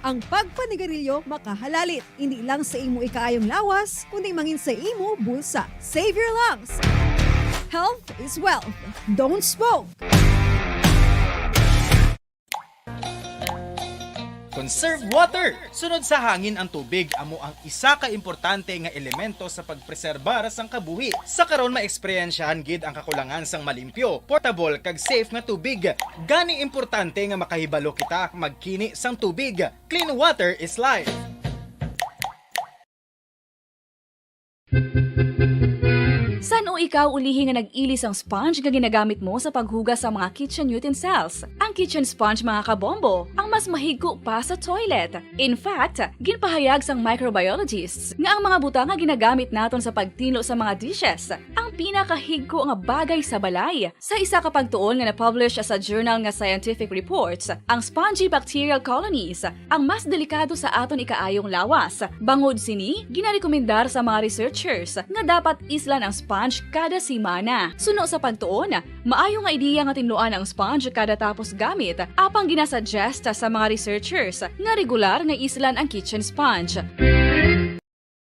Ang pagpanigarilyo makahalalit, hindi lang sa imo ikaayong lawas, kundi mangin sa imo bulsa. Save your lungs. Health is wealth. Don't smoke. Conserve water! Sunod sa hangin ang tubig amo ang isa ka importante nga elemento sa pagpreserbar sang kabuhi. Sa karon maeksperiensyahan gid ang kakulangan sang malimpyo, portable kag safe nga tubig. Gani importante nga makahibalo kita magkini sang tubig. Clean water is life. San o ikaw ulihi nga nag-ilis ang sponge nga ginagamit mo sa paghugas sa mga kitchen utensils? Ang kitchen sponge mga kabombo, ang mas mahigko pa sa toilet. In fact, ginpahayag sang microbiologists nga ang mga butang nga ginagamit naton sa pagtino sa mga dishes ang pinakahigko nga bagay sa balay. Sa isa ka pagtuon nga na-publish sa journal nga Scientific Reports, ang spongy bacterial colonies ang mas delikado sa aton ikaayong lawas. Bangod sini, ginarekomendar sa mga researchers nga dapat islan ang sponge kada simana. Suno sa pagtuon, maayo nga ideya nga tinluan ang sponge kada tapos gamit, apang ginasuggest sa mga researchers nga regular nga islan ang kitchen sponge.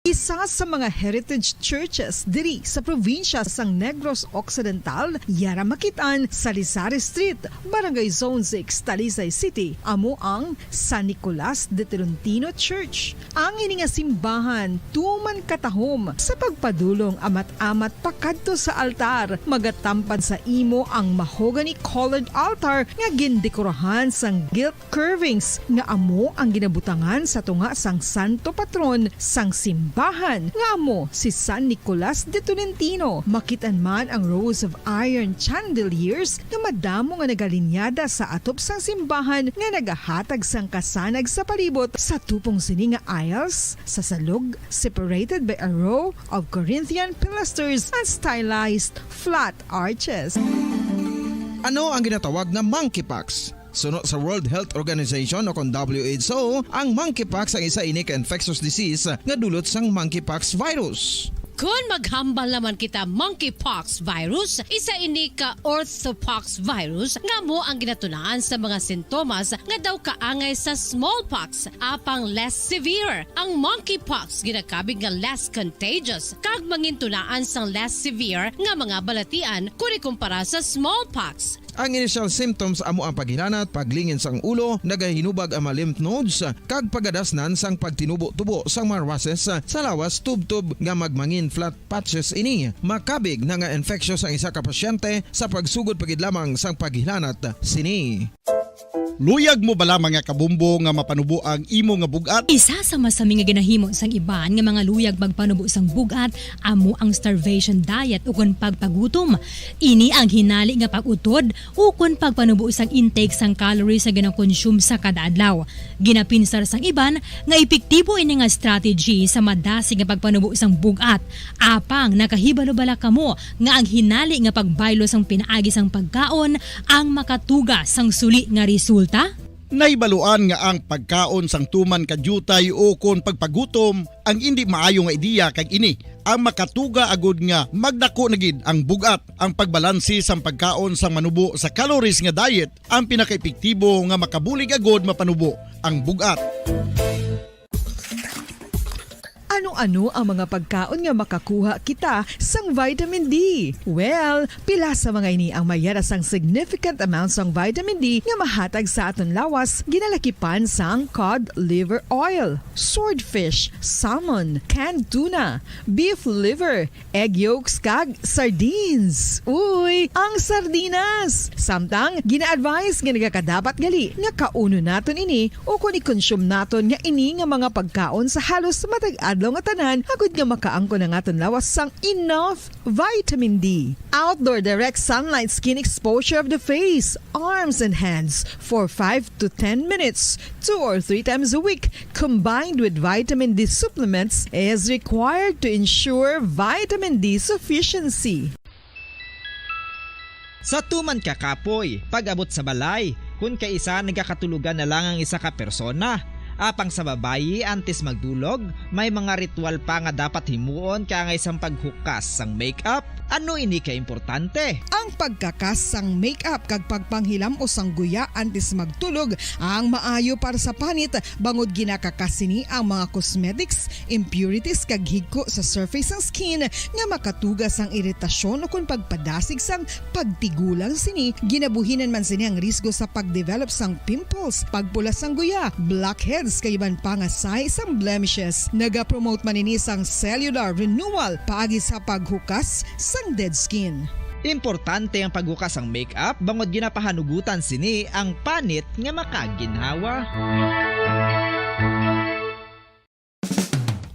Isa sa mga heritage churches diri sa probinsya sang Negros Occidental, yara makitaan sa Lizares Street, Barangay Zone 6, Talisay City, amo ang San Nicolas de Tolentino Church. Ang ini nga simbahan tuman katahom sa pagpadulong amat-amat pakadto sa altar, magatampad sa imo ang mahogany colored altar nga gindekorahan sang gilt curvings nga amo ang ginabutangan sa tunga sang santo patron sang simbahan nga amo si San Nicolas de Tolentino. Makitan man ang rows of iron chandeliers nga madamo nga nagalinyada sa atop sang simbahan nga nagahatag sang kasanag sa palibot sa tupong sini nga aisles sa salog, separated by a row of Corinthian pilasters and stylized flat arches. Ano ang ginatawag na monkeypox? Suno sa World Health Organization o kung WHO, ang monkeypox ang isa ini ka infectious disease nga dulot sang monkeypox virus. Kung maghambal naman kita monkeypox virus, isa ini ka orthopox virus nga mo ang ginatunaan sa mga sintomas nga daw kaangay sa smallpox, apang less severe. Ang monkeypox ginakabig nga less contagious, kag mangintunaan sang less severe nga mga balatian kung ikumpara sa smallpox. Ang initial symptoms amo ang paghinanat, paglingin sang ulo, nagahinubag ang mga lymph nodes, kag pagadasnan sang pagtinubo-tubo sang mga rashes sa lawas tub-tub nga magmangin flat patches ini. Makabig na nga infectious ang isa ka pasyente sa pagsugod pagid lamang sang paghinanat sini. Luyag mo bala mga kabumbo nga mapanubo ang imo nga bugat? Isa sa masami nga ginahimo sang iban nga mga luyag magpanubo sang bugat amo ang starvation diet ukon pagpagutom. Ini ang hinali nga pag-utod ukon pagpanubo sang intake sang calories sa ginakonsume sa kada adlaw. Ginapinsar sang iban nga epektibo ini nga strategy sa madasig nga pagpanubo sang bugat. Apang nakahibalo-bala kamo nga ang hinali nga pagbaylo sang pinaagi sang pagkaon ang makatuga sang suli nga resulta. Naibaluan nga ang pagkaon sang tuman kadyutay o kon pagpagutom ang hindi maayo nga ideya kag ini ang makatuga agud nga magdako na gid ang bugat. Ang pagbalansi sang pagkaon sang manubo sa calories nga diet ang pinakaepektibo nga makabulig agud mapanubo ang bugat. Ano-ano ang mga pagkaon nga makakuha kita sang vitamin D? Well, pila sa mga ini ang mayara sang significant amount sang vitamin D nga mahatag sa aton lawas ginalakipan sang cod liver oil, swordfish, salmon, canned tuna, beef liver, egg yolks kag sardines. Uy, ang sardinas! Samtang gina-advise nga nagakadapat gali nga kauno naton ini o kung i-consume naton nga ini nga mga pagkaon sa halos matag adlaw nga tanan agud nga makaangko na aton lawas sang enough vitamin D. Outdoor direct sunlight skin exposure of the face, arms and hands for 5 to 10 minutes 2 or 3 times a week combined with vitamin D supplements is required to ensure vitamin D sufficiency. Sa tuman ka kapoy, pag-abot sa balay, kung kaisa nagakatulugan na lang ang isa ka persona. Apang sa babayi antes magdulog, may mga ritual pa nga dapat himuon kaya nga isang paghukas sang makeup, Ano ini ka importante? Ang pagkakasang make-up kag pagpanghilam o sangguya antes magtulog ang maayo para sa panit bangod ginakakasini ang mga cosmetics, impurities kag higko sa surface ng skin nga makatugas ang iritasyon o kung pagpadasig sang pagtigulang sini ginabuhinan man sini ang risgo sa pagdevelop sang pimples, pagpula sang guya, blackheads kay iban pa nga size sang blemishes. Naga-promote man ini sang cellular renewal paagi sa paghukas sang dead skin. Importante ang paghukas ang makeup bangod ginapahanugutan sini ang panit nga makaginhawa.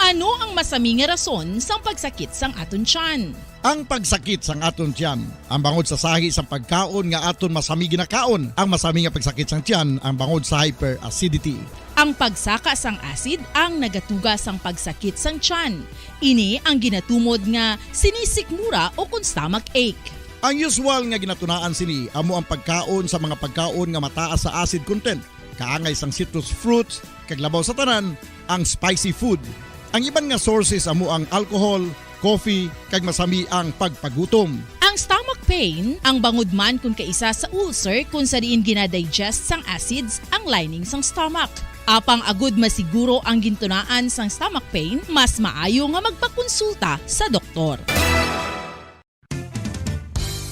Ano ang masami nga rason sa pagsakit sang aton tiyan? Ang pagsakit sang aton tiyan, ang bangod sa sahi sang pagkaon nga aton masami ginakaon. Ang masami nga pagsakit sang tiyan, ang bangod sa hyperacidity. Ang pagsaka sang acid ang nagatuga sang pagsakit sang tiyan. Ini ang ginatumod nga sinisikmura o kung stomach ache. Ang usual nga ginatunaan sini amo ang pagkaon sa mga pagkaon nga mataas sa acid content. Kaangay sang citrus fruits, kag labaw sa tanan, ang spicy food. Ang iban nga sources amo ang alcohol, coffee, kag masami ang pagpagutom. Ang stomach pain, ang bangod man kung kaisa sa ulcer kung sa diin ginadigest sang acids ang lining sang stomach. Apang agud masiguro ang gintunaan sang stomach pain, mas maayo nga magpakonsulta sa doktor.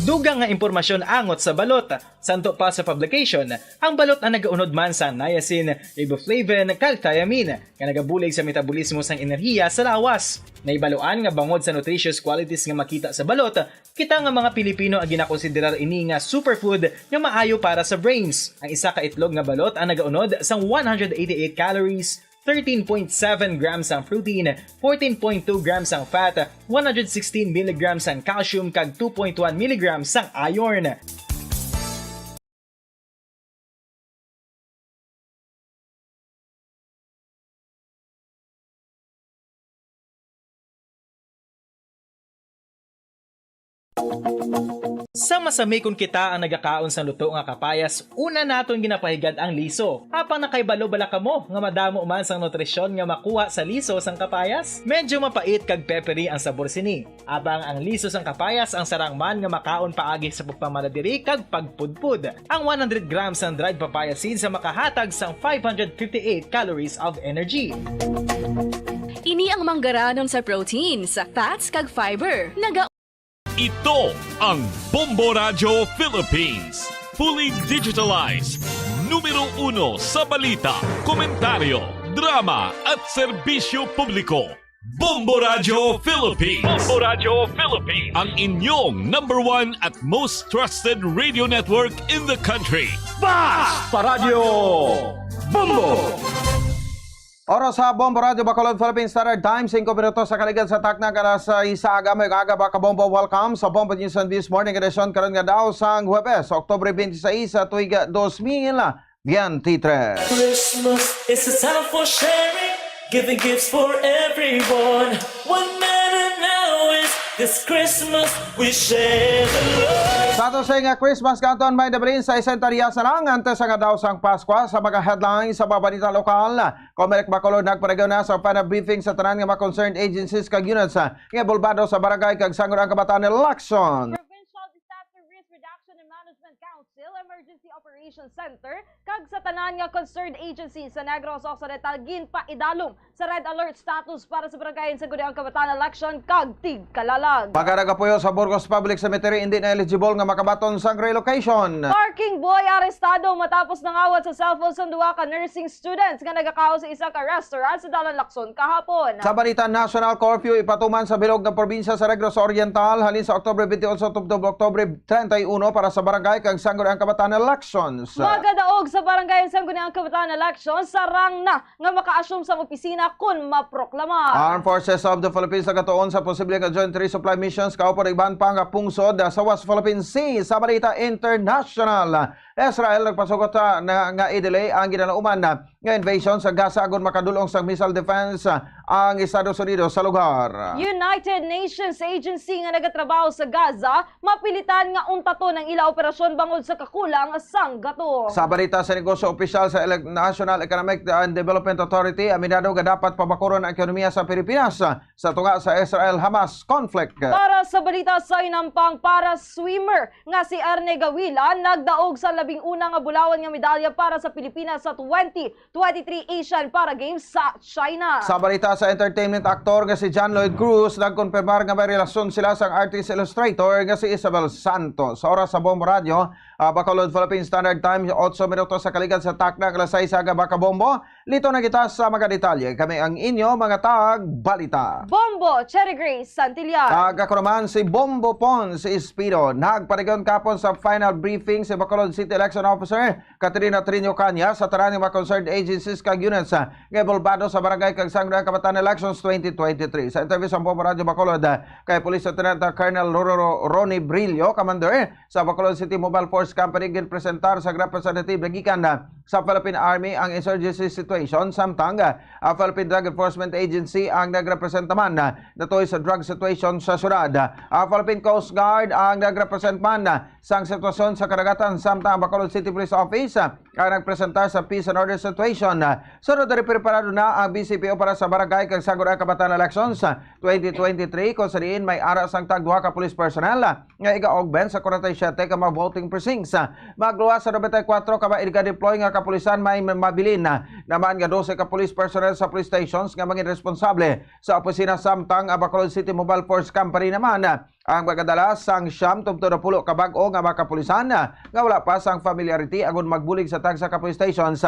Dugang nga impormasyon angot sa balot. Santo pa sa publication, ang balot ang nagaunod man sa niacin, riboflavin, kag thiamine, nga nagabulig sa metabolismo sang enerhiya sa lawas. Naibaluan nga bangod sa nutritious qualities nga makita sa balot, kita nga mga Pilipino ang ginakonsiderar ini nga superfood nga maayo para sa brains. Ang isa ka itlog nga balot ang nagaunod sang 188 calories, 13.7 grams ang protein, 14.2 grams ang fat, 116 mg ang calcium kag 2.1 mg ang iron. Sa masami kung kita ang nagakaon sa luto nga kapayas, una naton ginapahigad ang liso. Apang nakaibalo bala kamo nga madamo man sang nutrisyon nga makuha sa liso sang kapayas? Medyo mapait kag peppery ang sabor sini. Abang ang liso sang kapayas ang sarang man nga makaon paagi sa pagpamaladiri kag pagpudpud. Ang 100 grams ng dried papaya seeds sa makahatag sang 558 calories of energy. Ini ang manggaranon sa proteins, fats kag fiber. Ito ang Bombo Radio Philippines. Fully digitalized. Numero 1 sa balita, komentaryo, drama at serbisyo publiko. Bombo Radio Philippines. Bombo Radio Philippines. Ang inyong #1 at most trusted radio network in the country. Basta Radio Bombo! Oras sa Bombo Radio Bacolod Philippines Standard Time, 5 minutos sa kaligid sa takna alas 6 agama aga ba ka Bombo. Welcome sa Bombo News on this morning edition karon nga daw sang Huwebes, Oktubre 26 sa tuig 2023. Christmas is a time for sharing, giving gifts for everyone. What matters now is this Christmas we share the love. Sa ato sa nga Christmas Countdown, may nabalin sa isentarya sa lang antes nga daw sang Pasko sa mga headlines sa babanita lokal. Comelec Bacolod nagparagaw na sa pana-briefing sa tanan nga mga concerned agencies kag units nga bulbado sa barangay kag sangod ang kabataan ni Lacson. Provincial Disaster Risk Reduction and Management Council, Emergency Operations Center, kag sa tanan nga concerned agencies sa Negros Occidental ginpaidalom sa red alert status para sa barangay sa Gudiang Kabataan election kag Tigkalalag. Magkaragapuyo sa Burgos Public Cemetery hindi na eligible nga makabaton sang relocation. Parking boy arestado matapos nangawat sa cellphone sa duwa ka nursing students nga nagakao sa isa ka restaurant sa Dalan Lacson kahapon. Sa balita, national curfew ipatuman sa bilog ng probinsya sa Negros Oriental halin sa Oktubre 28 tubtob Oktubre 31 para sa barangay kag Sangguniang Kabataan elections. Magadaog sa barangay Sangguniang Kabataan elections sarang na nga maka-assume sa opisina kun maproklama. Armed Forces of the Philippines nagatuon sa posibleng joint resupply missions kaupo nagban pa nga pungsod sa West Philippine Sea. Sa balita international, Israel nagpasugot nga i-delay ang ginalauman nga invasion sa Gaza agon makadulong sa missile defense ang Estados Unidos sa lugar. United Nations Agency nga nagatrabaho sa Gaza mapilitan nga untato ng ila operasyon bangod sa kakulang sang gato. Sa balita sa negosyo opisyal sa National Economic and Development Authority, aminado nga dapat pabakuron ang ekonomiya sa Pilipinas sa tunga sa Israel-Hamas conflict. Para sa balita sa inampang para swimmer nga si Arne Gawila nagdaog sa 11 nga bulawan nga medalya para sa Pilipinas sa 2023 Asian Para Games sa China. Sa balita sa entertainment actor nga si John Lloyd Cruz nagkonfirmar nga may relasyon sila sa artist illustrator nga si Isabel Santos. Sa oras sa Bombo Radio, Bacolod Philippine Standard Time 8 minutos sa kaligad sa takna alas 6 aga Bakabombo. Lito na kita sa mga detalye. Kami ang inyo mga tag balita. Bombo Cherry Grace Santillan. Ako naman si Bombo Pons Espido. Nagparigon kapon sa final briefing si Bacolod City Election Officer Caterina Trino Canya sa tanan ng mga concerned agencies kag units nga involvado sa barangay kag Sangguniang Kabataan Elections 2023. Sa interview sa Bombo Radio Bacolod kay Police Lieutenant Colonel Ronnie Brillo, Commander sa Bacolod City Mobile Force Company, ginpresentar sa representative nagikan sa Philippine Army ang insurgency situation samtang Philippine Drug Enforcement Agency ang nagrepresenta man datoy sa drug situation sa syudad. Philippine Coast Guard ang nagrepresent man sa sitwasyon sa karagatan samtang Bacolod City Police Office ang nagpresentar sa peace and order situation. Sunod na preparado na ang BCPO para sa barangay kag Sangguniang Kabataan Elections 2023 kung sa diin may aras ang tagduha ka police personnel nga iga-augment sa 47 ka mga voting precincts. Magluwas sa 94 ka ma-deploy nga kapulisan may mabilin naman nga 12 ka police personnel sa police stations nga maging responsable sa opisina samtang Bacolod City Mobile Force Company naman ang magadala sang siyam tubto na pulo kabag-o nga mga kapulisan nga wala pa sang familiarity agon magbulig sa tag sa police stations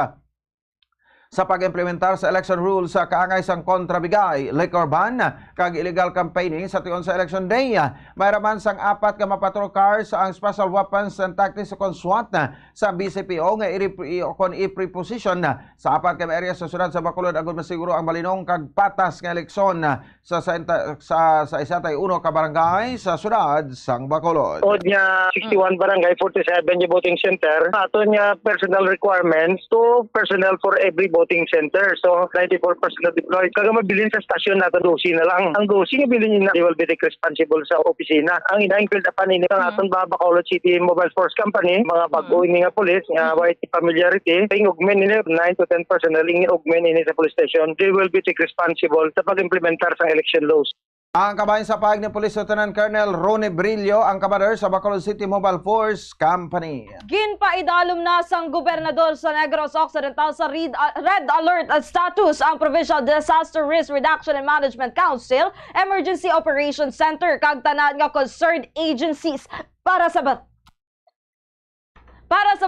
sa pag-implementar sa election rules sa kaangay sang kontrabigay, liquor ban, kag illegal campaigning sa tuon sa election day. May raman sang 4 ka patrol cars ang special weapons and tactics kon SWAT sa BCPO nga i-preposition sa 4 ka area sa syudad sa Bacolod agon masiguro ang malinong kag patas nga eleksyon sa isa tay uno ka barangay sa syudad sang Bacolod. Od nya 61 barangay, 47 yung voting center. Ato nya personal requirements to personnel for every voting center. So 94% na deployed. Kaga mabilin sa stasyon nato 12 na lang. Ang 12 nga bilin na they will be responsible sa opisina. Ang inaing-field upan ini ang aton Bacolod City Mobile Force Company, mga bago ini nga police nga white familiarity, ping augment ini 9 to 10 personnel ini augment ini sa police station. They will be responsible sa pag-implementar sa election laws. Ang kabayan sa pahig ni Police Lieutenant Colonel Ronnie Brillo, ang commander sa Bacolod City Mobile Force Company. Ginpaidalom na sang gobernador sa Negros Occidental sa Red Alert status ang Provincial Disaster Risk Reduction and Management Council, Emergency Operations Center, kag tanan nga concerned agencies para sa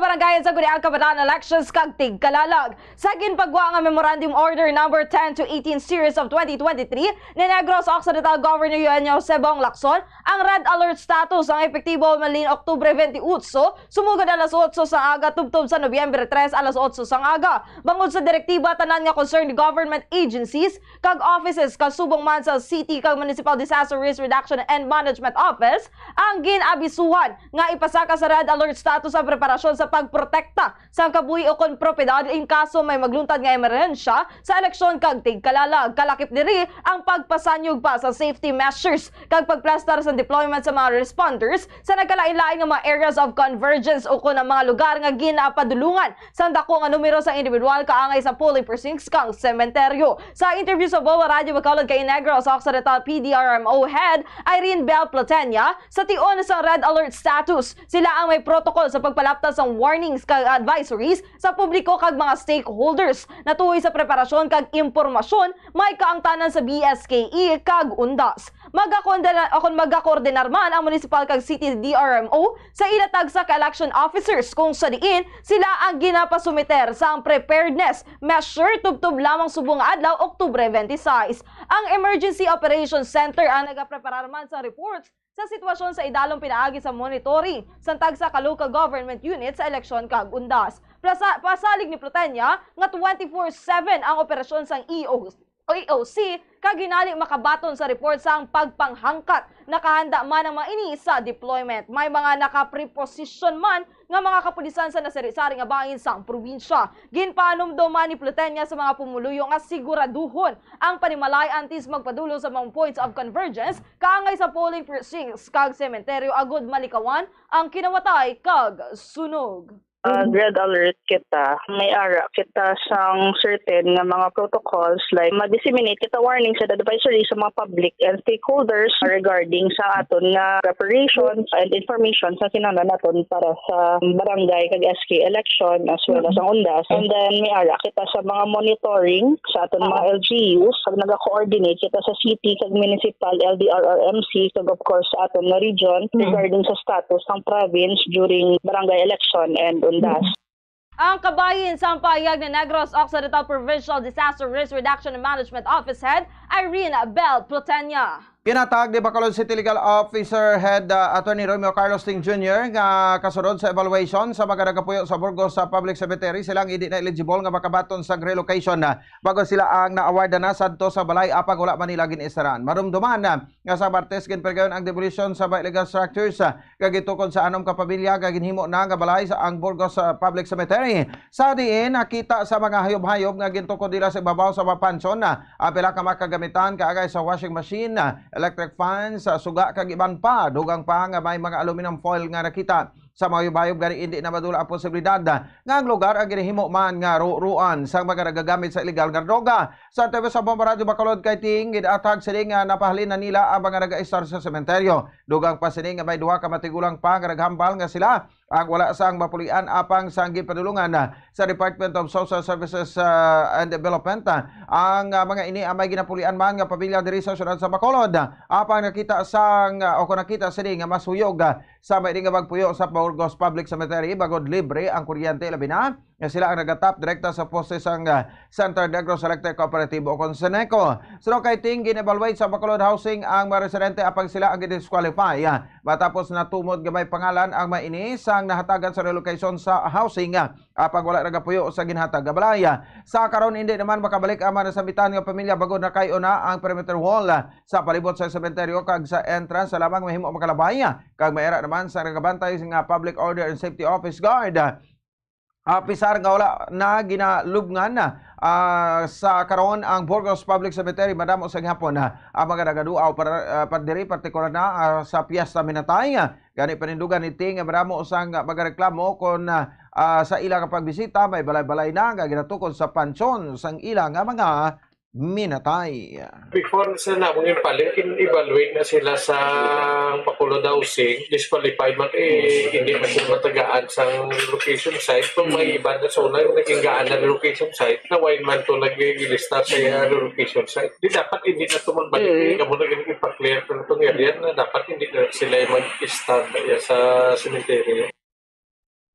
barangayan sa Sangguniang Kabataan Elections kag Tigkalalag. Sa ginpagwa nga Memorandum Order number 10 to 18 series of 2023 ni Negros Occidental Governor Eugenio Sebong Lacson, ang red alert status ang epektibo malin Oktubre 28, sumugod alas 8 sa aga tubtob sa Nobyembre 3 alas 8 sa aga. Bangod sa direktiba tanan nga concerned government agencies kag offices kasubong man sa City kag Municipal Disaster Risk Reduction and Management Office ang ginabisuhan nga ipasaka sa red alert status ang preparasyon sa pagprotekta sa kabuhi o kon propiedad in kaso may magluntad nga emerhensya sa eleksyon kag Tigkalalag. Kalakip diri ang pagpasanyog pa sa safety measures kag pagplastar sa deployment sa mga responders sa nagkalain-lain nga mga areas of convergence o kon ang mga lugar nga ginapadulungan sa dako nga numero sa individual kaangay sa polling precincts kang sementeryo. Sa interview sa Boa Radio Bacolod kay Negros Occidental PDRMO Head Irene Bell Platenia, sa tion sa red alert status, sila ang may protocol sa pagpalaptas ang warnings kag advisories sa publiko kag mga stakeholders natuhoy sa preparasyon kag impormasyon may kaangtanan sa BSKE kag UNDAS. Magakoordinar man ang municipal kag city DRMO sa ilatag sa election officers kung sa diin sila ang ginapasumiter sa ang preparedness measure tubtob lamang subong adlaw Oktubre 26. Ang Emergency Operations Center ang nagapreparar man sa reports sa sitwasyon sa idalong pinaagi sa monitoring sa tag sa local government unit sa eleksyon kag UNDAS. Pasalig ni Platenia nga 24/7 ang operasyon sang EOC kag ginali makabaton sa report sang pagpanghangkat. Nakahanda man ang maini sa deployment. May mga naka-preposition man nga mga kapulisan sa nasari-sari nga bangin sang probinsya. Ginpaanumduman ni Plutenia sa mga pumuluyo nga siguraduhon ang panimalay antes magpadulong sa mga points of convergence kaangay sa polling precincts kag sementeryo agud malikawan ang kinawatay kag sunog. Red alert kita, may ara kita sang certain nga mga protocols like ma-disseminate kita warning sa advisory sa mga public and stakeholders regarding sa aton nga preparations and information sa kinahanglan naton para sa barangay kag SK election as well as ang undas. And then may ara kita sa mga monitoring sa aton mga LGUs pag naga-coordinate kita sa city kag municipal LDRRMC kag of course sa aton nga region regarding sa status ng province during barangay election and undas. Ang kabayin sa pahayag ni Negros Occidental Provincial Disaster Risk Reduction and Management Office Head Irene Bell Plutenia. Kinatag ni Bacolod City Legal Officer Head Attorney Romeo Carlos Ting Jr. nga kasunod sa evaluation sa mga nagapuyo sa Burgos sa Public Cemetery silang hindi na eligible nga makabaton sa relocation bago sila ang na-award na sadto sa balay apag wala man nila ginistaran. Marumduman nga sa Martes ginpergayon ang demolition sa illegal structures kagitukod sa anom ka pamilya kaginhimo na nga balay sa ang Burgos Public Cemetery. Sa diin nakita sa mga hayob-hayob nga gintukod nila sa ibabaw sa mapansyon apela ka makagamitan kaagay sa washing machine, electric fans, suga kag iban pa dugang pa nga may mga aluminum foil nga nakita sa mga bayog gani hindi na madula ang posibilidad nga ang lugar ang ginahimo man nga ruan sa mga nagagamit sa illegal nga droga. Sa TV sa Bomba Radio Bacolod kay Ting gidatag sini nga napahalin na nila ang mga naga-istar sa sementeryo. Dugang pa sini nga may duha ka matigulang pa nga naghambal nga sila ang wala sang mapulian apang sang gipadulungan sa Department of Social Services and Development. Ang mga ini may ginapulian man nga pamilya diri sa syudad sa Bacolod apang nakita sang o kung nakita sini nga masuyog sa may nga magpuyo sa Burgos Public Cemetery bagod libre ang kuryente labi na nga sila ang nagatap direkta sa poste sang Center Negros Electric Cooperative o kon Seneco. So kay Ting gin-evaluate sa Bacolod Housing ang mga residente apang sila ang gidisqualify matapos natumod gamay pangalan ang maini sang nahatagan sa relocation sa housing apang wala nagapuyo sa ginhatag nga balay. Sa karon hindi naman makabalik ang mga nasambitan nga pamilya bagod nakayo na ang perimeter wall sa palibot sa sementeryo kag sa entrance sa lamang mahimo makalabay kag maera naman sa nagabantay nga Public Order and Safety Office Guard. Pisar nga wala na ginalubngan sa karon ang Burgos Public Cemetery madamo sa gihapon ang mga nagaduaw para diri partikular na sa Piesta Minatay gani panindugan ni Ting madamo sang mga reklamo kon sa ilang pagbisita may balay-balay na nga ginatukod sa pansyon sang ilang mga minatay. Before sa namong impaling, in-evaluate na sila sa Bacolod Housing, disqualified man hindi man sila matagaan sa location site. Kung may iba na zona yung naging gaan na location site, na why man to nag-ilista sa location site. Di dapat hindi na ito magbalik. Kamo na ganun ipa-clear ko na itong area na dapat hindi na sila mag-stand sa cemetery.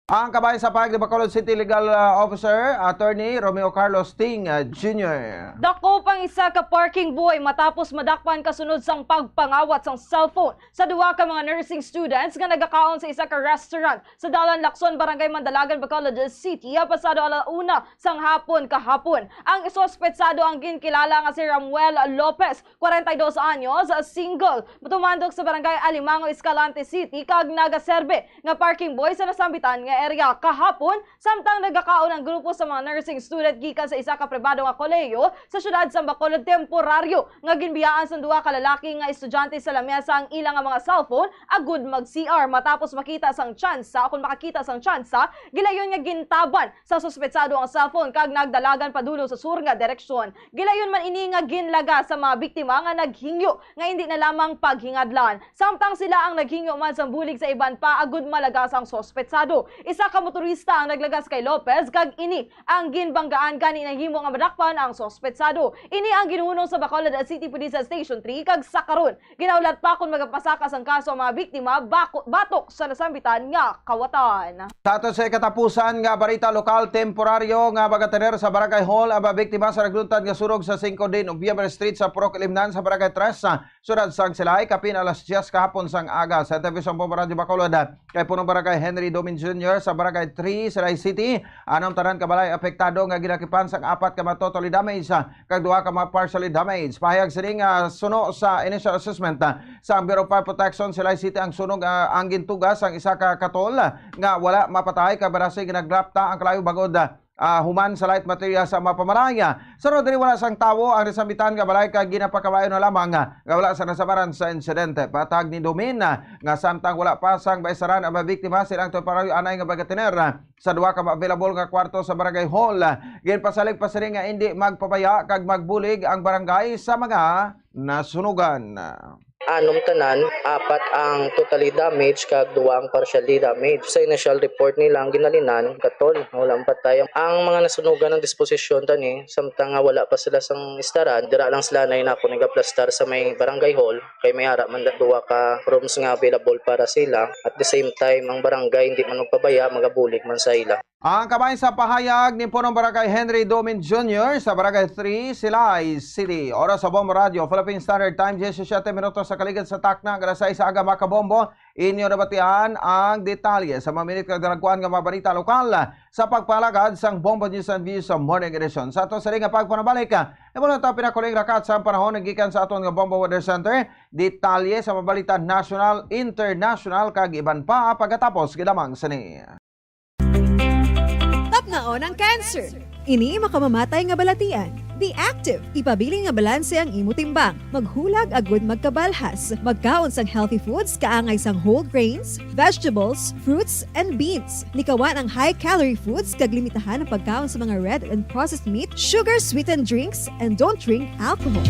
Ang kabayan sa pahayag ni Bacolod City Legal Officer, Attorney Romeo Carlos Ting Jr. Dako pang isa ka parking boy matapos madakpan kasunod sang pagpangawat sang cellphone sa duha ka mga nursing students nga nagakaon sa isa ka restaurant sa Dalan Lacson, Barangay Mandalagan, Bacolod City pasado 1:00 sang hapon kahapon. Ang isospetsado ang ginkilala nga si Ramuel Lopez, 42 anyos, single, tumandok sa Barangay Alimango, Escalante City kag nagaserbe nga parking boy sa nasambitan nga area kahapon samtang nagakaon ang grupo sa mga nursing student gikan sa isa ka pribado nga kolehiyo sa syudad sa Bacolod temporaryo nga ginbiyaan sa duha ka lalaki nga estudyante sa lamesa ang ilang nga mga cellphone agud mag-CR matapos makita sang tsansa kung makakita sang tsansa gilayon nga gintaban sa suspetsado ang cellphone kag nagdalagan padulo sa sur nga direksyon. Gilayon man ini nga ginlaga sa mga biktima nga naghingyo nga hindi na lamang paghingadlan samtang sila ang naghingyo man sa bulig sa iban pa agud malagas ang suspetsado. Isa ka motorista ang naglagas kay Lopez kag ini ang ginbanggaan gani nahimo nga madakpan ang suspetsado. Ini ang ginuno sa Bacolod City Police Station 3 kag sa karon ginaulat pa kung magapasakas ang kaso ang mga biktima batok sa nasambitan nga kawatan. Sa ato sa katapusan nga barita lokal temporaryo nga bagatener sa Barangay Hall ang biktima sa nagluntad nga surog sa 5 din Nobyembre Street sa Purok Ilimnan sa Barangay 3 sa Syudad sang Silay kapin alas 10 kahapon sang aga. Sa television po Radyo Bacolod kay punong Barangay Henry Domin Jr. Popular sa Barangay 3, Silay City. Anong tanan kabalay apektado nga ginakipan sa 4 ka mga totally damaged kag 2 ka mga partially damaged. Pahayag sini nga suno sa initial assessment sa Bureau of Fire Protection Silay City ang sunog ang gintugas ang isa ka katol nga wala mapatay kag barasay ginaglapta ang kalayo bagod human sa light material sa mapamaraya. Sunod diri wala sang tawo ang nasambitan nga balay kag ginapakabayon na lamang nga wala sa nasabaran sa insidente. Patag ni Domin nga samtang wala pa sang baisaran ang biktima silang parayo anay nga bagatiner sa 2 ka available nga kwarto sa barangay hall. Ginpasalig pa sini nga hindi magpapaya kag magbulig ang barangay sa mga nasunugan. Anom tanan, 4 ang totally damaged kag 2 ang partially damaged. Sa initial report nila ang ginalinan katol, walang patay. Ang mga nasunugan ng disposisyon tani, samtang nga wala pa sila sang istaran, dira lang sila na inako nagaplastar sa may barangay hall kay may ara man 2 ka rooms nga available para sila. At the same time, ang barangay hindi man magpabaya, magabulig man sa ila. Ang kamay sa pahayag ni Punong Barangay Henry Domin Jr. sa Barangay 3, Silay City. Oras sa Bombo Radio, Philippine Standard Time, 17 minutos sa kaligid sa takna, alas 6 aga makabombo. Inyo nabatian ang detalye sa mga minute kagdaraguan nga mabalita lokal sa pagpalagad sang Bombo News and Views sa Morning Edition. Sa ato sa ring nga pagpanabalik, imo na ta pinakuling rakat sa panahon nagikan sa aton nga Bombo Weather Center. Detalye sa mabalita national, international kag iban pa pagkatapos gidamang sini. Naon ang cancer. Ini makamamatay nga balatian. Be active. Ipabiling nga balanse ang imo timbang. Maghulag agud magkabalhas. Magkaon sang healthy foods kaangay sang whole grains, vegetables, fruits, and beans. Likawan ang high-calorie foods kag limitahan ang pagkaon sa mga red and processed meat, sugar-sweetened drinks, and don't drink alcohol.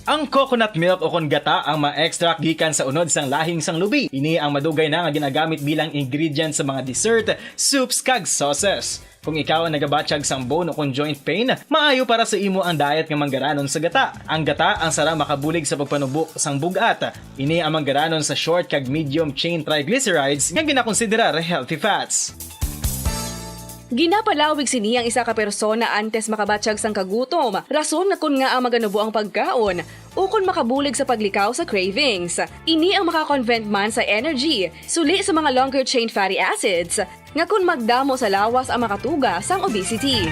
Ang coconut milk o kon gata ang ma-extract gikan sa unod sang lahing sang lubi. Ini ang madugay na nga ginagamit bilang ingredient sa mga dessert, soups kag sauces. Kung ikaw ang nagabatsyag sang bone o kon joint pain, maayo para sa imo ang diet nga manggaranon sa gata. Ang gata ang sara makabulig sa pagpanubo sang bugat. Ini ang manggaranon sa short kag medium chain triglycerides nga ginakonsiderar healthy fats. Ginapalawig sini ang isa ka persona antes makabatsyag sang kagutom. Rason na kun nga ang maganubo ang pagkaon o kun makabulig sa paglikaw sa cravings. Ini ang makakonvent man sa energy, suli sa mga longer chain fatty acids, nga kun magdamo sa lawas ang makatuga sang obesity.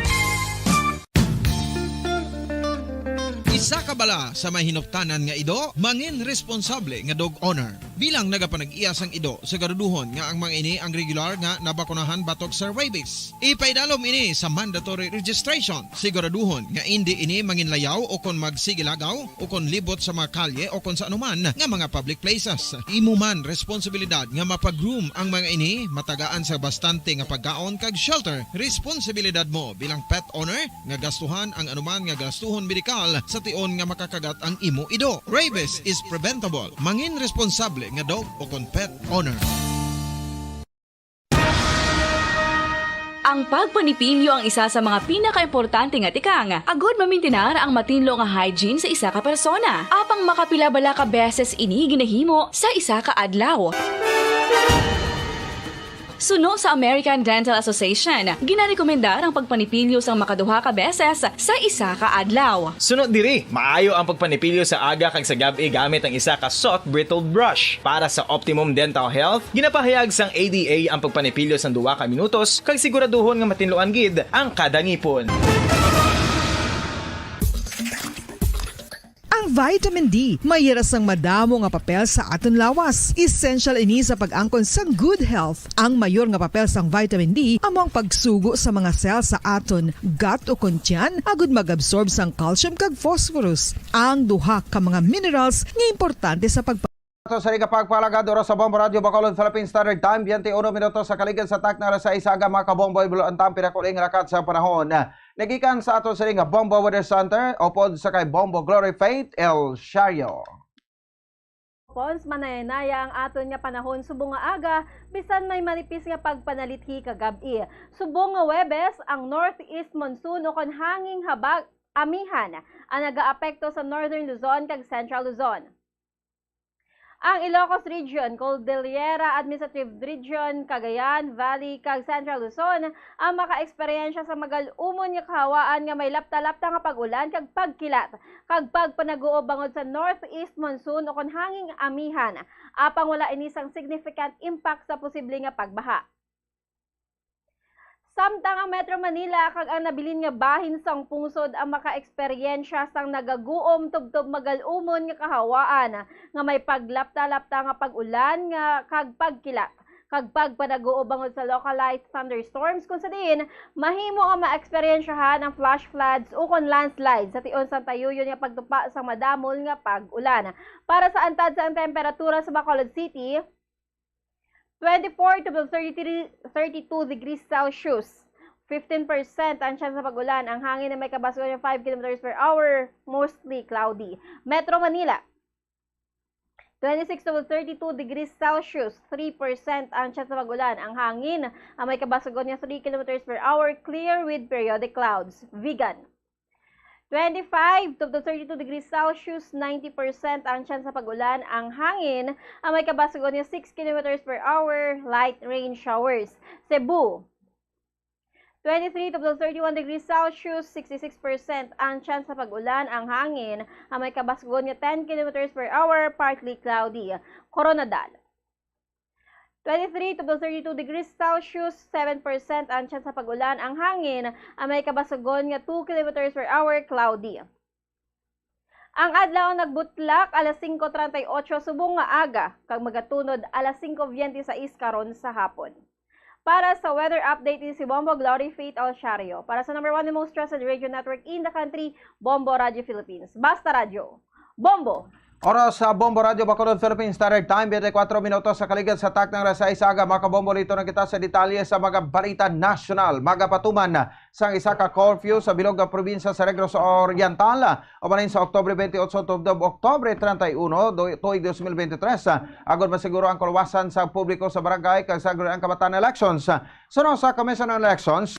Isa ka bala sa may hinuptanan nga ido, mangin responsable nga dog owner. Bilang nagapanag-iyas ang ido, siguraduhon nga ang mga ini ang regular nga nabakunahan batok sa rabies. Ipaidalom ini sa mandatory registration. Siguraduhon nga hindi ini manginlayaw o kon magsigilagaw o kon libot sa mga kalye o kon sa anuman nga mga public places. Imo man responsibilidad nga mapag-groom ang mga ini, matagaan sa bastante nga pagkaon kag shelter. Responsibilidad mo bilang pet owner nga gastuhan ang anuman nga gastuhon medikal sa tion nga makakagat ang imo ido. Rabies is preventable. Mangin responsable nga dog o kon pet owner. Ang pagpanipilyo ang isa sa mga pinaka-importante nga tikang. Agod mamintinar ang matinlo nga hygiene sa isa ka persona. Apang makapilabala ka beses ini ginahimo sa isa ka adlaw. Suno sa American Dental Association, ginarekomendar ang pagpanipilyo sang makaduha ka beses sa isa ka adlaw. Sunod diri, maayo ang pagpanipilyo sa aga kag sa gabi gamit ang isa ka soft brittled brush. Para sa optimum dental health, ginapahayag sang ADA ang pagpanipilyo sang 2 ka minutos kag siguraduhon nga matinloan gid ang kada ngipon. Ang vitamin D, mayroon ang madamo nga papel sa aton lawas. Essential ini sa pag-angkon sang good health. Ang mayor nga papel sang vitamin D among pagsugo sa mga cell sa aton gut o kuntyan agud mag-absorb sang calcium kag phosphorus. Ang duha ka mga minerals nga importante sa Ito sa pagpalagad oras sa Bombo Radio Bacolod Philippine Standard Time 21 minutos sa kaligid sa takna sa isaga mga kabomboy bulo ang tampira kuling rakat sa panahon. Nagikan sa ato sa Bombo Weather Center upod sa kay Bombo Glory Faith El Shario. Pons manayaya ang aton nga panahon subong nga aga bisan may manipis nga pagpanalithi kagabi. Subong nga Webes ang northeast monsoon o kon hanging habag amihan ang nagaapekto sa northern Luzon kag central Luzon. Ang Ilocos Region, Cordillera Administrative Region, Cagayan Valley, kag Central Luzon ang maka-eksperyensya sa magalumon nga kahawaan nga may lapta-lapta nga pag-ulan kag pagkilat kag pagpanaguo bangod sa northeast monsoon o kon hanging amihan. Apang wala inisang significant impact sa posible nga pagbaha. Samtang ang Metro Manila kag ang nabilin nga bahin sang pungsod ang maka-eksperyensya sang nagaguom tubtob magalumon nga kahawaan nga may paglapta-lapta nga pag-ulan nga kag pagkilat kag pagpadaguo bangod sa localized thunderstorms kung sa diin mahimo nga ma-eksperyensyahan ang flash floods o kon landslides sa tion Santa Yuyon nga pagtupa sang madamol nga pag-ulan. Para sa antad sa temperatura sa Bacolod City, 24 to 32 degrees Celsius. 15% ang chance sa pag-ulan. Ang hangin na may kabasuhan ng 5 km per hour, mostly cloudy. Metro Manila, 26 to 32 degrees Celsius. 3% ang chance sa pag-ulan. Ang hangin ang may kabasuhan ng 3 km per hour, clear with periodic clouds. Vigan, 25 to 32 degrees Celsius, 90% ang chance sa pag-ulan. Ang hangin ang may kabasuhan niya 6 km per hour, light rain showers. Cebu, 23 to 31 degrees Celsius, 66% ang chance sa pag-ulan. Ang hangin ang may kabasuhan niya 10 km per hour, partly cloudy. Coronadal, 23 to 32 degrees Celsius, 7% ang chance sa pag-ulan. Ang hangin ang may kabasagon nga 2 km per hour, cloudy. Ang adlaw nagbutlak alas 5:38 subong nga aga kag magatunod alas 5:26 karon sa hapon. Para sa weather update si Bombo Glory Faith Alciario. Para sa number 1 most trusted radio network in the country, Bombo Radio Philippines. Basta Radio. Bombo! Oras sa Bombo Radio Bacolod Philippines Standard Time, 24 minutos sa kaligid sa taknang rasa isaga. Makabombo rito na kita sa detalye sa mga balita national. Magapatuman sang isa ka curfew sa bilog nga probinsya sa Negros Oriental. Umanin sa Oktubre 28 tubdob Oktubre 31, tuig 2023. Agod masiguro ang kalawasan sa publiko sa barangay kag sa ang kabataan elections. Sunod sa Commission on Elections,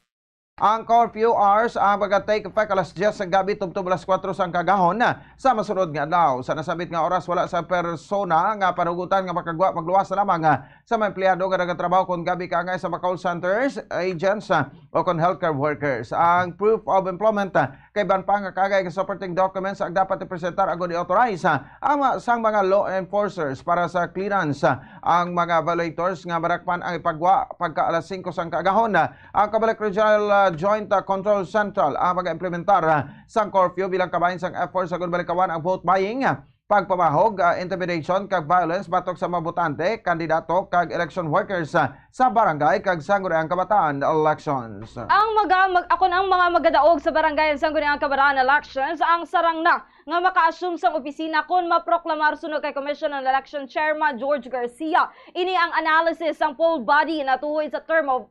ang curfew hours ang mag-take effect alas 10 sa gabi tubtob alas 4 sang kagahon sa masunod nga adlaw. Sa nasabit nga oras wala sa persona nga panugutan nga makagwa magluwas na lamang sa mga empleyado nga nagatrabaho kon gabi kaangay sa mga call centers, agents o kon healthcare workers. Ang proof of employment kay ban pa nga kagay nga supporting documents ang dapat ipresentar agod i-authorize ang sang mga law enforcers para sa clearance. Ang mga violators nga marakpan ang ipagwa pagka alas 5 sang kagahon. Ang Kabalik Regional Joint Control Central ang mag-implementar sang curfew bilang kabahin sang effort sa gunbalikawan ang vote buying, pagpamahog, intimidation kag violence batok sa mga botante, kandidato kag election workers sa barangay kag sangguniang kabataan elections. Ang mga magadaog sa barangay sa sangguniang kabataan elections ang sarang na nga maka-assume sa opisina kung maproklamar sunod kay Commission on Election Chairman George Garcia. Ini ang analysis ng poll body na tuhoy sa term of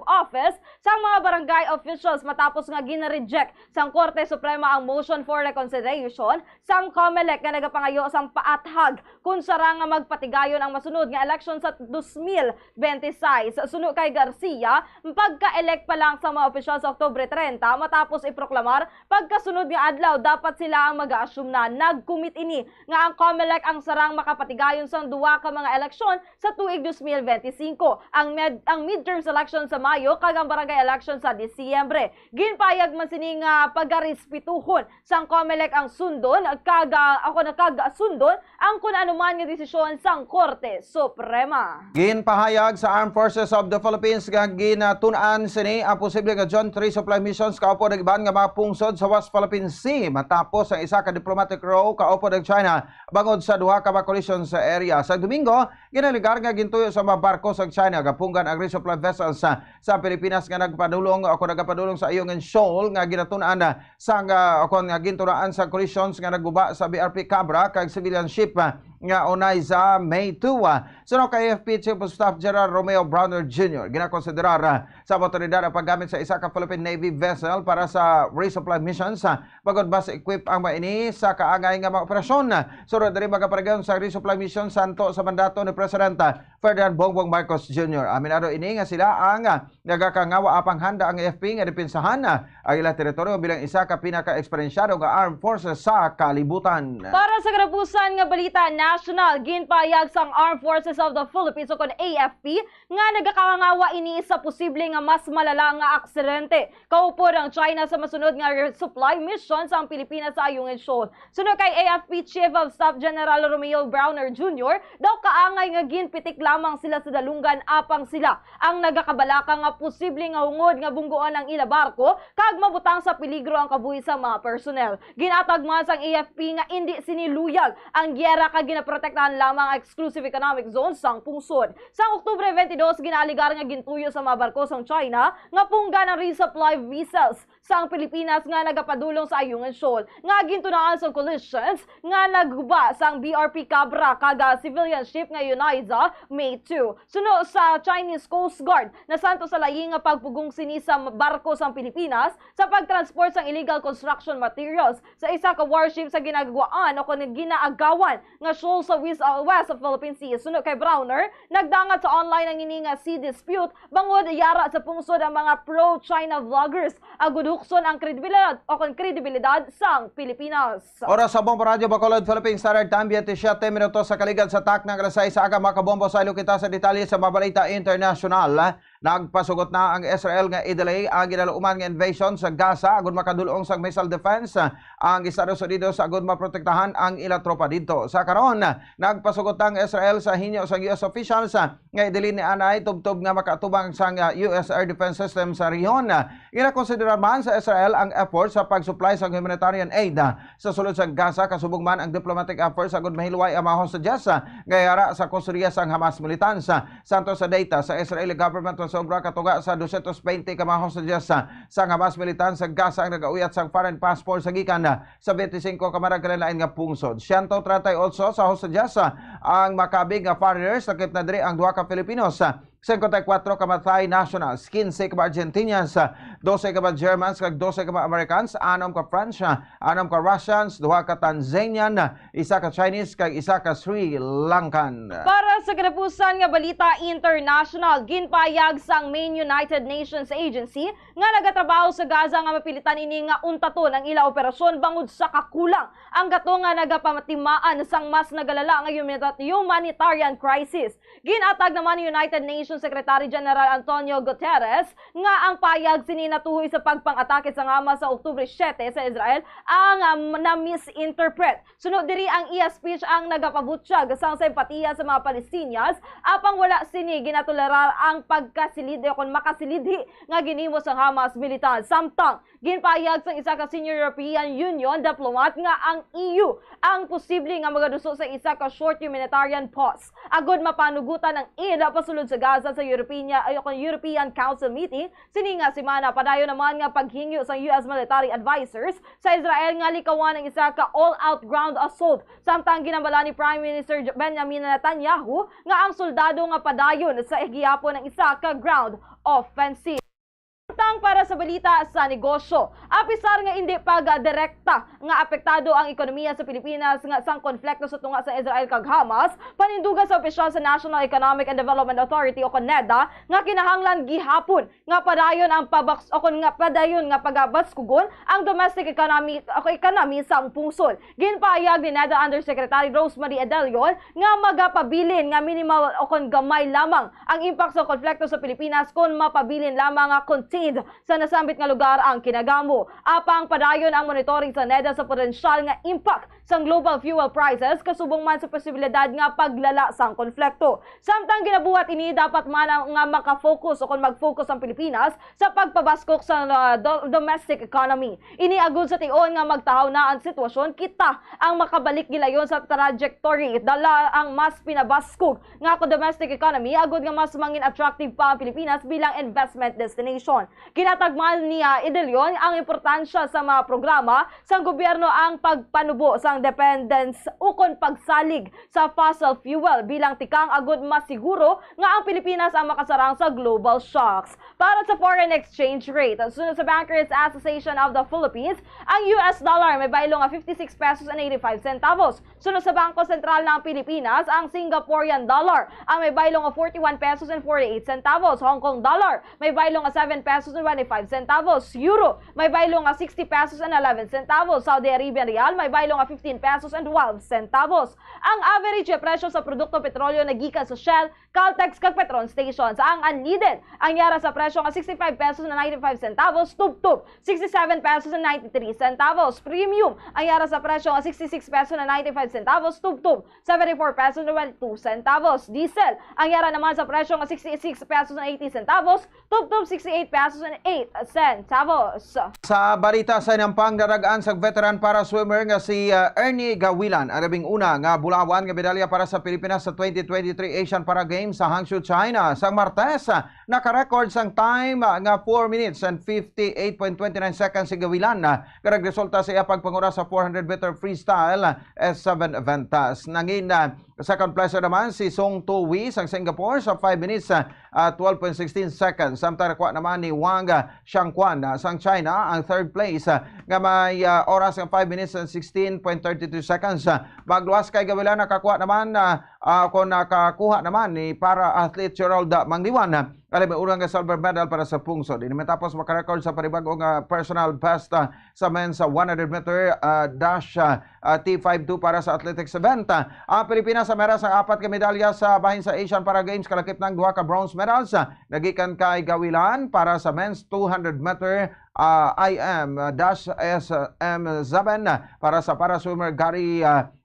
office sa mga barangay officials matapos nga gina-reject sang Korte Suprema ang motion for reconsideration sang COMELEC nga nagapangayo sang paathag kung sarang nga magpatigayon ang masunod nga election sa 2026. Sunod kay Garcia, pagka-elect pa lang sa mga officials sa Oktubre 30 matapos iproklamar, pagkasunod nga adlaw dapat sila ang mag-assume na nag-commit ini nga ang COMELEC ang sarang makapatigayon sa duwa ka mga eleksyon sa tuig 2025. Ang midterms election sa Mayo kag ang barangay election sa Disyembre. Ginpayag man sini nga pagarispituhon sang COMELEC ang sundon kag sundon ang kun anuman nga desisyon sang Korte Suprema. Ginpahayag sa Armed Forces of the Philippines nga ginatun-an sini ang posible nga John 3 supply missions kaupo nagiban nga mga pungsod sa West Philippine Sea matapos ang isa ka diplomatic row kaupo ng China bangod sa duha ka collision sa area. Sa Domingo, ginaligar nga gintuyo sa mga barko sa China gapunggan ang resupply vessels sa Pilipinas nga nagpadulong sa Ayungin Shoal nga ginatun-an sa nga gintunaan sa collisions nga nagguba sa BRP Cabra kag civilian ship nga unay sa May 2. Sunod kay AFP Chief of Staff General Romeo Browner Jr. ginakonsiderar sa otoridad ang paggamit sa isa ka Philippine Navy vessel para sa resupply missions bagod mas equip ang maini sa kaangay nga mga operasyon. Sunod diri magaparagayon sa resupply mission santo sa mandato ni Presidente Ferdinand Bongbong Marcos Jr. Aminado ini nga sila ang nagakangawa apang handa ang AFP nga dipinsahan ang ilang teritoryo bilang isa ka pinaka-eksperensyado nga armed forces sa kalibutan. Para sa karapusan nga balita national, ginpayag sang Armed Forces of the Philippines o kon AFP nga nagakangawa ini sa posible nga mas malala nga aksidente kaupod ang China sa masunod nga supply mission sa Pilipinas sa Ayungin Shoal. Sunod kay AFP Chief of Staff General Romeo Browner Jr., daw kaangay nga ginpitik lamang sila sa dalungan apang sila ang nagakabalaka nga posible nga hungod nga bunggoan ang ila barko kag mabutang sa peligro ang kabuhi sa mga personnel. Ginatag man sang AFP nga indi siniluyag ang gyera kag ginaprotektahan lamang ang exclusive economic zone sang pungsod. Sa Oktubre 22 ginaligar nga gintuyo sa mga barko sang China nga pungga ng resupply vessels sa Pilipinas nga nagapadulong sa Ayungin Shoal nga gintunaan sa collisions nga nagguba sang BRP Cabra kaga civilian ship nga Uniza May 2. Suno sa Chinese Coast Guard na santo sa layi nga pagpugong sini sa barko sa Pilipinas sa pagtransport sang illegal construction materials sa isa ka warship sa ginagawaan o kung ginaagawan nga shoal sa west of Philippine Sea. Suno kay Browner, nagdangat sa online ang ini nga sea dispute bangod yara sa pungsod ang mga pro-China vloggers agudukson ang kredibilidad o kung kredibilidad sang Pilipinas. Oras sa Bombo Radio Bacolod, Philippines Standard Time, 27 minutos sa kaligad sa tak ng alas 6 sa aga makabombo sa ilo kita sa detalye sa Mabalita International. Nagpasugot na ang Israel nga i-delay ang ginalauman nga invasion sa Gaza agud makadulong sa missile defense ang Estados Unidos agud maprotektahan ang ila tropa dito. Sa karon, nagpasugot ang Israel sa hinyo sa US officials nga i-delay ni anay tubtob nga makatubang sa US Air Defense System sa rehiyon. Ina-konsiderar man sa Israel ang effort sa pag-supply sa humanitarian aid sa sulod sa Gaza kasubong man ang diplomatic efforts agud mahilway ang mga hostages gayara sa kusuriya sang Hamas militants. Santo sa data sa Israeli government sobra katuga sa 220 ka mga hostages sa Hamas militants sa Gaza ang nagauyat sang foreign passport sa gikan sa 25 ka maraglain nga pungsod. 138 sa hostages ang makabig nga foreigners sakip na diri ang duha ka Filipinos. 54 kamatay nationals, 15 ka Argentinians, 12 ka Germans, kag 12 ka Americans, 6 ka French, 6 ka Russians, 2 ka Tanzanian, 1 ka Chinese, kag 1 ka Sri Lankan. Para sa katapusan nga balita international, ginpayag sang main United Nations Agency nga nagatrabaho sa Gaza nga mapilitan ini nga untaton ang ila operasyon bangod sa kakulang ang gato nga nagapamatimaan sang mas nagalala nga humanitarian crisis. Ginatag naman ni United Nations Secretary General Antonio Guterres nga ang payag sininatuhoy sa pagpang-atake sa Hamas sa Oktubre 7 sa Israel ang na-misinterpret. Sunod diri ang iya speech ang nagapabutyag sang simpatiya sa mga Palestinians apang wala sini ginatolerar ang pagkasilid o makasilidhi nga ginimo sa Hamas militan. Samtang ginpayag sang isa ka senior European Union diplomat nga ang EU ang posible nga magaduso sa isa ka short humanitarian pause agud mapanugutan ang ila pasulod sa Gaza sa European Council meeting sini nga semana. Padayon naman nga paghingyo sa US military advisors sa Israel nga likawan ang isa ka all-out ground assault. Samtang ginambala ni Prime Minister Benjamin Netanyahu nga ang soldado nga padayon sa gihapon ng isa ka ground offensive. Para sa balita sa negosyo, apisar nga hindi pag-direkta nga apektado ang ekonomiya sa Pilipinas nga sang konflikto sa tunga sa Israel kag Hamas, panindugan sa opisyal sa National Economic and Development Authority o NEDA nga kinahanglan gihapon nga padayon ang pagabaskugon ang domestic economy sa pungsod. Ginpayag ni NEDA Undersecretary Rosemary Edelion nga magapabilin nga minimal o gamay lamang ang impact sa konflikto sa Pilipinas kung mapabilin lamang nga contained sa nasambit nga lugar ang kinagamo. Apang padayon ang monitoring sa NEDA sa potensyal nga impact sa global fuel prices kasubong man sa posibilidad nga paglala sang konflikto. Samtang ginabuhat ini dapat man nga makafocus o kung mag-focus ang Pilipinas sa pagpabaskok sa domestic economy. Ini agud sa tion nga magtahaw na ang sitwasyon kita ang makabalik gilayon sa trajectory dala ang mas pinabaskog nga ko domestic economy agud nga mas mangin attractive pa ang Pilipinas bilang investment destination. Ginatagman niya Edelion ang importansya sa mga programa sa gobyerno ang pagpanubo sa ang dependence ukon pagsalig sa fossil fuel bilang tikang agud masiguro nga ang Pilipinas ang makasarang sa global shocks. Para sa foreign exchange rate, sunod sa Bankers Association of the Philippines, ang US dollar may baylo nga 56 pesos and 85 centavos. Sunod sa Bangko Sentral ng Pilipinas, ang Singaporean dollar ang may baylo nga 41 pesos and 48 centavos. Hong Kong dollar may baylo nga 7 pesos and 25 centavos. Euro may baylo nga 60 pesos and 11 centavos. Saudi Arabian Real may baylo nga 15 pesos and 12 centavos. Ang average presyo sa produkto petrolyo na gikan sa Shell, Caltex kag Petron stations. Ang unleaded ang yara sa presyo nga 65 pesos and 95 centavos, tub-tub 67 pesos and 93 centavos. Premium ang yara sa presyo nga 66 pesos and 95 centavos, tub-tub 74 pesos and 22 centavos. Diesel ang yara naman sa presyo nga 66 pesos and 80 centavos, tub-tub 68 pesos and 8 centavos. Sa balita sa inampang daragaan sa veteran para swimmer nga si Ernie Gawilan, ang labing una nga bulawan nga medalya para sa Pilipinas sa 2023 Asian Para Games sa Hangzhou, China. Sa Martes, naka-record sang time nga 4 minutes and 58.29 seconds si Gawilan. Karag resulta sa iya pagpangura sa 400 meter freestyle S7 eventas. Nangin second place naman si Song To Wee sang Singapore sa 5 minutes 12.16 seconds. Samtang nakuha naman ni Wang Xiangquan sang China ang third place nga may oras ng 5 minutes and 16.32 seconds. Magluwas kay Gawilan nakakuha naman kung nakakuha naman ni para athlete Gerald Mangliwan. Alam mo, unang silver medal para sa pungsod. Ini matapos makarecord sa panibagong personal best sa men sa 100 meter dash T52 para sa athletics event. Ang Pilipinas sa meras ang 4 ka medalya sa bahin sa Asian Para Games, kalakip ng 2 ka bronze medals. Nagikan kay Gawilan para sa men's 200 meter IM dash SM7 para sa para swimmer Gary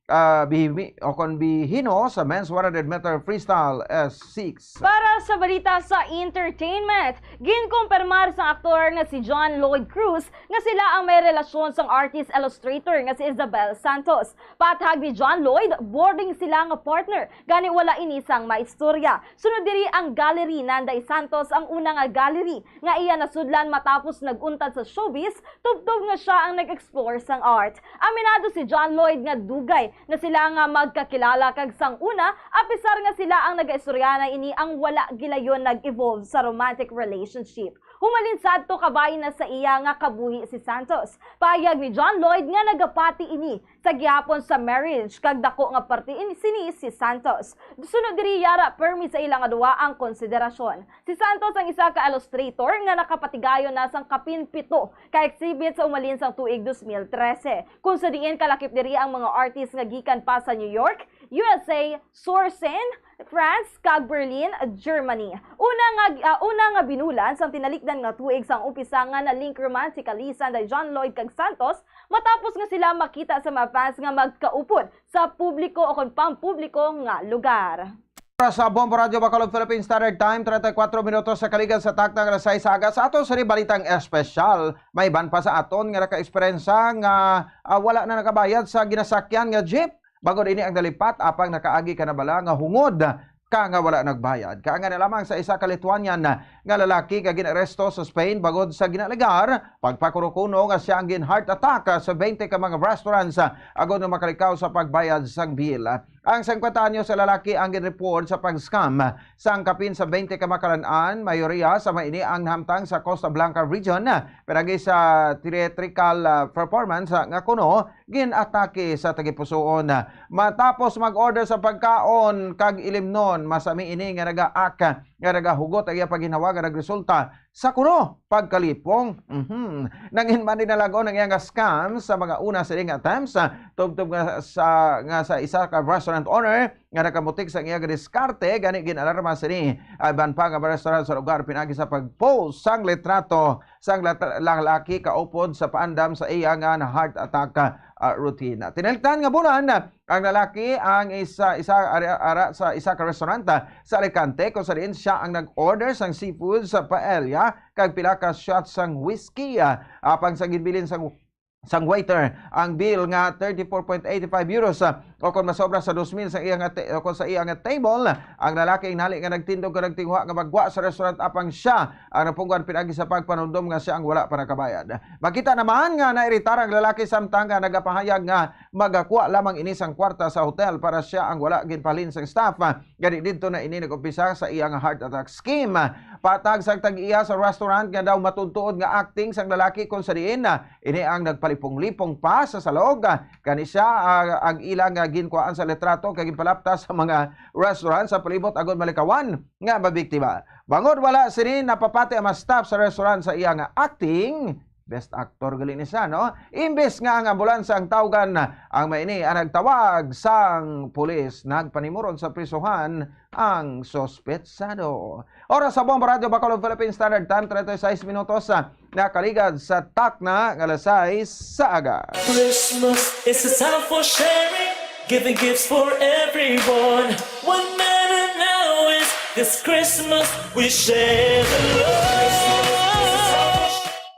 Bihino sa men's 100 meter freestyle S6. Para sa balita sa entertainment, ginkumpirmar sa aktor nga si John Lloyd Cruz nga sila ang may relasyon sa artist illustrator nga si Isabel Santos. Patag ni John Lloyd, boarding sila nga partner, gani wala inisang maistorya. Sunod diri ang gallery Nanday Santos, ang una nga gallery nga iya nasudlan matapos naguntad sa showbiz, tubtob nga siya ang nag-explore sang art. Aminado si John Lloyd nga dugay na sila nga magkakilala kag sang una, apisar nga sila ang nag-istoryana ini ang wala gilayon nag-evolve sa romantic relationship. Humalin sadto kabay na sa iya nga kabuhi si Santos. Payag ni John Lloyd nga nagapati ini sa gihapon sa marriage kag dako nga parte ini sini si Santos. Sunod diri yara permi sa ilang duwa ang konsiderasyon. Si Santos ang isa ka illustrator nga nakapatigayon na sang kapin 7 ka exhibit sa umalin sang tuig 2013. Kung sa diin kalakip diri ang mga artist nga gikan pa sa New York, USA, Sorsen, France, kag Berlin, Germany. Una nga binulan sang tinalikdan nga tuig sang umpisa nga na link romantically sa John Lloyd kag Santos matapos nga sila makita sa mga fans nga magkaupod sa publiko o kon pampubliko nga lugar. Para sa Bombo Radio Bacolod Philippine Standard Time, 34 minutos sa kaligan sa taktang alas 6 aga. Sa aton sa balitang espesyal, may ban pa sa aton nga naka-eksperensa nga wala na nakabayad sa ginasakyan nga jeep. Bagod ini ang dalipat apang nakaagi ka na bala nga hungod ka nga wala nagbayad. Kaanga na lamang sa isa ka Lithuanian nga lalaki ka ginaresto sa Spain bagod sa ginalagar pagpakurukuno nga siya ang gin-heart attack sa 20 ka mga restaurants agod na makalikaw sa pagbayad sang bill. Ang 50 anyo sa lalaki ang gin-report sa pag-scam sa angkapin sa 20 ka makalan-an, mayoriya sa maini ang nahamtang sa Costa Blanca region. Peragi sa theatrical performance nga kuno gin-atake sa tagipusoon. Matapos mag-order sa pagkaon kag ilimnon, masami ini nga nagaak nga nagahugot ay paghinawag nga nagresulta sa kuno pagkalipong. Nangin man din nalago ng iyang scam sa mga una sa iyang attempts tubtob nga sa isa ka restaurant owner nga nakamutik sa iyang diskarte gani ginalarma sini ban pa nga restaurant sa lugar pinagi sa pag-post sang litrato sang lalaki kaupod sa paandam sa iya nga heart attack routine. Tinalitan nga bulan ang lalaki ang isa sa isa ka restaurant sa Alicante kung saan siya ang nag-order sang seafood sa paella kag pila ka shots sang whiskey apang sa ginbilin sang waiter ang bill nga 34.85 euros o kung masobra sa 2,000 sa iyang sa iyang table, ang lalaki nali nga nagtindog nga nagtingwa nga magwa sa restaurant apang siya ang napunggan pinagi sa pagpanundom nga siya ang wala pa nakabayad. Makita naman nga nairitar ang lalaki samtang nga nagapahayag nga magakuha lamang ini sang kwarta sa hotel para siya ang wala ginpalin sa staff. Gani dito na ini nag-umpisa sa iyang heart attack scheme. Patag sa tag-iya sa restaurant nga daw matutuod nga acting sang lalaki kung sa diin ini ang nagpalipong-lipong pa sa salog. Kani siya ang ilang ginkuhaan sa litrato kay ginpalapta sa mga restaurant sa palibot agod malikawan nga mabiktima. Bangod wala sini napapati ang staff sa restaurant sa iyang acting. Best actor gali ni siya, no? Imbes nga ang ambulansya ang tawgan ang maini ang nagtawag sang pulis, nagpanimuron sa prisuhan ang sospetsado. Oras sa Bombo Radio Bacolod Philippine Standard Time, 36 minutos nakaligad sa takna ng alas 6 sa aga. Christmas is a time for sharing, giving gifts for everyone. One matter now is this Christmas we share the love.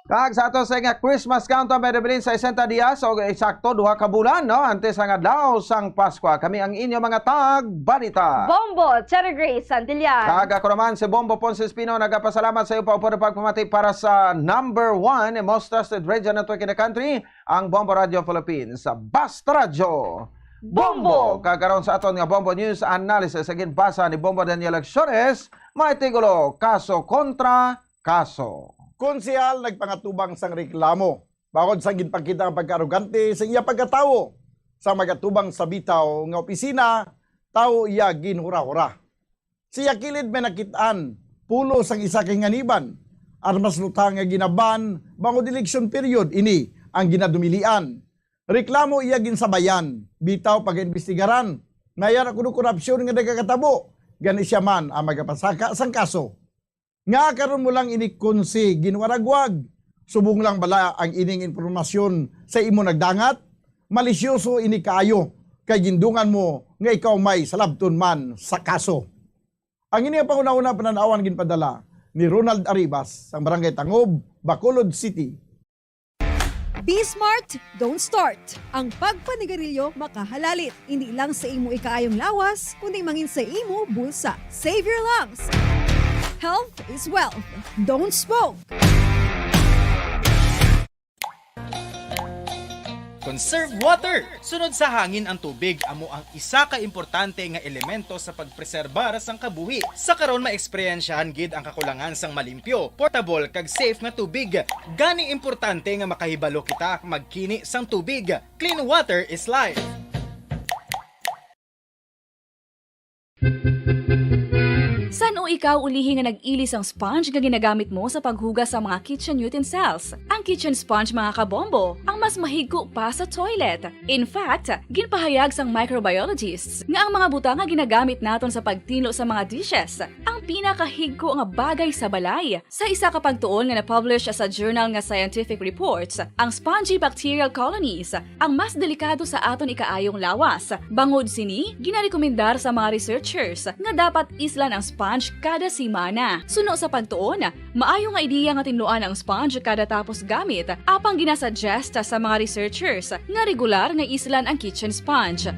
Kag sa ato sa nga Christmas countdown may nabilin sa 60 dias o eksakto 2 ka bulan, no? Antes ang adlaw sang Pasko. Kami ang inyo mga tag-balita. Bombo, Cherry Grace, Santillan. Kag ako naman si Bombo Ponce Espino, nagapasalamat sa iyo pa upod pagpamati para sa number 1 most trusted radio network in the country, ang Bombo Radio Philippines, sa Basta Radio. Bombo! Kagaroon sa aton nga Bombo News Analysis, agin basa ni Bombo Daniel Acciones, may tigulo, kaso kontra kaso. Konsehal nagpangatubang sang reklamo. Bakod sang ginpakita ang pagkarugante sa iya pagkatawo. Sa magatubang sa bitaw nga opisina, tao iya ginhura-hura. Siya kilid may nakitaan, pulo sang isa kay nganiban. Armas lutang nga ginaban, bangod election period ini ang ginadumilian. Reklamo iya ginsabayan, bitaw pag-imbestigaran. Ngayon ako korupsyon nga nagkakatabo, gani siya man ang magapasaka sang kaso. Nga karon mo lang ini konsi ginwaragwag. Subong lang bala ang ining impormasyon sa imo nagdangat? Malisyoso ini kaayo kay gindungan mo nga ikaw may salabton man sa kaso. Ang ini ang pangunauna pananawan ginpadala ni Ronald Arribas sa Barangay Tangob, Bacolod City. Be smart, don't start. Ang pagpanigarilyo makahalalit. Hindi lang sa imo ikaayong lawas, kundi mangin sa imo bulsa. Save your lungs. Health is wealth. Don't smoke. Conserve water. Sunod sa hangin ang tubig amo ang isa ka importante nga elemento sa pagpreserbar sang kabuhi. Sa karon maeksperiensyahan gid ang kakulangan sang malimpyo, portable kag safe nga tubig. Gani importante nga makahibalo kita magkini sang tubig. Clean water is life. San o ikaw ulihi nga nag-ilis ang sponge nga ginagamit mo sa paghugas sa mga kitchen utensils? Ang kitchen sponge mga kabombo, ang mas mahigko pa sa toilet. In fact, ginpahayag sang microbiologists nga ang mga butang nga ginagamit naton sa pagtilo sa mga dishes, ang pinakahigko nga bagay sa balay. Sa isa ka pagtuon nga na-publish sa journal nga Scientific Reports, ang spongy bacterial colonies ang mas delikado sa aton ikaayong lawas. Bangod sini, ginarekomendar sa mga researchers nga dapat islan ang sponge kada simana. Suno sa pagtuon, maayo nga ideya nga tinluan ang sponge kada tapos gamit, apang ginasuggest sa mga researchers nga regular nga islan ang kitchen sponge.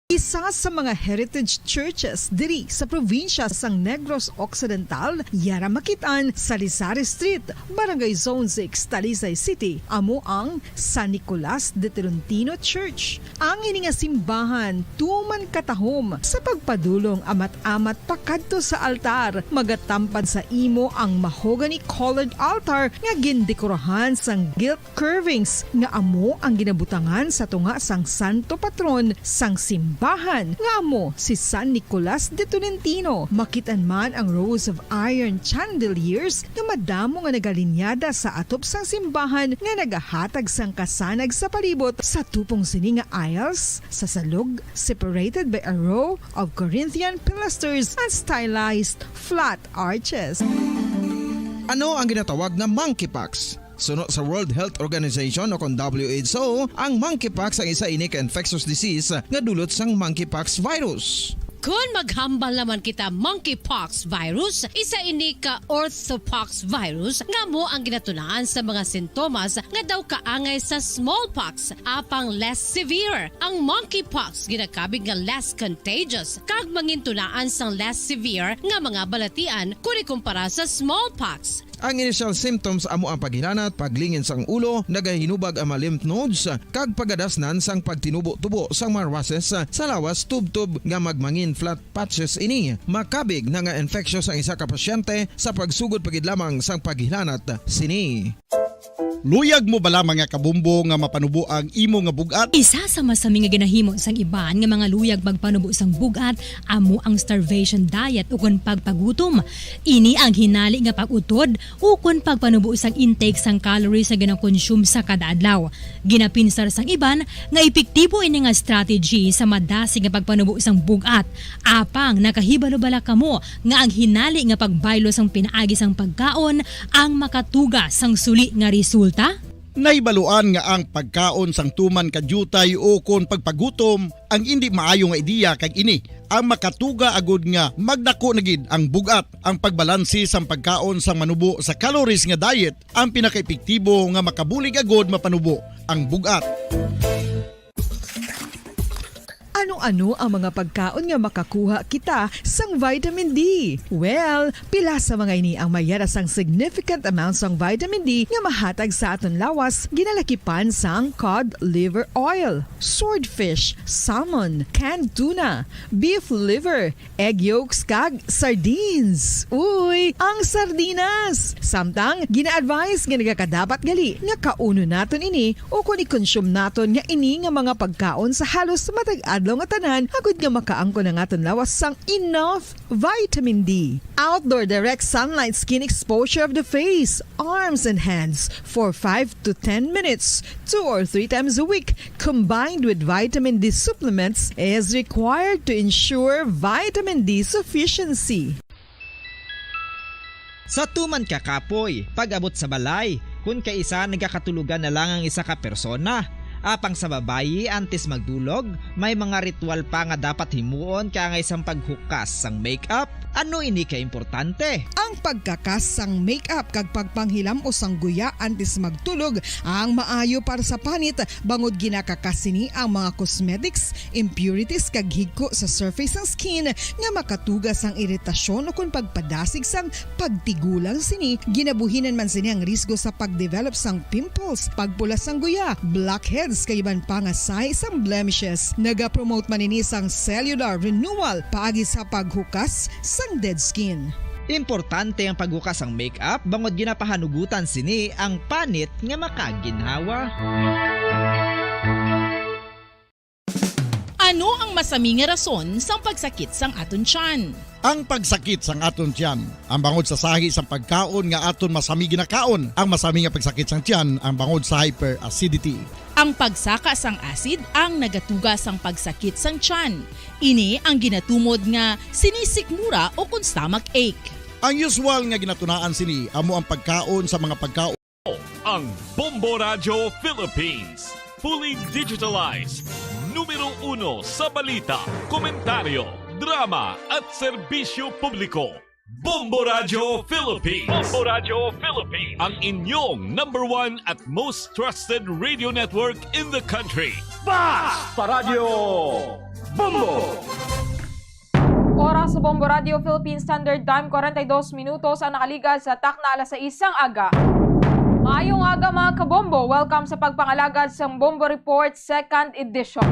Isa sa mga heritage churches diri sa probinsya sang Negros Occidental, yara makitaan sa Lizares Street, Barangay Zone 6, Talisay City, amo ang San Nicolas de Tolentino Church. Ang ini nga simbahan tuman katahom sa pagpadulong amat-amat pakadto sa altar, magatampad sa imo ang mahogany colored altar nga gindekorahan sang gilt curvings nga amo ang ginabutangan sa tunga sang santo patron sang simbahan nga amo si San Nicolas de Tolentino. Makitan man ang rows of iron chandeliers nga madamo nga nagalinyada sa atop sang simbahan nga nagahatag sang kasanag sa palibot sa tupong sini nga aisles sa salog, separated by a row of Corinthian pilasters and stylized flat arches. Ano ang ginatawag na monkeypox? Suno sa World Health Organization o kung WHO, ang monkeypox ang isa ini ka infectious disease nga dulot sang monkeypox virus. Kung maghambal naman kita monkeypox virus, isa ini ka orthopox virus nga mo ang ginatulaan sa mga sintomas nga daw kaangay sa smallpox, apang less severe. Ang monkeypox ginakabig nga less contagious kag mangintulaan sang less severe nga mga balatian kung ikumpara sa smallpox. Ang initial symptoms amo ang paghinanat, paglingin sang ulo, nagahinubag ang mga lymph nodes, kag pagadasnan sang pagtinubo-tubo sang mga rashes sa lawas tubtub nga magmangin flat patches ini. Makabig na nga infectious ang isa ka pasyente sa pagsugod pagid lamang sang paghinanat sini. Luyag mo bala mga kabumbo nga mapanubo ang imo nga bugat? Isa sa masami nga ginahimo sang iban nga mga luyag magpanubo sang bugat amo ang starvation diet ukon pagpagutom. Ini ang hinali nga pag-utod ukon pagpanubo sang intake sang calories sa ginakonsume sa kada adlaw. Ginapinsar sang iban nga epektibo ini nga strategy sa madasig nga pagpanubo sang bugat. Apang nakahibalo-bala kamo nga ang hinali nga pagbaylo sang pinaagi sang pagkaon ang makatuga sang suli nga resulta. Naibaluan nga ang pagkaon sang tuman kadyutay o kon pagpagutom ang hindi maayo nga ideya kag ini ang makatuga agud nga magdako na gid ang bugat. Ang pagbalansi sang pagkaon sang manubo sa calories nga diet ang pinakaepektibo nga makabulig agud mapanubo ang bugat. Ano-ano ang mga pagkaon nga makakuha kita sang vitamin D? Well, pila sa mga ini ang mayara sang significant amounts sang vitamin D nga mahatag sa aton lawas ginalakipan sang cod liver oil, swordfish, salmon, canned tuna, beef liver, egg yolks kag sardines. Uy, ang sardinas! Samtang gina-advise nga nagakadapat gali nga kauno naton ini o kung i-consume naton nga ini nga mga pagkaon sa halos matag adlaw nga tanan agud nga makaangko na naton lawas sang enough vitamin D. Outdoor direct sunlight skin exposure of the face, arms and hands for 5 to 10 minutes 2 or 3 times a week combined with vitamin D supplements is required to ensure vitamin D sufficiency. Sa tuman ka kapoy, pag-abot sa balay, kung kaisa nagakatulugan na lang ang isa ka persona. Apang sa babayi, antes magdulog, may mga ritual pa nga dapat himuon kaya isang paghukas sang makeup. Ano ini ka importante? Ang pagkakas sang makeup kag pagpanghilam o sang guya antes magtulog ang maayo para sa panit bangod ginakakas sini ang mga cosmetics, impurities kag higko sa surface sang skin nga makatugas sang iritasyon o kung pagpadasig sang pagtigulang sini. Ginabuhinan man sini ang risgo sa pagdevelop sang pimples, pagpula sang guya, blackheads kay iban pa nga size sang blemishes. Naga-promote man ini sang cellular renewal paagi sa paghukas sang dead skin. Importante ang paghukas ang makeup bangod ginapahanugutan sini ang panit nga makaginhawa. Ano ang masami nga rason sang pagsakit sang aton tiyan? Ang pagsakit sang aton tiyan, ang bangod sa sahi sang pagkaon nga aton masami ginakaon. Ang masami nga pagsakit sang tiyan, ang bangod sa hyperacidity. Ang pagsaka sang acid ang nagatuga sang pagsakit sang tiyan. Ini ang ginatumod nga sinisikmura o kung stomach ache. Ang usual nga ginatunaan sini amo ang pagkaon sa mga pagkaon. Ang Bombo Radio Philippines, fully digitalized, numero 1 sa balita, komentaryo, drama at serbisyo publiko. Bombo Radio Philippines. Bombo Radio Philippines. Ang inyong #1 at most trusted radio network in the country. Basta Radio Bombo! Oras sa Bombo Radio Philippines Standard Time, 42 minutos ang nakaligas sa takna alas 6 aga. Maayong aga mga kabombo, welcome sa pagpangalagad sa Bombo Report 2nd edition.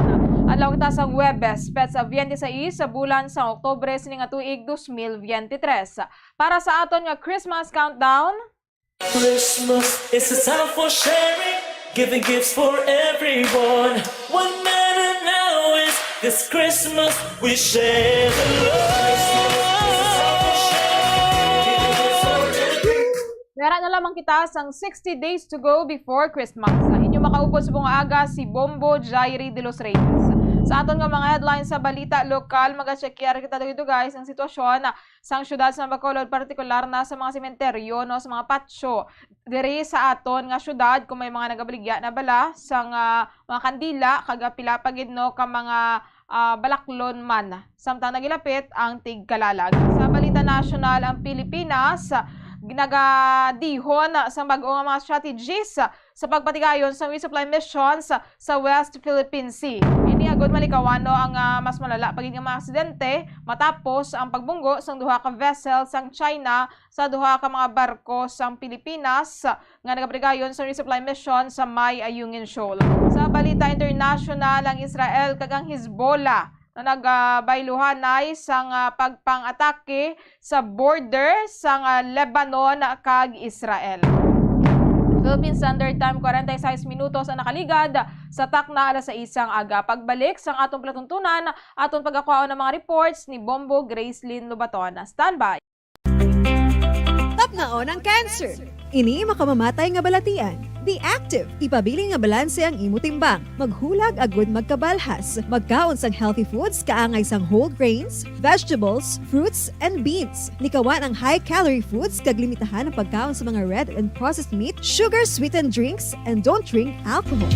Adlaw kita sang Webes, petsa 26 sa bulan sa Oktubre sining nga tuig 2023. Para sa aton nga Christmas countdown. Christmas is a time for sharing, giving gifts for everyone. One matter now is this Christmas we share the love. Meron na lamang kita sang 60 days to go before Christmas. Sa inyo makaupod sa buong aga si Bombo Jairi de los Reyes. Sa aton nga mga headlines sa balita lokal, mag-checkyer kita dito guys ang sitwasyon sang syudad sa Bacolod, partikular na sa mga sementeryo, no, sa mga patsyo. Diri sa aton nga syudad, kung may mga nagabaligya na bala sang mga kandila, kagapila pagid no ka mga Balaklon man samtang nagilapit ang tigkalalag. Sa balita national, ang Pilipinas nagadihon sa bag-ong mga strategies sa pagpatigayon sa resupply missions sa West Philippine Sea. Ini agud malikawano ang mas malala pagiging mga aksidente matapos ang pagbunggo sang duha ka vessel sang China sa duha ka mga barko sang Pilipinas nga nagapatigayon sa resupply mission sa May Ayungin Shoal. Sa balita international, ang Israel kag ang Hezbollah na nagbayluhan ay sang pagpang-atake sa border sang Lebanon kag Israel. Philippine Standard Time, 46 minutos ang nakaligad sa takna alas 6 aga. Pagbalik sang atong platuntunan, atong pagkakuhaon ng mga reports ni Bombo Gracelyn Lobaton. Standby! Tapnaon ang cancer. Ini makamamatay nga balatian. Be active. Ipabili nga balanse ang imo timbang. Maghulag agud magkabalhas. Magkaon sang healthy foods kaangay sang whole grains, vegetables, fruits, and beans. Likawan ang high-calorie foods kag limitahan ang pagkaon sa mga red and processed meat, sugar-sweetened drinks, and don't drink alcohol.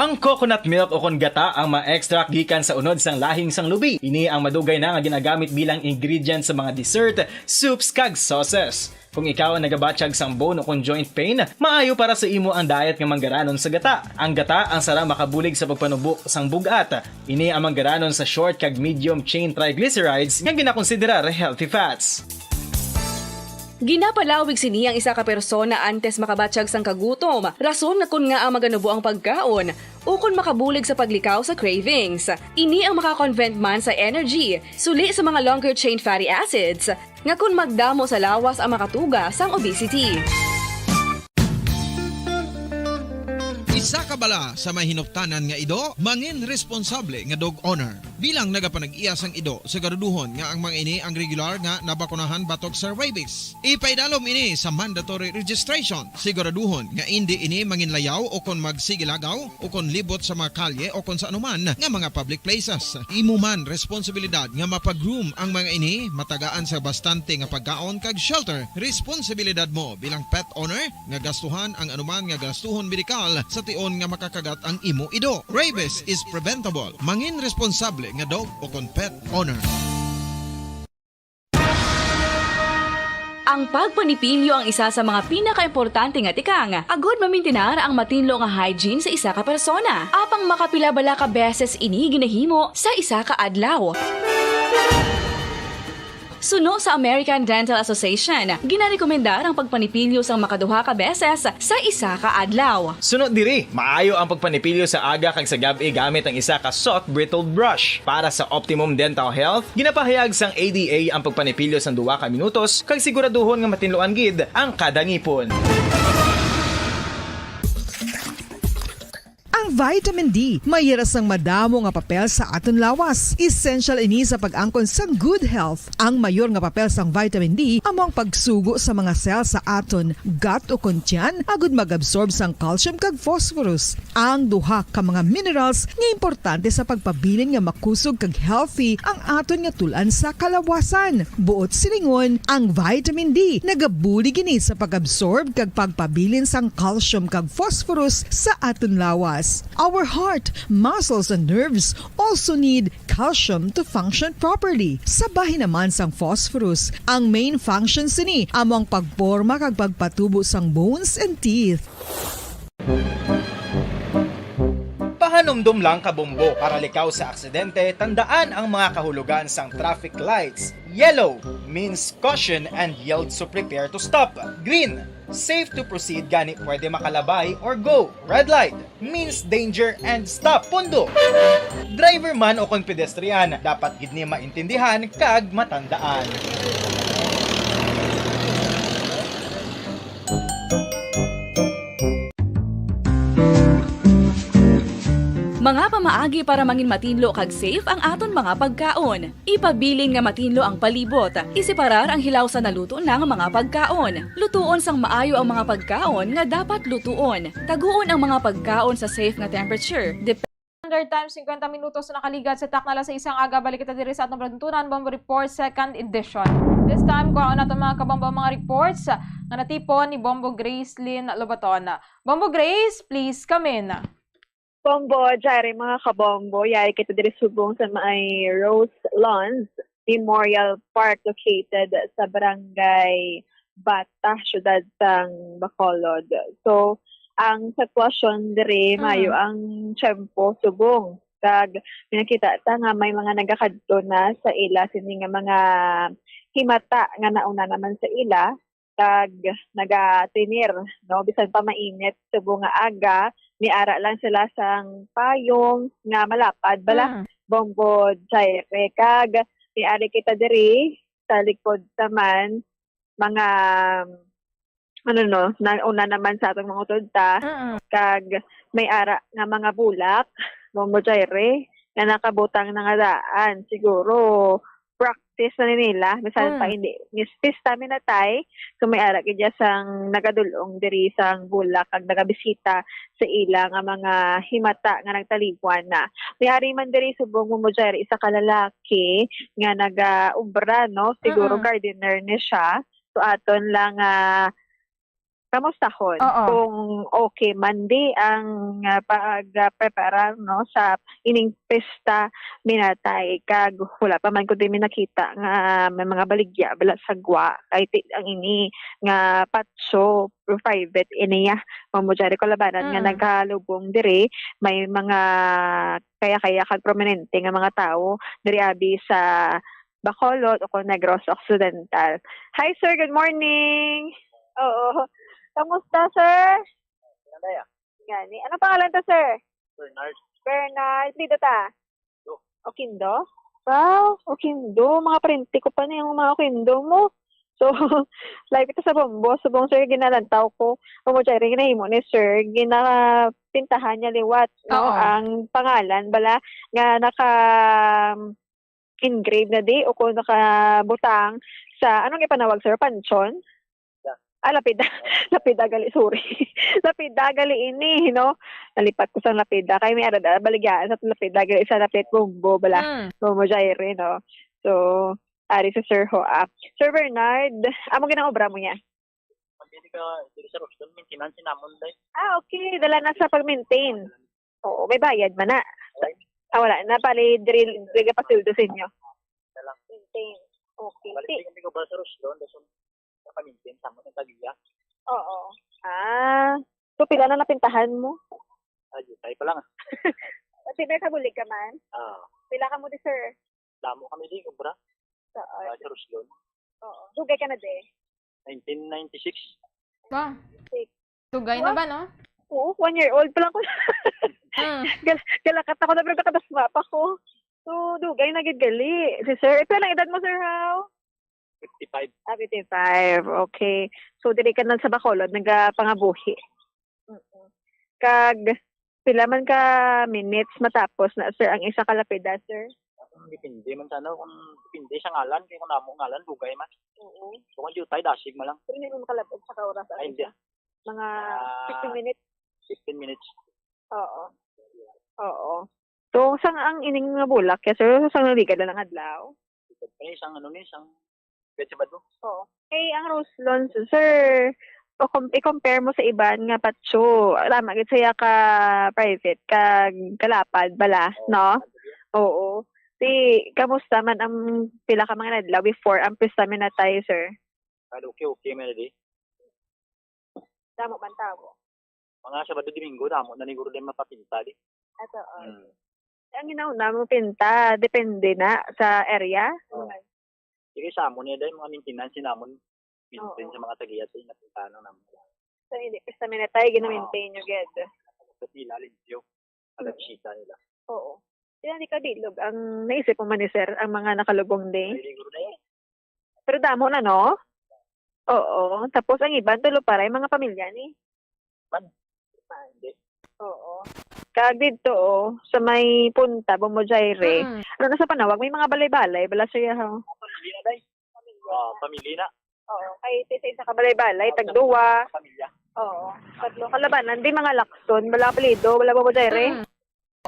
Ang coconut milk o kon gata ang ma-extract gikan sa unod sang lahing sang lubi. Ini ang madugay na nga ginagamit bilang ingredient sa mga dessert, soups kag sauces. Kung ikaw ang nagabatsyag sang bone o kon joint pain, maayo para sa imo ang diet nga manggaranon sa gata. Ang gata ang sara makabulig sa pagpanubo sang bugat. Ini ang manggaranon sa short kag medium chain triglycerides nga ginakonsiderar healthy fats. Ginapalawig sini ang isa ka persona antes makabatsyag sang kagutom. Rason na kun nga ang maganubo ang pagkaon o kun makabulig sa paglikaw sa cravings. Ini ang makakonvent man sa energy, suli sa mga longer chain fatty acids, nga kun magdamo sa lawas ang makatuga sang obesity. Isa ka bala sa mahinuptanan nga ido, mangin responsable nga dog owner. Bilang nagapanag-iyas ang ido, siguraduhon nga ang mga ini ang regular nga nabakunahan batok sa rabies. Ipaidalom ini sa mandatory registration. Siguraduhon nga hindi ini manginlayaw o kon magsigilagaw o kon libot sa mga kalye o kon sa anuman nga mga public places. Imo man responsibilidad nga mapag-groom ang mga ini, matagaan sa bastante nga pagkaon kag shelter. Responsibilidad mo bilang pet owner nga gastuhan ang anuman nga gastuhon medikal sa tion nga makakagat ang imo ido. Rabies is preventable. Mangin responsable nga dog o kon pet owner. Ang pagpanipilyo ang isa sa mga pinaka-importante nga tikang. Agod mamintinar ang matinlo nga hygiene sa isa ka persona. Apang makapilabala ka beses ini ginahimo sa isa ka adlaw. Suno sa American Dental Association, ginarekomendar ang pagpanipilyo sang makaduha ka beses sa isa ka adlaw. Sunod diri, maayo ang pagpanipilyo sa aga kag sa gabi gamit ang isa ka soft brittle brush. Para sa optimum dental health, ginapahayag sang ADA ang pagpanipilyo sang 2 ka minutos kag siguraduhon nga matinloan gid ang kada ngipon. Ang vitamin D, mayroon sang madamo nga papel sa aton lawas. Essential ini sa pag-angkon sang good health. Ang mayor nga papel sang vitamin D among pagsugo sa mga cell sa aton gut o kuntyan agud mag-absorb sang calcium kag phosphorus. Ang duha ka mga minerals nga importante sa pagpabilin nga makusog kag healthy ang aton nga tulan sa kalawasan. Buot silingon, ang vitamin D nagabuli gini sa pag-absorb kag pagpabilin sang calcium kag phosphorus sa aton lawas. Our heart, muscles, and nerves also need calcium to function properly. Sabahin naman sang phosphorus, ang main function sini among pagporma kag pagpatubo sang bones and teeth. Pahanumdum lang ka bombo para likaw sa aksidente, tandaan ang mga kahulugan sang traffic lights. Yellow means caution and yield so prepare to stop. Green, safe to proceed gani pwede makalabay or go. Red light means danger and stop. Pundo. Driver man o kon pedestrian, dapat gid ni maintindihan kag matandaan. Mga pamaagi para mangin matinlo kag safe ang aton mga pagkaon. Ipabilin nga matinlo ang palibot. Isiparar ang hilaw sa naluto ng mga pagkaon. Lutuon sang maayo ang mga pagkaon nga dapat lutuon. Taguon ang mga pagkaon sa safe nga temperature. Standard Time, 50 minutos na nakaligat sa taknala sa isang aga. Balik kita diri sa atong platuntunan, Bombo Report 2nd edition. This time, kuhaan natin mga kabombo mga reports nga natipon ni Bombo Gracelyn Lobaton. Bombo Grace, please come in. Bombo, jari mga kabombo, yari kita diri subong sa may Rose Lawns Memorial Park located sa barangay Bata, syudad sang Bacolod. So, ang sitwasyon diri mayo ang tiyempo subong. Kag pinakita ta nga may mga nagakadto na sa ila sini nga mga himata nga nauna naman sa ila kag naga-tinir, no, bisan pa mainit subong nga aga niara lang sila sang payong nga malapad bala bombo jayre kag niari kita diri sa likod taman mga ano no una naman sa atong mga utod kag may ara nga mga bulak bombo jayre nga nakabutang na nga daan siguro practice na nila bisan pa hindi mistis kami na tay kung may ara kaya sang nagadulong diri sang bulak kag nagabisita sa ila nga mga himata nga nagtaliguan na mayari man diri subong mo diri isa ka lalaki nga naga-ubra no siguro gardener ni siya so aton lang kamustahon kung okay man di ang pag-prepara no sa ining pesta minatay kag wala pa man ko di nakita nga may mga baligya bala sagwa kahit ang ini nga patso private iniya mamujari ko labanan nga nagkalubong diri may mga kaya kag prominente nga mga tao diri abi sa Bacolod o Negros Occidental. Hi sir, good morning. Oo. Kamusta, sir? Gani. Ano pangalan to, sir? Bernard. Bernard. Dito ta? Okindo? Wow, Okindo. Mga parente ko pa na yung mga Okindo mo. So, live ito sa bombo. Subong, sir, ginalantaw ko. Umutay ginahimo ni sir. Ginapintahan niya liwat. No? Ang pangalan, bala, nga naka-engrave na di o kung nakabutang sa, anong ipanawag, sir? Panchon? Lapida gali, sorry. Lapida gali ini, no? Nalipat ko sa lapida. Kaya may arada, baligyan sa lapida gali, isa lapit bombo, bala, bombo jaire, no? So, ari sa Sir Ho. Sir Bernard, amo ginang obra mo niya? Pagdili ka, dili sa Roston, maintenance namon day. Okay, dala na sa pag-maintain. Oo, may bayad man na. Wala na, pali, diri ka pasildo sa inyo. Maintain. Okay. Balik ko ba sa Roston, pamintin sa mo ng tagiya. Oo. So pila na napintahan mo? Jutay pa lang. Pila ka bulig ka man? Pila ka mo di sir? Damo kami di obra. Sa Roslon. Oo. Dugay ka na di? 1996. Wow. Dugay na ba no? Oo, 1 year old pa lang ko. Galakat ako na pero nakatasma pa ko. So dugay na gid gali. Si sir, pila lang edad mo sir how? 55. 55. Okay. So, dili ka na sa Bacolod, nagapangabuhi. Kag, pila man ka minutes matapos na, sir, ang isa kalapida, sir? Depende man sana kung depende sa ngalan, kaya kung namo ngalan, bugay man. Oo. So, kung jutay, dasig mo lang. Pero hindi mo makalapid sa kauras. Ay, hindi. Mga 15 minutes? 15 minutes. Oo. So, saan ang ining nga bulak? Kaya, sir, saan naligad na lang adlaw? Isang isang Sabado. Oo. Ang Roslon, sir, i-compare mo sa iban nga patso. Tama, saya ka private, ka kalapad, bala, no? Oo. Kamusta man ang pila ka mga nadlaw before ang pista na tayo, sir? Okay, Melody. Damo man tao. Mga Sabado, Domingo, damo na niguro din mapapinta di. Ato, ang ginauna mo pinta, depende na sa area. Sige, sa amon niya dahil mga maintenance namon maintain sa mga tagiyat ay napunta ng naman. So, hindi. Pista na tayo, gina-maintain nyo, ged. Sa nila, linsyo. Alagsita nila. Oo. Hindi ka bilog. Ang naisip mo man ni sir, ang mga nakalubong din. Pero damo na, no? Oo. Tapos ang iba, tulo para yung mga pamilya ni. Hindi. Oo. Kag dito, sa may punta, Bumojaire, ano na sa Panawag, may mga balay-balay, bala siya, ha? Pamilya na, day. Pamilya na. Oo. Kahit isa ka balay-balay, tagduwa. Pamilya. Oo. Tatlo kalabanan, di mga lakson, bala apelido, bala Bumojaire.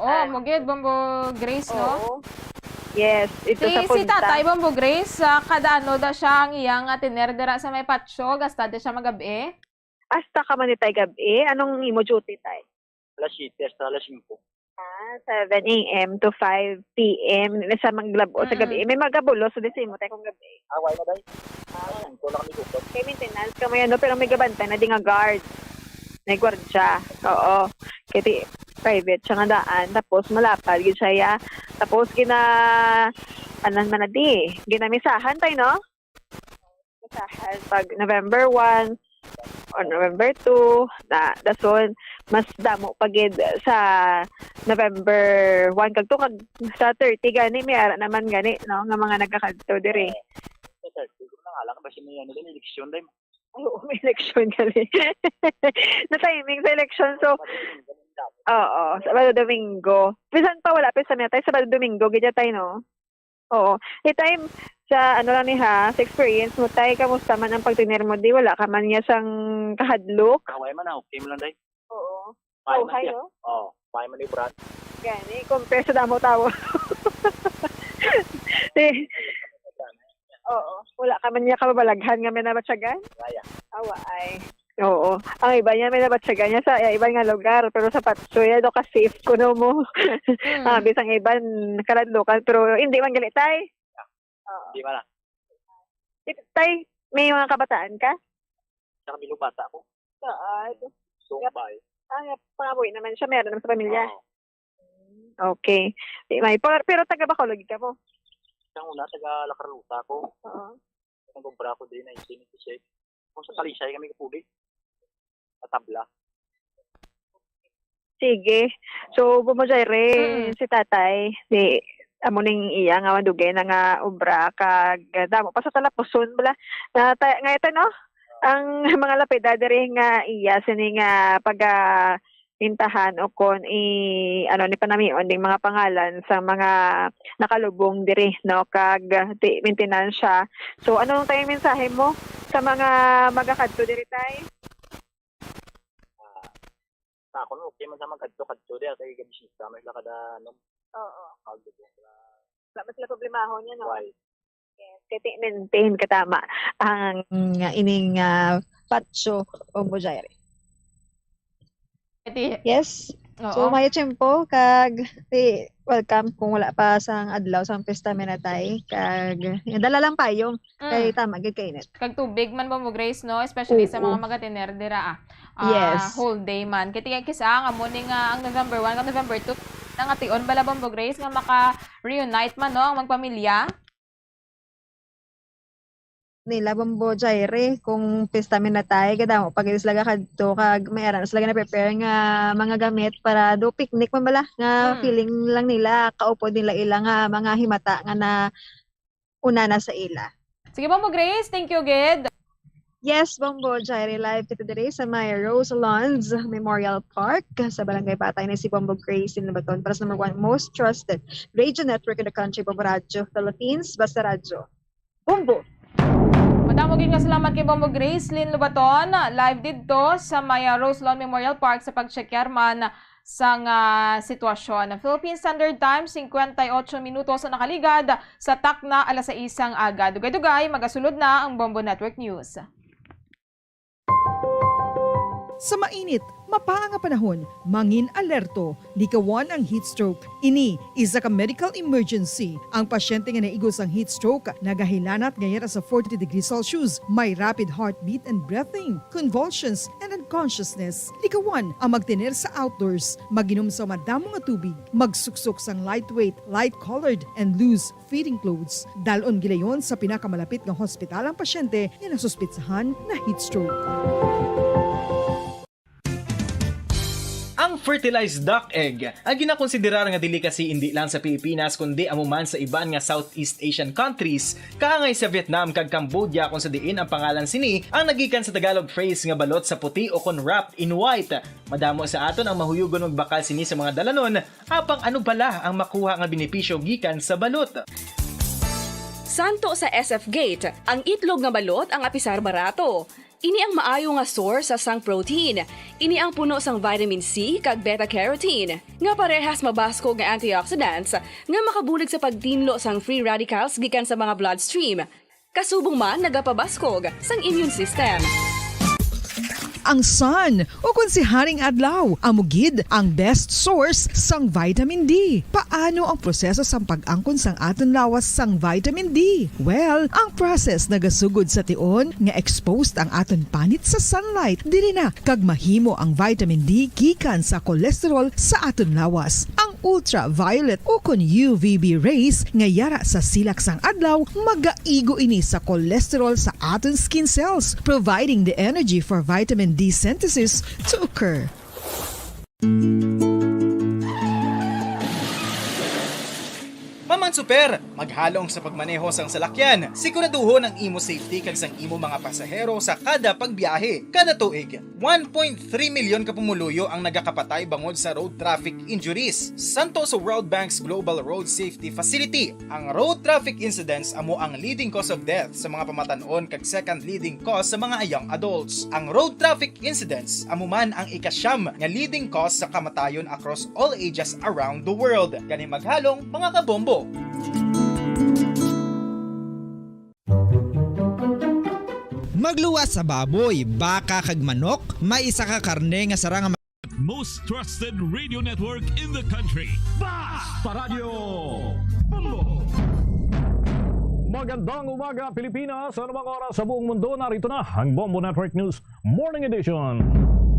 Oo, mugid, Bombo Grace, no? Yes, ito sa punta. Si Tatay Bombo Grace, kada ano da siya ang iyang tinerdera sa may patso, gasta da siya magabi? Hasta ka man itay gabi, anong imo duty tay? Alas 7 hasta alas 5. 7 a.m. to 5 p.m. Sa maglabo sa gabi. May magabulo, so desimo tayo kung gabi. Away na day. Wala kami kupot. Kay maintenance ka may pero may gabantay na di nga guard. May gwardya. Oo. Kaya private siya nga daan. Tapos malapad, yun siya. Tapos anan man na di. Ginamisahan tayo, no? Misahan. Pag November 1, or November 2, dason mas damo pagid sa November 1 kagto kag sa 30 gani may ara naman gani no nga mga nagkakadto diri. Sa 30 ko na ala ka ba siya nila election day. Oo, may election gali. Na timing sa election so oo, Sabado Domingo. Pisan pa wala pa sa tayo Sabado Domingo gid tayo no. Oo. Time sa ano lang ni ha, sa experience mo tayo, kamusta man ang pagtinir mo, di wala ka man niya sang kahadlok? Kaway man na, okay mo lang day. Oo. May Okay, no? Oo, may man ni Brad. Gani, compare sa damo tao. Oo. Wala ka man niya kababalaghan nga may nabatsagan? Kaya. Awa ay. Oo. Ang iba niya may nabatsagan niya sa iba nga lugar, pero sa Patsoy, do ka safe ko no mo. Bisang iban kaladlokan, pero hindi man galit tay. Di ba na? Tay, may mga kabataan ka? Sa kamilong bata ko. Saan? Sumbay. Pangaboy naman siya, meron naman sa pamilya. Okay. Pero taga Bacolod ka mo? Isang una, taga Lacarluta ko. Oo. Nag-umbra ko din, 1996. Kung sa Talisay kami kapulit. Sa tabla. Sige. So, bumujayre si tatay. Amo ning iya nga madugay na nga obra kag damo pa sa talapuson bala nga ito no ang mga lapida diri nga iya sini nga pintahan o kon ano ni panamion ding mga pangalan sa mga nakalubong diri no kag maintenance siya. So ano tayong mensahe mo sa mga magakadto diri tay? Ako no, okay man sa magkadto-kadto di kay gabisita may lakada no. Oo. Wala sila problemahon niya, no? Right. Yes. Kaya maintain katama ang ining patso o mujayre. Yes. So, may tiyempo kag welcome kung wala pa sang adlaw sang pesta minatay kag dala lang payong kay tama gid kainit. Kag tubig man mo Grace no, especially sa mga magatiner dira yes. Whole day man. Kaya kisa nga mo ning ang November 1 kag November 2 nga tion bala Bombo Grace nga maka-reunite man no ang magpamilya. Nila Bombo Jaire kung pesta minatay kada mo pag islaga kadto kag may aran sila na prepare nga mga gamit para do picnic man bala nga feeling lang nila kaupo nila ila nga mga himata nga na una na sa ila. Sige Bombo Grace, thank you gid. Yes, Bombo Jaire live kita diri sa Maya Rose Lawns Memorial Park sa Barangay Patay na si Bombo Grace in Labaton para sa number 1 most trusted radio network in the country, Bombo Radio Philippines, basta radyo. Bombo! Madamo gid nga salamat kay Bombo Grace Lynn Lubaton live didto sa Maya Rose Lawn Memorial Park sa pag-checker man sang sitwasyon. Philippine Standard Time 58 minutos na nakaligad sa takna alas 6 aga. Dugay-dugay magasulod na ang Bombo Network News. Sa mainit, mapaang nga panahon, mangin alerto, likawan ang heat stroke. Ini isa ka medical emergency. Ang pasyente nga naigos ang heat stroke, nagahilanat ngayon sa 40 degrees Celsius, may rapid heartbeat and breathing, convulsions, and unconsciousness. Likawan ang magtener sa outdoors, maginom sa madamo nga tubig, magsuksok sang lightweight, light-colored, and loose fitting clothes. Dalon gilayon sa pinakamalapit nga hospital ang pasyente nga nasuspitsahan na heat stroke. Ang fertilized duck egg ang ginakonsiderar nga delicacy hindi lang sa Pilipinas kundi amuman sa iban nga Southeast Asian countries kaangay sa Vietnam kag Cambodia kung sa diin ang pangalan sini ang nagikan sa Tagalog phrase nga balot sa puti o kon wrapped in white. Madamo sa aton ang mahuyugon og bakal sini sa mga dalanon apang ano bala ang makuha nga benepisyo gikan sa balot. Santo sa SF Gate, ang itlog nga balot ang apisar barato. Ini ang maayo nga source sa sang protein. Ini ang puno sang vitamin C kag beta-carotene. Nga parehas mabasko nga antioxidants nga makabulig sa pagtinlo sang free radicals gikan sa mga bloodstream. Kasubong man nagapabaskog sang immune system. ang sun o kung si haring adlaw amugid ang best source sang vitamin D. Paano ang proseso sang pag-angkon sang aton lawas sang vitamin D? Well, ang process nagasugod sa tion nga exposed ang aton panit sa sunlight diri na kag mahimo ang vitamin D gikan sa cholesterol sa aton lawas. Ang ultraviolet o kun UVB rays nga yara sa silak sang adlaw magaigo ini sa cholesterol sa aton skin cells, providing the energy for vitamin D synthesis to occur. Maman Super, maghalong sa pagmaneho sang salakyan. Siguraduhon ang imo safety kag sang imo mga pasahero sa kada pagbiyahe. Kada tuig, 1.3 milyon ka pumuluyo ang nagakapatay bangod sa road traffic injuries. Santo sa World Bank's Global Road Safety Facility, ang road traffic incidents amo ang leading cause of death sa mga pamatanon kag second leading cause sa mga young adults. Ang road traffic incidents amo man ang ikasyam nga leading cause sa kamatayon across all ages around the world. Kani maghalong mga kabombo. Magluwas sa baboy, baka kag manok, may isa ka karne nga sarang Most trusted radio network in the country. Basta Radio Bombo! Magandang umaga Pilipinas, sa anumang oras sa buong mundo, narito na ang Bombo Network News Morning Edition.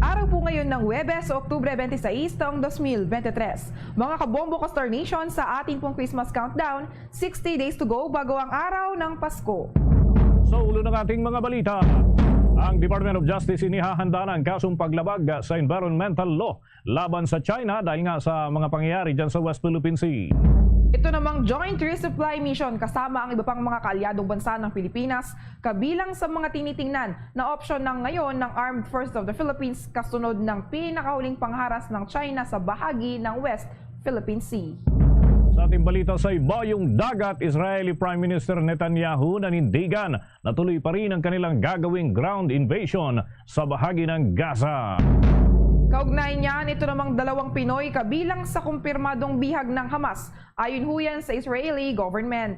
Araw po ngayon ng Huwebes, Oktubre 26, taong 2023. Mga kabombo ka Star Nation, sa ating pong Christmas countdown, 60 days to go bago ang araw ng Pasko. Sa ulo ng ating mga balita, ang Department of Justice inihahanda ng kasong paglabag sa environmental law laban sa China dahil nga sa mga pangyayari dyan sa West Philippine Sea. Ito namang Joint Resupply Mission kasama ang iba pang mga kaalyadong bansa ng Pilipinas kabilang sa mga tinitingnan na opsyon ng ngayon ng Armed Forces of the Philippines kasunod ng pinakahuling pangharas ng China sa bahagi ng West Philippine Sea. Sa ating balita sa ibayong dagat, Israeli Prime Minister Netanyahu nanindigan na tuloy pa rin ang kanilang gagawing ground invasion sa bahagi ng Gaza. Kaugnay niyan, ito namang dalawang Pinoy kabilang sa kumpirmadong bihag ng Hamas ayon huyan sa Israeli government.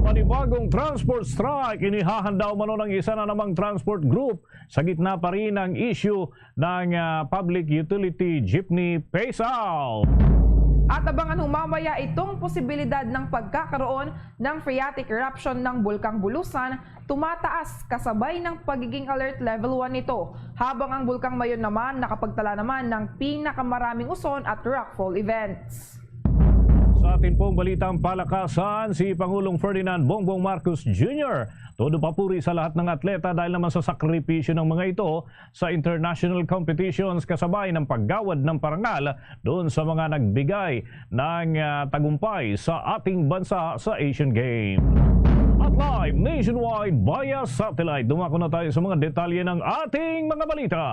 Panibagong transport strike, inihahanda umano ng isa na namang transport group sa gitna pa rin ng issue ng public utility jeepney phase-out. At abangan humamaya itong posibilidad ng pagkakaroon ng phreatic eruption ng Bulkang Bulusan tumataas kasabay ng pagiging alert level 1 nito, habang ang Bulkang Mayon naman nakapagtala naman ng pinakamaraming uson at rockfall events. Sa atin pong balitang palakasan, si Pangulong Ferdinand Bongbong Marcos Jr. todo papuri sa lahat ng atleta dahil naman sa sakripisyo ng mga ito sa international competitions kasabay ng paggawad ng parangal doon sa mga nagbigay ng tagumpay sa ating bansa sa Asian Games. At live nationwide via satellite, dumako na tayo sa mga detalye ng ating mga balita.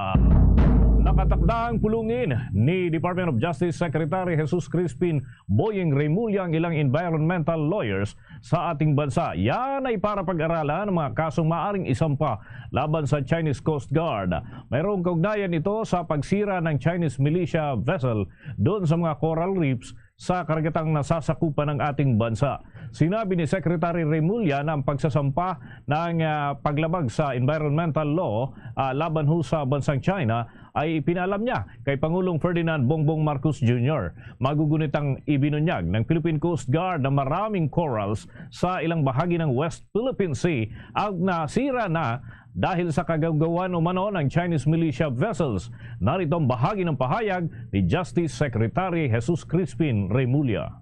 Nakatakdang pulungin ni Department of Justice Secretary Jesus Crispin Boyeng Remulla ang ilang environmental lawyers sa ating bansa. Yan ay para pag-aralan ng mga kasong maaring isampa laban sa Chinese Coast Guard. Mayroong kaugnayan ito sa pagsira ng Chinese militia vessel doon sa mga coral reefs sa karagatang nasasakupan ng ating bansa. Sinabi ni Secretary Remulla na ang pagsasampa ng paglabag sa environmental law laban ho sa bansang China ay ipinalam niya kay Pangulong Ferdinand Bongbong Marcos Jr. Magugunit ang ibinunyag ng Philippine Coast Guard na maraming corals sa ilang bahagi ng West Philippine Sea ang nasira na dahil sa kagagawan umano ng Chinese militia vessels. Narito ang bahagi ng pahayag ni Justice Secretary Jesus Crispin Remulla.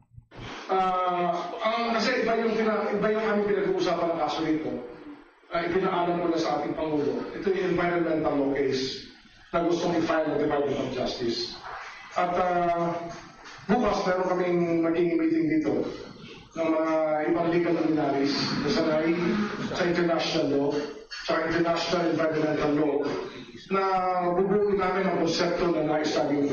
Kasi iba yung aming pinag-uusapan ng kaso nito. Ipinaalam ko na sa ating Pangulo. Ito yung environmental law case na gustong i-file ng Department of Justice. At bukas meron kaming magiging meeting dito ng mga ibang legal luminaries sa international law, sa international environmental law, na bubuin namin ang konsepto na nais namin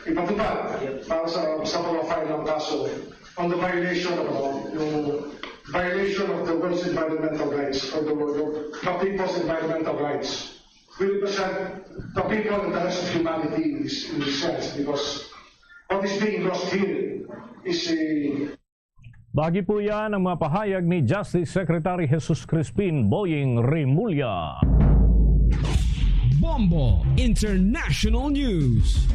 ipatupad para sa pag-file ng kaso on the violation of the world's environmental rights or the people's environmental rights. We represent the people and the rest of humanity in this sense, because what is being lost here is Bahagi po yan ang mga pahayag ni Justice Secretary Jesus Crispin Boyeng Remulla. Bombo International News.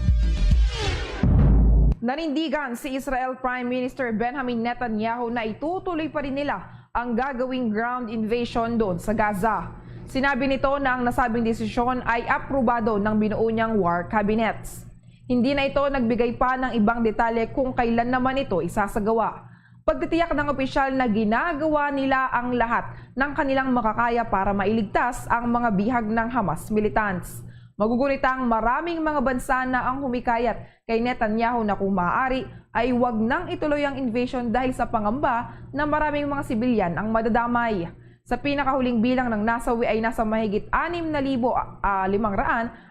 Nanindigan si Israel Prime Minister Benjamin Netanyahu na itutuloy pa rin nila ang gagawing ground invasion doon sa Gaza. Sinabi nito na ang nasabing desisyon ay aprobado ng binuo niyang war cabinets. Hindi na ito nagbigay pa ng ibang detalye kung kailan naman ito isasagawa. Pagtitiyak ng opisyal na ginagawa nila ang lahat ng kanilang makakaya para mailigtas ang mga bihag ng Hamas militants. Magugunitang maraming mga bansa na ang humikayat kay Netanyahu na kung maaari ay wag nang ituloy ang invasion dahil sa pangamba na maraming mga sibilyan ang madadamay. Sa pinakahuling bilang ng nasawi ay nasa mahigit 6,500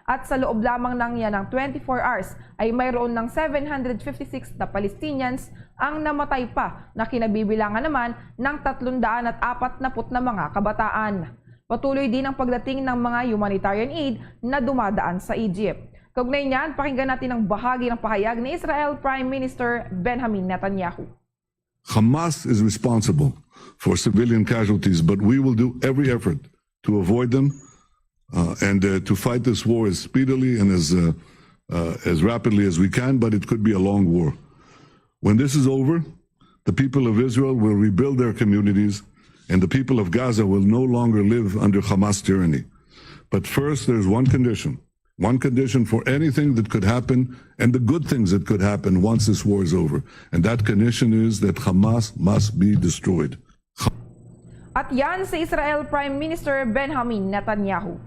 at sa loob lamang ng yan ng 24 hours ay mayroon ng 756 na Palestinians ang namatay pa na kinabibilangan naman ng 340 na mga kabataan. Patuloy din ang pagdating ng mga humanitarian aid na dumadaan sa Egypt. Kaugnay niyan, pakinggan natin ang bahagi ng pahayag ni Israel Prime Minister Benjamin Netanyahu. Hamas is responsible for civilian casualties, but we will do every effort to avoid them and to fight this war as speedily and as rapidly as we can, but it could be a long war. When this is over, the people of Israel will rebuild their communities and the people of Gaza will no longer live under Hamas tyranny. But first, there's one condition for anything that could happen and the good things that could happen once this war is over. And that condition is that Hamas must be destroyed. At yan si Israel Prime Minister Benjamin Netanyahu.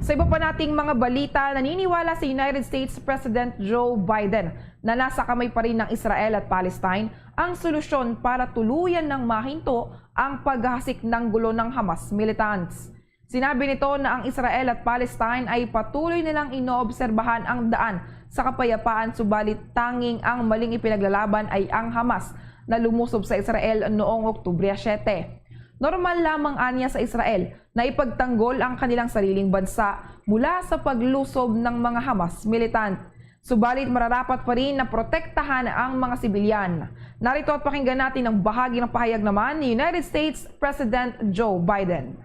Sa iba pa nating mga balita, naniniwala si United States President Joe Biden na nasa kamay pa rin ng Israel at Palestine ang solusyon para tuluyan ng mahinto ang paghahasik ng gulo ng Hamas militants. Sinabi nito na ang Israel at Palestine ay patuloy nilang inoobserbahan ang daan sa kapayapaan, subalit tanging ang maling ipinaglalaban ay ang Hamas na lumusob sa Israel noong Oktubre 7. Normal lamang anya sa Israel na ipagtanggol ang kanilang sariling bansa mula sa paglusob ng mga Hamas militant. Subalit mararapat pa rin na protektahan ang mga sibilyan. Narito at pakinggan natin ang bahagi ng pahayag naman ni United States President Joe Biden.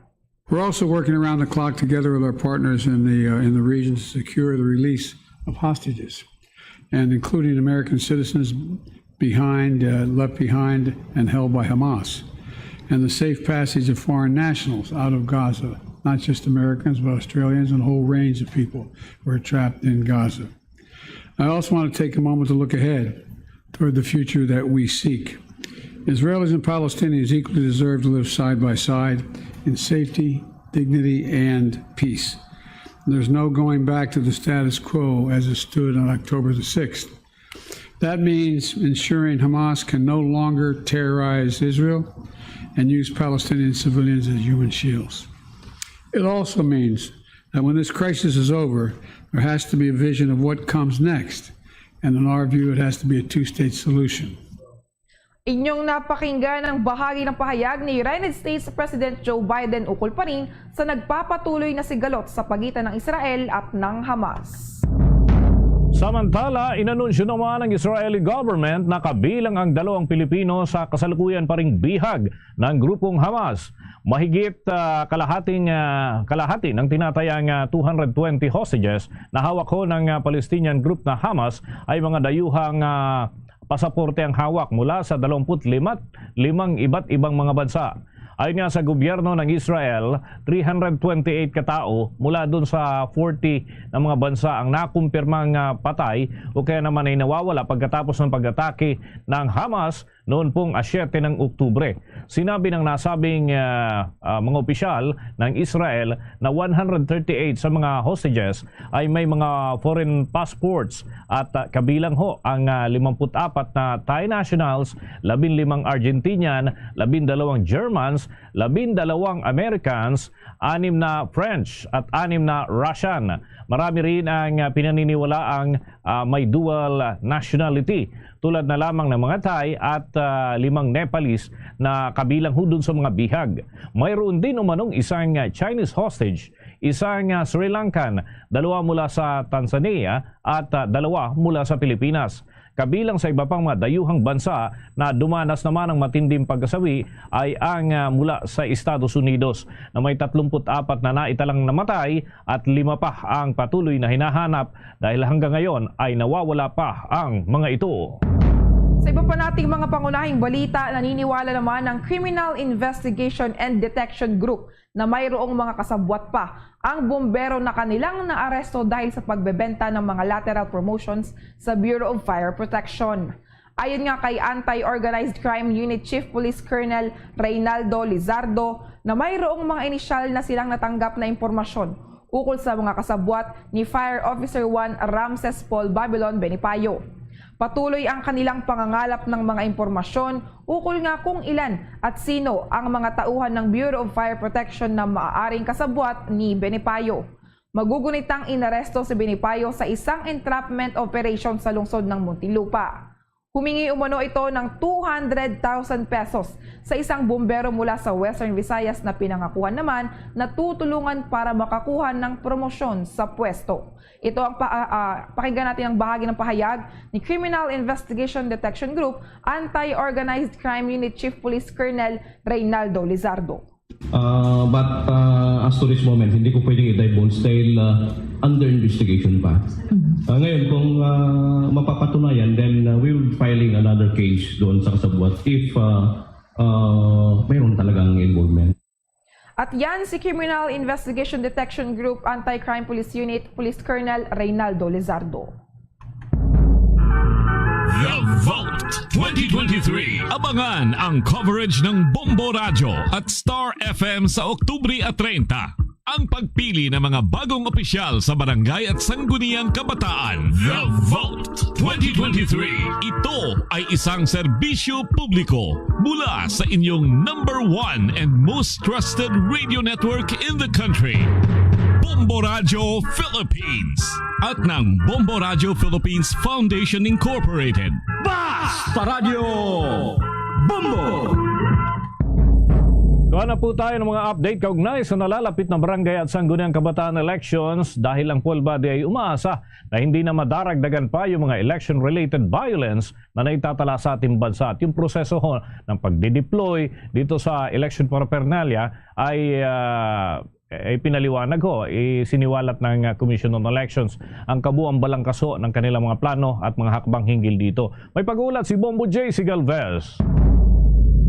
We're also working around the clock together with our partners in the region to secure the release of hostages, and including American citizens left behind and held by Hamas, and the safe passage of foreign nationals out of Gaza, not just Americans but Australians and a whole range of people who are trapped in Gaza. I also want to take a moment to look ahead toward the future that we seek. Israelis and Palestinians equally deserve to live side by side in safety, dignity, and peace. There's no going back to the status quo as it stood on October the 6th. That means ensuring Hamas can no longer terrorize Israel and use Palestinian civilians as human shields. It also means that when this crisis is over, there has to be a vision of what comes next. And in our view, it has to be a two-state solution. Inyong napakinggan ang bahagi ng pahayag ni United States President Joe Biden ukol pa rin sa nagpapatuloy na sigalot sa pagitan ng Israel at ng Hamas. Samantala, inanunsyo naman ng Israeli government na kabilang ang 2 Pilipino sa kasalukuyan pa ring bihag ng grupong Hamas. Mahigit kalahati ng tinatayang 220 hostages na hawak ho ng Palestinian group na Hamas ay mga dayuhang pasaporte ang hawak mula sa 25 iba't ibang mga bansa. Ayon nga sa gobyerno ng Israel, 328 katao mula dun sa 40 na mga bansa ang nakumpirmang patay o kaya naman ay nawawala pagkatapos ng pag-atake ng Hamas noon pong 7 ng Oktubre. Sinabi ng nasabing mga opisyal ng Israel na 138 sa mga hostages ay may mga foreign passports at kabilang ho ang 54 na Thai nationals, 15 Argentinian, 12 Germans, 12 Americans, 6 na French at 6 na Russian. Marami rin ang pinaniniwalaang may dual nationality tulad na lamang ng mga Thai at 5 Nepalese na kabilang ho dun sa mga bihag. Mayroon din umanong isang Chinese hostage, isang Sri Lankan, 2 mula sa Tanzania at 2 mula sa Pilipinas. Kabilang sa iba pang mga dayuhang bansa na dumanas naman ng matinding pagkasawi ay ang mula sa Estados Unidos na may 34 na naitalang namatay at 5 pa ang patuloy na hinahanap dahil hanggang ngayon ay nawawala pa ang mga ito. Sa iba pa nating mga pangunahing balita, naniniwala naman ang Criminal Investigation and Detection Group na mayroong mga kasabwat pa ang bombero na kanilang naaresto dahil sa pagbebenta ng mga lateral promotions sa Bureau of Fire Protection. Ayon nga kay Anti-Organized Crime Unit Chief Police Colonel Reynaldo Lizardo na mayroong mga inisyal na silang natanggap na impormasyon ukol sa mga kasabwat ni Fire Officer 1 Ramses Paul Babylon Benipayo. Patuloy ang kanilang pangangalap ng mga impormasyon ukol nga kung ilan at sino ang mga tauhan ng Bureau of Fire Protection na maaaring kasabwat ni Benipayo. Magugunitang inaresto si Benipayo sa isang entrapment operation sa lungsod ng Muntinlupa. Humingi umano ito ng 200,000 pesos sa isang bumbero mula sa Western Visayas na pinangakuhan naman na tutulungan para makakuha ng promosyon sa pwesto. Ito ang pakinggan natin ang bahagi ng pahayag ni Criminal Investigation Detection Group Anti-Organized Crime Unit Chief Police Colonel Reynaldo Lizardo. But as to this moment, hindi ko pwedeng i-divulge dahil under investigation pa. Ngayon, kung mapapatunayan, then we will filing another case doon sa kasabwat if mayroon talagang involvement. At yan si Criminal Investigation Detection Group Anti-Crime Police Unit Police Colonel Reynaldo Lizardo. The Vote 2023. Abangan ang coverage ng Bombo Radio at Star FM sa Oktubre 30. Ang pagpili ng mga bagong opisyal sa barangay at sangguniang kabataan. The Vote 2023. Ito ay isang serbisyo publiko mula sa inyong #1 and most trusted radio network in the country. Bombo Radio Philippines at ng Bombo Radio Philippines Foundation Incorporated. Basta Radio Bombo! Kuha na po tayo ng mga update kaugnay sa nalalapit na barangay at sangguniang kabataan elections dahil ang poll body ay umaasa na hindi na madaragdagan pa yung mga election-related violence na naitatala sa ating bansa. At yung proseso ng pagdideploy dito sa election paraphernalia ay pinaliwanag siniwalat ng Commission on Elections ang kabuang balangkaso ng kanilang mga plano at mga hakbang hinggil dito. May pag-uulat si Bombo J. Galvez.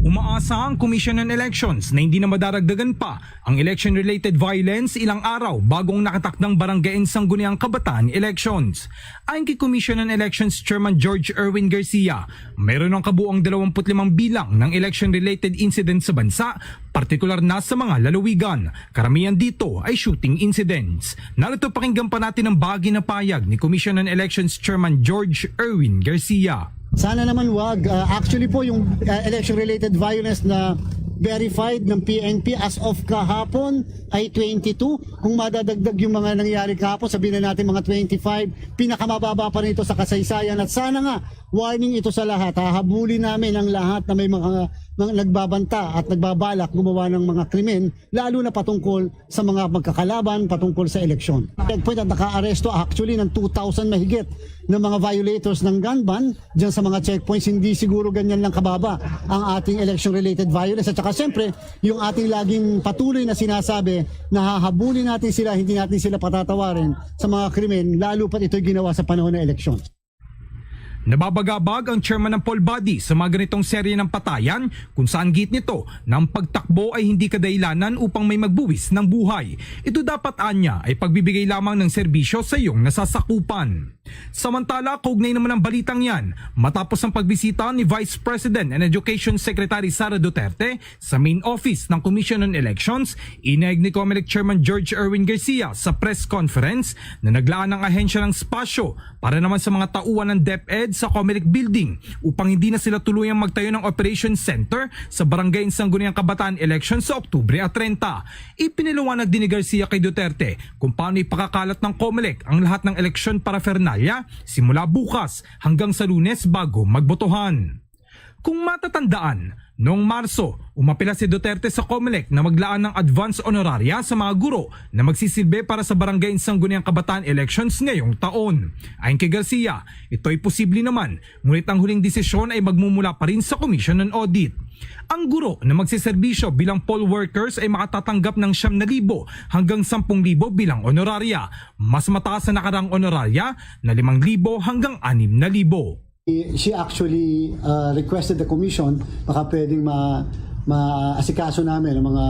Umaasa ang Commission on Elections na hindi na madaragdagan pa ang election-related violence ilang araw bagong nakatakdang barangay and sangguniang kabataan elections. Ayon kay Commission on Elections Chairman George Erwin Garcia, mayroon ng kabuang 25 bilang ng election-related incidents sa bansa, partikular na sa mga lalawigan. Karamihan dito ay shooting incidents. Narito pakinggan pa natin ang bahagi na payag ni Commission on Elections Chairman George Erwin Garcia. Sana naman wag. Actually po yung election-related violence na verified ng PNP as of kahapon ay 22. Kung madadagdag yung mga nangyari kahapon, sabihin na natin mga 25, pinakamababa pa rin ito sa kasaysayan. At sana nga, warning ito sa lahat. Hahabulin namin ang lahat na may mga nagbabanta at nagbabalak gumawa ng mga krimen, lalo na patungkol sa mga magkakalaban, patungkol sa eleksyon. Checkpoint at naka-aresto actually ng 2,000 mahigit ng mga violators ng gun ban. Diyan sa mga checkpoints, hindi siguro ganyan lang kababa ang ating election-related violence. At saka siyempre, yung ating laging patuloy na sinasabi na hahabulin natin sila, hindi natin sila patatawarin sa mga krimen, lalo pat ito'y ginawa sa panahon ng eleksyon. Nababagabag ang chairman ng poll body sa mga ganitong serye ng patayan kung saan git nito na ang pagtakbo ay hindi kadahilanan upang may magbuwis ng buhay. Ito dapat anya ay pagbibigay lamang ng serbisyo sa iyong nasasakupan. Samantala, kaugnay naman ang balitang yan, matapos ang pagbisita ni Vice President and Education Secretary Sara Duterte sa main office ng Commission on Elections, inayag ni COMELEC Chairman George Erwin Garcia sa press conference na naglaan ng ahensya ng spasyo para naman sa mga tauhan ng DepEd sa COMELEC building upang hindi na sila tuluyang magtayo ng Operation Center sa Barangay Sangguniang Kabataan Election sa Oktubre 30. Ipiniliwanag din ni Garcia kay Duterte kung paano ipakakalat ng COMELEC ang lahat ng eleksyon paraphernalia simula bukas hanggang sa Lunes bago magbotohan. Kung matatandaan, Noong Marso, umapila si Duterte sa COMELEC na maglaan ng advance honoraria sa mga guro na magsisilbi para sa Barangay Sangguniang Kabataan elections ngayong taon. Ayon kay Garcia, ito ay posible naman, ngunit ang huling desisyon ay magmumula pa rin sa Commission on Audit. Ang guro na magsiserbisyo bilang poll workers ay makatatanggap ng 9,000 hanggang 10,000 bilang honoraria. Mas mataas na nakarang honoraria na 5,000 hanggang 6,000. She actually requested the commission baka pwedeng maasikaso namin ang mga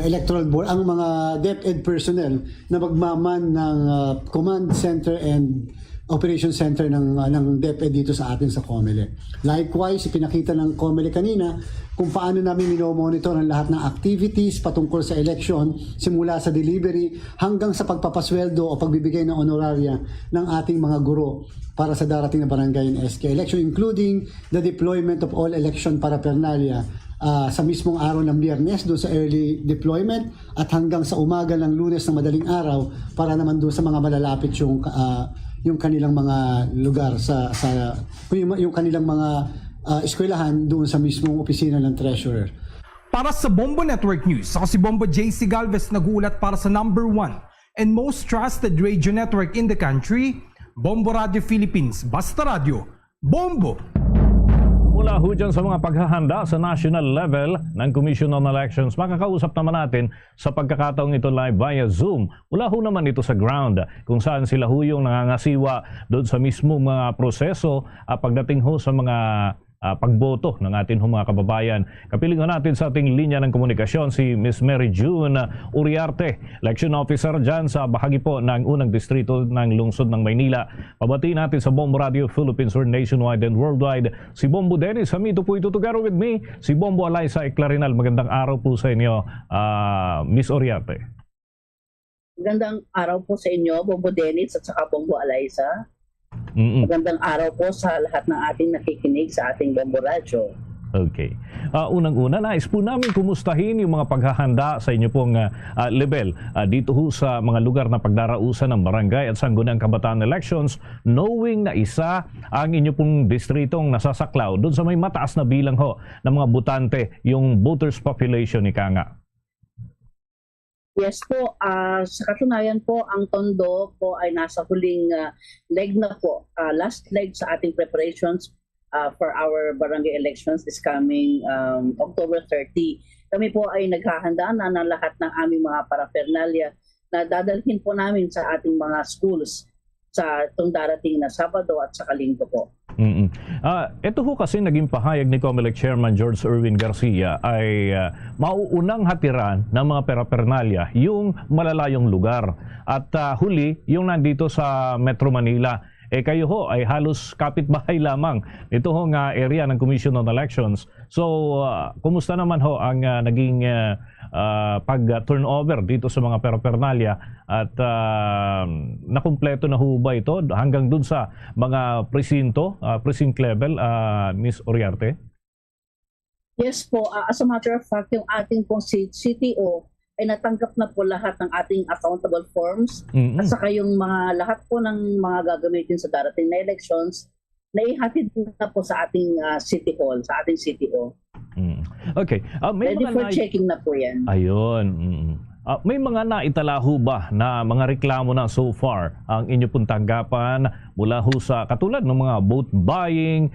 electoral board, ang mga DepEd personnel na magmaman ng command center and operation center ng DepEd dito sa atin sa COMELEC. Likewise, ipinakita ng COMELEC kanina kung paano namin minomonitor ang lahat ng activities patungkol sa election simula sa delivery hanggang sa pagpapasweldo o pagbibigay ng honoraria ng ating mga guro para sa darating na barangay and SK election, including the deployment of all election paraphernalia sa mismong araw ng Biyernes doon sa early deployment at hanggang sa umaga ng Lunes ng madaling araw para naman doon sa mga malalapit yung kanilang mga lugar yung kanilang mga eskwelahan doon sa mismong opisina ng treasurer. Para sa Bombo Network News, ako si Bombo JC Galvez nagulat para sa number 1 and most trusted radio network in the country, Bombo Radio Philippines. Basta Radio, Bombo! Mula ho dyan sa mga paghahanda sa national level ng Commission on Elections, makakausap naman natin sa pagkakataong ito live via Zoom. Mula ho naman ito sa ground kung saan sila ho yung nangangasiwa doon sa mismo mga proseso pagdating ho sa mga pagboto ng ating mga kababayan. Kapiling ho natin sa ating linya ng komunikasyon si Miss Mary June Uriarte, Election Officer dyan sa bahagi po ng unang distrito ng lungsod ng Maynila. Pabatiin natin sa Bombo Radio Philippines or nationwide and worldwide si Bombo Dennis. Hamito po ito together with me, si Bombo Alaysa Eclarinal. Magandang araw po sa inyo, Miss Uriarte. Magandang araw po sa inyo, Bombo Dennis at saka Bombo Alaysa. Magandang araw po sa lahat ng ating nakikinig sa ating Bombo Radio. Okay. Unang-una, nais po namin kumustahin yung mga paghahanda sa inyo pong level dito ho sa mga lugar na pagdarausan ng barangay at sangguniang kabataan elections, knowing na isa ang inyo pong distritong nasasaklaw doon sa may mataas na bilang ho ng mga botante, yung voters population ni Kanga. Yes po, sa katunayan po, ang Tondo po ay nasa huling leg na po, last leg sa ating preparations for our barangay elections is coming October 30. Kami po ay naghahanda na ng lahat ng aming mga paraphernalia na dadalhin po namin sa ating mga schools sa itong darating na Sabado at saka Linggo po. Ito ho kasi naging pahayag ni COMELEC Chairman George Erwin Garcia ay mauunang hatiran ng mga paraphernalia yung malalayong lugar at huli yung nandito sa Metro Manila. Kayo ho ay halos kapitbahay lamang ito hong area ng Commission on Elections. So kumusta naman ho ang naging pag-turnover dito sa mga paraphernalia at nakumpleto na ho ba ito hanggang dun sa mga precinct level, Miss Uriarte? Yes po, as a matter of fact, yung ating pong CTO ay natanggap na po lahat ng ating accountable forms at saka yung mga lahat po ng mga gagamitin sa darating na elections na ihatid na po sa ating City Hall, sa ating CTO. Okay. Ready for checking na po yan. Ayun. May mga naitala ho ba na mga reklamo na so far ang inyo pong tanggapan mula ho sa katulad ng mga vote buying,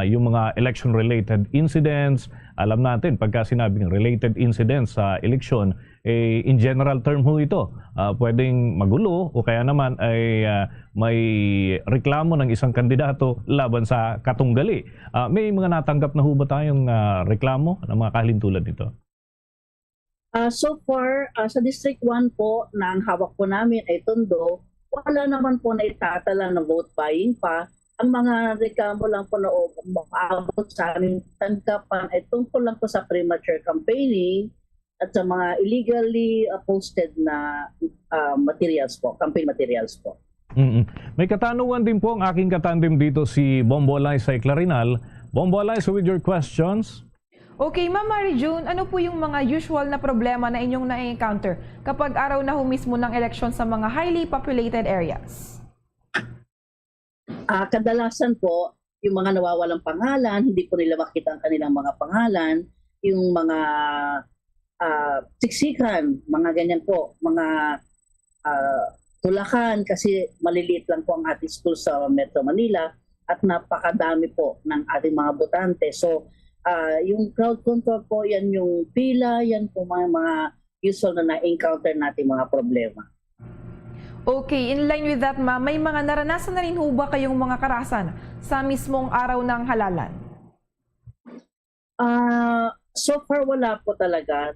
yung mga election-related incidents? Alam natin, pagka sinabing related incidents sa election, in general term ho ito, pwedeng magulo o kaya naman ay may reklamo ng isang kandidato laban sa katunggali. May mga natanggap na ho ba tayong reklamo ng mga kahalintulad nito? So far, sa District 1 po, na ang hawak po namin ay Tondo, wala naman po na itatala na vote buying pa. Ang mga reklamo lang po na umaabot sa aming tanggapan ay tungkol lang po sa premature campaigning at sa mga illegally posted na materials po, campaign materials po. May katanungan din po ang aking katandem dito si Bombo Alaysa Eclarinal. Bombo Alaysa, with your questions. Okay, Ma'am Mary June, ano po yung mga usual na problema na inyong na-encounter kapag araw na mismo ng eleksyon sa mga highly populated areas? Kadalasan po, yung mga nawawalang pangalan, hindi po nila makita ang kanilang mga pangalan, yung mga siksikan, mga ganyan po, mga tulakan kasi maliliit lang po ang ating school sa Metro Manila at napakadami po ng ating mga botante. So, yung crowd control po, yan yung pila, yan po mga usual na na-encounter natin mga problema. Okay, in line with that, ma'am, may mga naranasan na rin ho ba kayong mga karahasan sa mismong araw ng halalan? So far, wala po talaga.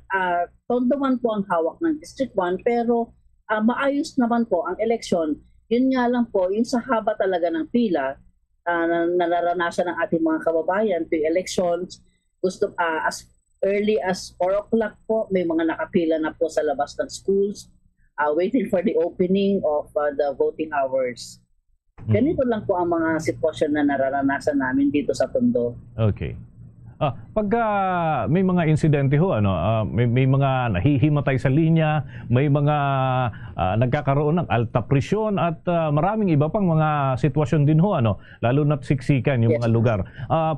Tondo 1 po ang hawak ng District 1, pero maayos naman po ang election. Yun nga lang po, yung sa haba talaga ng pila, na naranasan ng ating mga kababayan to elections, gusto as early as 4 o'clock po, may mga nakapila na po sa labas ng schools, waiting for the opening of the voting hours. Ganito lang po ang mga sitwasyon na nararanasan namin dito sa Tondo. Okay. Pagka may mga insidente ho, may mga nahihimatay sa linya, may mga nagkakaroon ng alta presyon at maraming iba pang mga sitwasyon din ho, lalo na't siksikan yung mga lugar.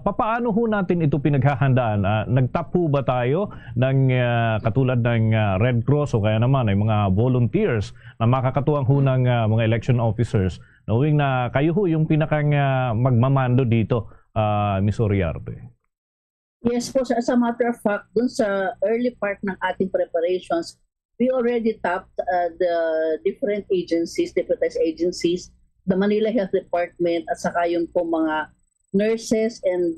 Papaano ho natin ito pinaghahandaan? Nagtap ho ba tayo ng katulad ng Red Cross o kaya naman ay mga volunteers na makakatuwang ho ng mga election officers, knowing na kayo ho yung pinakang magmamando dito, Ms. Oriarte? Yes po, as a matter of fact, dun sa early part ng ating preparations, we already tapped the different agencies, deputized agencies, the Manila Health Department, at saka yung po mga nurses and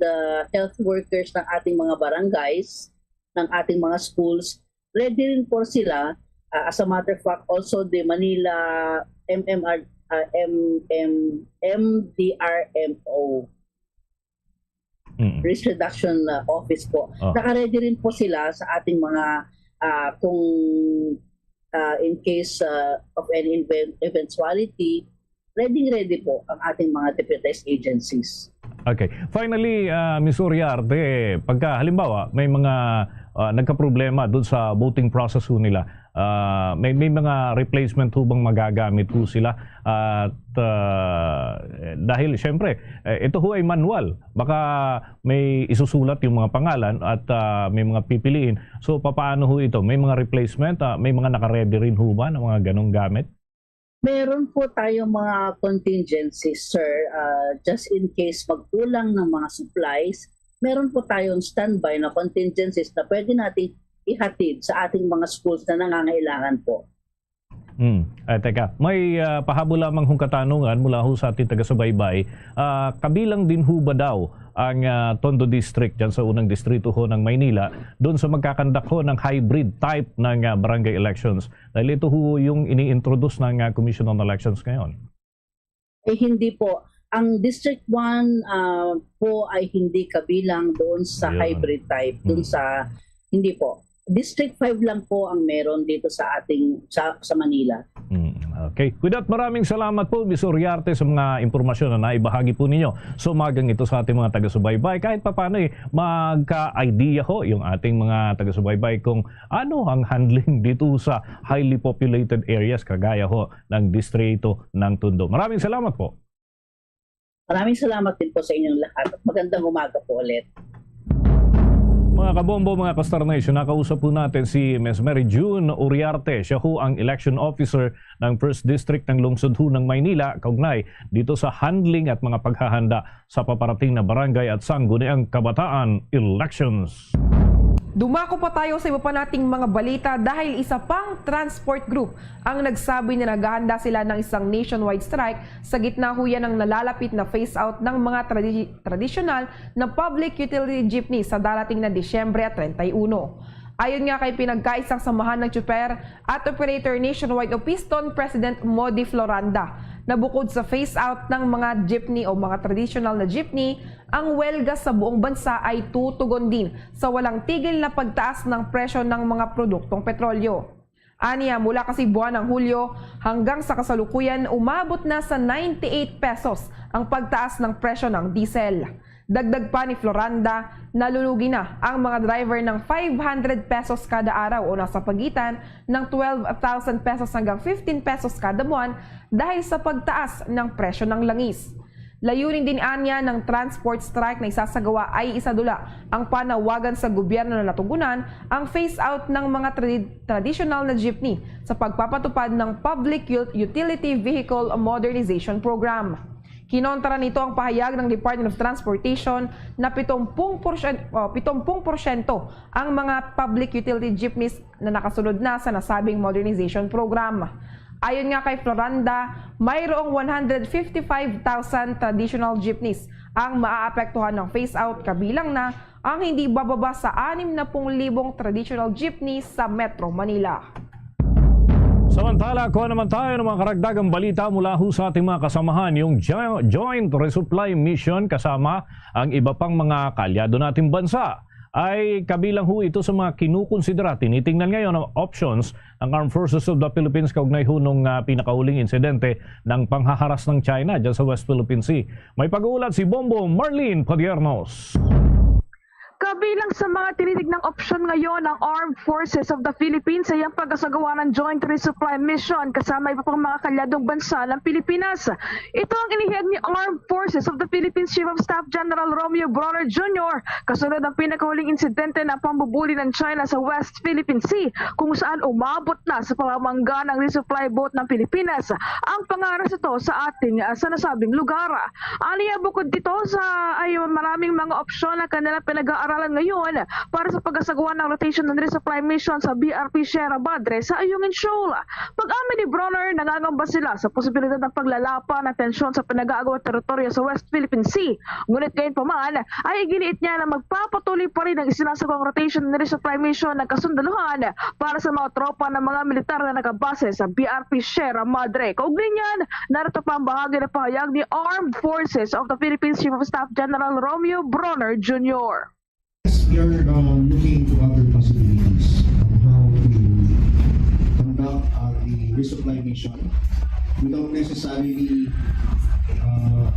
health workers ng ating mga barangays, ng ating mga schools. Ready rin po sila, as a matter of fact, also the Manila MDRMO, risk reduction office po. Naka-ready rin po sila sa ating mga kung in case of any eventuality, ready po ang ating mga deputized agencies. Okay. Finally, Ms. Oriarte, pagka halimbawa may mga nagka-problema doon sa voting process ho nila, may mga replacement ho bang magagamit ho sila? At dahil syempre, ito ho ay manual. Baka may isusulat yung mga pangalan at may mga pipiliin. So, papaano ho ito? May mga replacement? May mga naka-ready rin ho ba ng mga ganong gamit? Meron po tayong mga contingencies, sir. Just in case magkulang ng mga supplies, meron po tayong standby na contingencies na pwede natin ihatid sa ating mga schools na nangangailangan po. Teka, may pahabol lamang hong katanungan mula ho sa ating taga-subaybay. Kabilang din ho ba daw ang Tondo District dyan sa unang distrito ho ng Maynila doon sa magkakandak ho ng hybrid type ng barangay elections? Dahil ito ho yung ini-introduce ng Commission on Elections ngayon. Hindi po. Ang District 1 po ay hindi kabilang doon sa hybrid type. Doon sa, hindi po. District 5 lang po ang meron dito sa ating sa Manila. Okay. With that, maraming salamat po, Ms. Oriarte, sa mga impormasyon na naibahagi po ninyo. So, umagang ito sa ating mga taga-subaybay. Kahit paano magka-idea ho yung ating mga taga-subaybay kung ano ang handling dito sa highly populated areas kagaya ho ng distrito ng Tondo. Maraming salamat po. Maraming salamat din po sa inyong lahat. Magandang umaga po ulit. Mga kabombo, mga Kastar Nation, nakausap po natin si Ms. Mary June Oriarte. Siya ho ang election officer ng 1st District ng Lungsod ho ng Maynila, kaugnay dito sa handling at mga paghahanda sa paparating na barangay at sangguniang kabataan elections. Dumako pa tayo sa iba pa nating mga balita dahil isa pang transport group ang nagsabi na naghahanda sila ng isang nationwide strike sa gitna ho yan ng nalalapit na phase out ng mga traditional na public utility jeepney sa darating na Disyembre 31. Ayon nga kay pinagkaisang samahan ng Chuper at Operator Nationwide o Piston President Modi Floranda, na bukod sa phase out ng mga jeepney o mga traditional na jeepney, ang welga sa buong bansa ay tutugon din sa walang tigil na pagtaas ng presyo ng mga produktong petrolyo. Aniya, mula kasi buwan ng Hulyo hanggang sa kasalukuyan, umabot na sa 98 pesos ang pagtaas ng presyo ng diesel. Dagdag pa ni Floranda, nalulugi na ang mga driver ng 500 pesos kada araw o nasa pagitan ng 12,000 pesos hanggang 15 pesos kada buwan dahil sa pagtaas ng presyo ng langis. Layunin din anya ng transport strike na isasagawa ay isadula ang panawagan sa gobyerno na natugunan ang phase-out ng mga traditional na jeepney sa pagpapatupad ng Public Utility Vehicle Modernization Program. Kinontra nito ang pahayag ng Department of Transportation na 70% ang mga public utility jeepneys na nakasunod na sa nasabing modernization program. Ayon nga kay Floranda, mayroong 155,000 traditional jeepneys ang maaapektuhan ng phase-out, kabilang na ang hindi bababa sa 60,000 traditional jeepneys sa Metro Manila. Samantala, kuha naman tayo ng mga karagdagang balita mula ho sa ating mga kasamahan, yung Joint Resupply Mission kasama ang iba pang mga kalyado nating bansa. Ay kabilang ho ito sa mga kinukonsidera. Tinitingnan ngayon ang options ng Armed Forces of the Philippines kaugnay ho nung pinakahuling insidente ng panghaharas ng China dyan sa West Philippine Sea. May pag-uulat si Bombo Marlene Padiernos. Kabilang sa mga tinitignang opsyon ngayon ng Armed Forces of the Philippines ay ang pag-asagawa ng Joint Resupply Mission kasama iba pang mga kalyadong bansa ng Pilipinas. Ito ang inihayag ni Armed Forces of the Philippines Chief of Staff General Romeo Bronner Jr. kasunod ng pinakahuling insidente ng pambubuli ng China sa West Philippine Sea kung saan umabot na sa pamamangga ng resupply boat ng Pilipinas ang pangaras ito sa ating sa nasabing lugar. Aniya bukod dito ay maraming mga opsyon na kanilang pinag-aaralan ngayon para sa pag-asagawa ng rotation ng resupply mission sa BRP Sierra Madre sa Ayungin Shoal. Pag-amin ni Bronner, nangangamba sila sa posibilidad ng paglalapa ng tensyon sa pinag-aagawang teritoryo sa West Philippine Sea. Ngunit gayon pa man, ay iginiit niya na magpapatuloy pa rin ang isinasagawang rotation ng resupply mission ng kasundaluhan para sa mga tropa ng mga militar na nakabase sa BRP Sierra Madre. Kaugnay niyan, narito pa ang bahagi ng pahayag ni Armed Forces of the Philippines Chief of Staff General Romeo Bronner Jr. We are looking into other possibilities on how to conduct the resupply mission without necessarily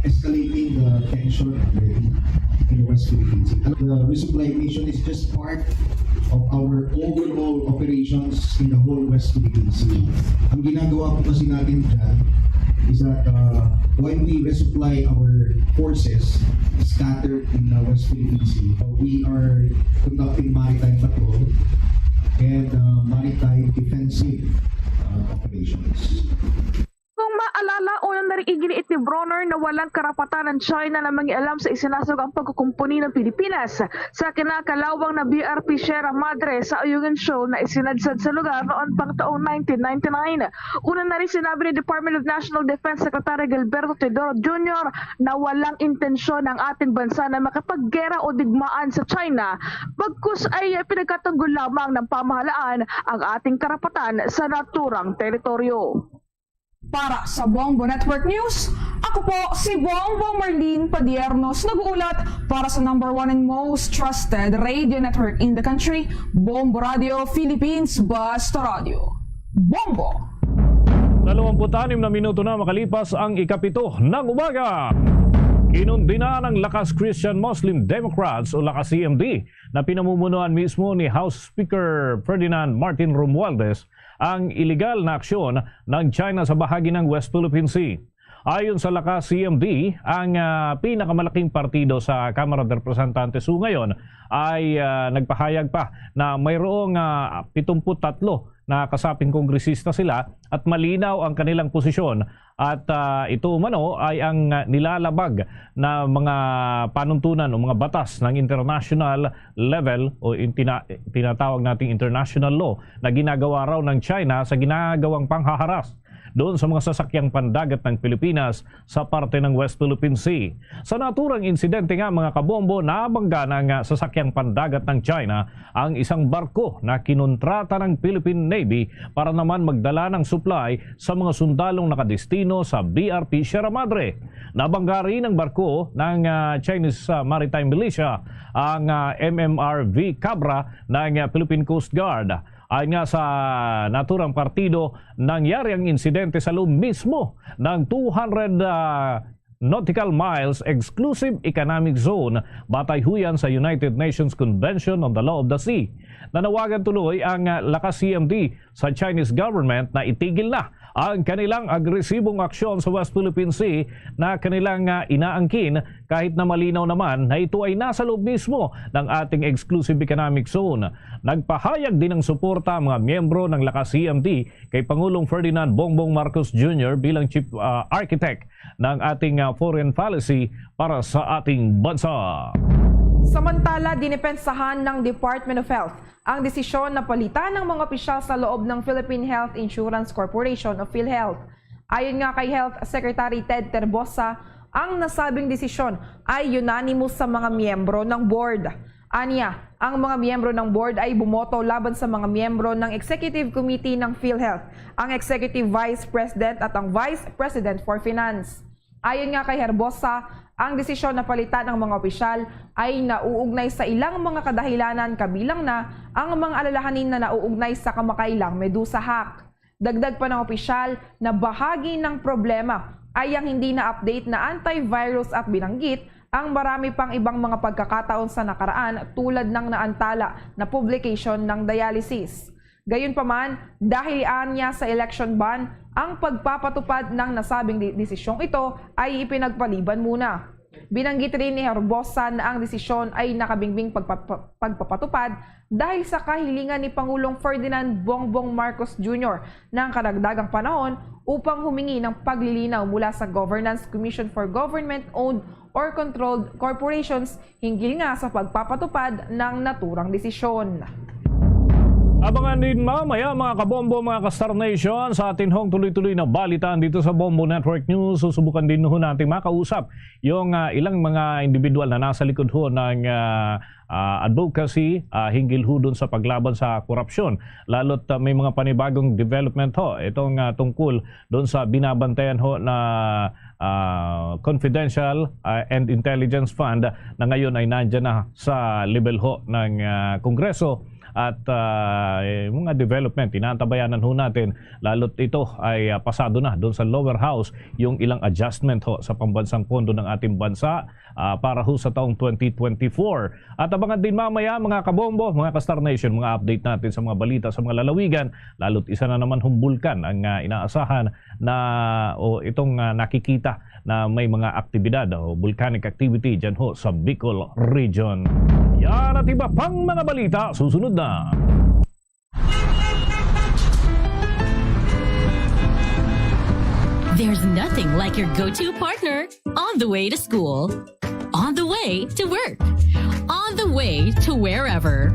escalating the tension already in the West Philippines. The resupply mission is just part of our overall operations in the whole West Philippine Sea. Ang ginagawa po kasi natin dyan is that when we resupply our forces scattered in the West Philippine Sea, we are conducting maritime patrol and maritime defensive operations. Kung maalala, unang na rin iginiit ni Bronner na walang karapatan ng China na mangialam sa isinasagang pagkukumpuni ng Pilipinas sa kinakalawang na BRP Sierra Madre sa Ayungin Shoal na isinadsad sa lugar noon pang taong 1999. Una na rin sinabi ni Department of National Defense Secretary Gilberto Teodoro Jr. na walang intensyon ng ating bansa na makipaggera o digmaan sa China, bagkus ay pinagkatanggol lamang ng pamahalaan ang ating karapatan sa naturang teritoryo. Para sa Bombo Network News, ako po si Bombo Marlene Padiernos, nag-uulat para sa #1 and most trusted radio network in the country, Bombo Radio Philippines, Basta Radio. Bombo! 26 na minuto na makalipas ang ikapito ng umaga. Kinundina ng Lakas Christian Muslim Democrats o Lakas CMD na pinamumunuan mismo ni House Speaker Ferdinand Martin Romualdez ang iligal na aksyon ng China sa bahagi ng West Philippine Sea. Ayon sa Lakas CMD, ang pinakamalaking partido sa Kamara de Representantes ngayon ay nagpahayag pa na mayroong 73 na kasaping kongresista sila at malinaw ang kanilang posisyon at ito umano ay ang nilalabag na mga panuntunan o mga batas ng international level o tinatawag nating international law na ginagawa raw ng China sa ginagawang panghaharas doon sa mga sasakyang pandagat ng Pilipinas sa parte ng West Philippine Sea. Sa naturang insidente nga mga kabombo, nabangga ng sasakyang pandagat ng China ang isang barko na kinontrata ng Philippine Navy para naman magdala ng supply sa mga sundalong nakadestino sa BRP Sierra Madre. Nabangga rin ang barko ng Chinese Maritime Militia, ang MMRV Cabra ng Philippine Coast Guard. Ayon nga sa naturang partido, nangyari ang insidente sa loob mismo ng 200 nautical miles exclusive economic zone batay huyan sa United Nations Convention on the Law of the Sea. nanawagan tuloy ang lakas CMD sa Chinese government na itigil na ang kanilang agresibong aksyon sa West Philippine Sea na kanilang inaangkin kahit na malinaw naman na ito ay nasa loob mismo ng ating exclusive economic zone. Nagpahayag din ng suporta ang mga miyembro ng lakas CMD kay Pangulong Ferdinand Bongbong Marcos Jr. bilang chief architect ng ating foreign policy para sa ating bansa. Samantala, dinipensahan ng Department of Health ang desisyon na palitan ng mga opisyal sa loob ng Philippine Health Insurance Corporation o PhilHealth. Ayon nga kay Health Secretary Ted Terbosa, ang nasabing desisyon ay unanimous sa mga miyembro ng board. Anya, ang mga miyembro ng board ay bumoto laban sa mga miyembro ng Executive Committee ng PhilHealth, ang Executive Vice President at ang Vice President for Finance. Ayon nga kay Herbosa, ang desisyon na palitan ng mga opisyal ay nauugnay sa ilang mga kadahilanan kabilang na ang mga alalahanin na nauugnay sa kamakailang Medusa hack. Dagdag pa ng opisyal na bahagi ng problema ay ang hindi na-update na antivirus at binanggit ang marami pang ibang mga pagkakataon sa nakaraan tulad ng naantala na publication ng dialysis. Gayunpaman, dahil anya sa election ban, ang pagpapatupad ng nasabing desisyong ito ay ipinagpaliban muna. Binanggit rin ni Herbosa na ang desisyon ay nakabingbing pagpapatupad dahil sa kahilingan ni Pangulong Ferdinand Bongbong Marcos Jr. ng karagdagang panahon upang humingi ng paglilinaw mula sa Governance Commission for Government-Owned or Controlled Corporations hinggil nga sa pagpapatupad ng naturang desisyon. Abangan din mamaya mga kabombo, mga ka-Star Nation, sa atin hong tuloy-tuloy na balitaan dito sa Bombo Network News. Susubukan din ho natin makausap yung ilang mga individual na nasa likod ho ng advocacy hinggil ho dun sa paglaban sa korupsyon. Lalo't may mga panibagong development ho. Itong tungkol dun sa binabantayan ho na Confidential and Intelligence Fund na ngayon ay nandyan na sa level ho ng Kongreso. At mga development, inaantabayanan ho natin, lalo't ito ay pasado na doon sa lower house yung ilang adjustment ho sa pambansang pondo ng ating bansa para ho sa taong 2024. At abangan din mamaya mga kabombo, mga ka-Star Nation, mga update natin sa mga balita sa mga lalawigan, lalo't isa na naman hong bulkan ang inaasahan na itong nakikita na may mga aktibidad o volcanic activity dyan ho sa Bicol Region. Yan at iba pang mga balita susunod na. There's nothing like your go-to partner on the way to school, on the way to work, on the way to wherever.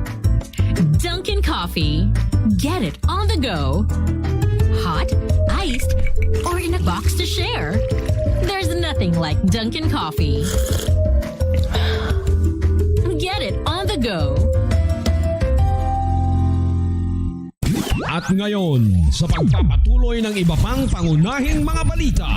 Dunkin' Coffee. Get it on the go. Hot, iced, or in a box to share. There's nothing like Dunkin' Coffee. Get it on the go. At ngayon, sa pagpapatuloy ng iba pang pangunahing mga balita.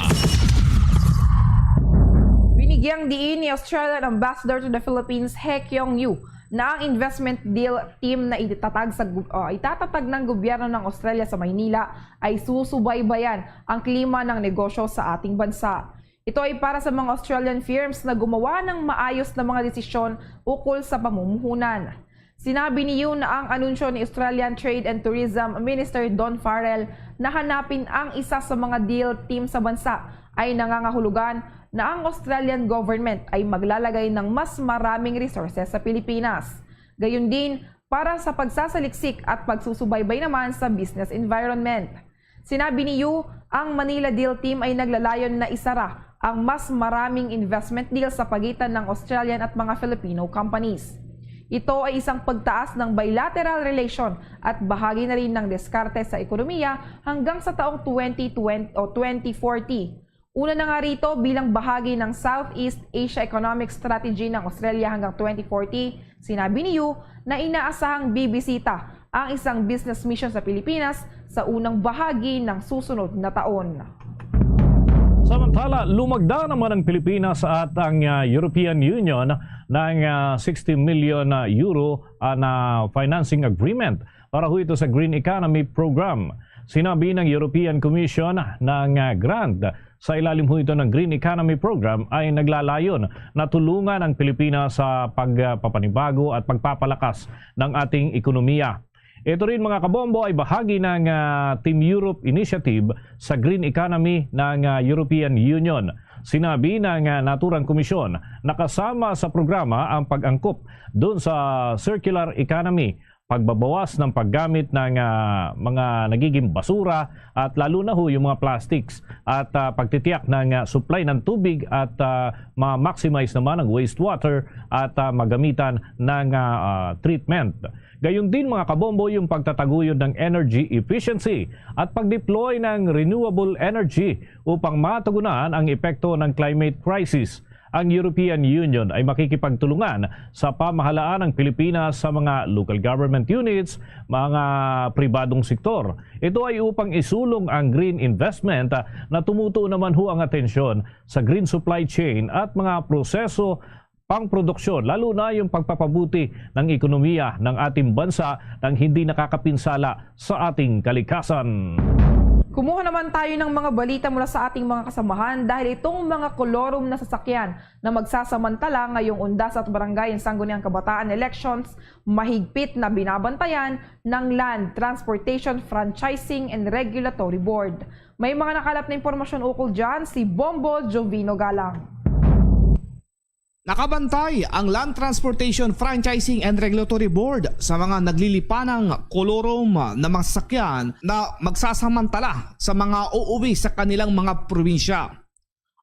Binigyang diin ni Australian Ambassador to the Philippines, He Keong-yu, na ang investment deal team na itatatag ng gobyerno ng Australia sa Maynila ay susubaybayan ang klima ng negosyo sa ating bansa. Ito ay para sa mga Australian firms na gumawa ng maayos na mga desisyon ukol sa pamumuhunan. Sinabi ni Yu na ang anunsyo ni Australian Trade and Tourism Minister Don Farrell na hanapin ang isa sa mga deal team sa bansa ay nangangahulugan na ang Australian government ay maglalagay ng mas maraming resources sa Pilipinas. Gayun din para sa pagsasaliksik at pagsusubaybay naman sa business environment. Sinabi ni Yu, ang Manila Deal Team ay naglalayon na isara ang mas maraming investment deal sa pagitan ng Australian at mga Filipino companies. Ito ay isang pagtaas ng bilateral relation at bahagi na rin ng diskarte sa ekonomiya hanggang sa taong 2020 o 2040. Una na nga rito bilang bahagi ng Southeast Asia Economic Strategy ng Australia hanggang 2040, sinabi ni Yu na inaasahang bibisita ang isang business mission sa Pilipinas sa unang bahagi ng susunod na taon. Samantala, lumagda naman ang Pilipinas at ang European Union ng 60 million euro na financing agreement para ho ito sa Green Economy Program. Sinabi ng European Commission ng grant sa ilalim ho ito ng Green Economy Program ay naglalayon na tulungan ang Pilipinas sa pagpapanibago at pagpapalakas ng ating ekonomiya. Ito rin mga kabombo ay bahagi ng Team Europe Initiative sa Green Economy ng European Union. Sinabi ng naturang komisyon na kasama sa programa ang pag-angkop doon sa circular economy, pagbabawas ng paggamit ng mga nagiging basura at lalo na ho yung mga plastics at pagtitiyak ng supply ng tubig at ma-maximize naman ang wastewater at magamitan ng treatment. Gayon din mga kabombo yung pagtataguyod ng energy efficiency at pag-deploy ng renewable energy upang matugunan ang epekto ng climate crisis. Ang European Union ay makikipagtulungan sa pamahalaan ng Pilipinas sa mga local government units, mga pribadong sektor. Ito ay upang isulong ang green investment na tumutuon naman ho ang atensyon sa green supply chain at mga proseso pangproduksyon, lalo na yung pagpapabuti ng ekonomiya ng ating bansa nang hindi nakakapinsala sa ating kalikasan. Kumuha naman tayo ng mga balita mula sa ating mga kasamahan dahil itong mga kolorum na sasakyan na magsasamantala ngayong undas at barangay ng Sangguniang Kabataan elections mahigpit na binabantayan ng Land Transportation Franchising and Regulatory Board. May mga nakalap na impormasyon ukol dyan si Bombo Jovino Galang. Nakabantay ang Land Transportation Franchising and Regulatory Board sa mga naglilipanang kolorum na mga sasakyan na magsasamantala sa mga uuwi sa kanilang mga probinsya.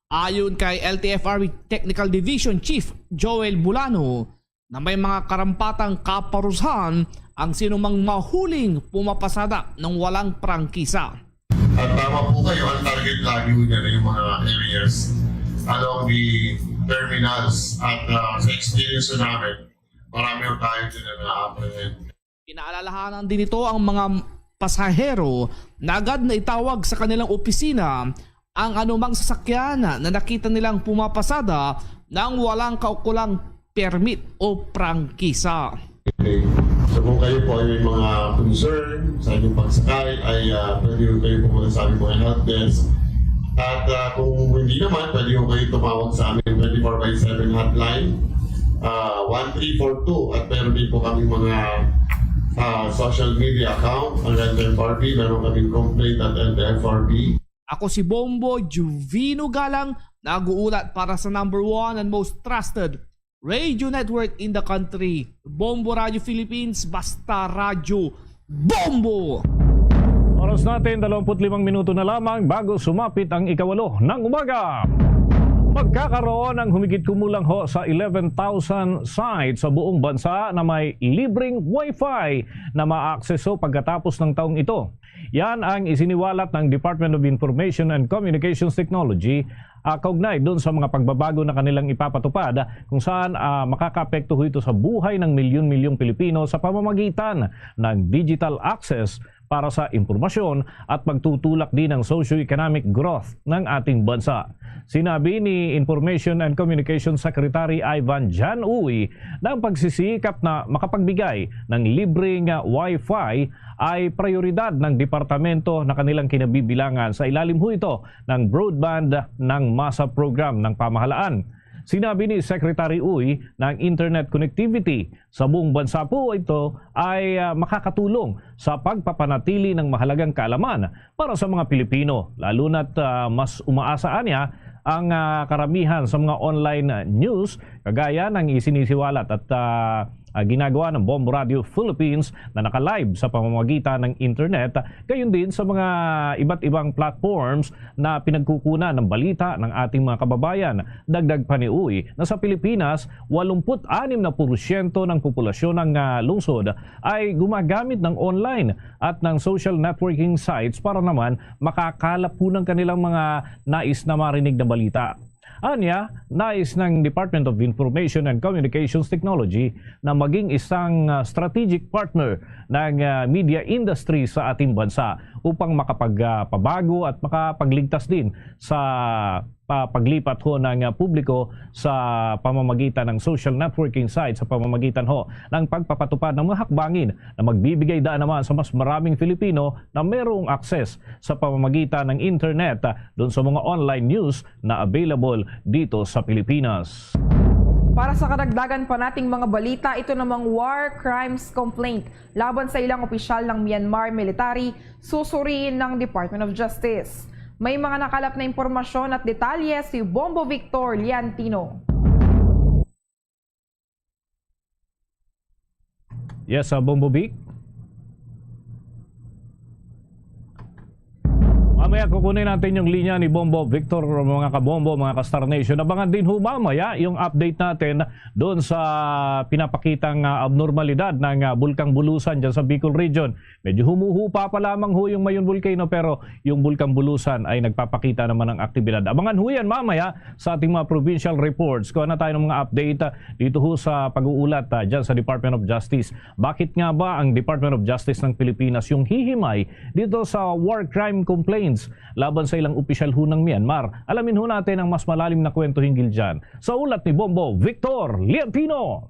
Ayon kay LTFRB Technical Division Chief Joel Bulano na may mga karampatang kaparusahan ang sinumang mahuling pumapasada ng walang prangkisa. At tama po kayo, ang target lagi niya na yung mga areas along the terminals at sa experience namin, marami yung tayo din na na-apprehend. Inaalalahanan din ito ang mga pasahero na agad na itawag sa kanilang opisina ang anumang sasakyan na nakita nilang pumapasada ng walang kaukulang permit o prangkisa. Okay. So kung kayo po ay may mga concern sa inyong pagsakay ay pwede kayo pumunta sa aming mga help desk. At kung hindi naman, pwede ko kayo tumawag sa amin 24/7 hotline 1342 at meron din po kami mga social media account ang LTFRB, meron kaming complaint at LTFRB. Ako si Bombo Jovino Galang, nag-uulat para sa #1 and most trusted radio network in the country, Bombo Radio Philippines, basta radyo Bombo! Oras natin 25 minuto na lamang bago sumapit ang ikawalo ng umaga. Magkakaroon ng humigit kumulang ho sa 11,000 sites sa buong bansa na may libreng Wi-Fi na maakseso pagkatapos ng taong ito. Yan ang isiniwalat ng Department of Information and Communications Technology kaugnay doon sa mga pagbabago na kanilang ipapatupad kung saan makakaapekto ito sa buhay ng milyon-milyong Pilipino sa pamamagitan ng digital access para sa impormasyon at pagtutulak din ng socio-economic growth ng ating bansa. Sinabi ni Information and Communication Secretary Ivan Jan Uy na ang pagsisikap na makapagbigay ng libreng Wi-Fi ay prioridad ng departamento na kanilang kinabibilangan sa ilalim ho ito ng broadband ng masa program ng pamahalaan. Sinabi ni Secretary Uy na ang internet connectivity sa buong bansa po ito ay makakatulong sa pagpapanatili ng mahalagang kaalaman para sa mga Pilipino, lalo na't mas umaasaan niya ang karamihan sa mga online news kagaya ng isinisiwalat at ginagawa ng Bombo Radio Philippines na naka-live sa pamamagitan ng internet, gayon din sa mga iba't ibang platforms na pinagkukunan ng balita ng ating mga kababayan. Dagdag pa ni Uy na sa Pilipinas, 86% ng populasyon ng lungsod ay gumagamit ng online at ng social networking sites para naman makakalap po ng kanilang mga nais na marinig na balita. Anya, nais ng Department of Information and Communications Technology na maging isang strategic partner ng media industry sa ating bansa upang makapagpabago at makapagligtas din sa paglipat ho ng publiko sa pamamagitan ng social networking sites, sa pamamagitan ho ng pagpapatupad ng mga hakbangin na magbibigay daan naman sa mas maraming Filipino na mayroong access sa pamamagitan ng internet doon sa mga online news na available dito sa Pilipinas. Para sa kadagdagan pa nating mga balita, ito namang war crimes complaint laban sa ilang opisyal ng Myanmar military susuriin ng Department of Justice. May mga nakalap na impormasyon at detalye si Bombo Victor Liantino. Yes, Bombo Vic. Mamaya kukunin natin yung linya ni Bombo Victor, mga kabombo, mga ka-Star Nation. Abangan din ho mamaya yung update natin doon sa pinapakitang abnormalidad ng Bulkang Bulusan dyan sa Bicol Region. Medyo humuhupa pa lamang ho yung Mayon Volcano pero yung Bulkang Bulusan ay nagpapakita naman ng aktibidad. Abangan ho yan mamaya sa ating mga provincial reports. Kuha na tayo ng mga update dito ho sa pag-uulat dyan sa Department of Justice. Bakit nga ba ang Department of Justice ng Pilipinas yung hihimay dito sa war crime complaints laban sa ilang opisyal ho ng Myanmar? Alamin ho natin ang mas malalim na kwento hinggil dyan sa ulat ni Bombo Victor Liantino.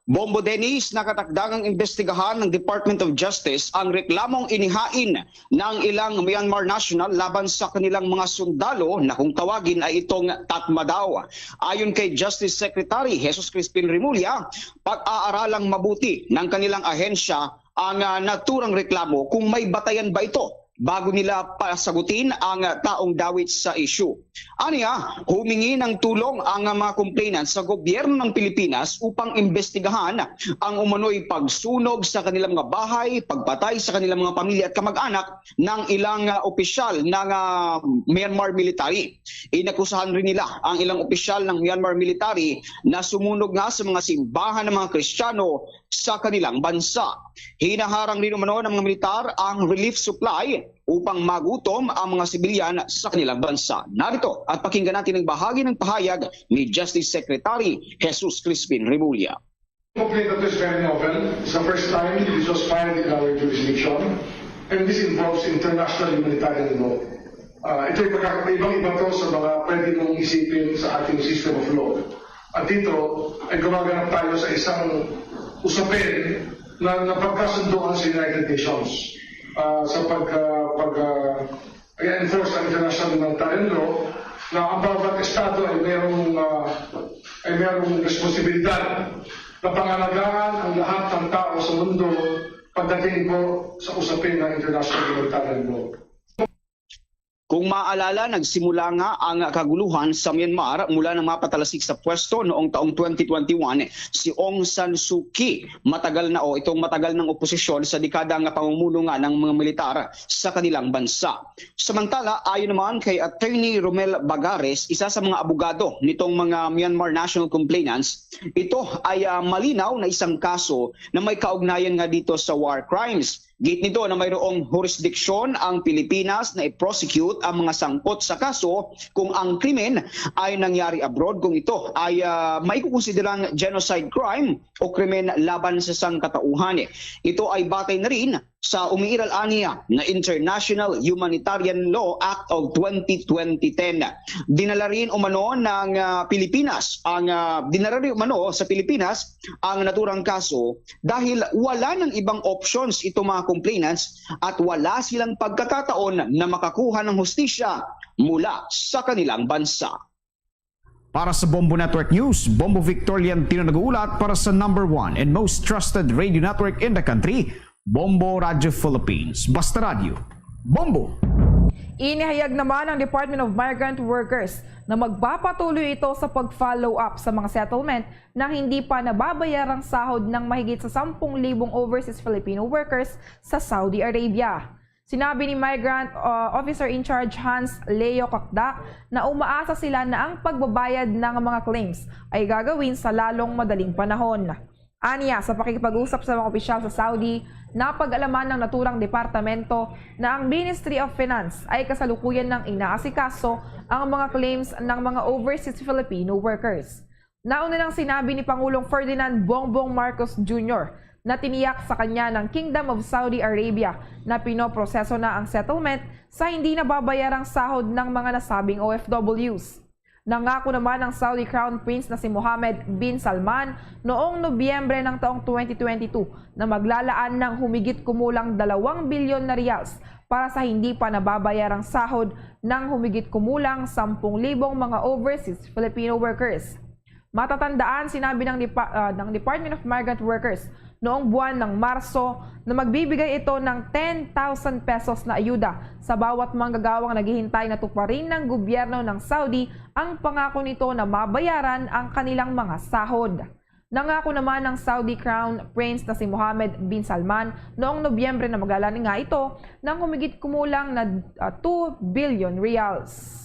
Bombo Dennis, nakatakdangang investigahan ng Department of Justice ang reklamong inihain ng ilang Myanmar national laban sa kanilang mga sundalo na kung tawagin ay itong tatma daw. Ayon kay Justice Secretary Jesus Crispin Remulla, pag-aaralang mabuti ng kanilang ahensya ang naturang reklamo kung may batayan ba ito bago nila pasagutin ang taong dawit sa issue. Aniya, humingi ng tulong ang mga complainants sa gobyerno ng Pilipinas upang imbestigahan ang umano'y pagsunog sa kanilang mga bahay, pagpatay sa kanilang mga pamilya at kamag-anak ng ilang opisyal ng Myanmar military. Inakusahan rin nila ang ilang opisyal ng Myanmar military na sumunog nga sa mga simbahan ng mga Kristiyano sa kanilang bansa. Hinaharang rin umano ng mga militar ang relief supply upang magutom ang mga sibilyan sa kanilang bansa. Narito at pakinggan natin ang bahagi ng pahayag ni Justice Secretary Jesus Crispin Remulla. The complaint that is very novel. It's the first time this was filed in our jurisdiction, and this involves international humanitarian law. Ito'y ibang-iba to sa mga pwede mong isipin sa ating system of law. At dito ay gumaganap tayo sa isang usapin na napagkasunduan sa United Nations sa pag-enforce ang international humanitarian law na ang bawat estado ay mayroong responsibilidad na pangalagaan ang lahat ng tao sa mundo pagdating po sa usapin ng international humanitarian law. Kung maalala, nagsimula nga ang kaguluhan sa Myanmar mula nang mapatalasik sa pwesto noong taong 2021 si Aung San Suu Kyi. Matagal ng oposisyon sa dekadang pamumuno nga ng mga militar sa kanilang bansa. Samantala, ayon naman kay Attorney Romel Bagares, isa sa mga abogado nitong mga Myanmar national complainants, ito ay malinaw na isang kaso na may kaugnayan nga dito sa war crimes. Git nito na mayroong jurisdiksyon ang Pilipinas na i-prosecute ang mga sangkot sa kaso kung ang krimen ay nangyari abroad, kung ito ay may kukonsiderang genocide crime o krimen laban sa sangkatauhan. Ito ay batay na rin sa umiiral aniya na International Humanitarian Law Act of 2010. Dinala rin umano ng Pilipinas sa Pilipinas ang naturang kaso dahil wala ng ibang options ito mga complainants at wala silang pagkakataon na makakuha ng hustisya mula sa kanilang bansa. Para sa Bombo Network News, Bombo Victor Liantino nag-uulat para sa #1 and most trusted radio network in the country, Bombo Radio Philippines. Basta Radio, Bombo! Inihayag naman ng Department of Migrant Workers na magpapatuloy ito sa pag-follow up sa mga settlement na hindi pa nababayarang sahod ng mahigit sa 10,000 overseas Filipino workers sa Saudi Arabia. Sinabi ni Migrant Officer in Charge Hans Leo Kakdak na umaasa sila na ang pagbabayad ng mga claims ay gagawin sa lalong madaling panahon. Aniya, sa pakikipag-usap sa mga opisyal sa Saudi, napag-alaman ng naturang departamento na ang Ministry of Finance ay kasalukuyan ng inaasikaso ang mga claims ng mga overseas Filipino workers. Nauna nang sinabi ni Pangulong Ferdinand Bongbong Marcos Jr. na tiniyak sa kanya ng Kingdom of Saudi Arabia na pinoproseso na ang settlement sa hindi nababayarang sahod ng mga nasabing OFWs. Nangako naman ang Saudi Crown Prince na si Mohammed bin Salman noong Nobyembre ng taong 2022 na maglalaan ng humigit kumulang 2 bilyon na riyals para sa hindi pa nababayarang sahod ng humigit kumulang 10,000 mga overseas Filipino workers. Matatandaan, sinabi ng Department of Migrant Workers noong buwan ng Marso na magbibigay ito ng 10,000 pesos na ayuda sa bawat manggagawang naghihintay na tuparin ng gobyerno ng Saudi ang pangako nito na mabayaran ang kanilang mga sahod. Nangako naman ng Saudi Crown Prince na si Mohammed bin Salman noong Nobyembre na maglalani nga ito ng humigit kumulang na 2 billion riyals.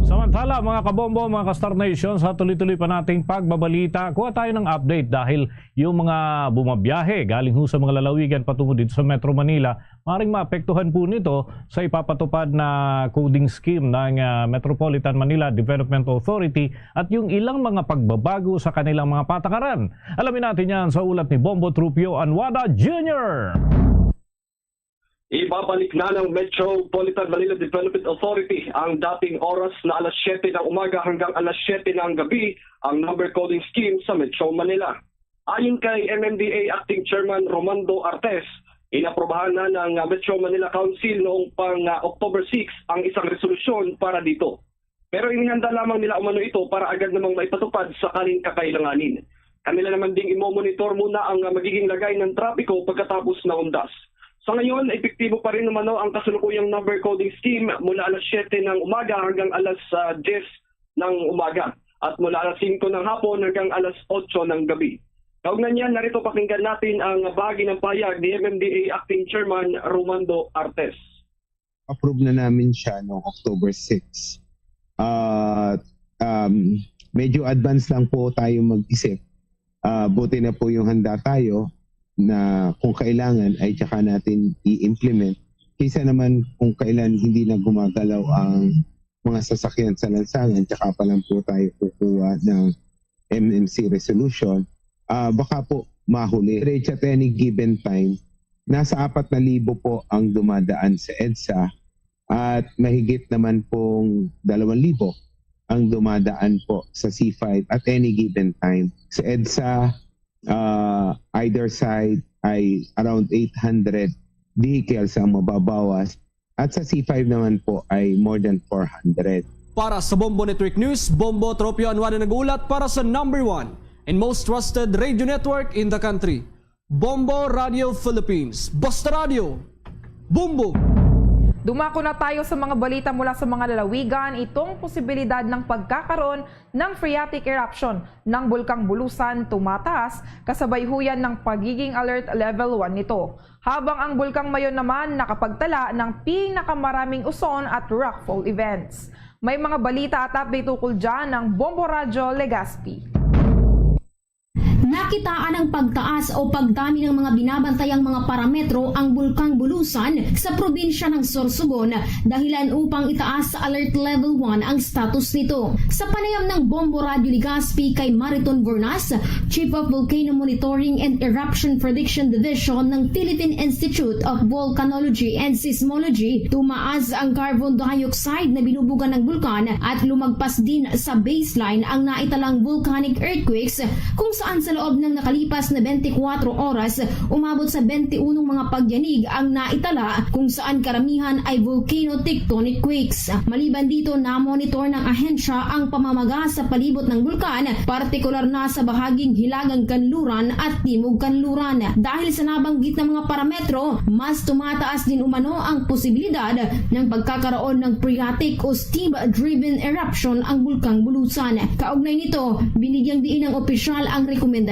Samantala mga kabombo, mga ka-Star Nation, sa tuloy-tuloy pa nating pagbabalita, kuha tayo ng update dahil yung mga bumabiyahe galing ho sa mga lalawigan patungo dito sa Metro Manila, maaaring maapektuhan po nito sa ipapatupad na coding scheme ng Metropolitan Manila Development Authority at yung ilang mga pagbabago sa kanilang mga patakaran. Alamin natin yan sa ulat ni Bombo Trupio Anwada Jr. Ibabalik na ng Metropolitan Manila Development Authority ang dating oras na alas 7 ng umaga hanggang alas 7 ng gabi ang number coding scheme sa Metro Manila. Ayon kay MMDA Acting Chairman Romando Artes, inaprobahan na ng Metro Manila Council noong October 6 ang isang resolusyon para dito. Pero inihanda lamang nila umano ito para agad namang maipatupad sa kaning kakailanganin. Kanila naman ding imomonitor muna ang magiging lagay ng trapiko pagkatapos na undas. Sa ngayon, epektibo pa rin naman ang kasalukuyang number coding scheme mula alas 7 ng umaga hanggang alas 10 ng umaga at mula alas 5 ng hapon hanggang alas 8 ng gabi. Kaugnay niyan, narito pakinggan natin ang bahagi ng payag ni MMDA Acting Chairman Romando Artes. Approve na namin siya noong October 6. Medyo advance lang po tayo mag-isip. Buti na po yung handa tayo na kung kailangan ay tsaka natin i-implement. Kaysa naman kung kailan hindi na gumagalaw ang mga sasakyan sa lansangan, tsaka pa lang po tayo kukuha ng MMC resolution, baka po mahuli. At any given time, nasa 4,000 po ang dumadaan sa EDSA at mahigit naman pong 2,000 ang dumadaan po sa C5 at any given time. Sa EDSA, either side ay around 800 vehicles ang mababawas at sa C5 naman po ay more than 400. Para sa Bombo Network News, Bombo Tropio Anwada nag-uulat para sa number 1 and most trusted radio network in the country, Bombo Radio Philippines. Basta Radio, Bombo! Dumako na tayo sa mga balita mula sa mga lalawigan, itong posibilidad ng pagkakaroon ng phreatic eruption ng Bulkang Bulusan tumataas kasabay huyan ng pagiging alert level 1 nito. Habang ang Bulkang Mayon naman nakapagtala ng pinakamaraming uson at rockfall events. May mga balita at update tukol dyan ng Bombo Radio Legazpi. Nakitaan ang pagtaas o pagdami ng mga binabantayang mga parametro ang Bulkang Bulusan sa probinsya ng Sorsogon dahilan upang itaas sa alert level 1 ang status nito. Sa panayam ng Bombo Radio Legazpi kay Mariton Bornas, Chief of Volcano Monitoring and Eruption Prediction Division ng Philippine Institute of Volcanology and Seismology, tumaas ang carbon dioxide na binubugan ng bulkan at lumagpas din sa baseline ang naitalang volcanic earthquakes kung saan sa loob ng nakalipas na 24 oras, umabot sa 21 mga pagyanig ang naitala kung saan karamihan ay volcano-tectonic quakes. Maliban dito, na-monitor ng ahensya ang pamamaga sa palibot ng bulkan, partikular na sa bahaging hilagang kanluran at timog kanluran. Dahil sa nabanggit na mga parametro, mas tumataas din umano ang posibilidad ng pagkakaroon ng phreatic o steam-driven eruption ang Bulkang Bulusan. Kaugnay nito, binigyang diin ng opisyal ang rekomendasyon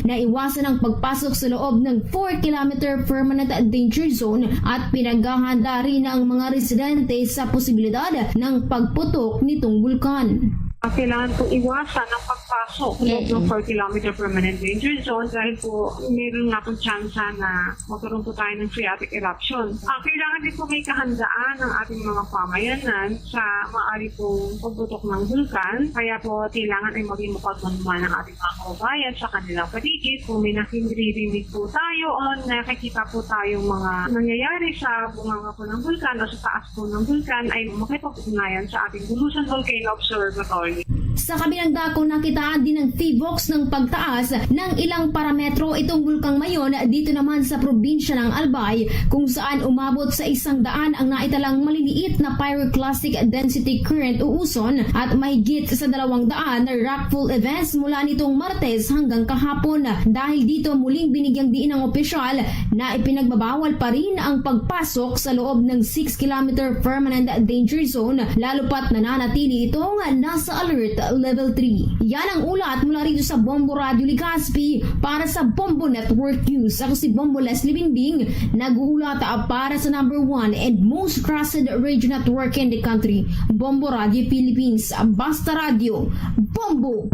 na iwasan ang pagpasok sa loob ng 4-kilometer permanent danger zone at pinaghahanda rin ang mga residente sa posibilidad ng pagputok nitong bulkan. Kailangan pong iwasan ang pagpasok pagpasok sa loob ng 4 kilometer permanent danger zone dahil po meron nga pong tsansa na magkaroon po tayo ng phreatic eruption. Kailangan din po may kahandaan ng ating mga pamayanan sa maaari pong pagbutok ng bulkan. Kaya po kailangan ay maging mapagmanuman ng ating mga kababayan sa kanilang paligid. Kung may nakindirinig po tayo o nakikita po tayong mga nangyayari sa bunganga po ng bulkan o sa taas po ng bulkan ay makipag-ugnayan sa ating Bulusan Volcano Observatory. Sa kabilang dako, nakitaan din ng PHIVOLCS ng pagtaas ng ilang parametro itong bulkang Mayon dito naman sa probinsya ng Albay, kung saan umabot sa 100 ang naitalang maliliit na pyroclastic density current o uson at mahigit sa 200 na rockfall events mula nitong Martes hanggang kahapon. Dahil dito muling binigyang diin ng opisyal na ipinagbabawal pa rin ang pagpasok sa loob ng 6 km permanent danger zone, lalo pat nananatili itong nasa alert level 3. Yan ang ulat mula rito sa Bombo Radio Legazpi para sa Bombo Network News. Ako si Bombo Leslie Bingbing, nag-uulat para sa number 1 and most trusted radio network in the country, Bombo Radio Philippines. Basta Radio, Bombo!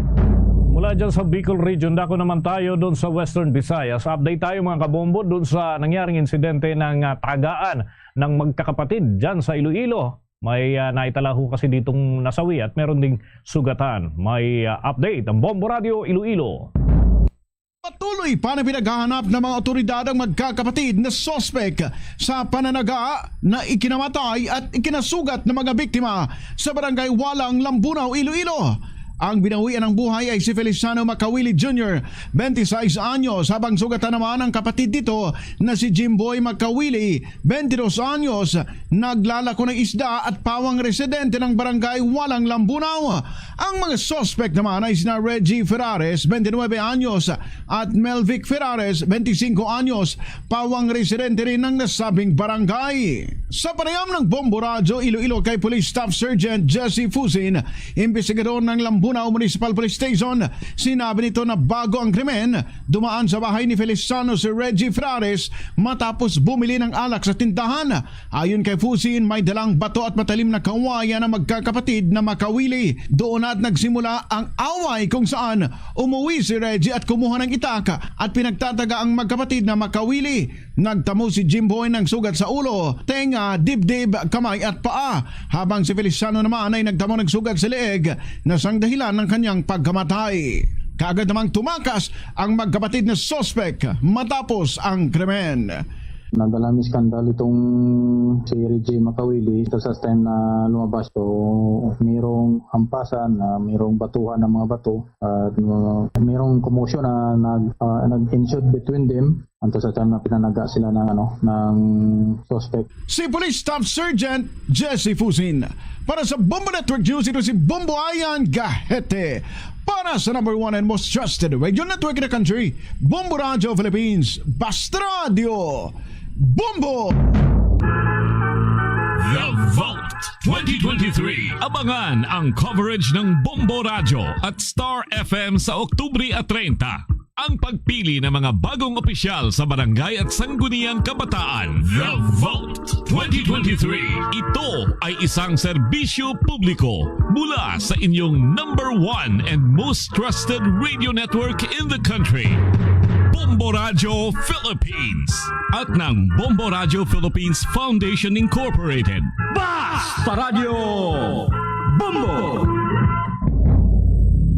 Mula dyan sa Bicol Region, dako naman tayo doon sa Western Visayas. Update tayo mga kabombo doon sa nangyaring insidente ng tagaan ng magkakapatid dyan sa Iloilo. May naitala ho kasi ditong nasawi at meron ding sugatan. May update ang Bombo Radio Iloilo. Patuloy pa na pinaghahanap ng mga otoridad ang magkakapatid na sospek sa pananaga na ikinamatay at ikinasugat ng mga biktima sa barangay Walang, Lambunaw, Iloilo. Ang binawian ng buhay ay si Feliciano Macawili Jr., 26 anyos, habang sugatan naman ang kapatid dito na si Jimboy Macawili, 22 anyos, naglalako ng isda at pawang residente ng barangay Walang, Lambunaw. Ang mga suspect naman ay sina Reggie Ferrares, 29 anyos, at Melvic Ferrares, 25 anyos, pawang residente rin ng nasabing barangay. Sa panayam ng Bombo Radio Iloilo kay Police Staff Sergeant Jesse Fusin, investigador ng Lambunaw Municipal Police Station, sinabi nito na bago ang krimen, dumaan sa bahay ni Feliciano si Reggie Ferrares matapos bumili ng alak sa tindahan. Ayon kay Fusin, may dalang bato at matalim na kawayan ng magkakapatid na Macawili. Doon at nagsimula ang away kung saan umuwi si Reggie at kumuha ng itak at pinagtataga ang magkapatid na Macawili. Nagtamo si Jimboy ng sugat sa ulo, tenga, dibdib, kamay at paa, habang si Feliciano naman ay nagtamo ng sugat sa leeg na sang dahilan ng kanyang pagkamatay. Kaagad namang tumakas ang magkapatid na sospek matapos ang krimen. Nagdala skandal itong si Reggie Macawili sa time na lumabas. So, mayroong hampasan, mayroong batuhan ng mga bato at mayroong commotion na nag-ensued between them. Anto sa time na pinanaga sila ng suspect. Si Police Staff Sergeant Jesse Fusin. Para sa Bombo Network News, ito si Bombo Ayan Gahete. Para sa number 1 and most trusted radio network in the country, Bombo Radio Philippines. Basta Radio, Bombo! The Vote 2023. Abangan ang coverage ng Bombo Radio at Star FM sa Oktubre at 30. Ang pagpili ng mga bagong opisyal sa barangay at sangguniang kabataan. The Vote 2023. Ito ay isang serbisyo publiko mula sa inyong number 1 and most trusted radio network in the country, Bombo Radio Philippines, at ng Bombo Radio Philippines Foundation Incorporated. Basta Radio Bombo!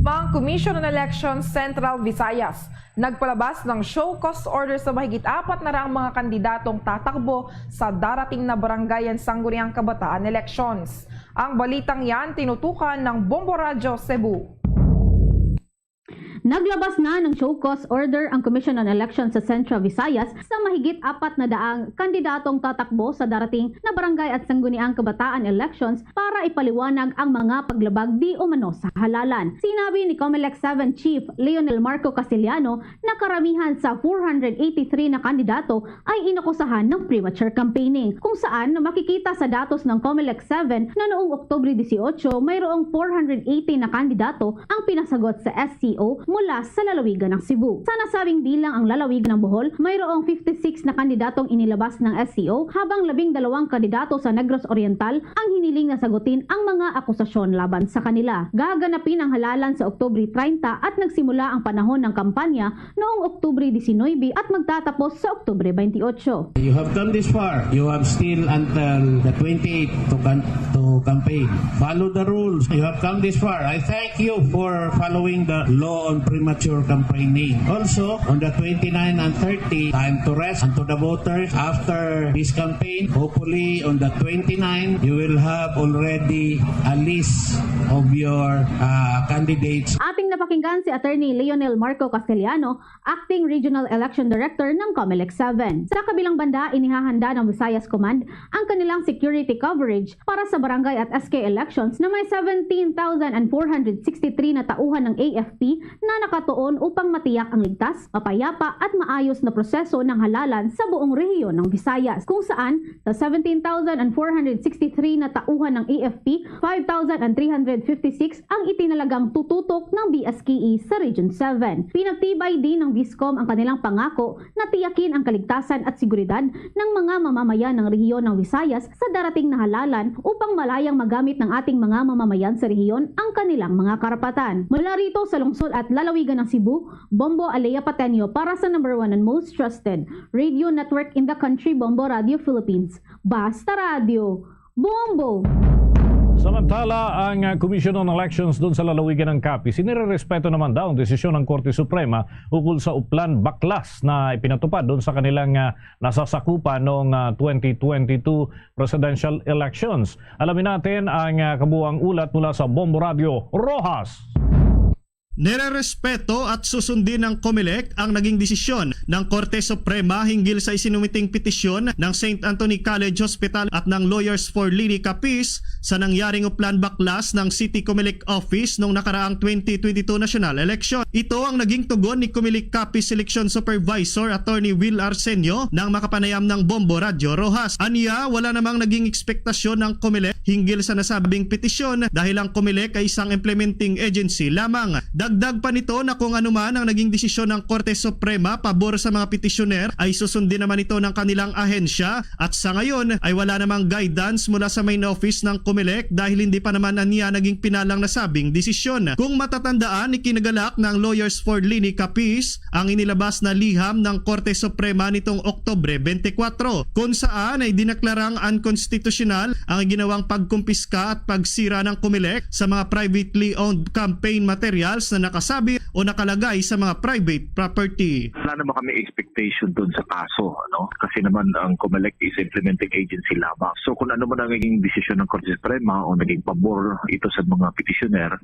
Ang Commission on Elections Central Visayas nagpalabas ng show cause order sa mahigit 400 mga kandidatong tatakbo sa darating na Barangayan Sangguniang Kabataan elections. Ang balitang yan tinutukan ng Bombo Radio Cebu. Naglabas na ng show cause order ang Commission on Elections sa Central Visayas sa mahigit 400 kandidatong tatakbo sa darating na barangay at sangguniang kabataan elections para ipaliwanag ang mga paglabag di umano sa halalan. Sinabi ni COMELEC 7 Chief Leonel Marco Casiliano na karamihan sa 483 na kandidato ay inakusahan ng premature campaigning, kung saan makikita sa datos ng COMELEC 7 na noong Oktubre 18 mayroong 480 na kandidato ang pinasagot sa SCO mula sa lalawigan ng Cebu. Sa nasabing bilang ang lalawigan ng Bohol, mayroong 56 na kandidatong inilabas ng SCO habang 12 kandidato sa Negros Oriental ang hiniling na sagutin ang mga akusasyon laban sa kanila. Gaganapin ang halalan sa Oktubre 30 at nagsimula ang panahon ng kampanya noong Oktubre 19 at magtatapos sa Oktubre 28. You have come this far. You have still until the 28th to campaign. Follow the rules. You have come this far. I thank you for following the law on premature campaigning. Also, on the 29 and 30, time to rest and to the voters after this campaign. Hopefully, on the 29, you will have already a list of your candidates. Ating napakinggan si Attorney Leonel Marco Castellano, Acting Regional Election Director ng COMELEC 7. Sa kabilang banda, inihahanda ng Visayas Command ang kanilang security coverage para sa barangay at SK elections na may 17,463 na tauhan ng AFP na nakatuon upang matiyak ang ligtas, mapayapa at maayos na proseso ng halalan sa buong rehiyon ng Visayas, kung saan sa 17,463 na tauhan ng AFP, 5,356 ang itinalagang tututok ng BSKE sa Region 7. Pinagtibay din ng Viscom ang kanilang pangako na tiyakin ang kaligtasan at seguridad ng mga mamamayan ng rehiyon ng Visayas sa darating na halalan upang malayang magamit ng ating mga mamamayan sa rehiyon ang kanilang mga karapatan. Mula rito sa lungsod at lalawigan ng Cebu, Bombo Alea Pateño para sa number 1 and most trusted radio network in the country, Bombo Radio Philippines. Basta Radio, Bombo! Samantala, ang Commission on Elections doon sa lalawigan ng Capiz, inirerespeto naman daw ang desisyon ng Korte Suprema ukol sa uplan baklas na ipinatupad doon sa kanilang nasasakupan noong 2022 presidential elections. Alamin natin ang kabuuang ulat mula sa Bombo Radio Rojas. Nirerespeto at susundin ng COMELEC ang naging desisyon ng Korte Suprema hinggil sa isinumiting petisyon ng St. Anthony College Hospital at ng Lawyers for Lini Capiz sa nangyaring uplan baklas ng City COMELEC Office noong nakaraang 2022 national election. Ito ang naging tugon ni COMELEC Capiz Election Supervisor Attorney Will Arsenio nang makapanayam ng Bombo Radio Rojas. Aniya, wala namang naging ekspektasyon ng COMELEC hinggil sa nasabing petisyon dahil ang COMELEC ay isang implementing agency lamang. Dagdag pa nito na kung ano man ang naging desisyon ng Korte Suprema pabor sa mga petisyoner ay susundin naman ito ng kanilang ahensya at sa ngayon ay wala namang guidance mula sa main office ng COMELEC dahil hindi pa naman niya naging pinalang nasabing desisyon. Kung matatandaan, ikinagalak ng Lawyers for Lini Capiz ang inilabas na liham ng Korte Suprema nitong Oktubre 24 kung saan ay dineklarang unconstitutional ang ginawang pagkumpiska at pagsira ng COMELEC sa mga privately owned campaign materials na nakasabi o nakalagay sa mga private property. Wala naman kami expectation dun sa kaso, ano? Kasi naman ang COMELEC is implementing agency lamang. So kung ano man ang naging desisyon ng Korte Suprema o naging pabor ito sa mga petitioner,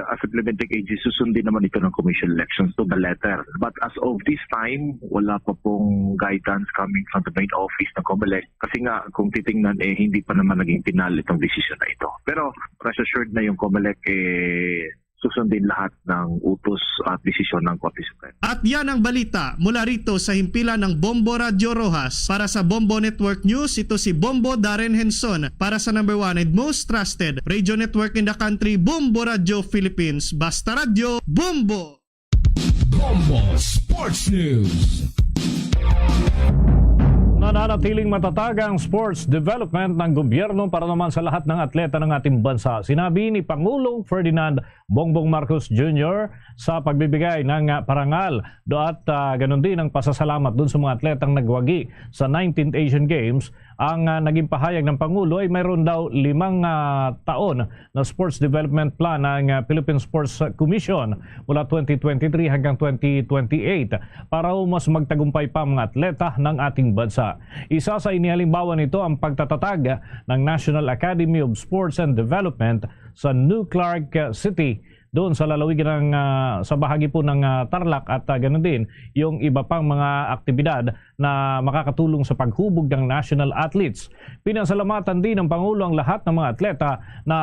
as implementing agency, susundin naman ito ng Commission Elections to the letter. But as of this time, wala pa pong guidance coming from the main office ng COMELEC kasi nga kung titingnan hindi pa naman naging final itong desisyon na ito. Pero rest assured na yung COMELEC susundin lahat ng utos at desisyon ng Korte Suprema. At yan ang balita mula rito sa himpilan ng Bombo Radio Rojas. Para sa Bombo Network News, ito si Bombo Darren Henson para sa number 1 and most trusted radio network in the country, Bombo Radio Philippines. Basta Radio, Bombo! Bombo Sports News. Nananatiling matatag ang sports development ng gobyerno para naman sa lahat ng atleta ng ating bansa. Sinabi ni Pangulong Ferdinand Bongbong Marcos Jr. sa pagbibigay ng parangal at ganun din ang pasasalamat dun sa mga atletang nagwagi sa 19th Asian Games. Ang naging pahayag ng Pangulo ay mayroon daw 5 taon na sports development plan ng Philippine Sports Commission mula 2023 hanggang 2028 para mas magtagumpay pa mga atleta ng ating bansa. Isa sa inihalimbawa nito ang pagtatatag ng National Academy of Sports and Development sa New Clark City doon sa lalawigan ng sa bahagi po ng Tarlac at ganoon din yung iba pang mga aktibidad na makakatulong sa paghubog ng national athletes. Pinasalamatan din ng Pangulo ang lahat ng mga atleta na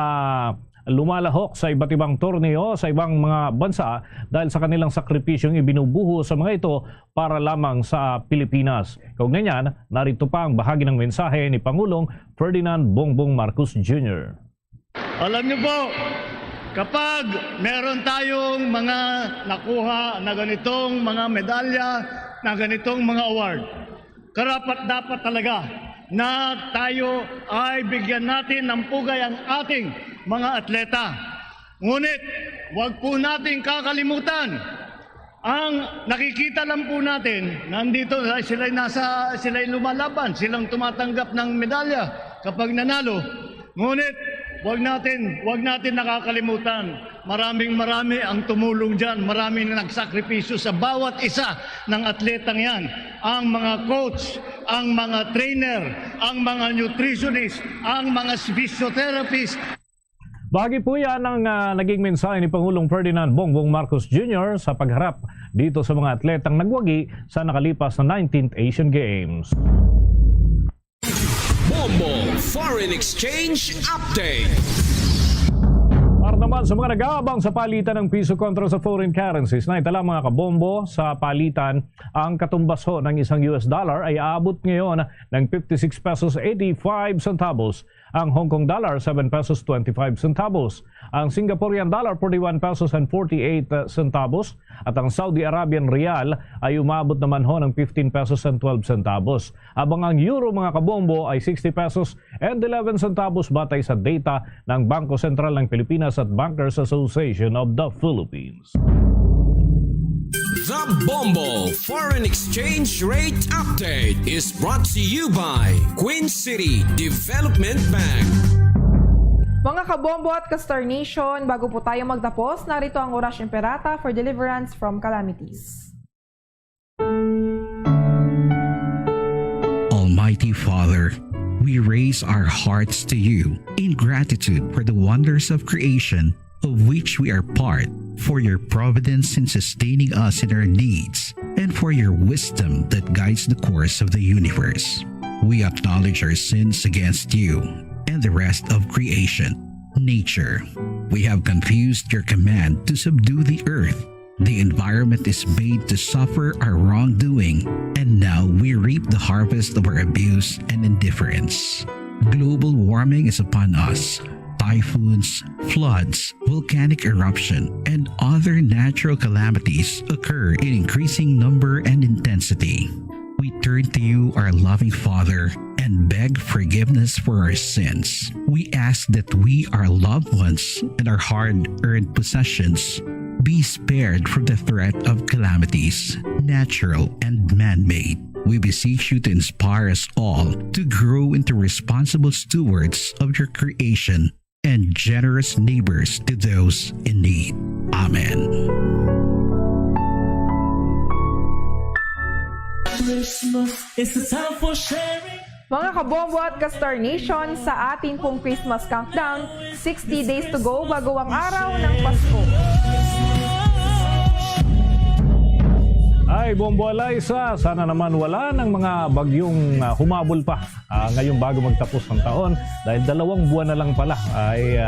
lumalahok sa iba't ibang torneo sa ibang mga bansa dahil sa kanilang sakripisyong ibinubuho sa mga ito para lamang sa Pilipinas. Kaugnay niyan, narito pa ang bahagi ng mensahe ni Pangulong Ferdinand Bongbong Marcos Jr. Alam niyo po, kapag meron tayong mga nakuha na ganitong mga medalya, na ganitong mga award, karapat-dapat talaga na tayo ay bigyan natin ng pugay ang ating mga atleta. Ngunit, huwag po natin kakalimutan, ang nakikita lang po natin, nandito sila'y lumalaban, silang tumatanggap ng medalya kapag nanalo. Ngunit, huwag natin nakakalimutan, marami ang tumulong dyan, maraming nagsakripisyo sa bawat isa ng atletang yan. Ang mga coach, ang mga trainer, ang mga nutritionist, ang mga physiotherapist. Bahagi po yan ang naging mensahe ni Pangulong Ferdinand Bongbong Marcos Jr. sa pagharap dito sa mga atletang nagwagi sa nakalipas na 19th Asian Games. Bombo Foreign Exchange Update. Para naman sa mga nag-aabang sa palitan ng piso kontra sa foreign currencies, na itala mga kabombo sa palitan, ang katumbas ho ng isang US dollar ay aabot ngayon ng 56 pesos 85 centavos. Ang Hong Kong dollar, 7 pesos 25 centavos. Ang Singaporean dollar, 41 pesos and 48 centavos. At ang Saudi Arabian Rial ay umabot naman ho ng 15 pesos and 12 centavos. Habang ang euro mga kabombo ay 60 pesos and 11 centavos batay sa data ng Bangko Sentral ng Pilipinas at Bankers Association of the Philippines. The Bombo Foreign Exchange Rate Update is brought to you by Queen City Development Bank. Mga kabombo at ka-Star Nation, bago po tayo magtapos, narito ang Orasyon Perata for deliverance from calamities. Almighty Father, we raise our hearts to you in gratitude for the wonders of creation of which we are part, for your providence in sustaining us in our needs, and for your wisdom that guides the course of the universe. We acknowledge our sins against you and the rest of creation, nature. We have confused your command to subdue the earth. The environment is made to suffer our wrongdoing, and now we reap the harvest of our abuse and indifference. Global warming is upon us. Typhoons, floods, volcanic eruption, and other natural calamities occur in increasing number and intensity. We turn to you, our loving Father, and beg forgiveness for our sins. We ask that we, our loved ones, and our hard-earned possessions be spared from the threat of calamities, natural and man-made. We beseech you to inspire us all to grow into responsible stewards of your creation and generous neighbors to those in need. Amen. Christmas is the time for sharing. Mga kabombo at ka-Star Nation, sa ating pong Christmas countdown, 60 days to go bago ang araw ng Pasko. Ay, Bombo Eliza, sana naman wala ng mga bagyong humabol pa ngayong bago magtapos ng taon dahil 2 buwan na lang pala ay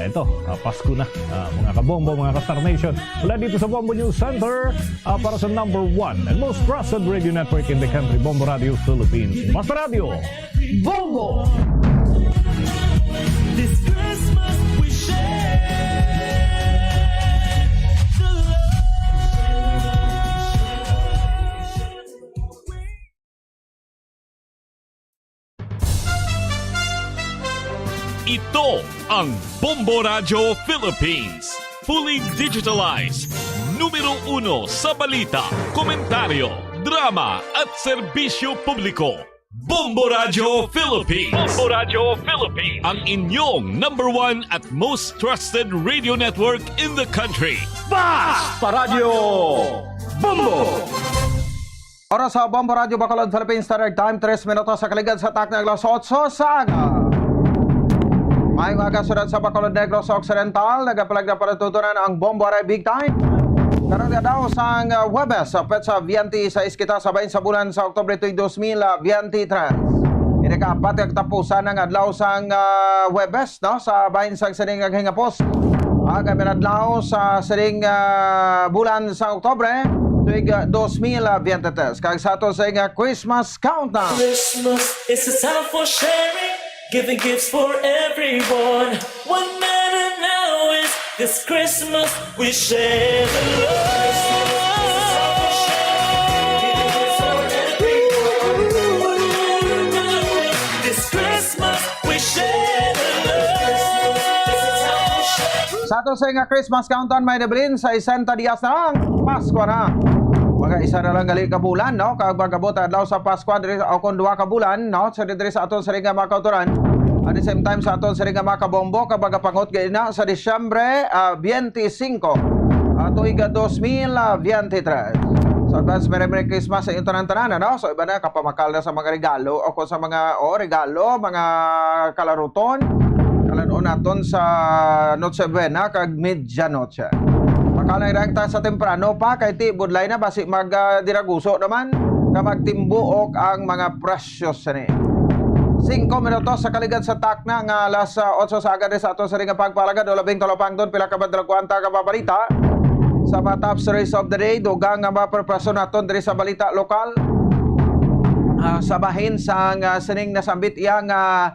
ito, Pasko na. Mga kabombo, mga ka-Star Nation, mula dito sa Bombo News Center para sa number 1 and most trusted radio network in the country, Bombo Radio Philippines. Basta Radio Bombo! This Christmas we share. Ito ang Bombo Radio Philippines. Fully digitalized. Numero 1 sa balita, komentaryo, drama at serbisyo publiko. Bombo Radio Philippines. Bombo Radio Philippines. Ang inyong number 1 at most trusted radio network in the country. Basta Radio Bombo! Oras sa Bombo Radio Bacolod Philippines Standard Time, 3 minutos sa kaligad sa tak ng alas 8 sa aga. Ngayong aga sunod sa Bacolod Negros Occidental, nagapalag na panatutunan ang Bombo Aray Big Time. Karanga daw sa Huwebes, sa Petsa Vianti sa Iskita, sabayin sa bulan sa Oktubre 2000, Vianti Trans. Inikapat kagtapusan ng adlaw sa Huwebes, no? Sa bahin sa sining Hingapos. Aga minadlaw sa sining bulan sa Oktubre, tuig 2023. Kag sa ato sa Christmas Countdown. Christmas is a time for sharing, giving gifts for everyone. What matters now is This Christmas we share the love. This Christmas we share the love. Sa ato sa nga Christmas countdown, may nabilin sa isang tadiyas na lang, Pasko na. Mga isa na lang gali ka bulan, no? Kag magabot adlaw sa Pasko diri o kon duha ka bulan, no? Sa diri sa aton sa ringa mga kauturan. At the same time sa aton sa ringa mga kabombo kapag pangot gayud na sa Disyembre 25 tuig 2023. So advance Merry Christmas sa inyong tanan-tanan, no? So iba na kapamakal na sa mga regalo o kung sa mga regalo, mga kalaruton. Kalanoon naton sa Noche Buena kag Medianoche. Makalay ra ta sa temprano pa kay ti budlay na basi diraguso naman ka magtimbuok ang mga precious ni. 5 minutos sa kaligad sa takna nga alas 8 sa agad sa aton sa ringa pagpalagad o labing talopang doon pila ka badrakwanta ka babalita sa mga top stories of the day dugang nga maperprason naton diri sa balita lokal sa bahin sang sining nasambit iya nga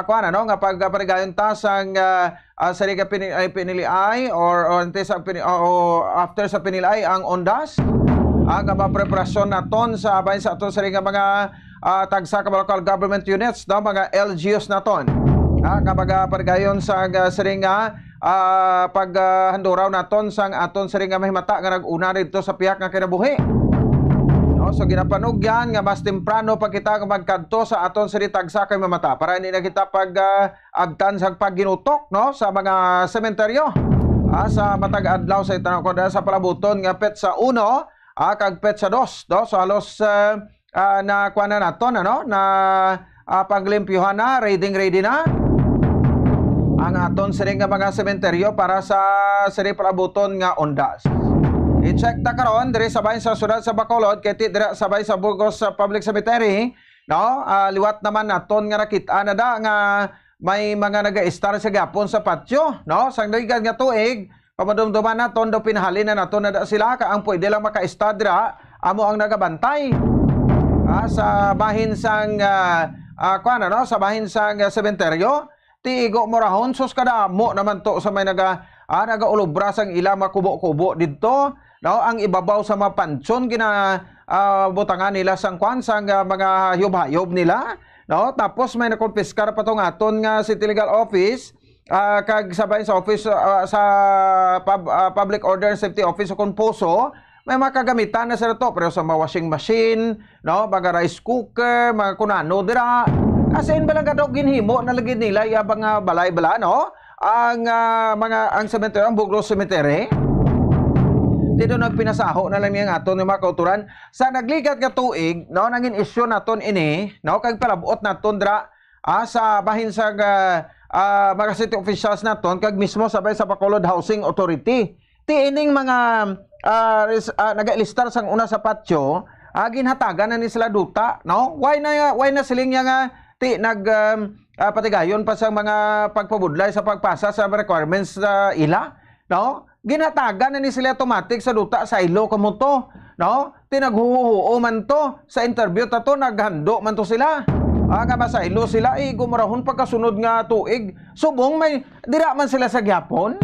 kuan ano nga pagparigayon ta sang sa ringa piniliay or after sa piniliay ang ondas ang mapreparasyon naton sa bahin sa aton sa ringa mga tagsa ka local government units no mga LGUs naton kapag parigayon sa siringa paghanduraw naton sang aton siringa mahimata nga nag-una dito sa piyak nga kinabuhi no so ginapanog yan nga mas temprano pag kita magkadto sa aton siri tagsa kay mamata para hindi na kita agtan sa pagginutok no sa mga sementeryo sa matag adlaw sa itanaw ko sa palabuton nga pet sa 1 kag pet sa 2 no so halos na kuha na nato na paglimpyuhan na, ready na ang aton siring nga mga sementeryo para sa siri palabuton nga ondas. I-check ta karon diri sabay sa syudad sa Bacolod kay ti dira sabay sa Burgos Public Cemetery no liwat naman naton nga nakita na da nga may mga naga-star sa gapon sa patio no sang dagan nga tuig pamadumduman naton do pinahalin na naton na da sila ka ang pwede lang maka-star dira amo ang nagabantay sa bahin sang sa bahin sang sementeryo tiigo morahon sus kadamo naman to sa may nagaulobra sang ila makubo-kubo didto no ang ibabaw sa mga pansyon butangan nila sang sang mga hayop nila no tapos may nakonfiskar pa tong aton nga City Legal Office kag sabay sa office sa Public Order and Safety Office o Puso may makagamitan na sa to pero sa mga washing machine no mga rice cooker mga kunano dira asin balang kadto ginhimo na lagi nila yabang balay bala no ang ang cemetery ang Buglos Cemetery dito nagpinasaho na lang niyang aton ng mga kauturan sa naglikat nga tuig no nangin issue naton ini no kag palabot naton dira sa bahin sa mga city officials naton kag mismo sabay sa Bacolod Housing Authority ti ining mga naga-listar sang una sa patio ginhatagan na ni sila duta no why na siling nga ti patigayon pa sa mga pagpabudlay sa pagpasa sa requirements ila no ginhatagan na ni sila automatic sa duta sa ilo kamo to no tinaghuhuo man to sa interview tato naghando man to sila nga sa ilo sila gumurahon pagkasunod nga tuig subong may dira man sila sa gyapon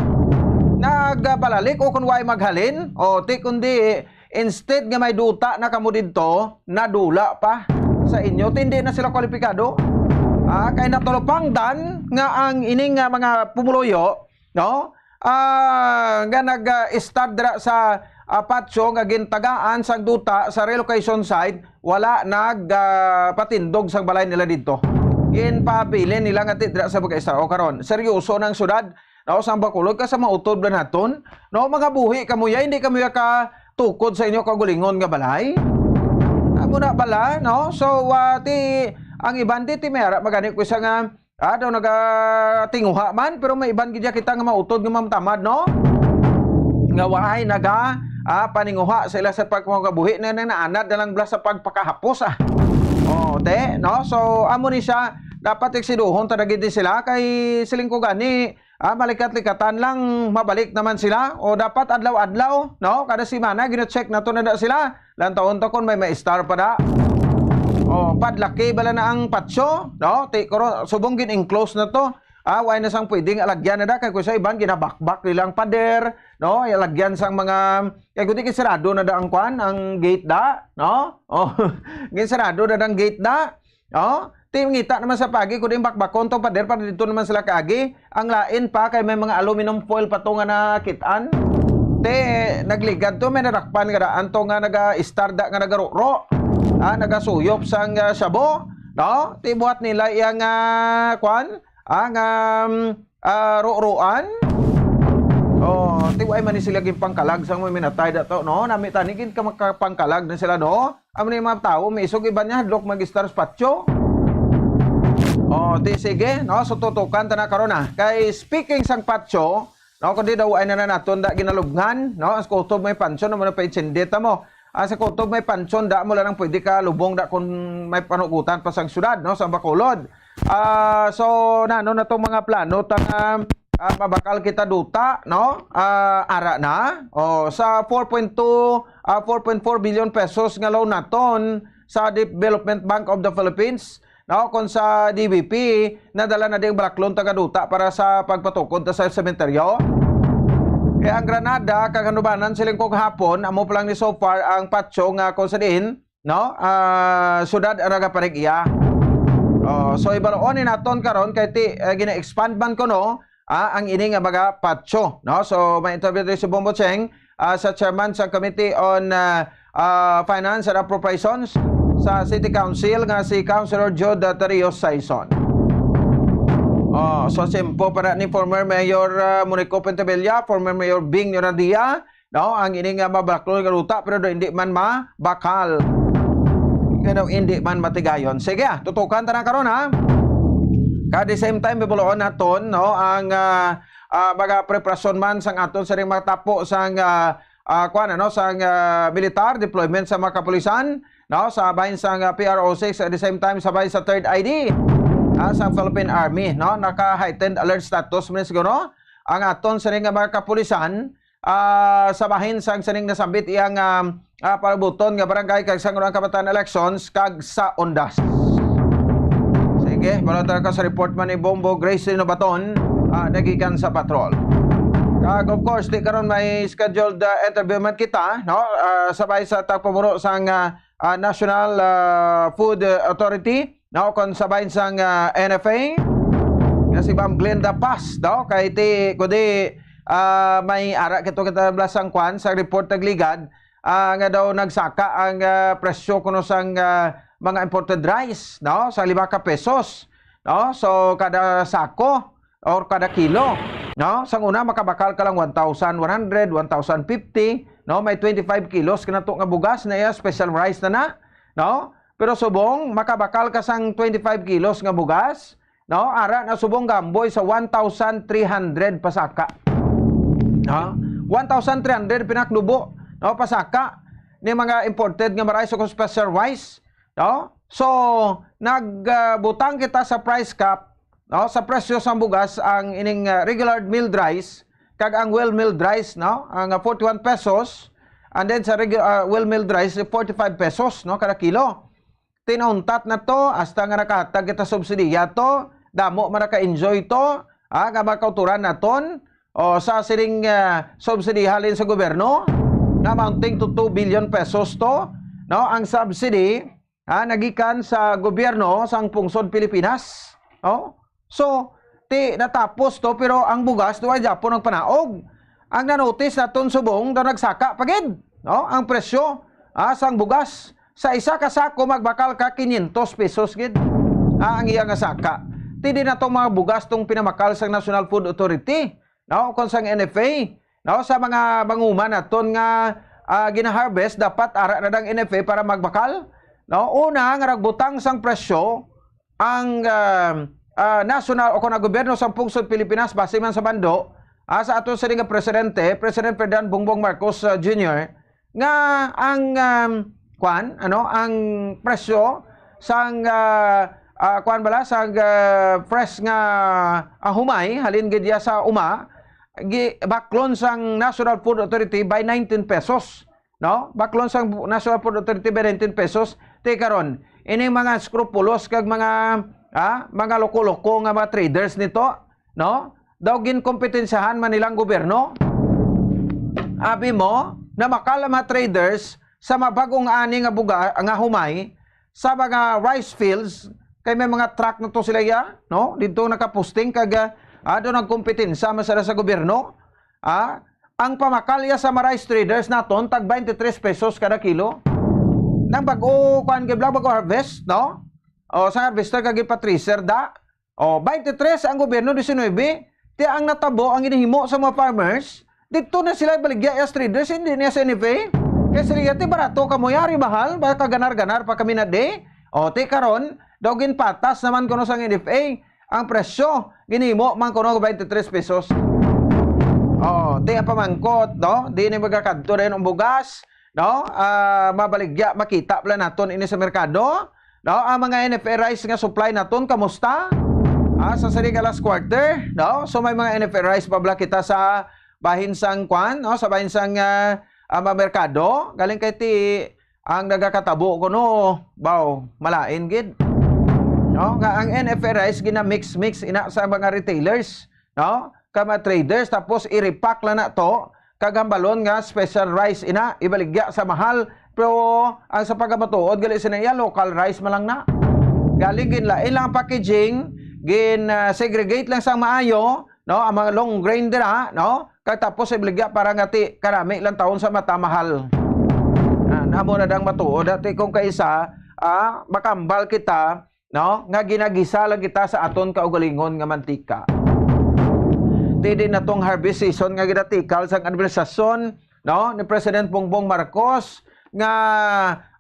nagbalalik o kung way maghalin o ti kundi instead nga may duta na kamo didto nadula pa sa inyo hindi na sila kwalipikado kay natulopangdan nga ang ining mga pumuloyo no nga nag-start dira sa patio nga gintagaan sang duta sa relocation site wala patindog sang balay nila didto ginpabilin nila nga dira sa pag-start o karon seryoso nang syudad no sang Bacolod ka sa mautod ba naton no mga buhi kamuya hindi kamo ka tukod sa inyo kagulingon nga balay amo na bala no so ti ang iban ti mera magani ko sa nga daw nagatinguha man pero may iban gid kita nga mautod nga mamtamad no nga waay paninguha sa ila sa pagkabuhi na naanad na lang blas sa pagpakahapos te no so amo ni siya dapat eksiduhon tadagid sila kay siling ko gani balikat-likatan lang mabalik naman sila o dapat adlaw-adlaw no kada semana gina-check na to na sila lan taon to kon may star pa da padlaki bala na ang patio no subong gin enclose na to Why na sang pwedeng alagyan na da kay kung sa iban ginabakbak nilang pader, no? Alagyan sang mga kay kundi sarado na da ang kwan, ang gate da, no? Sarado na dang gate da. Ngita naman sa pagi kundi bakbakon tong pader para dito naman sila kaagi. Ang lain pa kay may mga aluminum foil pa to nga nakitaan. Nagligad to may narakpan nga daan to nga naga-starda nga nagaruro. Nagasuyop sang sabo, no? Buhat nila yang kwan, ang ruruan. Tiway man ni sila gin pangkalag sang may minatay dato, no? Nami tanigin ka makapangkalag na sila, no? Amo ni mga tao may isog iban niya hadlok mag-star spatio. Sige, no? So tutukan ta na karon na. Kay speaking sang patio, no, kundi daw ay na naton da ginalubngan, no? As kutob may pansyon no man pa itsendeta mo. Sa kutob may pansyon da mo lang pwede ka lubong da kung may panugutan pa sang syudad, no, sa Bacolod. So nano na tong mga plano tang mabakal kita duta, no? Ara na. Sa 4.4 billion pesos nga loan naton sa Development Bank of the Philippines. No, kung sa DBP, nadala na ding balaklon taga duta para sa pagpatukod sa sementeryo. Kaya ang Granada, kaganubanan siling kong hapon, amo pa lang ni so far ang patso nga kung sa din, no? Sudad araga parigya. So ibaloonin naton karon kay gina-expand man ko, no? Ang ini nga baga patso, no? So may interview si Bombo Cheng sa chairman sa Committee on Finance and Appropriations sa City Council nga si Councilor Joe Dario Saison. So simpo para ni former Mayor Monico Pentebella, former Mayor Bing Noradia, no, ang ini nga mabaklon nga ruta pero hindi man mabakal. Ngano hindi man matigayon. Sige, tutukan ta na karon ha. At the same time bibuloon naton, no, ang baga preparasyon man sang aton sa ring matapo sang sang militar deployment sa mga kapulisan, no, sabay sa PRO6 at the same time sabay sa 3rd ID sa Philippine Army, no, naka-heightened alert status man siguro ang aton sa ring mga kapulisan sabahin sang saning nasambit iyang palabuton nga barangay kag sang kabataan elections kag sa Ondas. Sige, balota ka sa report man ni Bombo Grace Nobaton nagikan sa patrol. Kag of course, di karon may scheduled interview man kita, no? Sabay sa tagpamuno sang National Food Authority, no? Kon sabay sang NFA, nga si Ma'am Glenda Paz, no? Kay kundi may ara kito kita blasang kwan sa report tagligad nga daw nagsaka ang presyo kuno sang mga imported rice, no? Sa 5 pesos, no? So kada sako or kada kilo, no? Sang una makabakal ka lang 1,100, 1,050, no? May 25 kilos kanato nga bugas na iya special rice na, no? Pero subong makabakal ka sang 25 kilos nga bugas, no? Ara na subong gamboy sa 1,300 pasaka. No? 1,300 pinaklubo, no, pasaka ni mga imported nga rice o special rice, no? So nagbutang kita sa price cap, no, sa presyo sa bugas ang ining regular milled rice kag ang well milled rice, no, ang 41 pesos, and then sa well milled rice 45 pesos, no, kada kilo. Tinuntat na to hasta nga nakahatag kita subsidiya to, damo man ka-enjoy to, nga makauturan naton sa siring subsidy halin sa gobyerno na amounting to 2 billion pesos to, no, ang subsidy nagikan sa gobyerno sang pungsod Pilipinas, no? So natapos to pero ang bugas duay Japon ang panaog. Ang na-notice naton subong daw nagsaka pagid, no, ang presyo sang bugas sa isa ka sako magbakal ka 500 pesos gid ang iya nga saka. Tidi na tong mga bugas tong pinamakal sa National Food Authority, no, kon sang NFA, no, sa mga banguman naton nga gina-harvest dapat ara na dang NFA para magbakal, no. Una nga nagbutang sang presyo ang national o kung gobyerno sa pungsod Pilipinas base man sa bando sa ato sa nga President Ferdinand Bongbong Marcos Jr. nga ang ang presyo sang sang fresh nga humay halin gid sa uma baklon sang National Food Authority by 19 pesos, no, baklon sang National Food Authority by 19 pesos. Te karon ini mga scrupulous kag mga loko-loko nga mga traders nito no? Daw ginkompetensyahan man nilang gobyerno. Abi mo na makala mga traders sa mabagong ani nga buga nga humay sa mga rice fields kay may mga truck na to sila ya, no? Dito nakaposting kag do nagkompetensya masala sa gobyerno. Ang pamakalya sa mga rice traders naton tag 23 pesos kada kilo. Nang bago kuan gibla bago harvest, no? O sa harvester kag patricer da. O 23 ang gobyerno 19. Ti ang natabo ang ginahimo sa mga farmers, dito na sila baligya as traders hindi niya sa NFA. Kaya sila ti barato kamoyari mahal, baka ganar-ganar pa kami na de. O ti karon daw ginpatas naman kuno sa NFA ang presyo ginahimo man kuno 23 pesos. Oh, di pamangkot, no? Di ni magakadto rin ang bugas, no? Mabaligya, makita pala naton ini sa merkado, no? Ang mga NFA rice nga supply naton, kamusta? Sa sariga last quarter, no? So may mga NFA rice pa bala kita sa bahin sang kwan, no? Sa bahin sang merkado, galing kay ti ang nagakatabo ko no, baw, malain gid. No? Nga ang NFA rice gina-mix ina sa mga retailers, no? Kama traders tapos i-repack lang na to kagambalon nga special rice ina ibaligya sa mahal pero ang sa pagkamatuod gali sinaya local rice malang na galing ginlain lang packaging gin segregate lang sang maayo no ang mga long grain dira no kag tapos ibaligya para ngati karami lang taon sa mata mahal namo na dang matuod dati kung kaisa makambal kita no nga ginagisa lang kita sa aton kaugalingon nga mantika. Didi na tong harvest season nga gidatikal sa administrasyon no ni President Bongbong Marcos nga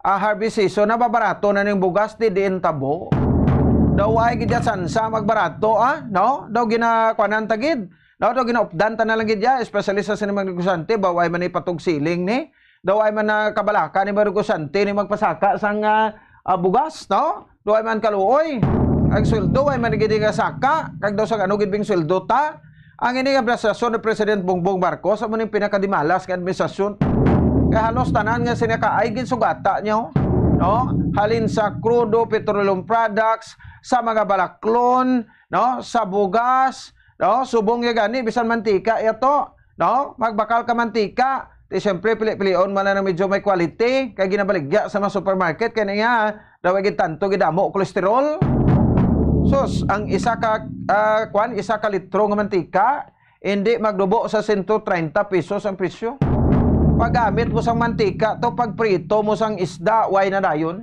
harvest season na babarato na ning bugas di diin tabo. Daw ay gid sansa magbarato no? Daw ginakuanan tagid. Daw ginaupdan ta na lang gid ya especially sa sinimang negosante baway man ipatog siling ni. Daw ay man kabalaka ni negosante ni magpasaka sang bugas no? Daw ay man kaluoy. Ang sweldo ay man gid nga saka kag daw sa ano gid bing sweldo ta. Ang ini nga administrasyon ni President Bongbong Marcos amo ning pinakadimalas nga administrasyon. Kaya halos tanan nga sinakaay gid sugata niya no? Halin sa crudo petroleum products, sa mga balaklon, no? Sa bugas, no? Subong ya gani bisan mantika ito, no? Magbakal ka mantika, di syempre pili-pilion man na medyo may quality kay ginabaligya sa mga supermarket kay nga daw gid tanto gidamo kolesterol. Sus, ang isa ka litro nga mantika, hindi magdubo sa 130 pesos ang presyo. Paggamit mo sang mantika, to pagprito mo sang isda, way na dayon.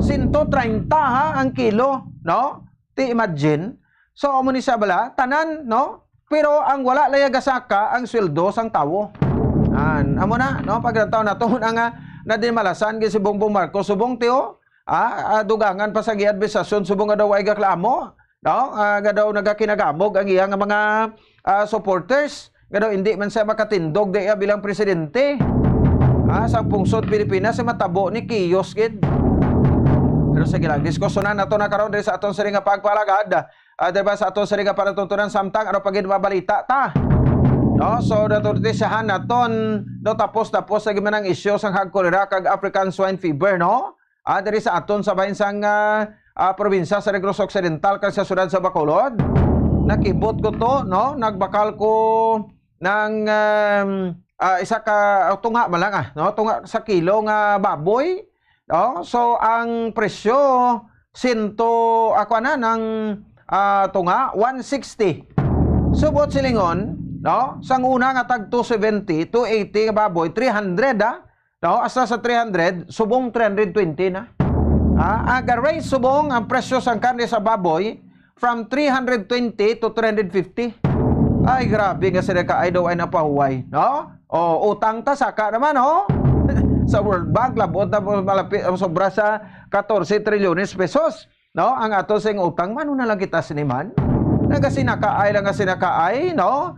130 ang kilo, no? Ti imagine. So, amo ni sabala, tanan, no? Pero ang wala layagasaka ang sweldo sang tawo. Amo na, no? Pagkataon na to, na din malasan si Bongbong Marcos, subong tiyo, dugangan pa sa gi-administrasyon subong nga daw ay gaklamo no nga daw nagakinagamog ang iyang mga supporters nga daw hindi man siya makatindog diya bilang presidente sa pungsod Pilipinas sa matabo ni Kiyos gid. Pero sige lang diskusyonan nato na karon diri sa aton sari nga pagpalagad diba sa aton sari nga panatuntunan samtang ano pagid mabalita ta no so datortisahan naton do tapos sa gimanang isyu sang hag cholera kag African swine fever no. Diri sa aton sa bahinsang probinsya sa Negros Occidental kag sa syudad sa Bacolod. Nakibot ko to, no? Nagbakal ko ng isa ka tunga malang no? Tunga sa kilo nga baboy, no? So ang presyo ng tunga 160. Subot silingon, no? Sang una nga tag 270, 280 nga baboy, 300 no, asa sa 300, subong 320 na. Aga-raise subong ang presyo sang karne sa baboy from 320 to 350. Ay, grabe nga sila ka ay daw ay napahuway, no? O, utang ta saka naman, no? Sa World Bank, labot na malapit, sobra sa 14 trilyones pesos, no? Ang ato sing utang, mano na lang kita siniman? Nagasinakaay lang nga sinakaay, no?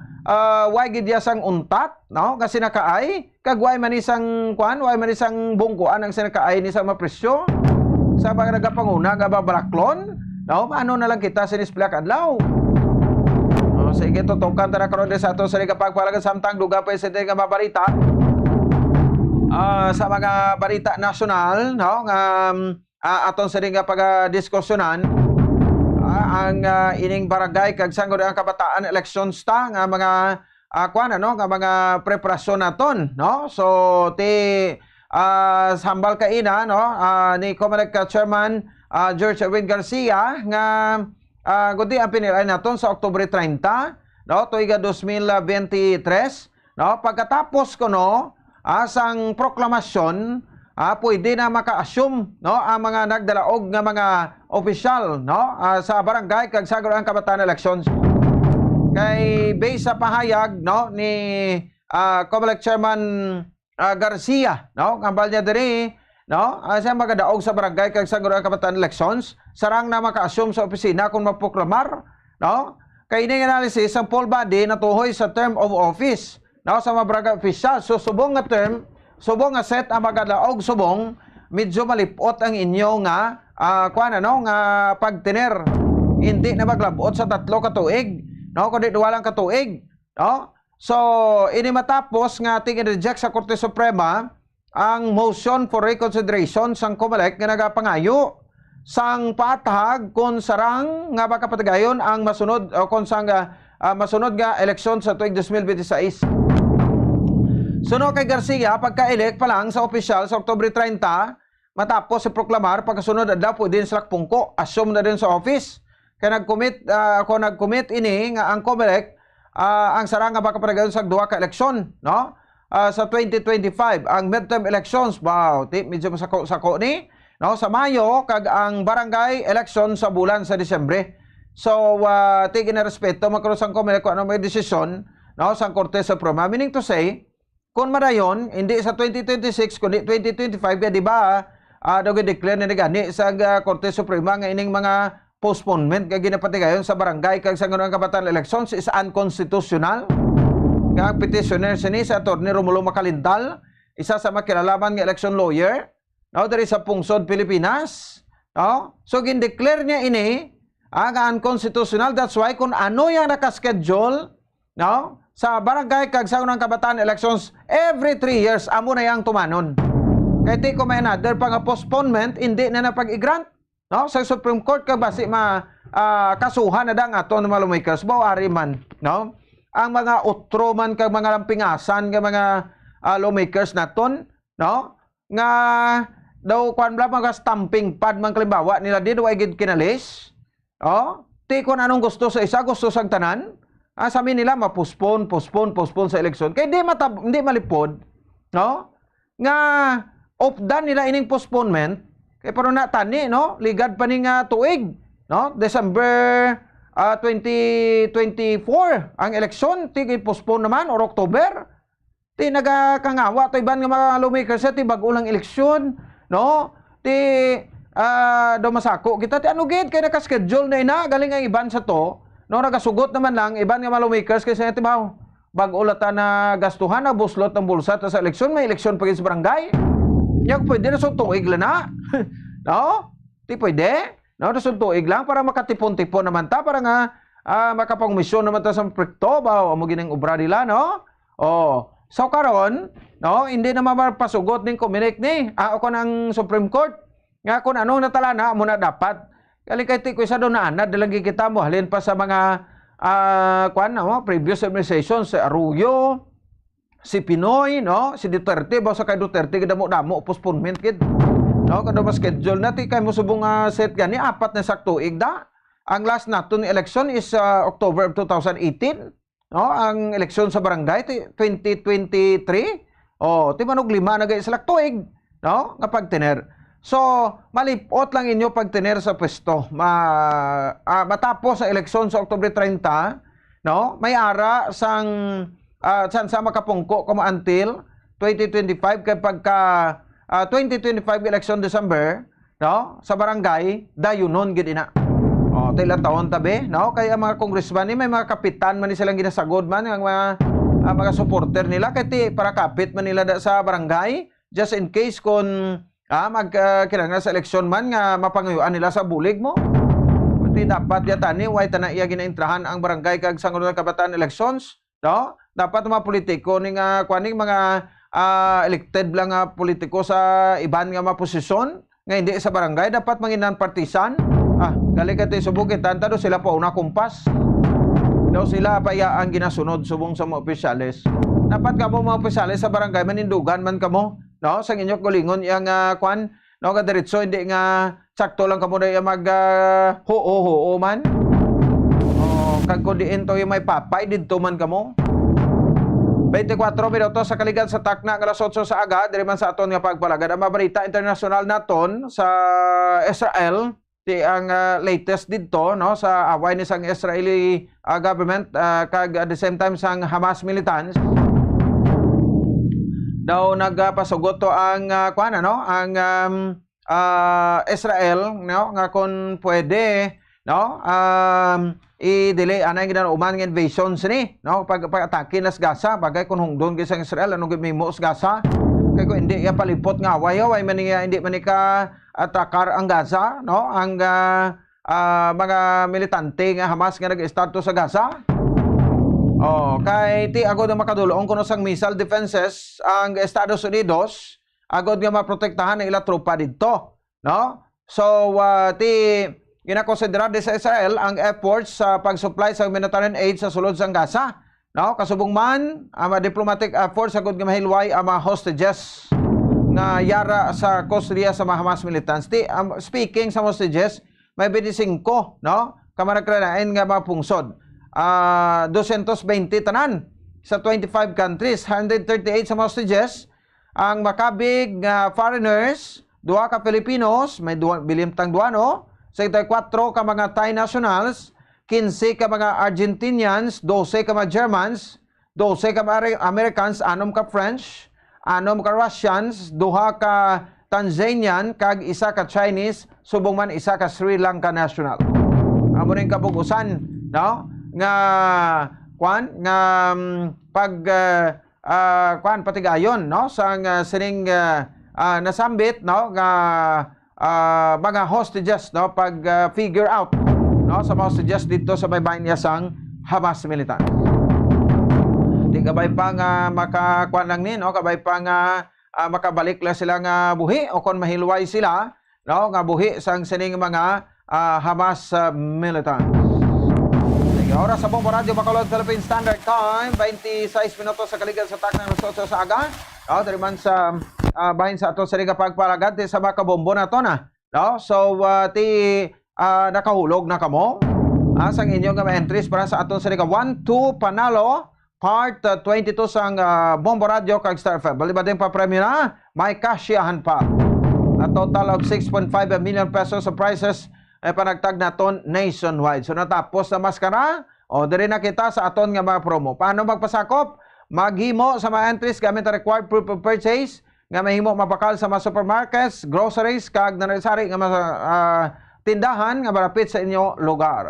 Way gidya sang untat no kasi nakaay kag way man isang way man isang bungkuan ang sinakaay ni sa mapresyo sa mga nagapanguna nga babalaklon no ano na lang kita sinisplak adlaw sige tutukan ta karon sa ato sa pagpalagan samtang duga pa sa nga mabalita sa mga balita nasyonal no nga aton sa nga pag-diskusyonan ang ining barangay kag sangguniang kabataan elections ta nga mga kuan ano nga mga preparasyon naton, no? So sambal kaina, no, ni Comelec Chairman George Edwin Garcia nga gudi ang pinilay naton sa Oktubre 30, no, tuiga 2023, no, pagkatapos ko no asang proklamasyon, pwede na maka-assume, no, ang mga nagdalaog nga mga opisyal, no, sa barangay kag sangguniang kabataan elections. Kay base sa pahayag, no, ni Comelec Chairman Garcia, no, kambal niya diri, no, siya magadaog sa barangay kag sangguniang kabataan elections, sarang na maka-assume sa opisina kung mapoklamar, no. Kay ining analysis ang poll body natuhoy sa term of office, no, sa mga barangay official. So subong nga term, subong nga set ang magadaog subong, medyo malipot ang inyo nga kuan ano nga pagtiner. Hindi na maglabot sa 3 ka tuig, no, kundi 2 lang ka tuig, no. So, ini matapos nga ating i-reject sa Korte Suprema ang motion for reconsideration sang Comelec nga nagapangayo sang patahag kung sarang nga baka patagayon ang masunod o kung sang masunod nga eleksyon sa tuig 2026. Suno kay Garcia, pagka-elect pa lang sa opisyal sa Oktubre 30, matapos si proklamar, pagkasunod adlaw pwede sila pungko, assume na din sa office. Kaya nag-commit ini nga ang Comelec ang sarang nga baka patagayon sa 2 ka eleksyon, no? Sa 2025 ang midterm elections, wow, medyo masako-sako ni, no, sa Mayo kag ang barangay election sa bulan sa Disyembre. So tigin na respeto magkaroon sang Comelec kung ano may desisyon, no, sa Korte Suprema. Meaning to say, kung madayon hindi sa 2026 kundi 2025 ya, di ba? Daw gi-declare na gani sa Korte Suprema nga ining mga postponement kag ginapatigayon sa barangay kag sangguniang kabataan elections is unconstitutional. Ang petitioner sini sa Attorney Romulo Macalintal, isa sa makilalaman nga election lawyer, no, diri sa Pungsod, Pilipinas, no. So gin-declare niya ini nga unconstitutional. That's why kung ano yang nakaschedule, no, sa barangay kag sangguniang kabataan elections every 3 years amo na yang tumanon. Kay ti ko may another pang postponement hindi na napag-i-grant, no, sa Supreme Court kag basi kasuhan na dang aton mga lawmakers bawari man, no, ang mga utro man kag mga lampingasan kag mga lawmakers naton, no, nga daw kwan bla mga stamping pad man kalimbawa nila di daw ay gid kinalis, oh, ti kun anong gusto sa isa gusto sa tanan, sabi nila ma-postpone sa eleksyon kay hindi malipod, no, nga opdan nila ining postponement. Kaya pero natani, no, ligad pa ning tuig, no, December 2024 ang eleksyon, ti postpone naman or October. Ti nagakangawa to iban nga mga lawmakers ti bag-o lang eleksyon, no, ti do masako kita ti ano gid kay naka-schedule na ina galing ang iban sa to, no, nagasugot naman lang iban nga mga lawmakers kay sa ti baw bag-o lata na gastuhan na buslot ng bulsa sa eleksyon, may eleksyon pa sa barangay. Yang pwede na sa tuig lang na. No? Di pwede. No, sa tuig lang para makatipon-tipon naman ta para nga makapangmisyon naman ta sa prikto ba o mo ginang obra nila, no? Oh, so karon, no, hindi na mapasugot ning Comelec ni o kon ang Supreme Court nga kun anong natalana mo na dapat. Kali kay ti ko isa do na anad lagi kita mo halin pa sa mga kuan no, previous administration sa Arroyo, si Pinoy, no, si Duterte, ba sa kay Duterte gidamo-damo postponement gid, no, kada mas schedule nati kay mo subong set gani 4 na sak tuig da. Ang last naton election is October of 2018, no, ang eleksyon sa barangay 2023, oh, ti manog 5 na gay sa tuig, no, nga pagtener. So malipot lang inyo pagtener sa pwesto. Matapos sa eleksyon sa October 30, no, may ara sang saan sa makapungko como until 2025 kay pagka 2025 election December, no, sa barangay dayunon gid ina. Oh, tila taon tabi, no, kay ang mga congressman ni may mga kapitan man ni silang ginasagod man ang mga supporter nila kay para kapit man nila sa barangay just in case kung kinahanglan sa eleksyon man nga mapangayuan nila sa bulig mo. Kundi dapat yata ni way tana iya ginaintrahan ang barangay kag sangguniang kabataan elections, no? Dapat mga politiko ning kuaning mga elected lang nga politiko sa iban nga mga posisyon nga hindi sa barangay dapat manginan partisan. Gali ka tayo subukitan, tado sila po una kumpas. Daw sila pa ang ginasunod subong sa mga opisyalis. Dapat ka mo mga opisyalis sa barangay, manindugan man ka mo. No? Sa inyo kulingon yung kwan, no? Kadiritso, hindi nga sakto lang ka mo na yung ho-ho-ho man. Kag kudiin to yung may papay, dito man ka mo. 24 minutos sa kaligan sa takna ng alas 8 sa aga, diri man sa aton nga pagpalagad. Ang mabalita international naton sa Israel, di ang latest dito no sa away ni sang Israeli government kag at the same time sang Hamas militants daw nagpasugot to ang ang Israel no nga kung pwede no i-delay anay ginauman ng invasion ni no pag-atake nas Gaza bagay kung hungdon sa Israel anong gimimo sa Gaza kay ko hindi ya palipot nga away man hindi man ka atakar ang Gaza no ang mga militante nga Hamas nga nag-start sa Gaza. Kay ti agod nga makadulong kuno sang missile defenses ang Estados Unidos agod nga maprotektahan ang ila tropa didto no. So ti ginakonsidera sa Israel ang efforts sa pag-supply sa humanitarian aid sa sulod sang Gaza no kasubong man ang diplomatic efforts agod nga mahilway ang mga hostages nga yara sa kustodiya sa mga Hamas militants. Speaking sa hostages, may 25 no kamaragkranain nga mga pungsod. 220 tanan sa 25 countries, 138 sa mga hostages. Ang makabig foreigners, 2 ka Filipinos, may bilimtang 2 no. 64 ka mga Thai nationals, 15 ka mga Argentinians, 12 ka mga Germans, 12 ka mga Americans, 6 ka French, 6 ka Russians, 2 ka Tanzanian, kag 1 ka Chinese, subong man 1 ka Sri Lanka national. Amo ning kabugusan, no? Nga patigayon, no? Sang sining nasambit, no? Nga mga hostages, no? Figure out, no? Sa mga hostages dito sa baybayin niya sang Hamas militant. Di kabay pa nga makakuan lang ni no kabay pa nga makabalik lang sila nga buhi o kon mahilway sila no nga buhi sang sining mga Hamas militant. Sige, oras sa Bombo Radio Bacolod Philippine Standard Time 26 minutos sa kaligan sa takna ng Soso sa aga. No, diri man sa bahin sa ato sa liga pagpalagad sa mga bombo na to na. No? So nakahulog na kamo. Sang inyong entries para sa aton sa liga 1-2 panalo Part 22 sang Bombo Radio kag Star FM. Bali ba din pa premyo na? May kasyahan pa. A total of 6.5 million pesos sa prizes ay panagtag naton nationwide. So natapos na maskara, diri na kita sa aton nga mga promo. Paano magpasakop? Maghimo sa mga entries gamit ang required proof of purchase nga mahimo mapakal sa mga supermarkets, groceries kag narisari nga mga tindahan nga malapit sa inyo lugar.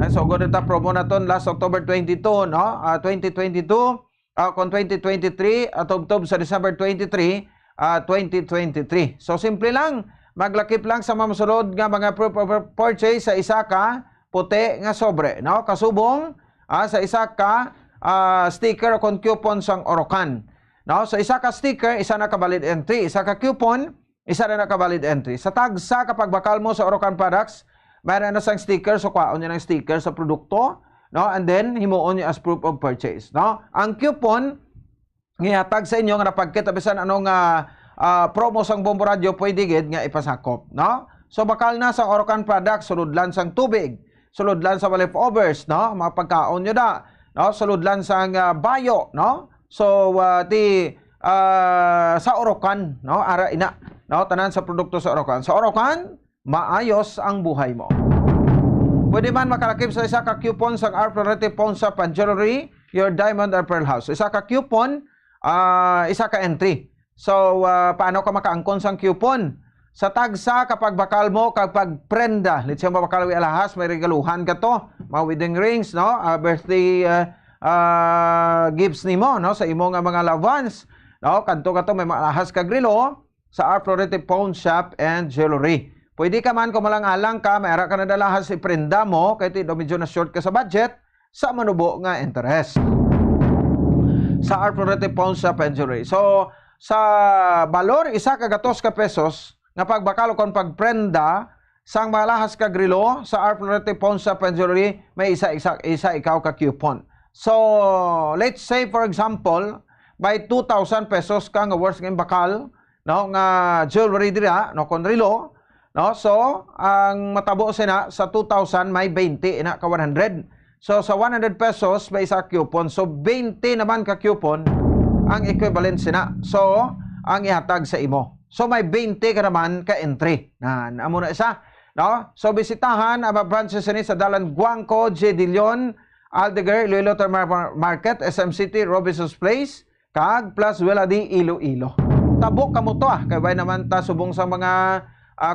So, good na promo na to last October 22, no? 2022, kung 2023, tub-tub sa December 23, 2023. So, simple lang. Maglakip lang sa mamasulod nga mga proof of purchase sa isa ka puti nga sobre, no? Kasubong sa isa ka sticker o coupon sang Orocan. No? So, isa ka sticker, isa na ka valid entry. Isa ka coupon, isa na ka valid entry. Sa tagsa kapag bakal mo sa Orocan products, mayroon na sang sticker, so kwaon niya ng sticker sa produkto, no? And then himuon niya as proof of purchase, no? Ang coupon gihatag sa inyo nga napagkita bisan anong promo sang Bombo Radio pwede gid nga ipasakop, no? So bakal na sa Orocan products, suludlan sang tubig, suludlan sa leftovers, no? Mga pagkaon niyo da, no? Suludlan sang bayo, no? So sa Orocan, no? Ara ina, no? Tanan sa produkto sa Orocan. Sa Orocan maayos ang buhay mo. Pwede man makalakip sa isa ka coupon sa R-Priority Pawn Shop and Jewelry, your Diamond or Pearl House. Isa ka coupon, isa ka entry. So, paano ka makaangkon sa coupon? Sa tagsa, kapag bakal mo, kapag prenda, let's say mabakal wi alahas, may regaluhan ka to, mga wedding rings, no? Birthday gifts nimo, no? Sa imo nga mga loved ones, no? Kanto ka to, may mga alahas ka grilo sa R-Priority Pawn Shop and Jewelry. Pwede ka man kung malang-alang ka, mayara ka na dalahas si prenda mo, kahit ito medyo na short ka sa budget, sa manubo nga interest. Sa R-Priority Pawn Shop and Jewelry. So, sa balor, isa ka gatos ka pesos, nga pagbakalo kon pagprenda sang malahas ka grilo sa R. Pawn Shop and Jewelry, may isa ikaw ka coupon. So, let's say for example, by 2,000 pesos ka nga worth ng bakal, no, nga jewelry dira, no, kon relo, no, so ang matabo sina sa 2,000 may 20 ina ka 100. So sa 100 pesos may isa coupon. So 20 naman ka coupon ang equivalent sina. So ang ihatag sa imo. So may 20 ka naman ka entry. Amo na isa, no? So bisitahan ang branches ni sa Dalan Guangco, J. Dillon, Aldegar, Iloilo Market, SM City, Robinson's Place, kag plus Weladi, Iloilo. Tabok kamo to kay bay naman ta subong sa mga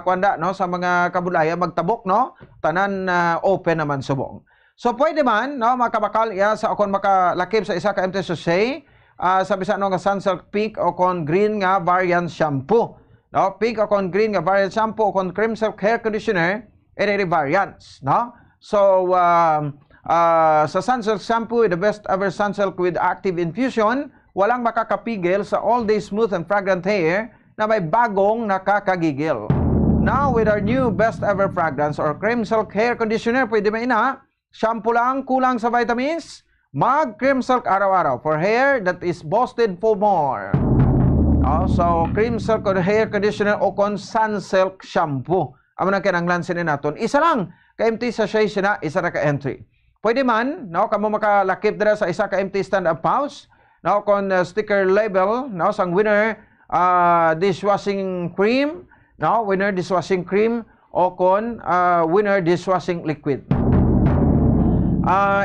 kwanda, no, sa mga kabulaya magtabok, no, tanan open naman subong. So pwede man, no, makabakal ya sa akon makalakip sa isa ka MT Sachet, sa bisan nga Sunsilk Pink o kon green nga variant shampoo, no, pink o kon green nga variant shampoo o kon cream silk hair conditioner, any variants, no. So sa Sunsilk shampoo, the best ever Sunsilk with active infusion, walang makakapigil sa all-day smooth and fragrant hair na may bagong nakakagigil. Now, with our new best ever fragrance or cream silk hair conditioner, pwede mo ina, shampoo lang, kulang sa vitamins, mag cream silk araw-araw for hair that is boosted for more. So, cream silk hair conditioner o kon Sunsilk shampoo. Amo na kinanglan sinin naton. Isa lang, ka-empty sachet sina, isa na ka-entry. Pwede man, no, kamo makalakip dira sa isa ka-empty stand-up pouch, no, kon sticker label, no, sang winner dishwashing cream, no, winner dishwashing cream o kon winner dishwashing liquid.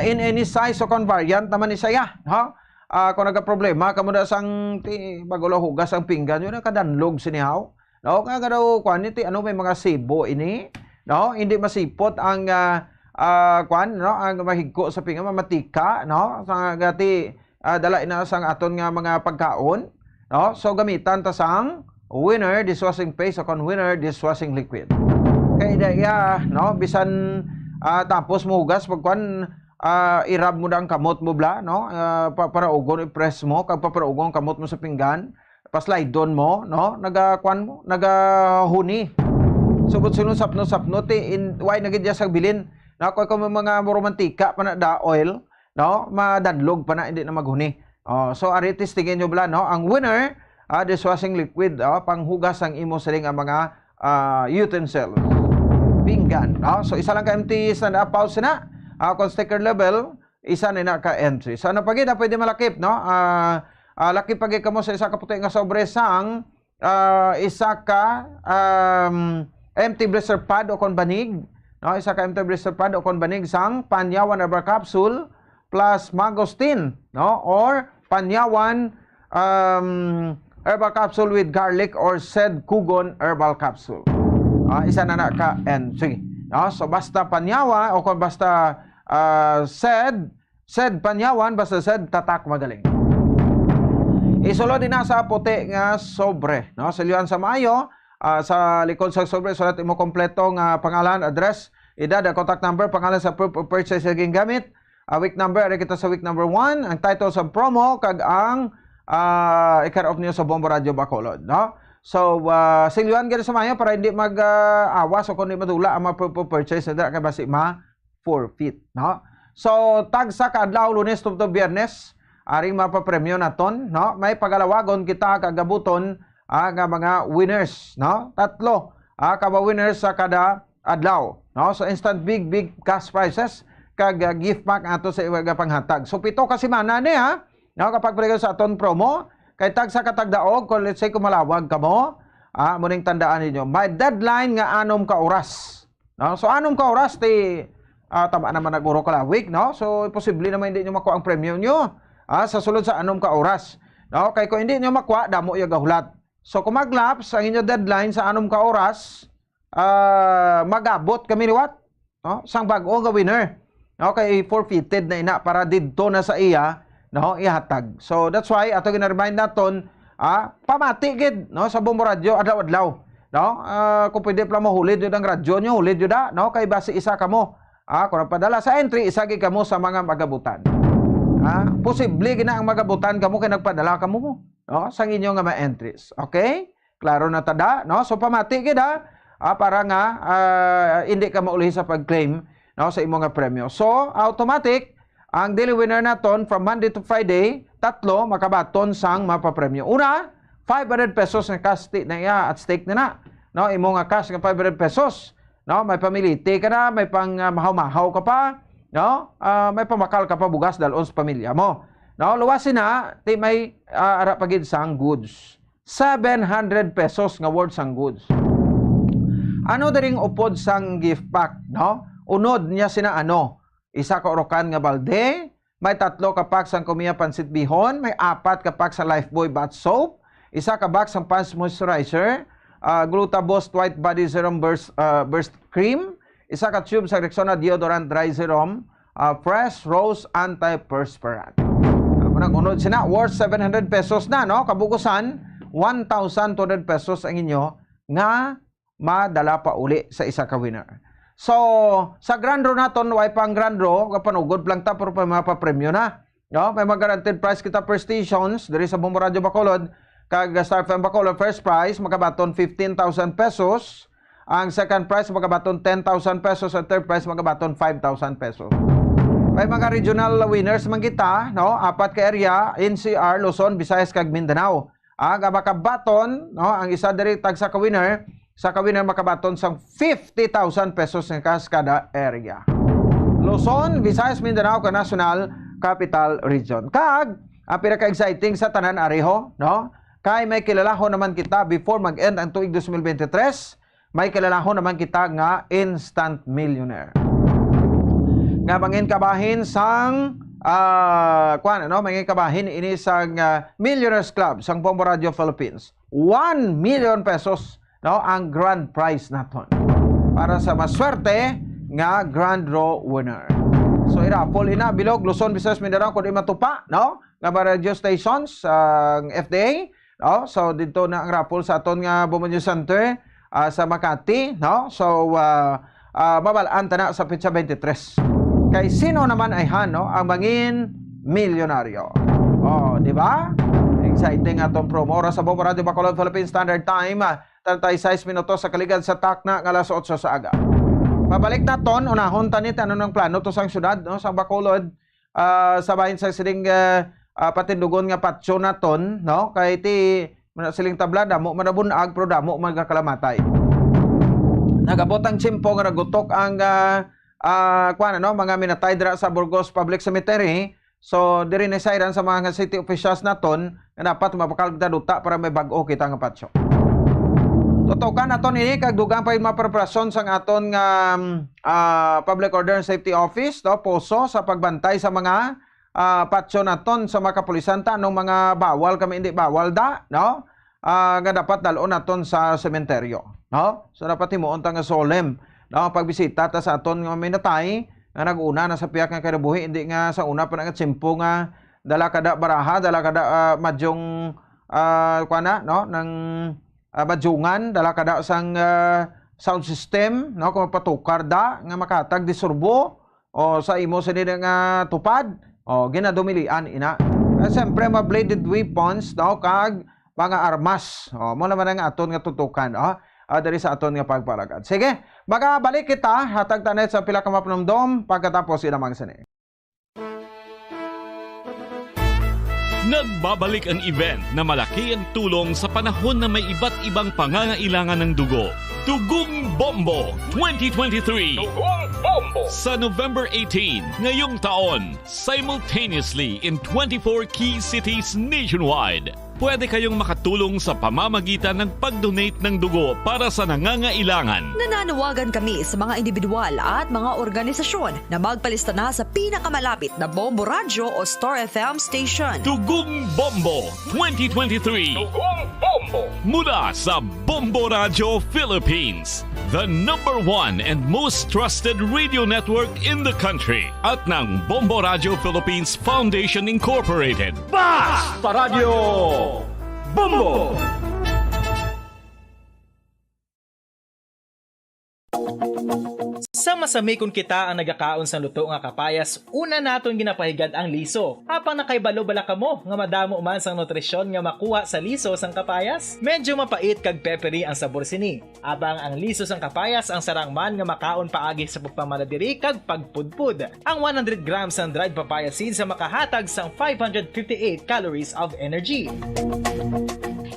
In any size o kon variant naman isaya, no? Kung nagka-problema kamo da sang bagulo hugas ang pinggan, yun ang kadanlog sinihaw, no, kaga daw quantity ano may mga sibo ini, no, hindi masipot ang no, ang mahigko sa pinggan, mamatika, no, sa gati dala ina sang aton nga mga pagkaon, no, so gamitan ta sang winner dishwashing paste o kon winner dishwashing liquid. Kay daya, no, bisan tapos mo hugas pagkuan irab mo dang kamot mo bla, no, para ugon i-press mo kag paparaugon kamot mo sa pinggan, pa-slide down mo, no, nagakuan mo, nagahuni. Subot sunod sapno why nagidya sa bilin, na ko mga romantika pa na da oil, no, madadlog pa na hindi na maghuni. So aritis tingin nyo bala, no, ang winner dishwashing liquid panghugas ang imo siling ang mga utensils, pinggan, no? So isa lang ka empty stand-up pouch na, kung sticker level isa na ka entry. So ano pagida pwede malakip, no, lakip pagi kamo sa isa ka puti nga sobre sang isa ka empty blister pad o kon banig, no, isa ka empty blister pad o kon banig sang Panyawan Herbal Capsule plus mangosteen, no, or Panyawan Herbal Capsule with garlic or Sed Kugon Herbal Capsule. Isa na ka entry, no? So basta Panyawan o kung basta Sed Panyawan, basta Sed tatak magaling. Isulo din na sa puti nga sobre, no? Silyuan sa maayo, sa likod sa sobre sulat imo kompleto nga pangalan, address, edad, contact number, pangalan sa purchase naging gamit, week number, ari kita sa week number 1, ang title sa promo, kag ang i-cut off niyo sa Bombo Radio Bacolod, no? So, silyuan gani sa maayo para hindi mag-awas o kung hindi madula ang purchase na kay basi ma-forfeit, no? So, tag sa kadlaw Lunes to Biyernes, aring mapapremyo naton, no? May pagalawagon kita kagabuton nga mga winners, no? 3 kaba winners sa kada adlaw, no? So, instant big cash prizes kag gift pack ato sa iwaga panghatag. So, 7 ka semana ni ha, no? Kapag pala sa aton promo, kay tag sa katagdaog, kung let's say kumalawag ka mo, muning tandaan ninyo, may deadline nga 6 ka oras. No? So 6 ka oras, tama naman naguro ka week, no? So posible naman hindi nyo makuha ang premium nyo sa sulod sa 6 ka oras. No? Kay kung hindi nyo makuha, damo yung gahulat. So kung maglaps ang inyo deadline sa 6 ka oras, magabot kami ni what? No? Sang bago nga winner. No? Kay forfeited na ina para didto na sa iya, no, ihatag. So that's why ato gina-remind naton pamati gid, no, sa Bombo Radio adlaw-adlaw, no, kung pwede pala mo hulid yun ang radyo nyo, hulid yun no, kay basi isa kamo kung nagpadala sa entry, isa gid kamo sa mga magabutan. Posible gina ang magabutan kamo kay nagpadala kamo mo, no, sang inyo nga ma-entries. Okay, klaro na tada, no? So pamati gid para nga hindi ka maulihi sa pag-claim, no, sa imong nga premyo. So, automatic ang daily winner naton from Monday to Friday, 3 makabaton sang mapapremyo. Una, 500 pesos nga cash na iya at stake na. No, imo nga cash nga 500 pesos. No, may pamiliti ka na, may pang mahaw-mahaw ka pa, no? May pamakal ka pa bugas dalon sa pamilya mo. No, luwasin na, ti may ara pagid sang goods. 700 pesos nga worth sang goods. Ano daring upod sang gift pack, no? Unod niya sina ano? Isa ka orokan nga balde, may 3 ka pack sang Kumiya Pansit Bihon, may 4 ka pack sa Lifebuoy Bath Soap, isa ka box sang Pants Moisturizer, Glutabos White Body Serum Burst Cream, isa ka tube sa Rexona Deodorant Dry Serum, Fresh Rose Anti-Perspirant. Unod sina, worth 700 pesos na, no? Kabukusan, 1,200 pesos ang inyo nga madala pa uli sa isa ka winner. So, sa grand draw naton, way pang grand draw, kapanugod lang ta, pero pa mapapremyo na. No? May mga guaranteed price kita per stations, diri sa Bombo Radio Bacolod, kag Star FM Bacolod, first prize, magabaton 15,000 pesos. Ang second prize, magabaton 10,000 pesos. Ang third prize, magabaton 5,000 pesos. May mga regional winners man kita, no? 4 ka area, NCR, Luzon, Visayas, kag Mindanao. Ang makabaton, no? Ang isa diri tag sa ka-winner, makabaton sang 50,000 pesos ng cash kada area. Luzon, Visayas, Mindanao, ka National Capital Region. Kag, ang pinaka-exciting sa tanan areho, no? Kay may kilalahon naman kita before mag-end ang tuig 2023, may kilalahon naman kita nga instant millionaire. Nga mangin kabahin sang mangin kabahin ini sang Millionaires Club sang Bombo Radio Philippines. 1 million pesos, no, ang grand prize naton para sa maswerte nga grand draw winner. So irapol ina bilog Luzon, Visayas, Mindanao kun matupa, no, nga radio stations ang FDA, no. So dito na ang rapol sa aton nga Bombo News Center sa Makati, no. So babalaan ta na sa petsa 23. Kay sino naman ay no, ang mangin milyonaryo. Oh, di ba? Exciting atong promo. Oras sa Bombo Radio Bacolod Philippine Standard Time, 36 minutos sa kaligad sa takna ng alas 8 sa aga. Pabalik naton, unahon tanit ano ng plano to sang syudad, no, sa Bacolod, sa bahin sa siling patindugon nga patso naton, no, kay ti siling tabla damo manabunag pero damo magkakalamatay. Nagabot ang tsimpo nga nagutok ang mga minatay dira sa Burgos Public Cemetery. So diri ni sayran sa mga city officials naton nga dapat mapakalgda duta para may bag-o kita nga patso. Tutukan naton ini kag dugang pa mapreparasyon sang aton nga Public Order and Safety Office, no, poso sa pagbantay sa mga patso naton sa mga kapulisan ta nung mga bawal kami hindi bawal da, no, nga dapat dalon naton sa sementeryo, no. So dapat himuon ta nga solemn, no, pagbisita ta sa aton nga minatay nga nag-una na sa piyak nga kinabuhi, hindi nga sa una pa nga tsimpo nga dala kada baraha, dala kada madyong no, ng madyungan, dala kada sang sound system, no, kung patukar da nga makatag disurbo o sa imo sa nga tupad o ginadumilian ina. Siyempre ma-bladed weapons, no, kag mga armas. O mo naman nga aton nga tutukan, dari sa aton nga pagpalagad. Sige, magabalik kita hatag tanet sa pila ka mapnumdom pagkatapos inamang sini. Nagbabalik ang event na malaki ang tulong sa panahon na may iba't ibang pangangailangan ng dugo. Dugong Bombo 2023. Dugong Bombo sa November 18 ngayong taon, simultaneously in 24 key cities nationwide. Pwede kayong makatulong sa pamamagitan ng pag-donate ng dugo para sa nangangailangan. Nananawagan kami sa mga individual at mga organisasyon na magpalista na sa pinakamalapit na Bombo Radio o Star FM station. Dugong Bombo 2023. Dugong Bombo mula sa Bombo Radio Philippines, the #1 and most trusted radio network in the country, at ng Bombo Radio Philippines Foundation Incorporated. Basta Radio Bombo! Sa masami kung kita ang nagakaon sa luto nga kapayas, una naton ginapahigad ang liso. Apang nakaibalo bala kamo nga madamo man sang nutrisyon nga makuha sa liso sang kapayas. Medyo mapait kag peppery ang sabor sini. Abang ang liso sang kapayas ang sarang man nga makaon paagi sa pagpamaladiri kag pagpudpud. Ang 100 grams ng dried papaya seeds sa makahatag sang 558 calories of energy.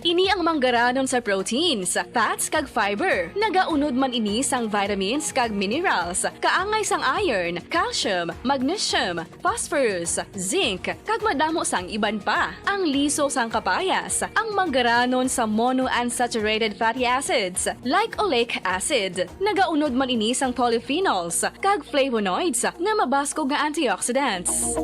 Ini ang manggaranon sa proteins, fats kag fiber. Nagaunod man ini sang vitamins kag minerals, kaangay sang iron, calcium, magnesium, phosphorus, zinc, kag madamo sang iban pa. Ang liso sang kapayas, ang manggaranon sa monounsaturated fatty acids like oleic acid. Nagaunod man ini sang polyphenols kag flavonoids nga mabaskog nga antioxidants.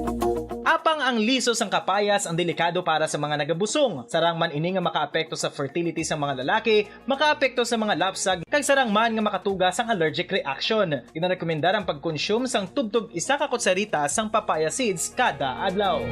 Apang ang liso sang kapayas ang delikado para sa mga nagabusong. Sarang man ini nga makaapekto sa fertility sa mga lalaki, makaapekto sa mga lapsag, kag sarang man nga makatuga sang allergic reaction. Ginarekomendar ang pagkonsume sang tubtog 1 ka kutsarita sang papaya seeds kada adlaw.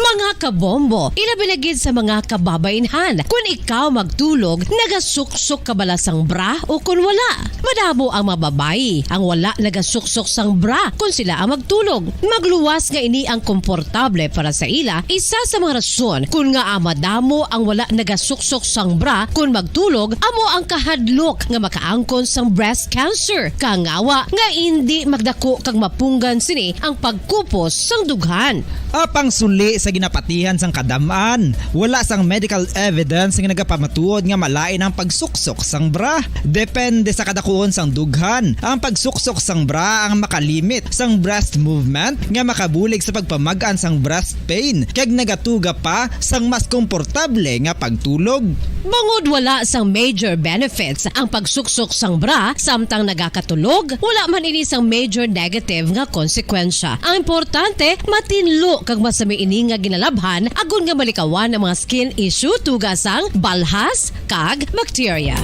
Mga kabombo, ilabilagid sa mga kababainhan. Kung ikaw magtulog, nagasuksok ka bala sang bra o kung wala. Madamo ang mababayi ang wala nagasuksok sang bra kung sila ang magtulog. Magluwas nga ini ang komportable para sa ila. Isa sa mga rason kung nga madamo ang wala nagasuksok sang bra kung magtulog, amo ang kahadlok nga makaangkon sang breast cancer. Kangawa nga hindi magdako kag mapunggan sini ang pagkupos sang dughan. Apang suli sa ginapatihan sang kadamaan, wala sang medical evidence nga nagapamatuod nga malain ang pagsuksok sang bra. Depende sa kadakuon sang dughan. Ang pagsuksok sang bra ang makalimit sang breast movement nga makabulig sa pagpamagaan sang breast pain kag nagatuga pa sang mas komportable nga pagtulog. Bangod wala sang major benefits ang pagsuksok sang bra samtang nagakatulog, wala man ini sang major negative nga konsekwensya. Ang importante, matinlo kag masami ini nga ginalabhan agon nga malikawan ang mga skin issue tugasang balhas kag bacteria.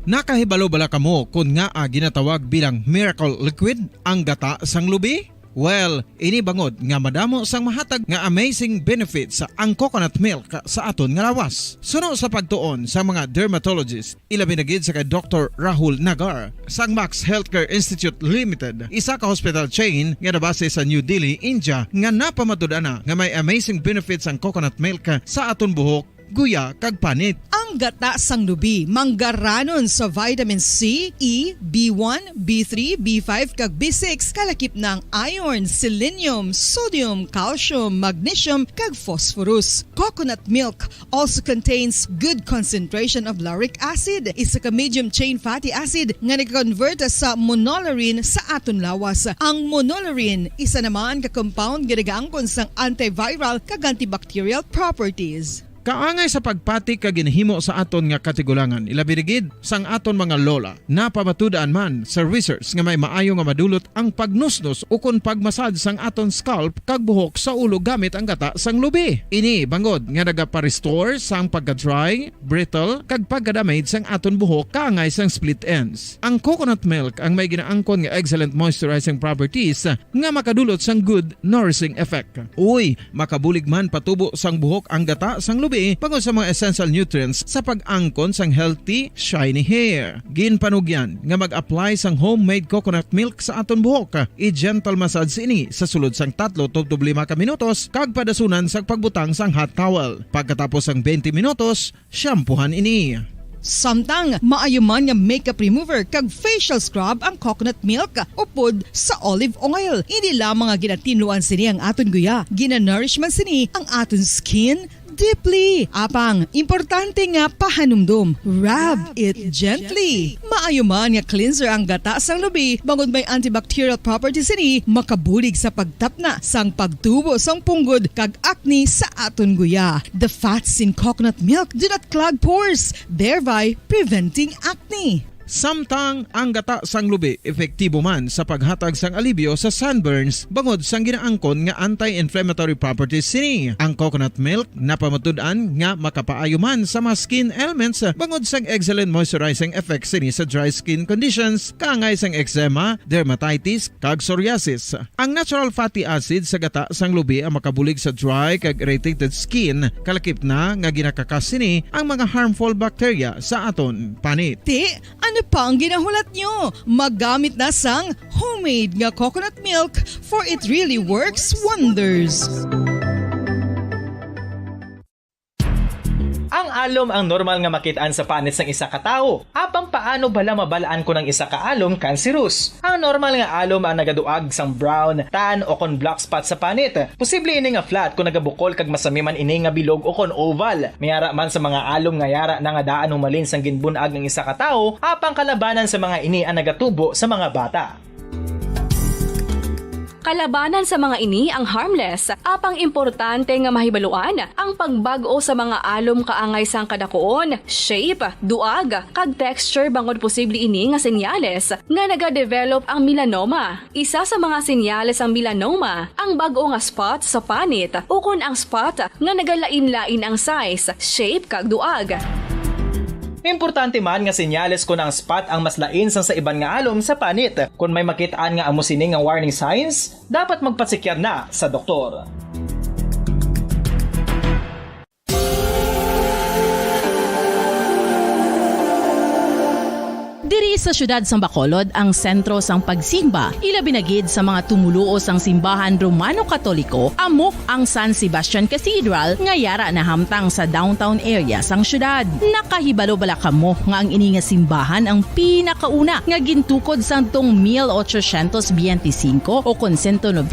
Nakahibalo bala kamo kung nga ginatawag bilang miracle liquid ang gata sang lubi? Well, ini bangod nga madamo sang mahatag nga amazing benefits sa ang coconut milk sa aton nga lawas. Suno sa pagtuon sa mga dermatologist, ilabi na gid sa kay Dr. Rahul Nagar sang Max Healthcare Institute Limited, isa ka hospital chain nga nabase sa New Delhi, India, nga napamatud-ana nga may amazing benefits ang coconut milk sa aton buhok, guya kag panit. Ang gata sang lubi manggaranon sa vitamin C, E, B1, B3, B5 kag B6 kalakip ng iron, selenium, sodium, calcium, magnesium kag phosphorus. Coconut milk also contains good concentration of lauric acid, isa ka medium chain fatty acid nga nag-convert sa monolarin sa aton lawas. Ang monolarin isa naman ka compound nga nagaangkon sang antiviral kag antibacterial properties. Kaangay sa pagpati ka ginhimo sa aton nga katigulangan, ilabirigid sang aton mga lola na pamatudaan man sa research nga may maayo nga madulot ang pagnusnos o kon pagmasad sang aton scalp kag buhok sa ulo gamit ang gata sang lubi. Ini bangod nga nagapa-restore sang pagka-dry, brittle kag pagka-damage sang aton buhok kaangay sang split ends. Ang coconut milk ang may ginaangkon nga excellent moisturizing properties nga makadulot sang good nourishing effect. Uy, makabulig man patubo sang buhok ang gata sang lubi pagod sa mga essential nutrients sa pag-angkon sang healthy, shiny hair. Ginpanugyan nga mag-apply sang homemade coconut milk sa aton buhok. I-gentle massage ini sa sulod sang 3 to 5 ka minutos kag padasunan sang pagbutang sang hot towel. Pagkatapos sang 20 minutos, shampoohan ini. Samtang maayo man nga makeup remover kag facial scrub ang coconut milk upod sa olive oil. Hindi lamang nga ginatinluan sini ang aton guya, ginanourish man sini ang aton skin deeply. Apang, importante nga pahanumdum. Rub it gently. Maayo man nga cleanser ang gata sang lubi, bangod may antibacterial properties ini, makabulig sa pagtapna sang pagtubo sang punggod kag acne sa aton guya. The fats in coconut milk do not clog pores, thereby preventing acne. Samtang ang gata sang lubi epektibo man sa paghatag sang alibyo sa sunburns bangod sang ginaangkon nga anti-inflammatory properties sini. Ang coconut milk napamatud-an nga makapaayo man sa mga skin ailments bangod sang excellent moisturizing effects sini sa dry skin conditions kaangay sang eczema, dermatitis kag psoriasis. Ang natural fatty acid sa gata sang lubi ang makabulig sa dry kag irritated skin kalakip na nga ginakakas sini ang mga harmful bacteria sa aton panit. Ano pa ang ginahulat nyo? Maggamit na sang homemade nga coconut milk for it really works wonders. Ang alom ang normal nga makitaan sa panit ng isa ka tawo. Apang paano bala mabalaan ko ng isa ka alom cancerous? Ang normal nga alom ang nagaduag sang brown, tan o kon black spot sa panit. Posible ini nga flat kung nagabukol kag masami man ini nga bilog o kon oval. Mayara man sa mga alom nga yara na nga daan humalin sang ginbunag ng isa ka tawo, apang kalabanan sa mga ini ang nagatubo sa mga bata. Kalabanan sa mga ini ang harmless, apang importante nga mahibaluan ang pagbago sa mga alom kaangay sang kadakuon, shape, duag, kag texture bangod posible ini nga senyales nga nagadevelop ang melanoma. Isa sa mga senyales ang melanoma, ang bago nga spot sa panit o kun ang spot nga nagalain-lain ang size, shape kag duag. Importante man nga senyales kung ang spot ang mas lain sang sa iban nga alom sa panit. Kung may makitaan nga amo sini nga warning signs, dapat magpasikyar na sa doktor. Diri sa syudad sang Bacolod ang sentro sang pagsimba, ilabi na gid sa mga tumuluo sang simbahan Romano-Katoliko, amo ang San Sebastian Cathedral nga yara na hamtang sa downtown area sang syudad. Nakahibalo bala kamo nga ang ini nga simbahan ang pinakauna nga gintukod sang tong 1825 o kon 197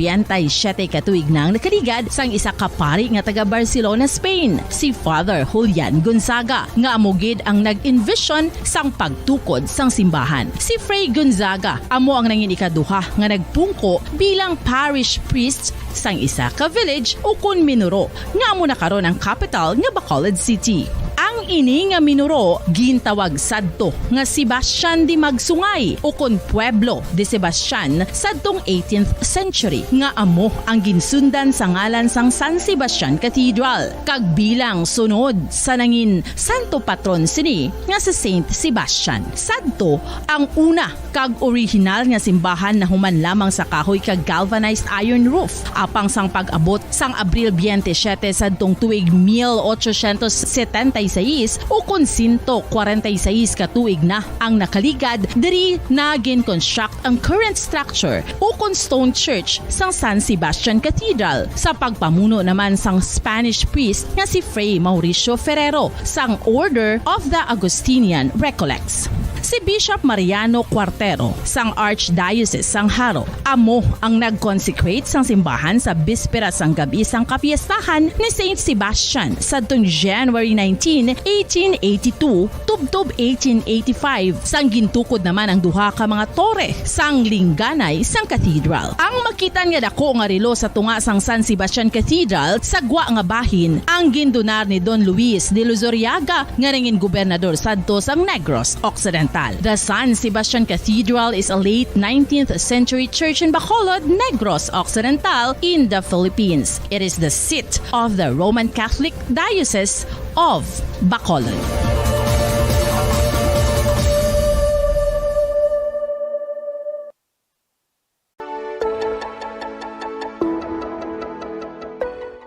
katuig nang nakaligad sang isa ka pari nga taga Barcelona, Spain, si Father Julian Gonzaga, nga amo gid ang nag-envision sang pagtukod sang simbahan. Si Fray Gonzaga amo ang nangin ikaduha nga nagpungko bilang parish priest sang isa ka village o kun minuro nga amo na karon ang capital nga Bacolod City. Ang ini nga minuro gintawag sadto nga Sebastian de Magsungay o kon Pueblo de Sebastian sadtong 18th century nga amo ang ginsundan sa ngalan sang San Sebastian Cathedral kag bilang sunod sa nangin santo patron sini nga si Saint Sebastian. Sadto ang una kag original nga simbahan na human lamang sa kahoy kag galvanized iron roof apang sang pag-abot sang Abril 27 sadtong tuig 1876 o kun 146 katuig na ang nakaligad diri na gin-construct ang current structure o kun stone church sang San Sebastian Cathedral sa pagpamuno naman sang Spanish priest nga si Fray Mauricio Ferrero sang Order of the Augustinian Recollects. Si Bishop Mariano Cuartero sang Archdiocese sang Haro amo ang nag-consecrate sang simbahan sa bispera sang gabi sang kapiestahan ni Saint Sebastian sadtong January 19, 1882 tubtob 1885 sang gintukod naman ang duha ka mga tore sang lingganay sang cathedral. Ang makitan nga dako nga relo sa tunga sang San Sebastian Cathedral sagwa nga bahin ang gindonar ni Don Luis de Luzuriaga nga nangin gobernador sadto sang Negros Occidental. The San Sebastian Cathedral is a late 19th century church in Bacolod, Negros Occidental in the Philippines. It is the seat of the Roman Catholic Diocese of Bacolod.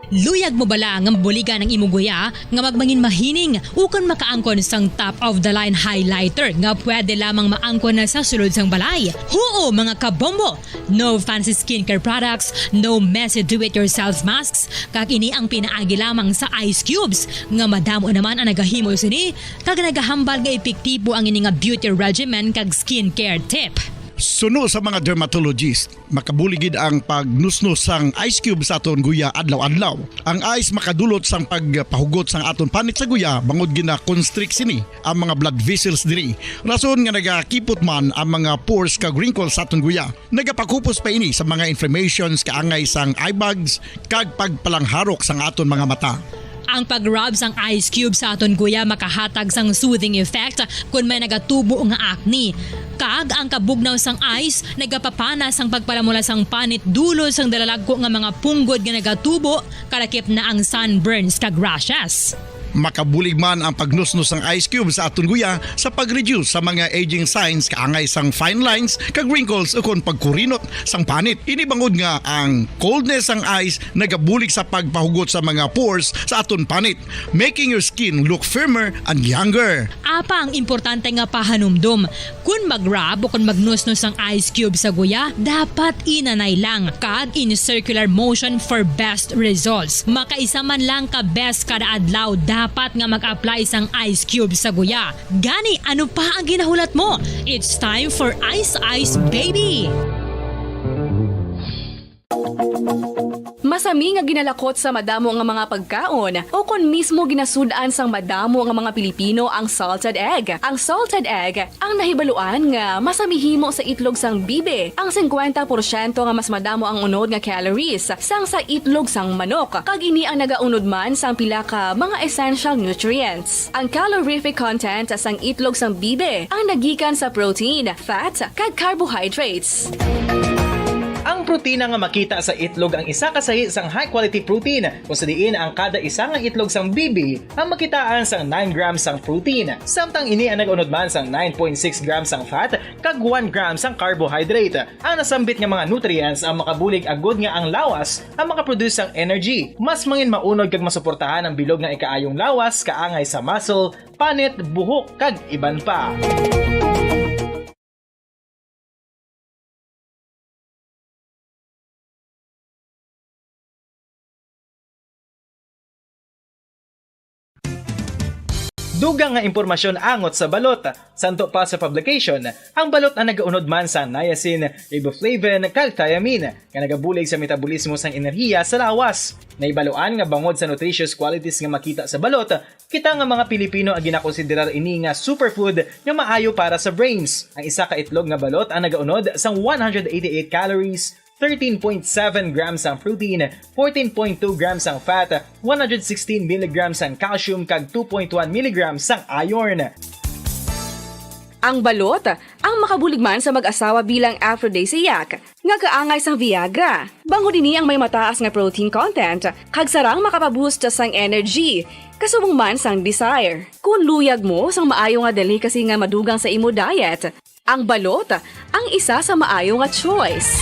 Luyag mo bala nga mabuligan ang imong guya nga magmangin mahining ukon makaangkon sang top of the line highlighter nga pwede lamang maangkon na sa sulod sang balay. Huo mga kabombo! No fancy skincare products, no messy do-it-yourself masks, kag ini ang pinaagi lamang sa ice cubes nga madamo naman ang nagahimo sini kag nagahambal nga epektibo ang ini nga beauty regimen kag skincare tip. Suno sa mga dermatologist, makabuligid ang pagnusnos sang ice cube sa aton guya adlaw-adlaw. Ang ice makadulot sang pagpahugot sang aton panit sa guya bangod gina-constrict sini ang mga blood vessels diri. Rason nga nagakipot man ang mga pores kag wrinkles sa aton guya. Nagapakupos pa ini sa mga inflammations kaangay sang eye bags kag pagpalangharok sang aton mga mata. Ang pag-rub sang ice cube sa aton guya makahatag sang soothing effect kung may nagatubo nga acne. Kag ang kabugnaw sang ice nagapapana sang pagpalamula sang panit dulo sang dalalagko nga mga punggod nga nagatubo kalakip na ang sunburns kag rashes. Makabulig man ang pagnusnos ng ice cube sa aton guya sa pag-reduce sa mga aging signs kaangay sang fine lines kag wrinkles ukon pagkurinot sang panit. Inibangod nga ang coldness sang ice nagabulig sa pagpahugot sa mga pores sa aton panit, making your skin look firmer and younger. Apa ang importante nga pahanumdum, kung mag-rub o kung magnusnos ang ice cube sa guya, dapat inanay lang kag in circular motion for best results. Makaisa man lang ka best kada adlaw dapat nga mag-apply sang ice cube sa guya. Gani, ano pa ang ginahulat mo? It's time for Ice Ice Baby! Masami nga ginalakot sa madamo nga mga pagkaon o kon mismo ginasudaan sang madamo nga mga Pilipino ang salted egg. Ang salted egg ang nahibaluan nga masamihimo sa itlog sang bibe. Ang 50% nga mas madamo ang unod nga calories sang sa itlog sang manok. Kag ini ang nagaunod man sang pila ka mga essential nutrients. Ang calorific content sang itlog sang bibe ang nagikan sa protein, fat, kag carbohydrates. Ang protina nga makita sa itlog ang isa kasahi sang high quality protein kung sa diin ang kada isa nga itlog sang bibi ang makitaan sang 9 grams sang protein. Samtang ini ang nag-unod man sang 9.6 grams sang fat kag 1 grams sang carbohydrate. Ang nasambit nga mga nutrients ang makabulig agud nga ang lawas ang makaproduce sang energy. Mas mangin maunod kag masuportahan ang bilog nga ikaayong lawas kaangay sa muscle, panit, buhok kag iban pa. Dugang nga impormasyon angot sa balot. Santo pa sa publication, ang balot ang nagaunod man sa niacin, riboflavin, kag thiamine, nga nagabulig sa metabolismo sang enerhiya sa lawas. Naibaluan nga bangod sa nutritious qualities nga makita sa balot, kita nga mga Pilipino ang ginakonsiderar ini nga superfood nga maayo para sa brains. Ang isa ka itlog nga balot ang nagaunod sang 188 calories, 13.7 grams ang protein, 14.2 grams ang fat, 116 mg ang calcium kag 2.1 mg ang iron. Ang balot ang makabulig man sa mag-asawa bilang aphrodisiac nga kaangay sang Viagra. Bangod ini ang may mataas nga protein content kag sarang makapaboost sang energy. Kasubong man sang desire. Kung luyag mo sang maayo nga delicacy nga madugang sa imo diet, ang balot ang isa sa maayo nga choice.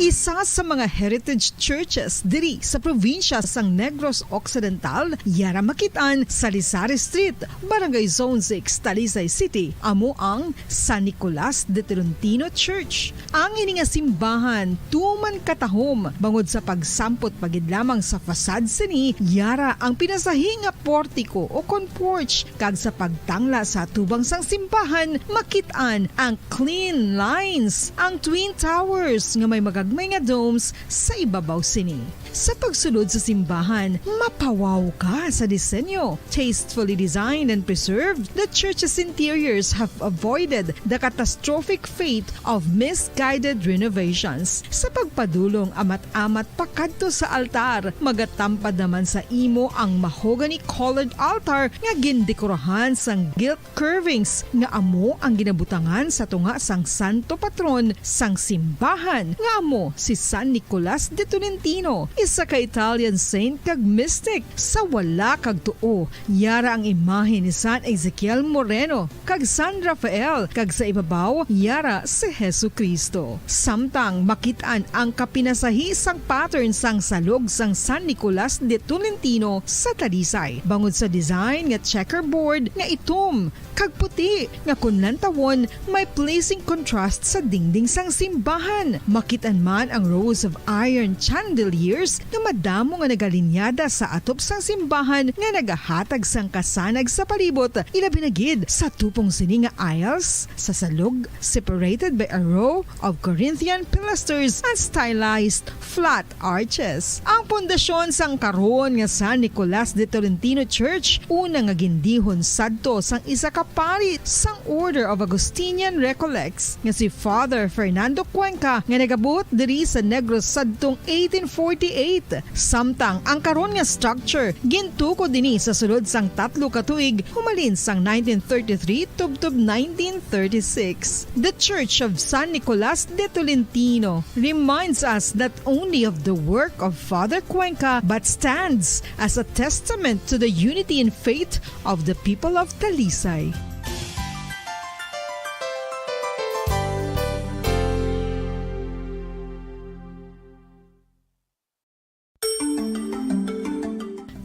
Isa sa mga heritage churches diri sa probinsya sang Negros Occidental, yara makitaan sa Rizal Street, Barangay Zone 6, Talisay City, amo ang San Nicolas de Tolentino Church. Ang ini nga simbahan tuman katahom bangod sa pagsampot pagid lamang sa fasad sini, yara ang pinasahi nga portico o kon porch kag sa pagtangla sa tubang sang simbahan makitaan ang clean lines, ang twin towers nga may magagmay nga domes sa ibabaw sini. Sa pagsulod sa simbahan, mapawaw ka sa disenyo. Tastefully designed and preserved, the church's interiors have avoided the catastrophic fate of misguided renovations. Sa pagpadulong amat-amat pakadto sa altar, magatampad naman sa imo ang mahogany colored altar nga gindekorahan sang gilt curvings nga amo ang ginabutangan sa tunga sang santo patron sang simbahan nga amo si San Nicolas de Tolentino, isa ka Italian saint kag mystic. Sa wala kag tuo, yara ang imahe ni San Ezekiel Moreno kag San Rafael, kag sa ibabaw yara si Jesucristo. Samtang makitaan ang kapinasahi sang pattern sang salog sang San Nicolas de Tolentino sa Talisay. Bangod sa design nga checkerboard nga itom kag puti nga kunlantawon may pleasing contrast sa dingding sang simbahan. Makitaan man ang rows of iron chandeliers volunteers nga madamo nga nagalinyada sa atop sang simbahan nga nagahatag sang kasanag sa palibot ilabi na gid sa tupong sini nga aisles sa salog separated by a row of Corinthian pilasters and stylized flat arches. Ang pundasyon sang karon nga San Nicolas de Tolentino Church una nga gindihon sadto sang isa ka pari sang Order of Augustinian Recollects nga si Father Fernando Cuenca nga nagabot diri sa Negros sadtong 1848. Samtang ang karon nga structure gintuko dinhi sa sulod sang 3 ka tuig humalin sang 1933 tubtob 1936. The Church of San Nicolas de Tolentino reminds us not only of the work of Father Cuenca but stands as a testament to the unity and faith of the people of Talisay.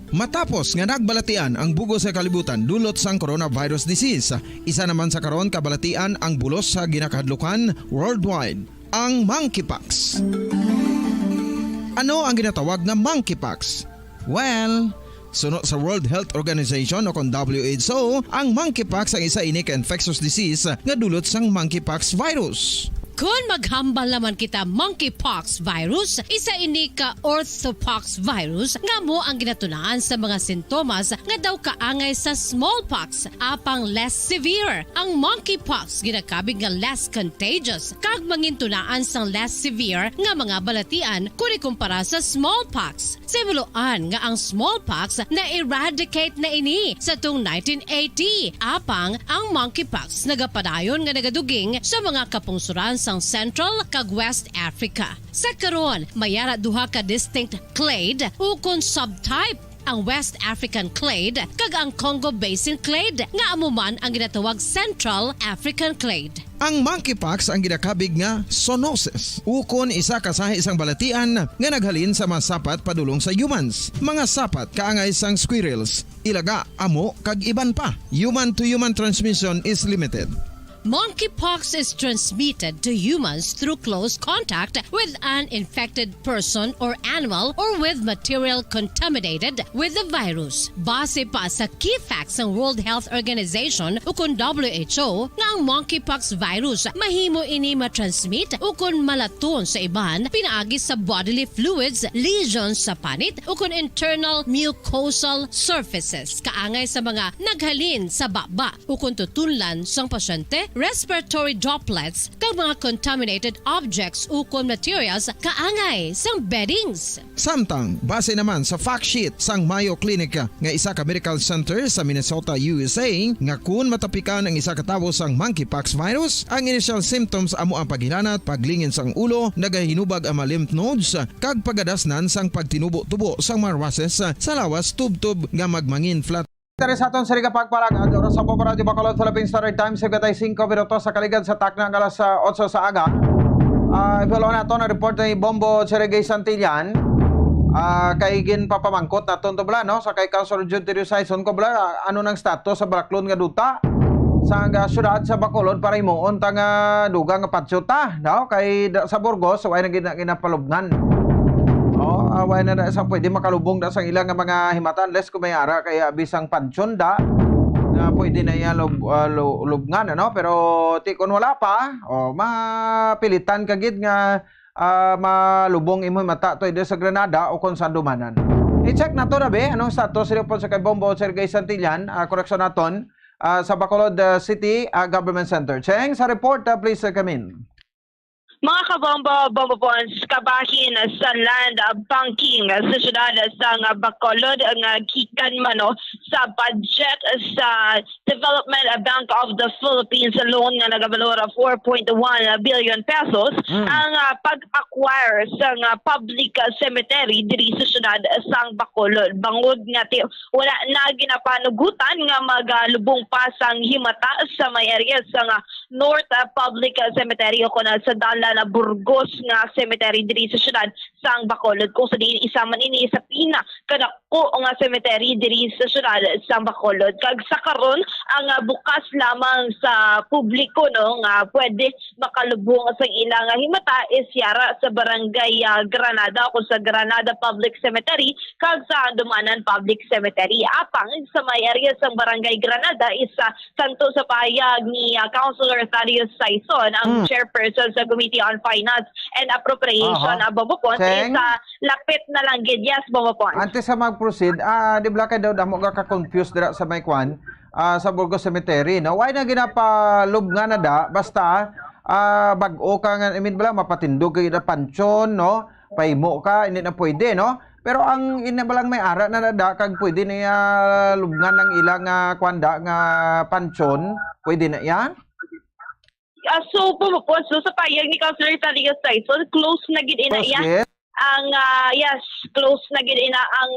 Matapos nga nagbalatian ang bugo sa kalibutan dulot sang coronavirus disease, isa naman sa karon kabalatian ang bulos sa ginakahadlukan worldwide, ang monkeypox. Ano ang ginatawag na monkeypox? Well, sunod sa World Health Organization o kung WHO, ang monkeypox ang isa ini ka infectious disease nga dulot sang monkeypox virus. Kung maghambal naman kita monkeypox virus, isa ini ka orthopox virus nga mo ang ginatunaan sa mga sintomas nga daw kaangay sa smallpox apang less severe. Ang monkeypox ginakabig nga less contagious kag mangintunaan sang less severe nga mga balatian kung ikumpara sa smallpox. Simuloan nga ang smallpox na eradicate na ini sa tung 1980 apang ang monkeypox nagapadayon nga nagaduging sa mga kapungsuran sang Central kag West Africa. Sa karon, mayara duha ka distinct clade ukon subtype, ang West African clade kag ang Congo Basin clade nga amuman ang ginatawag Central African clade. Ang monkeypox ang ginakabig nga zoonosis. Ukon isa kasahi isang balatian nga naghalin sa mga sapat padulong sa humans. Mga sapat kaangay sang squirrels, ilaga, amo kag iban pa. Human to human transmission is limited. Monkeypox is transmitted to humans through close contact with an infected person or animal or with material contaminated with the virus. Base pa sa key facts ng World Health Organization ukon WHO nga ang monkeypox virus mahimo ini matransmit ukon malaton sa iban pinaagi sa bodily fluids, lesions sa panit ukon internal mucosal surfaces kaangay sa mga naghalin sa baba ukon tutunlan sang pasyente, respiratory droplets kag mga contaminated objects ukon materials kaangay sang beddings. Samtang base naman sa fact sheet sang Mayo Clinic nga isa ka medical center sa Minnesota, USA, nga kun matapikan ang isa ka tawo sang monkeypox virus, ang initial symptoms amo ang paghilanat, paglingin sang ulo, nagahinubag ang mga lymph nodes kag pagadasnan sang pagtinubo-tubo sang mga rashes sa lawas tubtob nga magmangin flat. Interesaton sa Liga Pagpalagan, oras sa Bombo Radio Bacolod, Philippine Standard Time, 75 minutos sa kaligad sa takna ng alas 8 sa aga. Ipalo na ito na report ni Bombo Cherigay Santillan. Kay gin papamangkot na ito bala, no? Sa kay Councilor Jude Tirio Saison ko bala, ano ng status sa Balaklon nga duta sa syudad sa Bacolod para imuon tang dugang nga patsyota, no? Kay sa Burgos, way na ginapalubngan. Away na isang pwede makalubong da sang ilang mga himatan less kung may ara kaya bisang pansyon da na pwede na iya lubngan ano pero ti kun wala pa mapilitan kagid nga malubong imo mata to sa Granada o kung saan dumanan. I-check na to na be anong status report sa kay Bombo Sergey Santillan, correction naton sa Bacolod City Government Center. Cheng sa report, please come in. Mga kabombo bonds, kabahin sa land banking sa syudad sa Bacolod ang kikan mano sa budget sa Development Bank of the Philippines loan nga nagabalor 4.1 billion pesos ang pag-acquire sa public cemetery diri sa syudad sa Bacolod. Bangod nga wala na ginapanugutan nga magalubong pa sang himata sa may area sa North Public Cemetery o kuna sa dala na Burgos nga cemetery diri sa syudad sang Bacolod kung sa diin isa man ini sa pina kada ko nga cemetery diri sa syudad sa Bacolod. Kag sa karon ang bukas lamang sa publiko no nga pwede makalubong sa ilang himata is yara sa barangay Granada o sa Granada Public Cemetery kag sa Andumanan Public Cemetery. Apang sa may area sa barangay Granada is santo sa payag ni Councilor Thaddeus Saison, ang chairperson sa Committee on Finance and Appropriation Bomopon is lapit na lang gid. Yes, Bomopon. Antes sa mag-proceed, di ba kay daw damo ka-confuse dira sa may kwan sa Burgos Cemetery, no? Why na ginapalub nga na da basta bag-o ka nga, I mean bala mapatindog kay da pansyon, no? Pahimo ka, hindi na pwede, no? Pero ang inabalang may ara na da kag pwede na lubngan ng ilang kwanda nga pansyon, pwede na yan? So Bomopon, so sa payag ni Councilor Thaddeus Saison, close na gid ina yan. Ang close na gid ina ang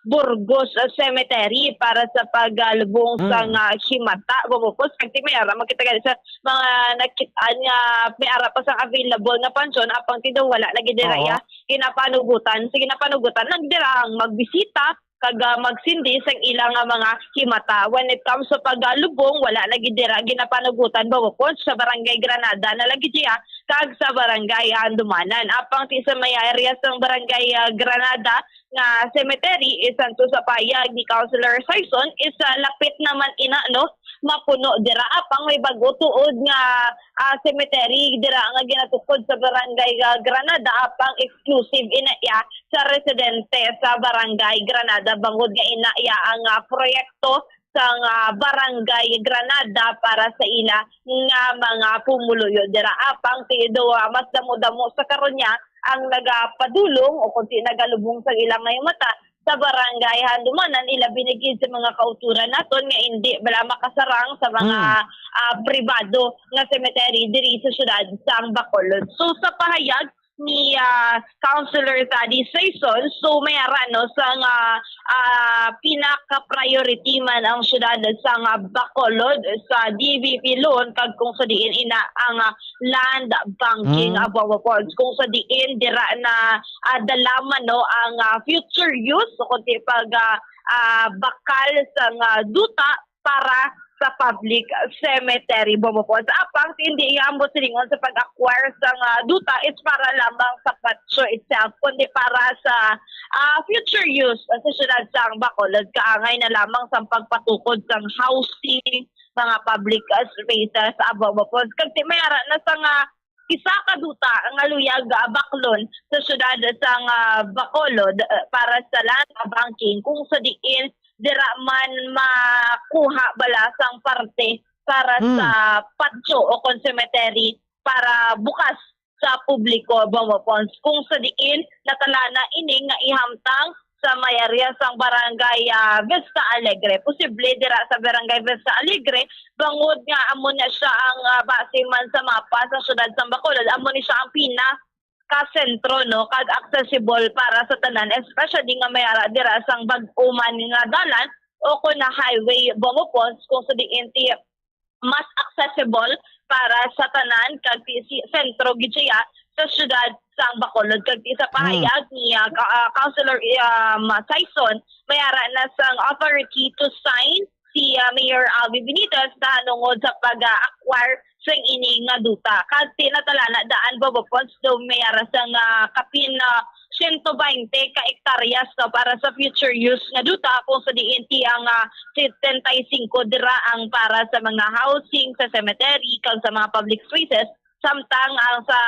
Burgos Cemetery para sa paglubong sa himata. Bumupos kagti may ara makita sa mga nakitaan nga may ara pa sa available nga pansyon apang tidaw wala lagi dira ya ginapanugutan. Sige napanugutan nagdira ang magbisita kag magsindi sa ilang mga himata. When it comes sa paglubong, wala lagi dira ginapanugutan bawopon sa barangay Granada na lagi diya kag sa barangay Andumanan. Apang ti sa may area sa barangay Granada nga cemetery is santo sa payag ni Councilor Saison is lapit naman ina no mapuno dira apang may bago tuod nga cemetery dira nga ginatukod sa barangay Granada apang exclusive ina ya sa residente sa barangay Granada bangod nga ina ya ang proyekto sa barangay Granada para sa ila nga mga pumuluyo dira apang tido mas damo-damo sa karon niya ang nagapadulong o kunti nagalubong sa ilang ngayong mata sa barangay Handumanan ila binigid sa mga kauturan naton nga hindi bala makasarang sa mga pribado nga cemetery diri sa syudad sa Bacolod. So sa pahayag ni Councilor Thaddeus Saison, so may arano sa pinaka-priority man ang syudad sa Bacolod sa DBP loan kag kung sa diin ina ang land banking Bomopons kung sa diin dira na dalaman no ang future use so kunti pag bakal sa duta para sa public cemetery Bomopons. Apang hindi iambot silingon sa pag-acquire sa duta is para lamang sa patso itself kundi para sa future use sa syudad sa Bacolod kaangay na lamang sa pagpatukod sa housing mga public spaces sa Bomopons. Kasi may ara na sa isa ka duta ang aluyag baklon sa syudad sa Bacolod para sa land banking kung sa diin dira man makuha balasang parte para sa patso o cemetery para bukas sa publiko Bomopons kung sa diin natalana ini nga ihamtang sa may area sang barangay Vista Alegre. Posible dira sa barangay Vista Alegre bangod nga amo na siya ang base man sa mapa sa syudad sa Bacolod amo ni siya ang ka-sentro no kag accessible para sa tanan especially nga may ara dira sang bag-uman nga dalan o kun na highway Bomopons kung sa diin ti mas accessible para sa tanan kag sentro gid siya sa syudad sa Bacolod kag sa pahayag ni Councilor Saison may ara na sang authority to sign si Mayor Alvin Benitez na nungod sa pag-acquire sa ini nga duta. Kasi natalana daan Bomopons daw may ara sang kapin 120 ka hektaryas para sa future use nga duta kung sa diin ti ang 75 dira ang para sa mga housing sa cemetery kag sa mga public spaces samtang ang sa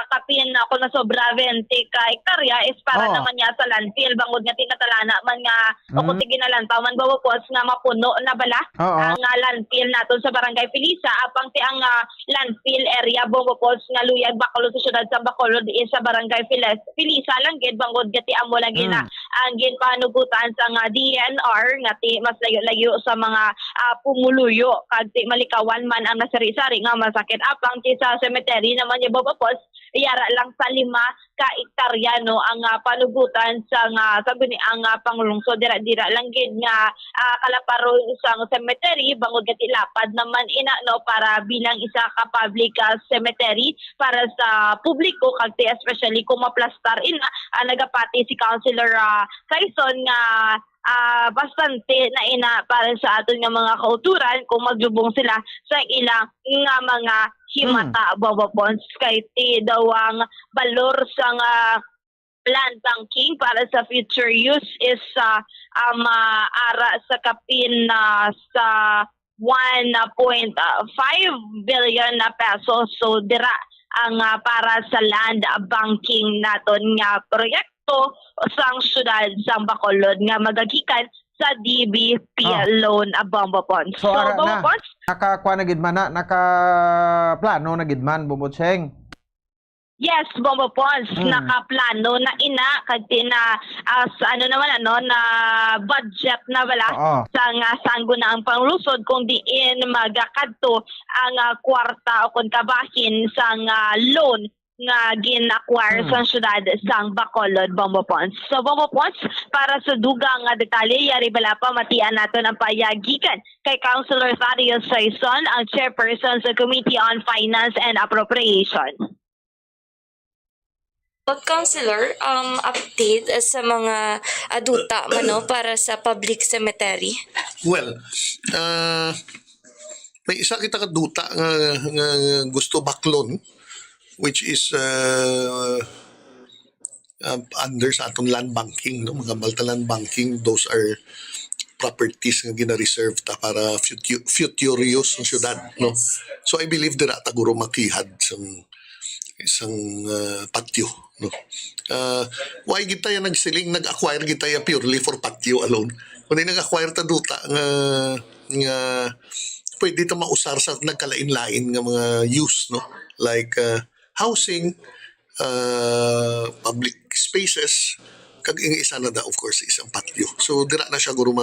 kapin ako na sobra 20 ka hektarya is para naman niya sa landfill bangod nga tinatalana man nga o kung tiginalantaw man Bomopons nga mapuno na bala ang landfill naton sa barangay Felisa apang ti ang landfill area Bomopons nga luyag Bacolod sa syudad sa Bacolod is sa barangay Felisa lang gid bangod nga ti amo lagi na ang ginpanugutan sa DNR nga ti mas layo-layo sa mga pumuluyo kag ti malikawan man ang nasari-sari nga masakit apang ti sa cemetery naman ni Bomopons iyara lang sa 5 ka ektarya no ang panugutan sa sabi ni ang pangulungsod dira lang gid nga kalaparo isang cemetery bangod kat ilapad naman ina no para bilang isa ka public cemetery para sa publiko kag especially kung maplastar ina nagapati si Councilor Quezon nga bastante na ina para sa aton nga mga kauturan kung maglubong sila sa ilang nga mga himata bababons kay ti daw ang balor sa land banking para sa future use is maara sa kapin sa 1.5 billion na pesos. So dira ang para sa land banking naton nga proyekto sang syudad sang Bacolod nga magagikan sa DBP loan Bombo Bonds. So, ara Bombo na. Bonds, Nakakuha na gid man na, nakaplano na gid man, Bumbotseng. yes, Bombo Bonds, nakaplano na ina kag na sa na budget na wala sa sanggo na ang panglusod kung diin magakadto ang kwarta o kung kabahin sa loan nga gin-acquire sa syudad sang Bacolod, Bombo Ponds. So Bombo Ponds, para sa dugang detalye, yari bala pa matian nato ang payagikan kay Councilor Thaddeus Saison, ang chairperson sa Committee on Finance and Appropriation. Councilor, update sa mga aduta para sa public cemetery? Well, may isa kita kaduta nga gusto baklon, which is under sa atong land banking, no? Mga Malta land banking, those are properties nga gina-reserve ta para future use ng syudad, no? So I believe dira taguro makihad isang patio, no? Why kita ya nag-acquire kita ya purely for patio alone. Kundi nag-acquire ta duta nga pwede ta mausar sa nagkalain-lain nga mga use, no? Like housing, public spaces, kag isa na da of course isang patio. So dira na siya guro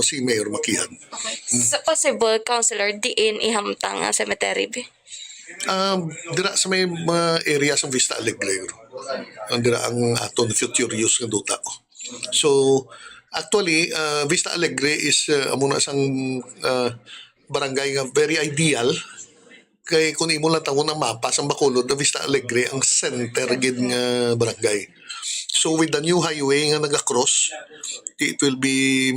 si Mayor Makihan. So possible, Councilor, diin ihamtang cemetery bi? Dira sa may mga area sa Vista Alegre. Dira ang aton future use nga duta. So actually Vista Alegre is amuna sang barangay nga very ideal. Kay kung imo lang tawon ng mapa sa Bacolod, na Vista Alegre ang center gid nga barangay. So with the new highway nga naga-cross, it will be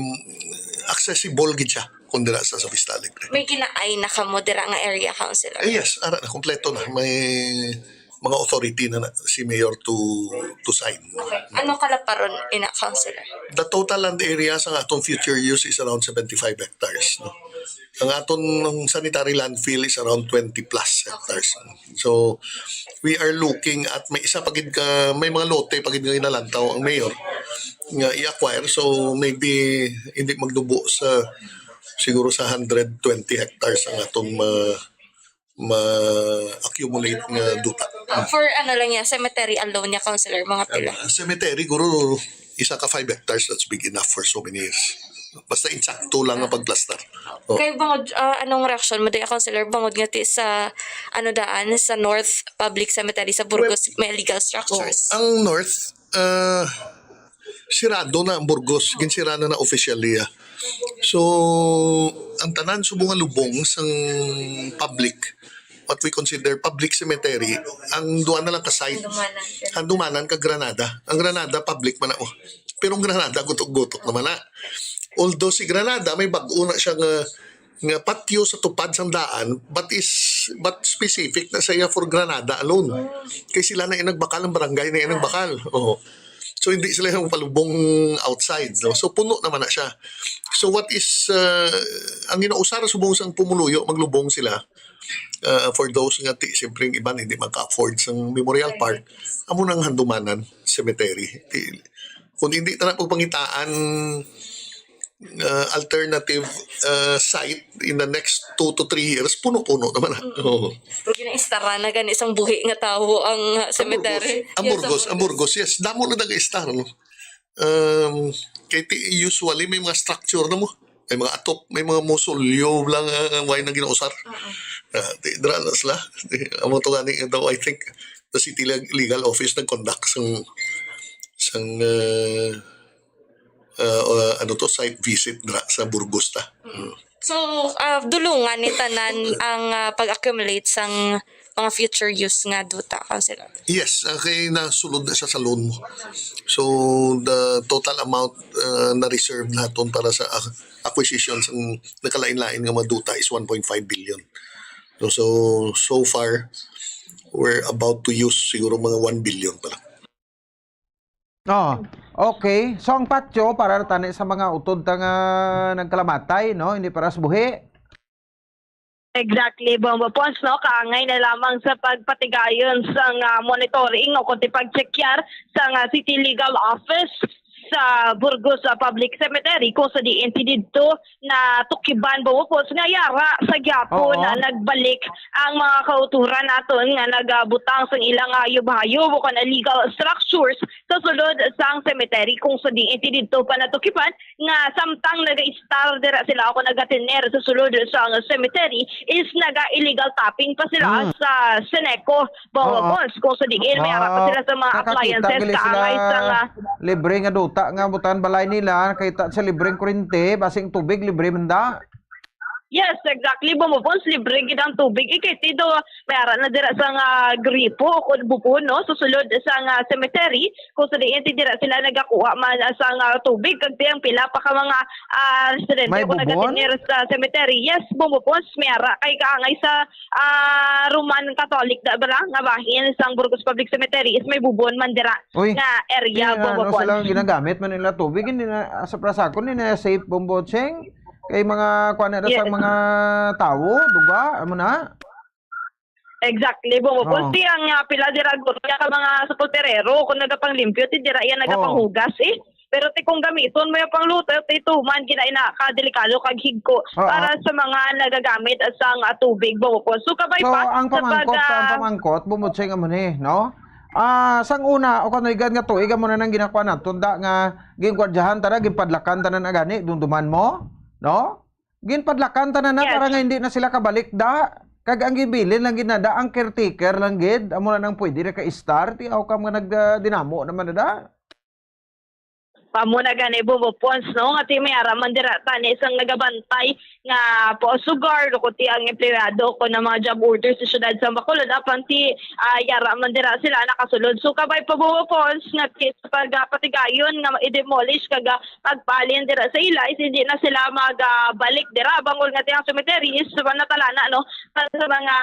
accessible gid siya kung dira sa Vista Alegre. May ginaay na kamo dira nga area, Councilor? Yes, ara na kompleto na. May mga authority na si Mayor to sign. Okay. Ano kalaparon ina, Councilor? The total land area sa atong future use is around 75 hectares. No? Ang aton sanitary landfill is around 20 plus hectares. So we are looking at may isa pagid may mga lote pagid nga inalantaw ang mayor nga i-acquire, so maybe hindi magdubo sa siguro sa 120 hectares ang atong ma-accumulate nga duta. For lang cemetery alone niya, Councilor, mga pila? Cemetery, guro isa ka 5 hectares, that's big enough for so many years. Basta insakto lang ang pagplastar. Kay bangod, anong reaksyon mo din, Councilor, bangod nga sa daan sa North Public Cemetery sa Burgos, may illegal structures? Ang North, sirado na ang Burgos, ginsirado na officially. So, ang tanan subong lubong sang public, what we consider public cemetery, ang duwan na lang ka-site, ang dumanan ka Granada. Ang Granada, public man na. Pero ang Granada, gutok-gutok naman na. Although si Granada, may bago na siya nga patio sa tupad sang daan, but specific na siya for Granada alone. Kaya sila na inagbakal, ang barangay na inagbakal. So hindi sila yung palubong outside. No? So puno naman na siya. So what is, ang ginausara subong sang pumuluyo, maglubong sila. For those nga siyempre iban hindi maka-afford sa Memorial Park, amo nang handumanan cemetery. Kung hindi na pagpangitaan alternative site in the next 2 to 3 years, puno-puno naman. Pero gina-istara na gani isang buhi nga tao ang cemetery. Ang Burgos, yes. Damo na nag-istar. No? Kaya usually may mga structure na mo. May mga atop, may mga mausoleo lang why na ginausar. Dira na sila. Amo to gani daw, I think the city legal office nag-conduct sang site visit sa Burgos ta. So, dulungan ni tanan ang pag-accumulate sang mga future use nga duta, Councilor. Yes, kay nasulod na siya sa loan mo. So, the total amount na reserve naton para sa acquisition ng nakalain-lain nga maduta is 1.5 billion. So far, we're about to use siguro mga 1 billion pala. Oh, okay. So ang patyo para tani sa mga utod nga nagkalamatay, no? Hindi para sa buhi. Exactly, Bombo Pons, no? Kaangay na lamang sa pagpatigayon sa monitoring o kundi pagchekyar sa City Legal Office sa Burgos Public Cemetery kung sa diin dito na tukiban Bombo Pons nga yara sa gyapon na nagbalik ang mga kauturan naton nga nagabutang sa ilang hayop-hayop o kana legal structures sa sulod sang cemetery kung sa diin dito pa natukiban nga samtang naga-star dira sila ako nagatiner sa sulod sang cemetery is naga-illegal tapping pa sila sa Seneco Bombo Pons kung sa diin may ara pa sila sa mga appliances kaangay sa libre nga duta nga butan balay nila kita sa libreng kurente basing tubig libre manda. Yes, exactly. Bumupons, libre gid ang tubig. Ikay do, mayara na dira sa gripo o bupon, no? Susulod sa cemetery. Kung sa diyan, dira sila nagakuha man sa tubig. Kag tiyang pila pa ka mga residente kung nagatinir sa cemetery. Yes, bumupons, mayara. Kay kaangay sa Roman Catholic na ba nga bahin sa Burgos Public Cemetery is may bubon man dira nga area, bumupons. Sila ginagamit man nila tubig. Hindi na, sa prasakon, hindi na safe bumbotseng. Kay mga kuan na sa mga tawo, duga, amo na. Exactly, bumupos ang pila dira gurya ka mga supulterero kung nagapanglimpyo ti dira yan nagapanghugas Pero ti kung gamiton mo yung pangluto, ti tuman ginaina ka delikado kag higko para sa mga nagagamit sang tubig bumupos. So kabay pa ang pamangkot bumutsay nga mo ni, no? Sang una o kano igad nga tuig mo na nang ginakuha na tunda nga gingwardyahan tara ginpadlakan tanan agani dunduman mo. No? Ginpadlakan tanan na para nga hindi na sila kabalik da. Kag ang gibilin lang ginada ang caretaker lang gid amo na nang pwede ra ka start ti aw kam nga nagdinamo naman da. Pamuna gani bumupons no nga ti may araman dira tani isang nagabantay nga poso guard o ti ang empleyado ko na mga job orders sa syudad sa Bacolod apan ti yaraman dira sila nakasulod so kabay pa bumupons nga pagpatigayon nga i-demolish kaga pagpalin dira sa ila is hindi na sila magbalik dira bangol nga ti ang cemetery is natalana no para sa mga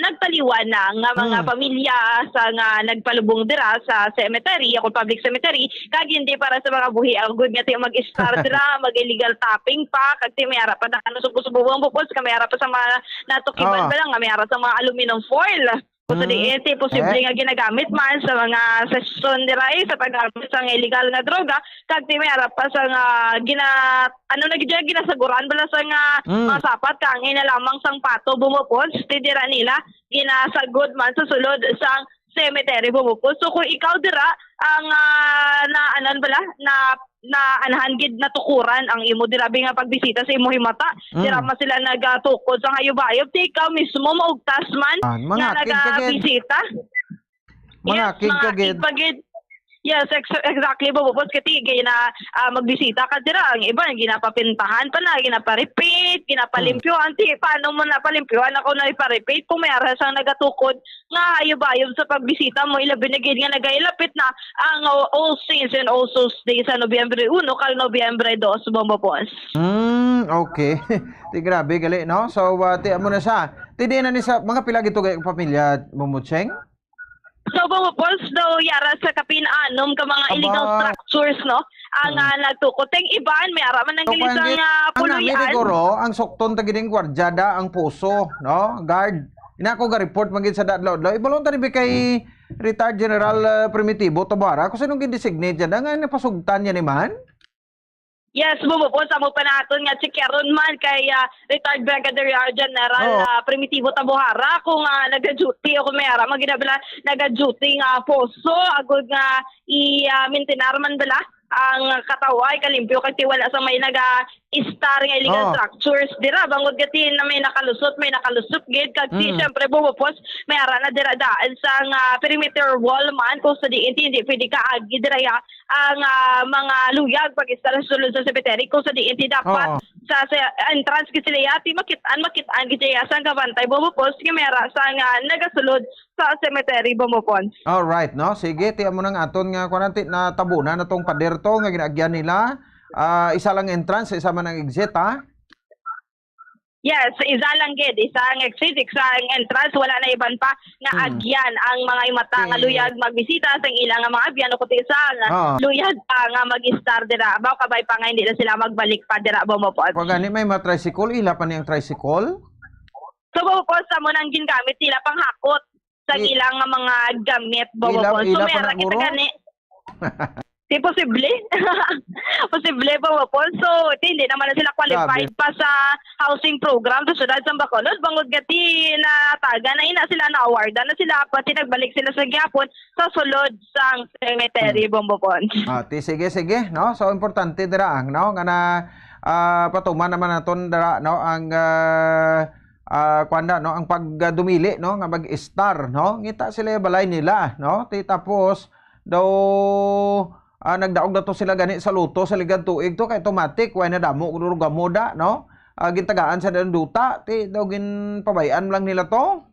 nagpaliwan na nga mga pamilya sa nga nagpalubong dira sa cemetery ako public cemetery kag hindi para sa mga buhi ang good nga tayo mag-start dira mag-illegal tapping pa kag may ara pa na subo-subong bukos kami ara pa sa mga natukiban ba lang may ara sa mga aluminum foil kung sa diin posible nga ginagamit man sa mga session dira sa paggamit sa illegal nga droga kag may ara pa sa nga ginasaguran bala sa nga mga sapat kaangay na lamang sang pato bumupos tidira nila ginasagod man sa sulod sang cemetery bumupos so kung ikaw dira ang na anhangid na tukuran ang imo dirabi nga pagbisita sa imo himata dira man sila nagatukod sa hayop-hayop ti ikaw mismo maugtas man nga nagabisita Yes, exactly. Bubupos kati na magbisita ka dira ang iba ginapapintahan pa na ginapa-repeat, ginapalimpyoan ti paano mo napalimpyoan ako na ipa-repeat kung may ara sang nagatukod nga hayop-hayop sa pagbisita mo ilabi na gid nga nagailapit na ang All Saints and All Souls Day sa Nobyembre 1 kag Nobyembre 2 Bubupos. Okay. Ti grabe gali no. So ti amo na siya. Ti di na ni sa mga pila gito kay pamilya Bumutseng? So, bumupos daw yara sa kapinaanom ka mga illegal structures, no? Ang nagtukoteng iban, may araman ng gilisang puluyan. Ang sokton tagining gwardyada ang puso, no? Guard. Inako ga report magid sa dadlaw. Ibalon tani kay retired General Primitivo Tabara. Kung sinong gidesignate dyan, nga napasugtan niya ni man? Yes, bumupos amo pa naton nga si Keron man kay retired Brigadier General Primitivo Tabohara kung naga-duty ako may ara maginabla naga-duty nga poso agud nga i-maintain man bala ang kataway kalimpyo kay wala sa may naga-star nga illegal structures dira bangod gati na may nakalusot gid kag si syempre bumupos may ara na dira daan sa perimeter wall man kung sa hindi pwede ka agi dira ang mga luyag pag istar sulod sa cemetery kung sa dapat sa entrance gid sila yati makitaan gid sa kabantay bumupos nga may ara sa nagasulod sa cemetery bumupon. All right, no? Sige, tiyan mo nang aton nga kwananti na tabunan na tong pader to nga ginaagyan nila. Isa lang entrance, isa man ang exit, ha? Yes, isa lang gid, isang exit, isang entrance, wala na iban pa nga agyan ang mga imata nga luyag magbisita sa ilang nga mga abyan kundi isang luyag nga mag-star dira. Abaw kabay pa nga hindi na sila magbalik pa dira bumupos. Pag gani may mga tricycle, ila pa niyang tricycle? So bumupos sa mo nang gingamit sila pang hakot sa ilang mga gamit bumupos. So meron kita gani. Di posible. Posible bumupos. So hindi naman na sila qualified pa sa housing program sa siyudad sa Bacolod. Bangod gati na taga na ina sila na awardan na sila pati nagbalik sila sa gyapon sa sulod sang cemetery bumupos. Sige, no? So importante dira ang no nga na patuman naman naton dira no ang kwanda no ang pagdumili no nga mag-star no ngita sila balay nila no tapos daw nagdaog na to sila gani sa luto sa ligad tuig to kay automatic way na damo kung gamoda no gintagaan sa duta daw ginpabayan lang nila to.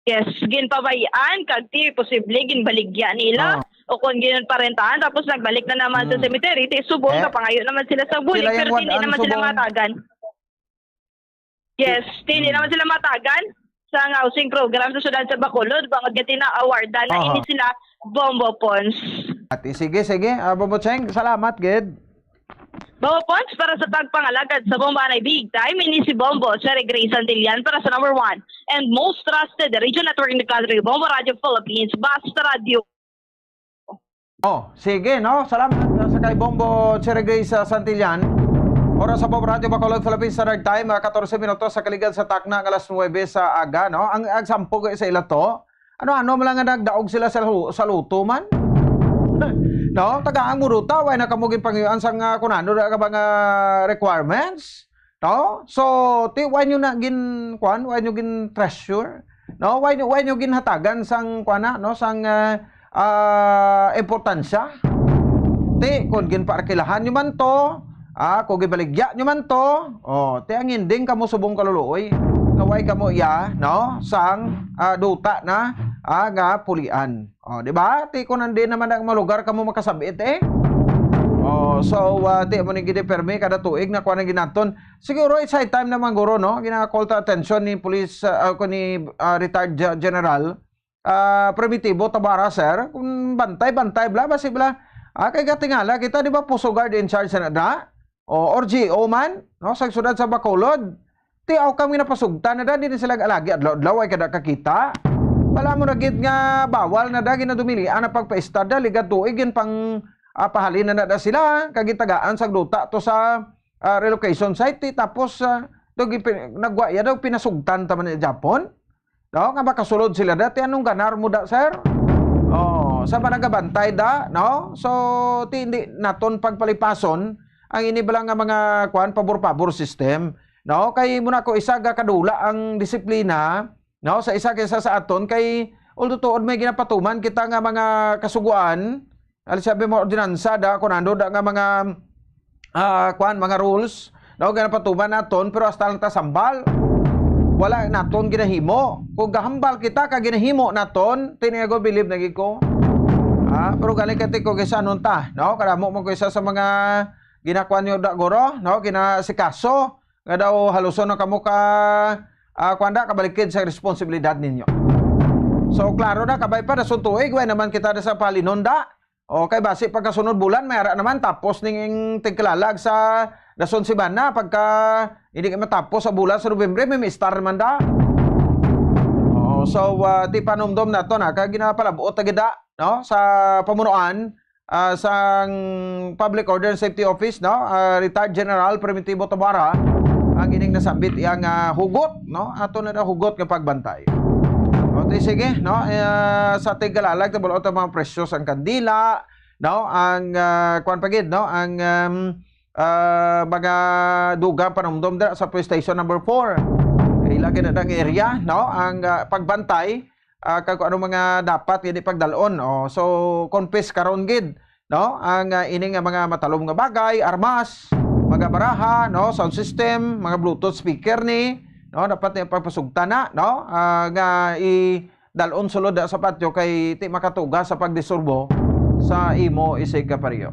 Yes, ginpabayaan kag ti posible ginbaligya nila o kung ginparentahan tapos nagbalik na naman sa cemetery subong ka pangayo naman sila sa bulik pero hindi naman sila matagan. Yes, hindi naman sila matagan sa housing program sa siyudad sa Bacolod. Bangod gati na awardan na ini sila Bombo Pons. Sige. Bombo Cheng, salamat, gid. Bombo Pons para sa tagpangalagad sa bombanay big time. Ini si Bombo, Cherry Grace Santillan para sa number 1 and most trusted radio network in the country, Bombo Radio Philippines, Basta Radio. Sige, no? Salamat sa kay Bombo Cherry Grace Santillan. Oras sa Bombo Radio Bacolod Philippines Standard Time, 14 minutos sa kaligad sa takna ng alas 9 sa aga, no? Ang agsampo sa ila to, ano mo lang nga nagdaog sila sa luto man? No? Tagaang muruta, way na kamugin pangyuan sa kunano na ka mga requirements? No? So, way nyo na way nyo gin treasure? No? Way nyo gin hatagan sang kuana, no? Sang importansya? Kung gin paarkilahan nyo man to, kung gibaligya nyo man to, ang inding kamo subong kaluluoy, naway kamo no, sang duta na nga pulian. Di ba? Kung nandin naman ang malugar kamo makasabit so, mo ni gidi permi kada tuig na kuha na ginaton. Siguro, it's high time naman guro, no? Gina-call to attention ni police, ni retired general, Primitibo Tabara, sir, kung bantay, bla, basi bla, kay gatingala, kita di ba puso guard in charge na or GO man, no, sa sudad sa Bacolod. Aw kami napasugtan na da, di sila alagi adlaw ay kada kakita. Wala mo na gid nga bawal na da ginadumilian na pagpaistada ligad tuig pang pahalin na sila kagitagaan sa duta to sa relocation site tapos nagwaya daw pinasugtan taman ni Japon. No, nga makasulod sila dati anong ganar mo da, sir? Sa panagabantay da, no? So hindi naton pagpalipason ang inibalang nga mga pabor-pabor system, no? Kay muna ko isa ga kadula ang disiplina, no? Sa isa kaysa sa aton kay ultutuod may ginapatuman kita nga mga kasuguan, sabi mo ordinansa da kunando da nga mga mga rules, no? Ginapatuman naton pero hasta lang ta sambal. Wala naton ginahimo. Kung gahambal kita ka ginahimo naton, tinigo believe nagi ko. Pero galing kati ko kaysa nun ta, no? Karamo mo ko isa sa mga ginakuan nyo da goro, no? Kinasikaso, nga daw haluson na kamo kuanda kabalikid sa responsibilidad ninyo. So, klaro na, kabay pa, nasuntuig, way naman kita sa palinonda. Okay, basi pagkasunod bulan, may ara naman, tapos ning tingkalalag sa Dason Sibana, pagka hindi ka matapos sa bulan sa Nobyembre, may star naman da. So, di panumdom na to na, kaya ginapalabuot agad no? Sa pamunuan, sa Public Order and Safety Office, no, retired General Primitibo Tabara, ang ining nasambit iyang hugot, no, ato na hugot ng pagbantay. Sige, no, sa tigalalag tabulot ang mga presyo ang kandila, no ang kuan pagid no ang mga dugang panumdum dira sa police station number 4. Kay lagi na dang area no ang pagbantay kag ano mga dapat gid pagdalon. So confess karon gid no ang ining mga matalom nga bagay, armas, mga baraha no, sound system, mga bluetooth speaker ni no dapat ni pagpasugta na no nga dalon sulod sa patio kay ti makatuga sa pagdisurbo sa imo isig kaparyo.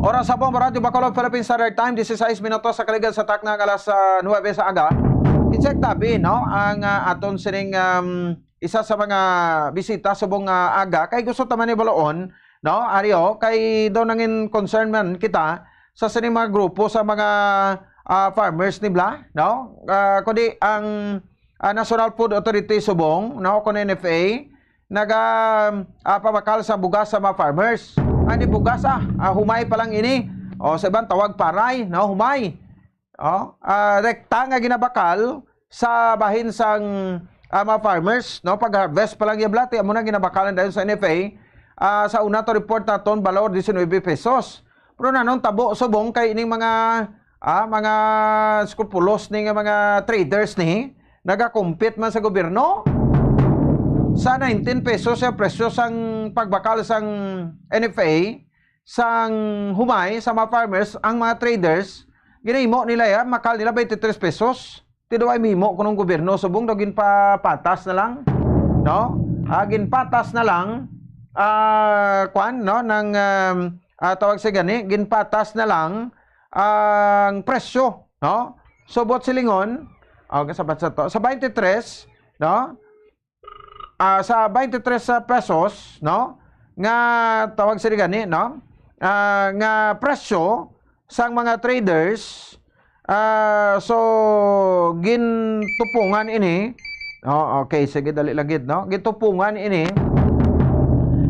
Oras sa Bombo Radio Bacolod Philippine Standard Time 16 minutos sa kaligid sa takna alas 9 sa aga. I-check tabi no ang aton sining isa sa mga bisita subong aga kay gusto ta man ni baloon no ariyo kay do nangin concern man kita sa sining mga grupo sa mga farmers nibla no kundi ang National Food Authority subong no kun NFA naga pabakal sa bugas sa mga farmers. Ani bugas humay pa lang ini. Sa ibang tawag paray no humay. Rekta nga ginabakal sa bahin sang mga farmers no pag-harvest pa lang yablat amo na ginabakalan dayon sa NFA. Sa una to report naton balor 19 pesos. Pero nanon tabo subong kay ining mga skrupulos ni mga traders ni nagakompete man sa gobyerno. Sa 19 pesos sa presyo sang pagbakal sang NFA sang humay sa mga farmers, ang mga traders ginahimo nila makal nila 23 pesos. Tido ay mimo kunong gobyerno subong daw ginpapatas na lang no ginpatas na lang kwan no nang tawag sa gani ginpatas na lang ang presyo no subot silingon kasabat sa to sa 23 no sa 23 pesos no nga tawag sa gani no nga presyo sang mga traders so gintupungan ini okay sige dali lagid no gintupungan ini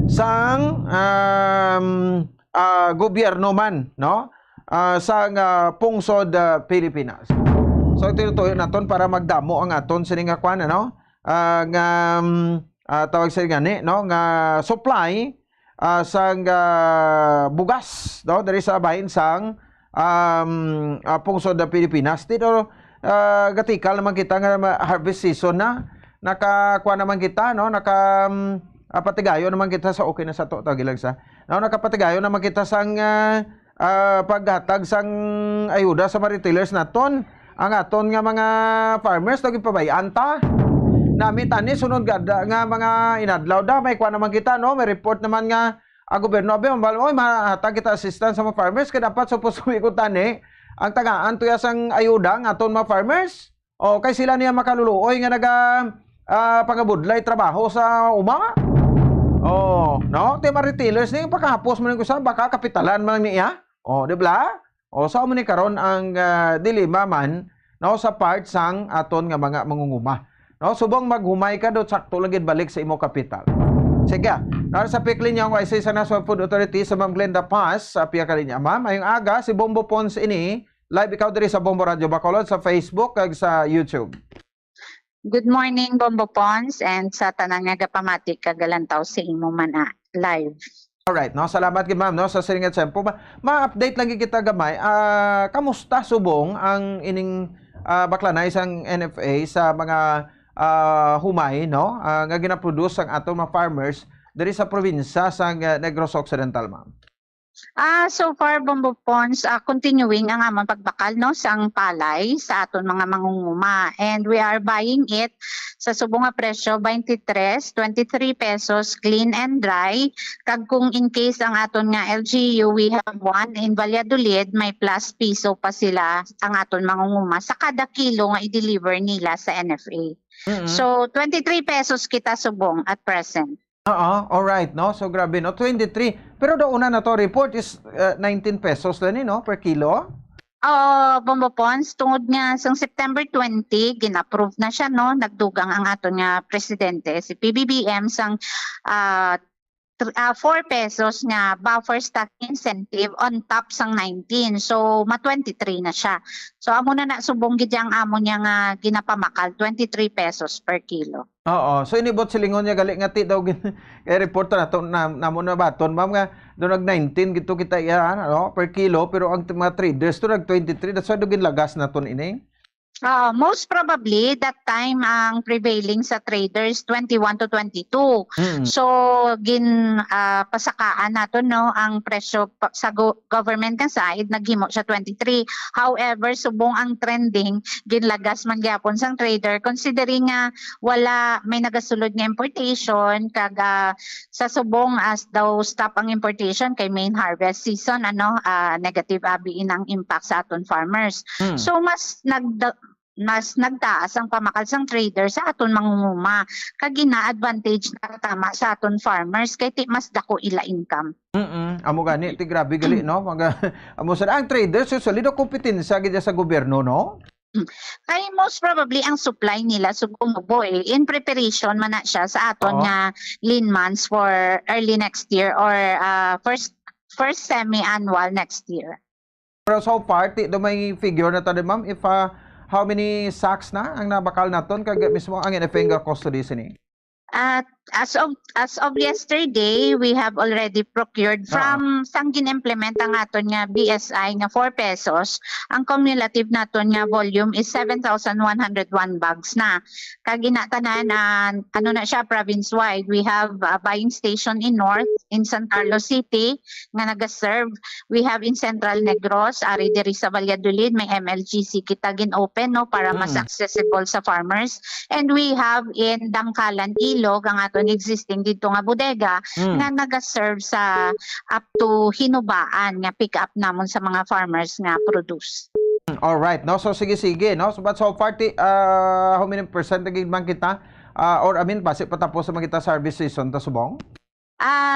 sang gobyerno man no sang pungsod Pilipinas. So ito naton para magdamo ang aton sining kwan ano nga tawag sa gani no nga supply sang bugas no diri sa bahin sang pungsod na Pilipinas. Dito gatikal naman kita nga harvest season na nakakuha naman kita no patigayo naman kita sa okay na sa to tagilag sa no nakapatigayo naman kita sang paghatag sang ayuda sa mga retailers naton ang aton nga mga farmers naging pabayaan ta nami tani sunod gada nga mga inadlaw da may kuha naman kita no may report naman nga gobyerno abe oy mahatag kita assistance sa mga farmers kaya dapat supusuwi ko tani ang tagaan tuya sang ayuda ng aton mga farmers kay sila niya makaluluoy nga naga pagabudlay trabaho sa uma no ti mga retailers ni pakahapos man ko sa baka kapitalan man niya di ba sa mo ni karon ang dilema man no sa part sang aton nga mga mangunguma no subong maghumay ka do sakto lang gid balik sa imo kapital. Sige na sa pikli niya ang IC sa National Food Authority sa Ma'am Glenda Paz sa piya ka linya ma'am ayong aga si Bombo Pons ini live ikaw diri sa Bombo Radio Bacolod sa Facebook kag sa YouTube. Good morning Bombo Pons and sa tanan nga gapamati kagalantaw sa imo man live. Alright, no? Salamat gid ma'am no sa siringat tempo. Ma-update lang kita gamay. Kamusta subong ang ining baklanay sang NFA sa mga humay no nga gina-produce ang atong mga farmers diri sa probinsya sa Negros Occidental ma'am. So far Bombo Pons continuing ang among pagbakal no sang palay sa aton mga mangunguma and we are buying it sa subong nga presyo 23 pesos clean and dry kag kung in case ang aton nga LGU we have one in Valladolid may plus piso pa sila ang aton mangunguma sa kada kilo nga i-deliver nila sa NFA. So 23 pesos kita subong at present. All right, no? So grabe no, 23. Pero do una na to report is 19 pesos lang no per kilo. Bombo Pons, tungod nga sang September 20 gina-approve na siya no, nagdugang ang aton nga presidente si PBBM sang 3 4 pesos nga buffer stock incentive on top sang 19. So, 23 na siya. So, amo na subong gid ang amo niya nga ginapamakal, 23 pesos per kilo. Oo. So inibot silingon niya gali nga ti daw kay reporter na namo na baton ma'am nga do nag 19 gito kita iya no per kilo pero ang mga traders to nag 23 that's why do ginlagas naton ini. Most probably, that time ang prevailing sa traders 21 to 22. So, pasakaan nato no ang presyo sa government nga side naghimo siya 23. However, subong ang trending ginlagas man gyapon sang trader considering nga wala may nagasulod nga importation kag sa subong as daw stop ang importation kay main harvest season negative abiin ang impact sa aton farmers. So mas nagtaas ang pamakal sang trader sa aton mangunguma kag gina-advantage na tama sa aton farmers kay ti mas dako ila income. Amo gani ti grabe gali no amo sa ang traders usually do kompetensya gid sa gobyerno no. Kay most probably ang supply nila sugumubo in preparation man na siya sa aton nga lean months for early next year or first semi-annual next year. Pero so far do may figure na ta ma'am if how many sacks na ang nabakal naton kag mismo ang NFA nga custody sini? As of yesterday, we have already procured from sang gin-implement ang aton nga BSI nga 4 pesos. Ang cumulative naton nga volume is 7,101 bags na. Kag inatanan ano na siya province-wide. We have a buying station in North, in San Carlos City nga naga-serve. We have in Central Negros, ari diri sa Valladolid, may MLGC kita gin-open no para mas accessible sa farmers. And we have in Dangkalan, Ilog, ang aton existing dito nga bodega nga naga-serve sa up to hinubaan nga pick up namon sa mga farmers nga produce. All right, no, so sige no, so but so far how many percent gid man kita or I mean base patapos sa kita service season ta subong?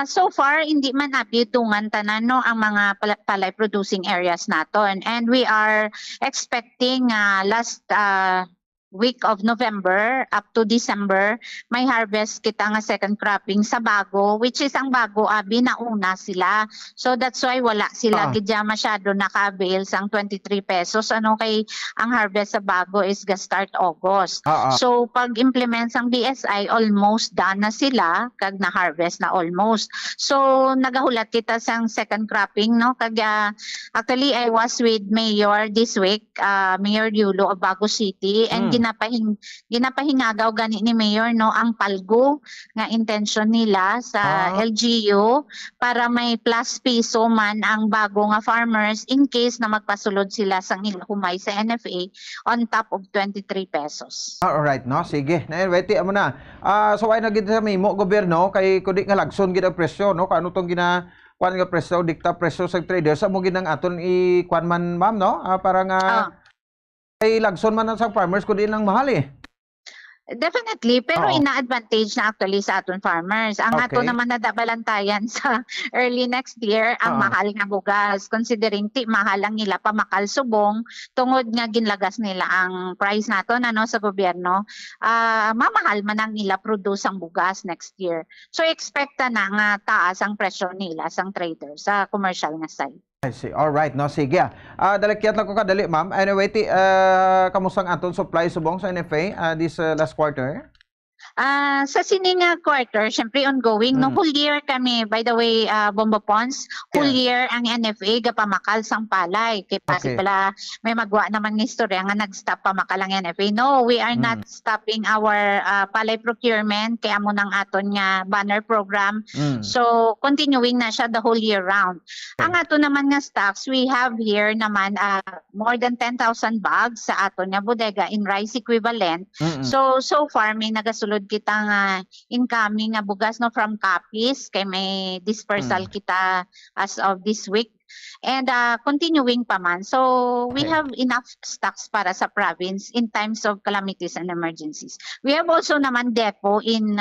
So far hindi man abitungan tanan no ang mga palay producing areas naton, and we are expecting last week of November up to December may harvest kita nga second cropping sa bago, which is ang bago abi nauna sila, so that's why wala sila gidya masyado naka-avail sang 23 pesos kay ang harvest sa bago is start August. So pag implement sang BSI almost done na sila kag na harvest na almost, so nagahulat kita sang second cropping no kag actually I was with Mayor this week, Mayor Yulo of Bago City, and ginapahingagaw gani ni Mayor no ang palgo nga intention nila sa LGU para may plus piso man ang bago nga farmers in case na magpasulod sila sang humay sa NFA on top of 23 pesos. All right, no, sige. Na wait amo na. So ay nagid sa mimo gobyerno kay kundi nga lagson gid ang presyo no kano tong kwan nga presyo dikta presyo sa traders amo gid ang aton kwan man ma'am no para nga ay lagson man sa farmers kundi lang mahal Definitely, pero ina-advantage na actually sa aton farmers. Ang ato naman nadabalantayan sa early next year, ang mahal nga bugas. Considering mahal ang nila pamakal subong, tungod nga ginlagas nila ang price naton sa gobyerno, mamahal man ang nila produce ang bugas next year. So expecta na nga taas ang presyo nila sang traders sa commercial nga side. I see. All right, no, sige. Dalakyat lang ko kadali, ma'am. Anyway, kamusta ang aton supply subong sa NFA this last quarter? Sa sining quarter, syempre ongoing. No, whole year kami, by the way, Bombo Pons, whole year ang NFA gapamakal sang palay. Kaya kasi pala may magwa naman ng istorya nga nag-stop pamakal ang NFA. No, we are not stopping our palay procurement kaya mo ng aton nga banner program. So, continuing na siya the whole year round. Ang aton naman nga stocks, we have here naman more than 10,000 bags sa aton nga bodega in rice equivalent. So far may nagasulod kita nga incoming nga bugas no from Capiz kay may dispersal kita as of this week, and continuing pa man, so we have enough stocks para sa province in times of calamities and emergencies. We have also naman depot in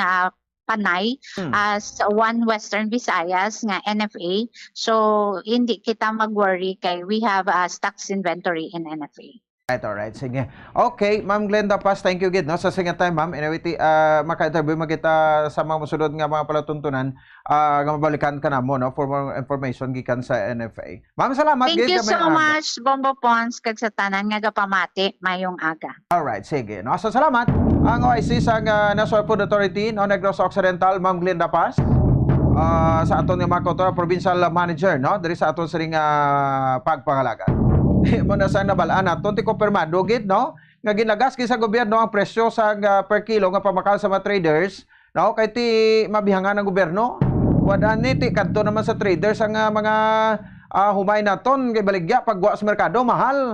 Panay as one Western Visayas nga NFA, so hindi kita mag-worry kay we have stocks inventory in NFA. Alright, sige. Okay, Ma'am Glenda Paz, thank you gid no sa singa time, ma'am. Anyway, maka-interview magita sa mga mosunod nga mga palatuntunan, nga mabalikan ka namo no for more information gikan sa NFA. Ma'am, salamat Thank gid you kami so much, Bombo Pons, kag sa tanan nga gapamati mayong aga. Alright, sige. No, so salamat. Ang OIC sa National Food Authority no Negros Occidental, Ma'am Glenda Paz. Sa aton nga mga provincial manager no diri sa aton siring pagpangalaga. Mo na sa nabalaan naton ti kumpirmado gid no nga ginagas sa gobyerno ang presyo sa per kilo nga pamakal sa mga traders no kay ti mabihangan ng gobyerno. Wala ni ti kadto naman sa traders ang mga humay naton kay baligya pagwa sa merkado mahal.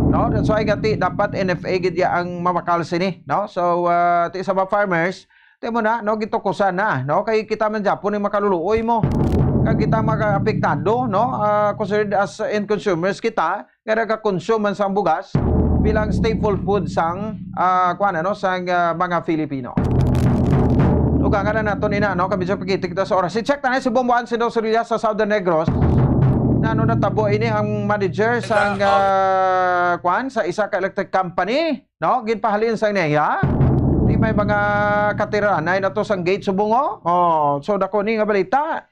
No, that's why gati dapat NFA gid ya ang mamakal sini no. So ti sa mga farmers ti mo na no gitukusan na no kay kita man Japon ni makaluluoy mo. Kag kita maka-apektado no considered as end consumers kita nga nagka-consume man sang bugas bilang staple food sang kuan ano sang mga Filipino. Ugangan na naton ina no kabisag pagitik kita sa oras. I-check na si Bomboan si Dosoria sa Southern Negros. Na ano natabo ini ang manager sang kuan sa isa ka electric company no ginpahalin sang NEA. Di may mga katiranay na to sang gate subungo. Oh, so dako ni nga balita.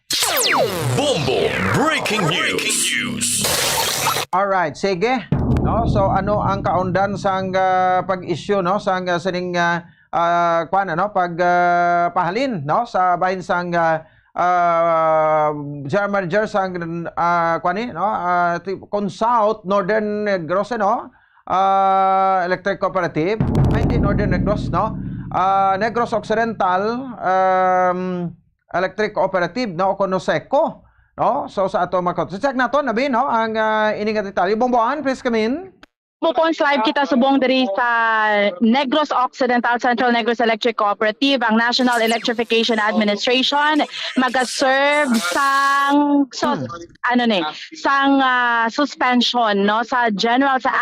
Bombo Breaking News. Alright, sige. No, so ano ang kaundan sang pag-issue no sang sining kuan ano pahalin no sa bahin sang general manager sang kuan ni no Consult Northern Negros no Electric Cooperative ay hindi Northern Negros no Negros Occidental Electric Cooperative no Conoseco no so sa ato makot check nato nabi no ang iningat detalye Bomboan please come in. Pupons live kita subong diri sa Negros Occidental Central Negros Electric Cooperative ang National Electrification Administration maga-serve sang suspension no sa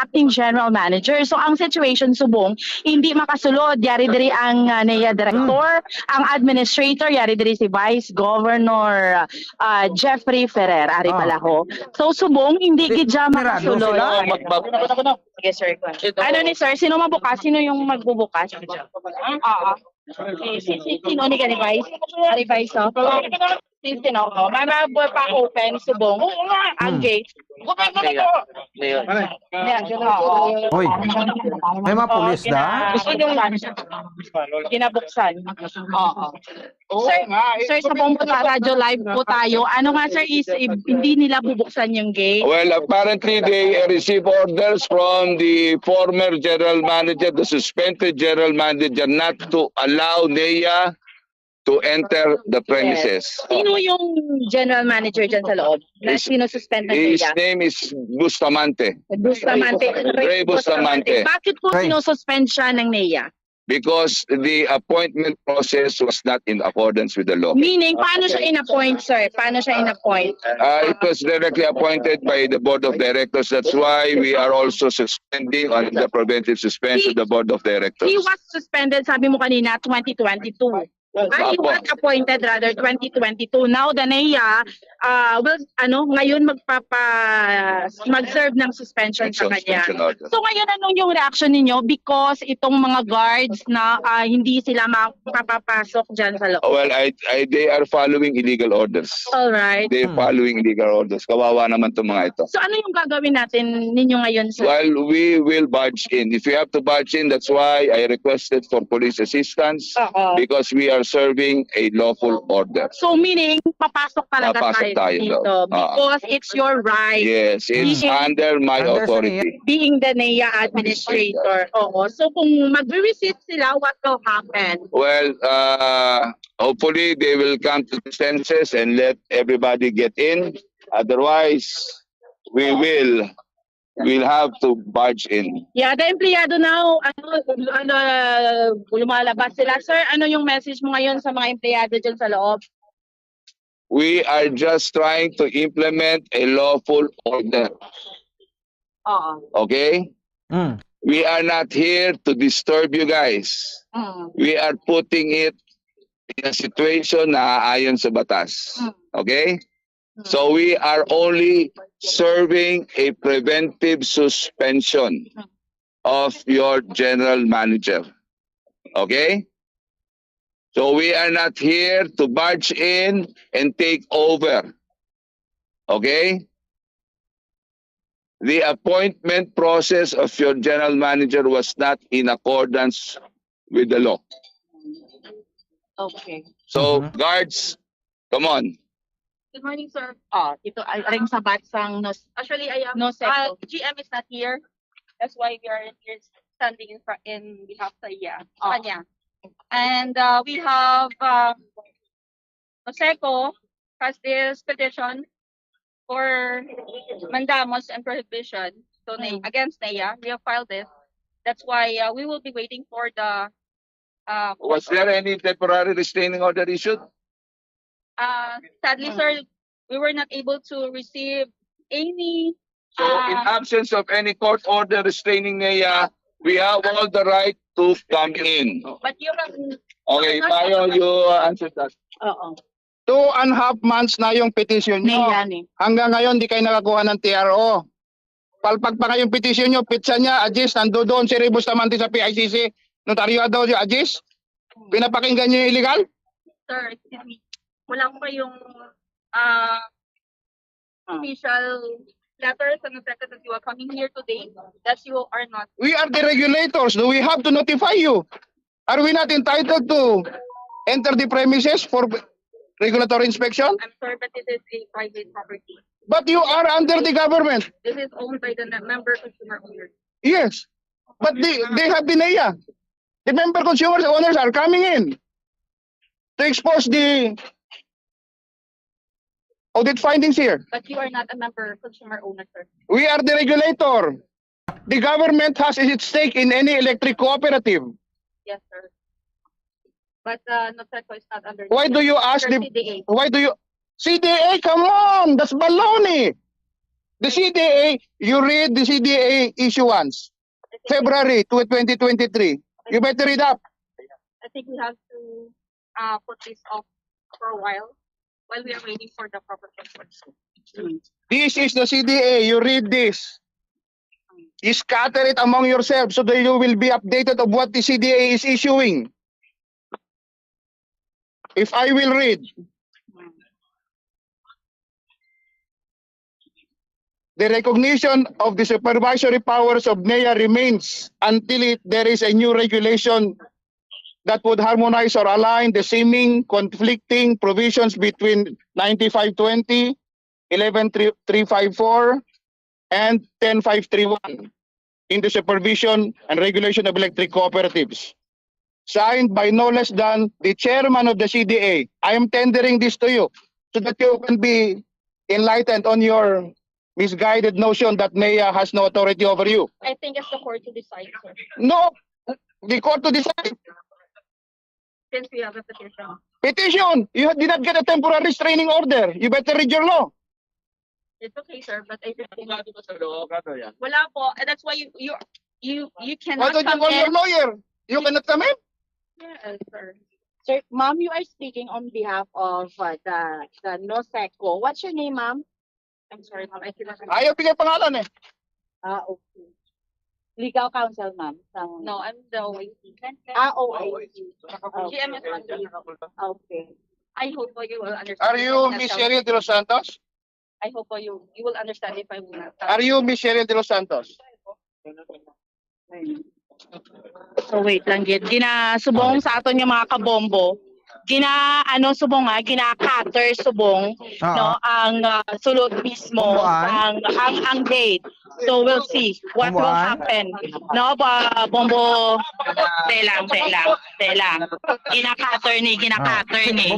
acting general manager. So ang situation subong hindi makasulod yari diri ang NEA director, ang administrator yari diri si Vice Governor Jeffrey Ferrer ari palaho. So subong hindi gid makasulod. Sige, sir. Ano ni sir? Sino mabukas? Sino yung magbubukas? Oo. Sino ni Vice? Vice, no? Sino ko? May pa-open, subong. Ang gate. Hoy, may mga pulis na? Ginabuksan. Oo. Sir, sa Bombo sa Radio Live po tayo. Ano nga sir is hindi nila bubuksan yung gate? Well, apparently they receive orders from the former general manager, the suspended general manager, not to allow NEA to enter the premises. Sino yung general manager dyan sa loob? Sino suspended His niya? name is Bustamante. Ray Bustamante. Bakit po sinususpend siya ng NEA? Because the appointment process was not in accordance with the law. Meaning, paano siya in-appoint, sir? Paano siya in-appoint? It was directly appointed by the board of directors. That's why we are also suspending on the preventive suspension of the board of directors. He was suspended, sabi mo kanina, 2022. He was appointed rather 2022. Now the NEA will ngayon mag-serve ng suspension sa kanya. So ngayon anong yung reaction ninyo because itong mga guards na hindi sila mapapasok diyan sa loob? Well, they are following illegal orders. All right. They are following illegal orders. Kawawa naman itong mga ito. So ano yung gagawin natin ninyo ngayon, sir? Well, we will barge in. If we have to barge in, that's why I requested for police assistance because we are serving a lawful order. So meaning, papasok talaga tayo dito because it's your right. Yes, it's under my authority. Being the NEA administrator. Oo. So kung mag-visit sila, what will happen? Well, hopefully they will come to the senses and let everybody get in. Otherwise, we'll have to barge in. Yeah, the empleyado now, lumalabas sila. Sir, ano yung message mo ngayon sa mga empleyado dyan sa loob? We are just trying to implement a lawful order. Okay? We are not here to disturb you guys. We are putting it in a situation na ayon sa batas. Okay? So we are only serving a preventive suspension. of your general manager. Okay? So we are not here to barge in and take over. Okay? The appointment process of your general manager was not in accordance with the law. Okay. So, guards, come on. Good morning, sir. Ito ay ring sa batsang Actually, I am. No secto. GM is not here. That's why we are here standing in behalf of Iya. Kanya. And we have Noseco has this petition for mandamos and prohibition. So against NEA, we have filed this. That's why we will be waiting for the. Was there any temporary restraining order issued? Sadly, sir, we were not able to receive any. So, in absence of any court order restraining NEA, we have all the right to come in. But you can. Okay, tayo, you answer that. Oo. 2.5 months na yung petition nyo. Hanggang ngayon, di kayo nakakuha ng TRO. Palpag pa nga yung petition nyo, pizza niya, Agis, nando doon si Ray Bustamante sa PICC. Notaryo daw si Agis. Pinapakinggan nyo yung illegal? Sir, excuse me. Wala ko kayong official letter sa Noseco that you are coming here today that you are not. We are the regulators. Do we have to notify you? Are we not entitled to enter the premises for regulatory inspection? I'm sorry, but this is a private property. But you are under the government. This is owned by the member consumer owners. Yes. But they have the NEA. The member consumers owners are coming in to expose the audit findings here. But you are not a member consumer owner, sir. We are the regulator. The government has its stake in any electric cooperative. Yes, sir. But Noseco is not under. Why do you ask the CDA. Why do you CDA? Come on, that's baloney. The CDA, you read the CDA issuance, February 2023. You better read up. I think we have to put this off for a while we are waiting for the proper process. This is the CDA. You read this. You scatter it among yourselves so that you will be updated of what the CDA is issuing. If I will read, the recognition of the supervisory powers of NEA remains until there is a new regulation that would harmonize or align the seeming conflicting provisions between 9520, 11354, and 10531 in the supervision and regulation of electric cooperatives. Signed by no less than the chairman of the CDA. I am tendering this to you so that you can be enlightened on your misguided notion that NEA has no authority over you. I think it's the court to decide, sir. No, the court to decide. Since we have a petition. Petition! You did not get a temporary restraining order. You better read your law. It's okay, sir, but I think wala po. And that's why you cannot Why don't you call your lawyer? You cannot come in? Yes, sir. Sir, ma'am, you are speaking on behalf of the Noseco. What's your name, ma'am? I'm sorry, ma'am. I cannot. Ayaw bigay pangalan eh. Okay. Legal counsel, ma'am. No, I'm the OIC. OIC. GM is not here. Okay. I hope you will understand. Are you Miss Cheryl De Los Santos? I hope you will understand if I will not. Are you Miss Cheryl De Los Santos? So wait lang, Gid. Ginasubong sa aton yung mga kabombo. Gina-cutter subong no ang sulod mismo ang gate. So we'll see what will happen. No ba bombo telang. Gina-cutter ni Gina-cutter ni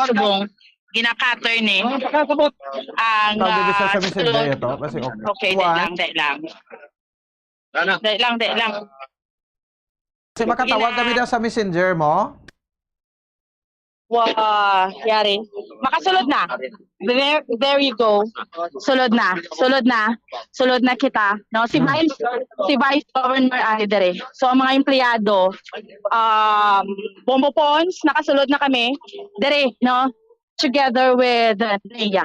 subong. Gina-cutter ni ang okay, dahil lang. Kasi makatawag kami daw sa messenger mo? Yari. Makasulod na. There you go. Sulod na kita. No, si Vice Governor Alidere. So ang mga empleyado, Bombo Pons, nakasulod na kami. Dere, no? Together with NEA.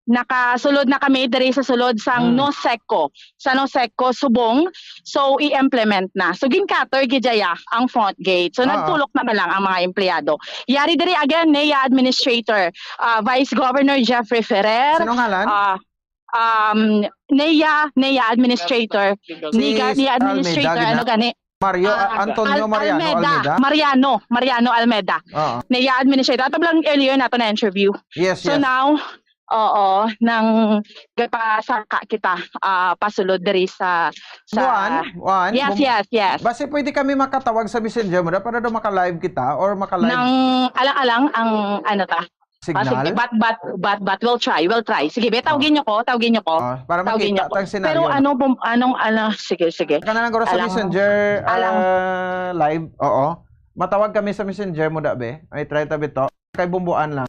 nakasulod na kami diri sa sulod sang Noseco. Sa Noseco subong, so i-implement na. So ginkator gidaya ang front gate. So nagtulok na lang ang mga empleyado. Yari diri again NEA Administrator, Vice Governor Jeffrey Ferrer. Sino ngalan? NEA Administrator. NEA Administrator, Almeida, ano gani? Mario Antonio Mariano Almeida. NEA Administrator. Ato lang earlier nato na interview. Yes, So yes. now, nang gapasaka kita pasulod diri sa Juan? Yes. Base pwede kami makatawag sa messenger mo para daw maka-live kita or maka-live Nang alang-alang ang ano ta. signal. Sige, but we'll try. Sige, tawagin niyo ko. Para Tawagin makita niyo ko. tang senaryo. Pero anong sige. Kana lang guro sa messenger live. Oo. Matawag kami sa messenger mo dabe. Ay try tabi to. Kay bumbuan lang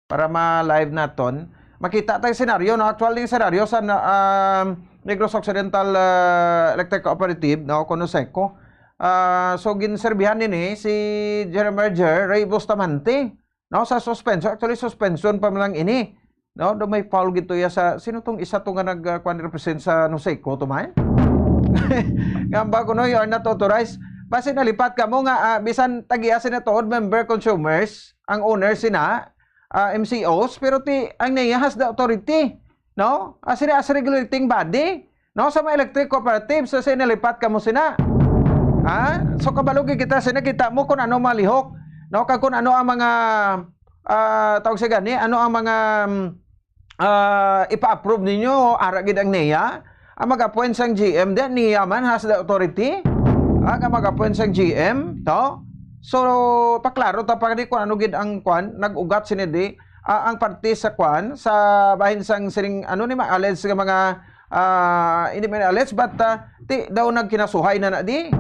para ma-live naton. Makita tayong senaryo, no? Actually yung senaryo sa Negros Occidental Electric Cooperative, no? Noseco. So ginserbihan din si General Manager Ray Bustamante, no? Sa suspension. Actually suspension pa lang ini, no? Do may foul gito ya sa sino tong isa tong nga nag-represent sa Noseco to man? Ngamba ko no, you are not authorized. Base nalipat ka mo nga bisan tagiya sina tuod member consumers, ang owner sina MCOs, pero ang NEA has the authority, no? As regulating body, no? Sa mga electric cooperatives, so sinalipat ka mo sina. So kabalugi kita, sinakita mo kung ano malihok, no? Kung ano ang mga, tawag sa gani, ano ang mga ipa-approve ninyo, aragid ang NEA, ang mag-appoint sang GM, then NEA man has the authority, ang mag-appoint sang GM, no? So, paklaro tapos kung ano gid ang kwan, nag-ugat sinidi ang parte sa kwan sa bahin sang siring ano ni ma-allege nga mga hindi man allege but ti daw nagkinasuhay na di.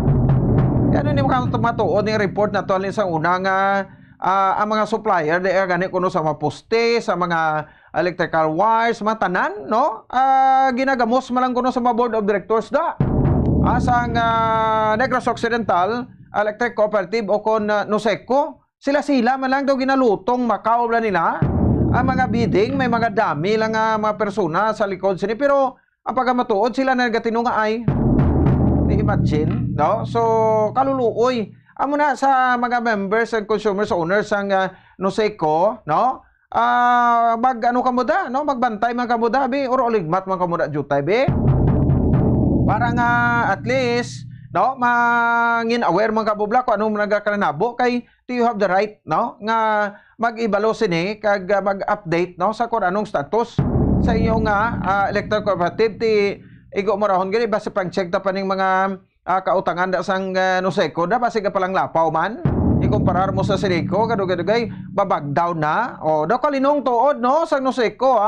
Ano ni matuod ni report na to alin sa una nga ang mga supplier di gani kuno sa mga poste, sa mga electrical wires, mga tanan, no? Ginagamos man lang kuno sa mga board of directors da. Sa Negros Occidental Electric Cooperative o kon Noseco, sila man lang daw ginalutong Macau na nila. Ang mga bidding, may mga dami lang mga persona sa likod sini. Pero ang pagkamatuod, sila nagatinong nga ay imagine, no? So, kaluluoy. Amo na sa mga members and consumers, owners ng Noseco, no? Mag-ano ka mo da, no? Magbantay man ka mo da, be? Or oligmat man ka mo da, jutay, be? Para nga at least, no, mangin aware mga kabubla kung anong nagakaranabo kay do you have the right, no, nga mag-ibalo sini kag mag-update, no, sa kung anong status sa inyong electric cooperative ti igo marahon gani base pang check ta pa ning mga kautangan da sang Noseco da base ka palang lapaw man ikumparar mo sa Sineco kadugay babag down na o daw kalinong tuod, no, sa Noseco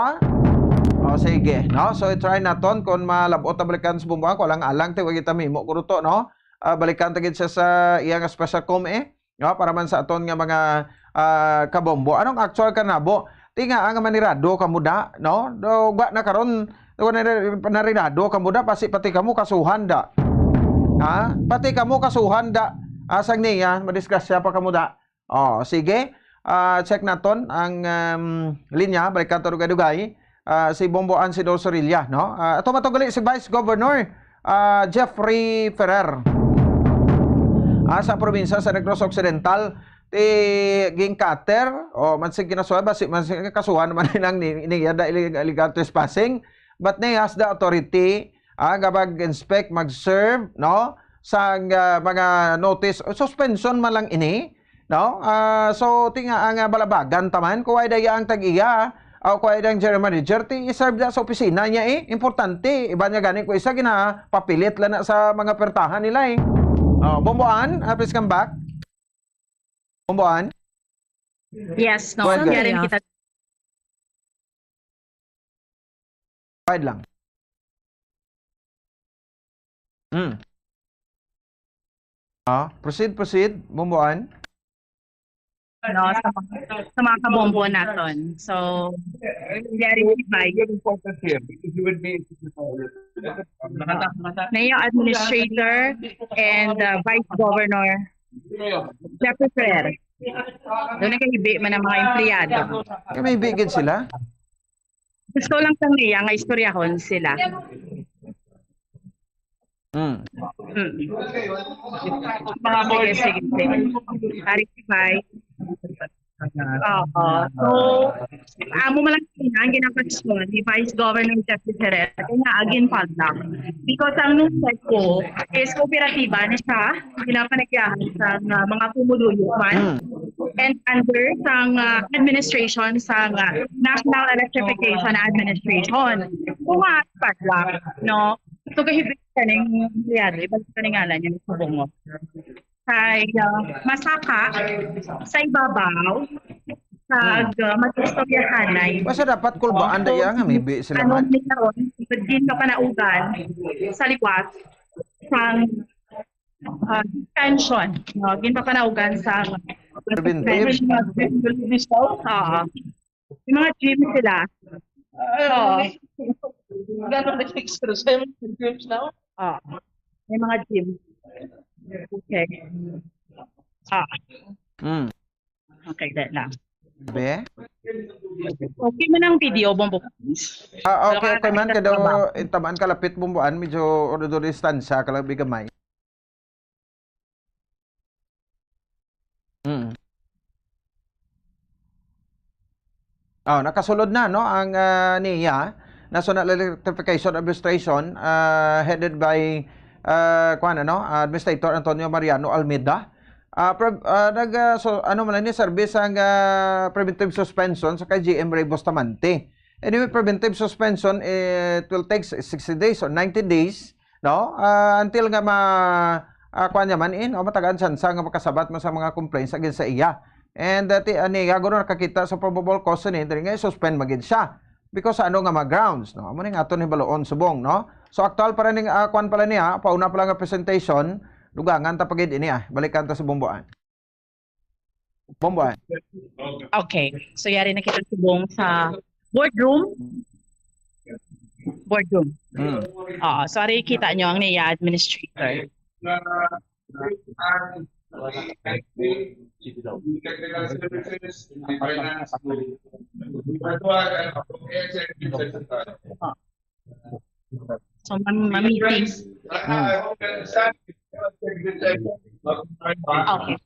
sige, no? So, try naton kung malabot na balikan sa bumbuang, ko lang alang, tiwag kita mimo, kuruto, no? Balikan tagid siya sa iyang special com, no? Para man sa aton nga mga kabombo. Anong actual kanabo? Tinga ang manirado kamuda, no? Do ba na karon narirado kamuda pati kamo kasuhan da. Pati kamo kasuhan da. Asang niya, madiskusya pa kamuda. Sige. Check naton ang linya, balikan to dugay. Si Bomboan si Sorilla, no? Ato matugali si Vice Governor Jeffrey Ferrer. Sa probinsya sa Negros Occidental ti ginkater o mansig kinasuhan mansig kasuhan man nang niyada illegal trespassing but they has the authority gabag inspect mag-serve, no, sa mga notice suspension man lang ini, no? So tinga ang balabagan taman kuway daya ang tag-iya o kaya ang general manager, i-serve na sa opisina niya importante. Iba niya ganing ko isa, papilit lang na sa mga pertahan nila Bomboan, please come back. Bomboan? Yes, no. Go ahead, Kita. Pahid lang. Proceed, Bomboan. No, sa mga kabombo naton. So, very high. NEA Administrator and Vice Governor Jeffrey Ferrer. Doon nagkahibi man ang mga empleyado. May bigid sila? Gusto lang kang niya nga istoryahon sila. Mga board, sige. Clarify. Oo. So, amo man lang ang ginapasyon ni Vice Governor Jeffrey Jerez kaya agin padlock. Because ang nung set ko is kooperatiba na siya, ginapanagyahan sa mga pumuluyo man. And under sang administration sa National Electrification Administration. Kung padlock, no? So, kahibig ka ng nangyari, balik ka ng ngalan niya ng subong mo. Kay masaka sa ibabaw kag matistoryahanay. Basta dapat kulbaan daya nga may sila man. Ano ni karon din ka panaugan sa liwat sang tension, no? Gin pa panaugan sa Preventive. Yung mga gym sila. Gano'n na-fix ko sa groups now? May mga gym. Okay. Okay, that lang. Be? Okay mo ng video, Bombo. Okay man. Kada tamaan kalapit bumbuan, medyo ordo distansya, kalabi gamay. Nakasulod na, no, ang NEA, National Electrification Administration, headed by Administrator Antonio Mariano Almeida. Service ang preventive suspension sa kay GM Ray Bustamante. Anyway, preventive suspension, it will take 60 days or 90 days, no? Until nga matagaan sansa nga makasabat mo sa mga complaints against sa iya. And guro nakakita sa probable cause ni nga suspend magid siya. Because nga grounds, no? Amo ning aton hibaloon subong, no? So actual para ning pala niya, pauna pa lang nga presentation, dugangan ta pagid ini balikan ta sa Bomboan. Okay. So yari nakita subong sa boardroom. Sorry, kita nyo ang NEA administrator. So, meeting. Okay.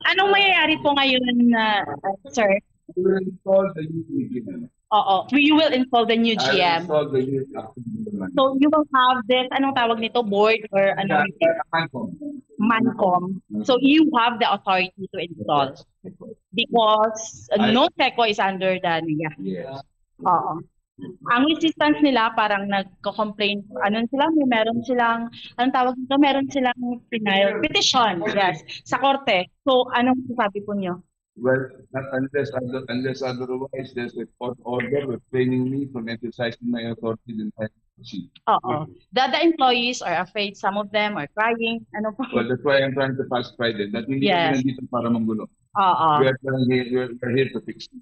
Anong mayayari po ngayon, sir? We will install the new GM. So you will have this, anong tawag nito, board or ano? Mancom. So you have the authority to install because no TECO is under the NEA. Yes. Ang resistance nila parang nagko-complain, meron silang, anong tawag nito, meron silang petition, yes, sa korte. So anong sabi po niyo? Well, not unless otherwise there's a court order restraining me from exercising my authority in time to proceed. The employees are afraid, some of them are crying. Ano po? Well, that's why I'm trying to pacify them. That hindi kami nandito para manggulo. We're here to fix it.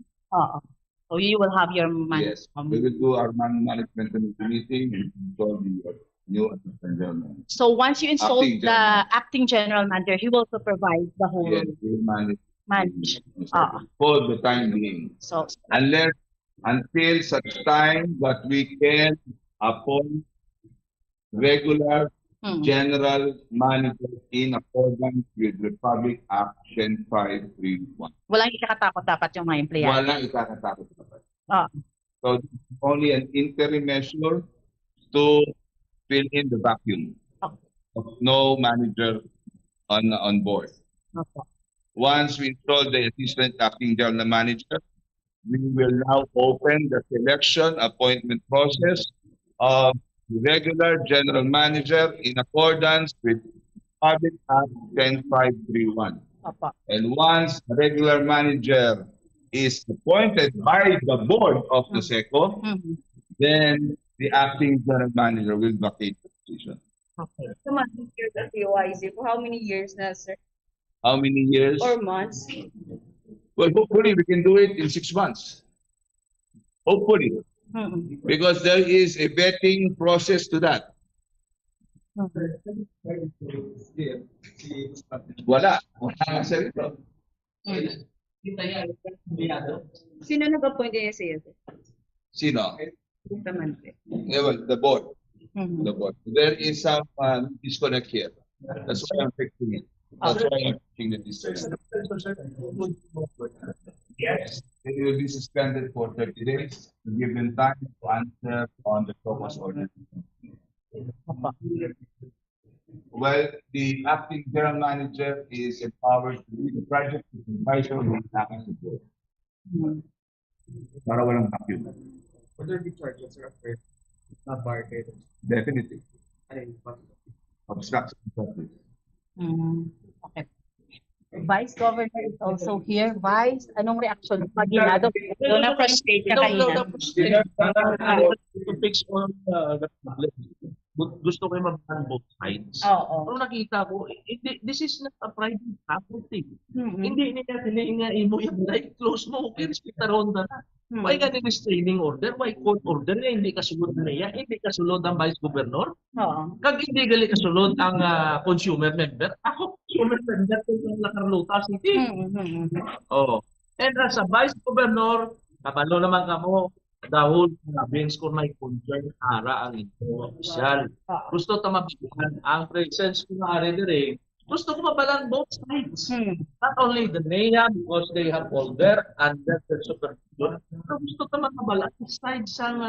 So you will have your Yes, we will do our management meeting and install the new assistant general manager. So once you install acting general manager, he will supervise the whole. Yes, we will manage. For the time being. So until such time that we can appoint regular general manager in accordance with Republic Act 10531. Walang ikakatakot dapat yung mga empleyado. Walang ikakatakot dapat. So only an interim measure to fill in the vacuum of no manager on board. Once we install the assistant acting general manager, we will now open the selection appointment process of the regular general manager in accordance with Public Act 10531. And once the regular manager is appointed by the board of the SECO, then the acting general manager will vacate the position. Okay. So, years at UIC. For how many years na, sir? How many years? Or months? Well, hopefully we can do it in 6 months. Hopefully. Because there is a vetting process to that. Wala. Wala sa ito. Sino nag-appoint niya siya? Sino? The board. The board. There is some disconnect here. That's why I'm fixing it. That's why I'm fixing the distance. Yes, they will be suspended for 30 days to give them time to answer on the focus order. Well, the acting general manager is empowered to lead the project supervisor who is acting the board. Para walang vacuum. Would there be charges or afraid? Not barred. Definitely. Obstruction of justice. Okay. Vice Governor is also here. Vice, anong reaction mo? Maginado, doon na-frustrate ka kanina. To fix all the problem. Gusto ko yung mabahan both sides. Pero nakita ko, this is not a private property. Hindi nila mo yung like close mo, okay, respecta ronda na. Why ka restraining order? Why court order niya? Hindi kasulod niya? Hindi kasulod ang Vice Governor? Kag hindi gali kasulod ang consumer member? Ako, consumer member ko yung Lacarlota City. And as a Vice Governor, kabalo naman kamo, dahil province ko may concern ara ang ito opisyal. Gusto ta mabihan ang presence ko na ari dire. Gusto ko mabalang both sides. Not only the NEA because they have older and better supervision. Pero gusto ta mabalang sides sang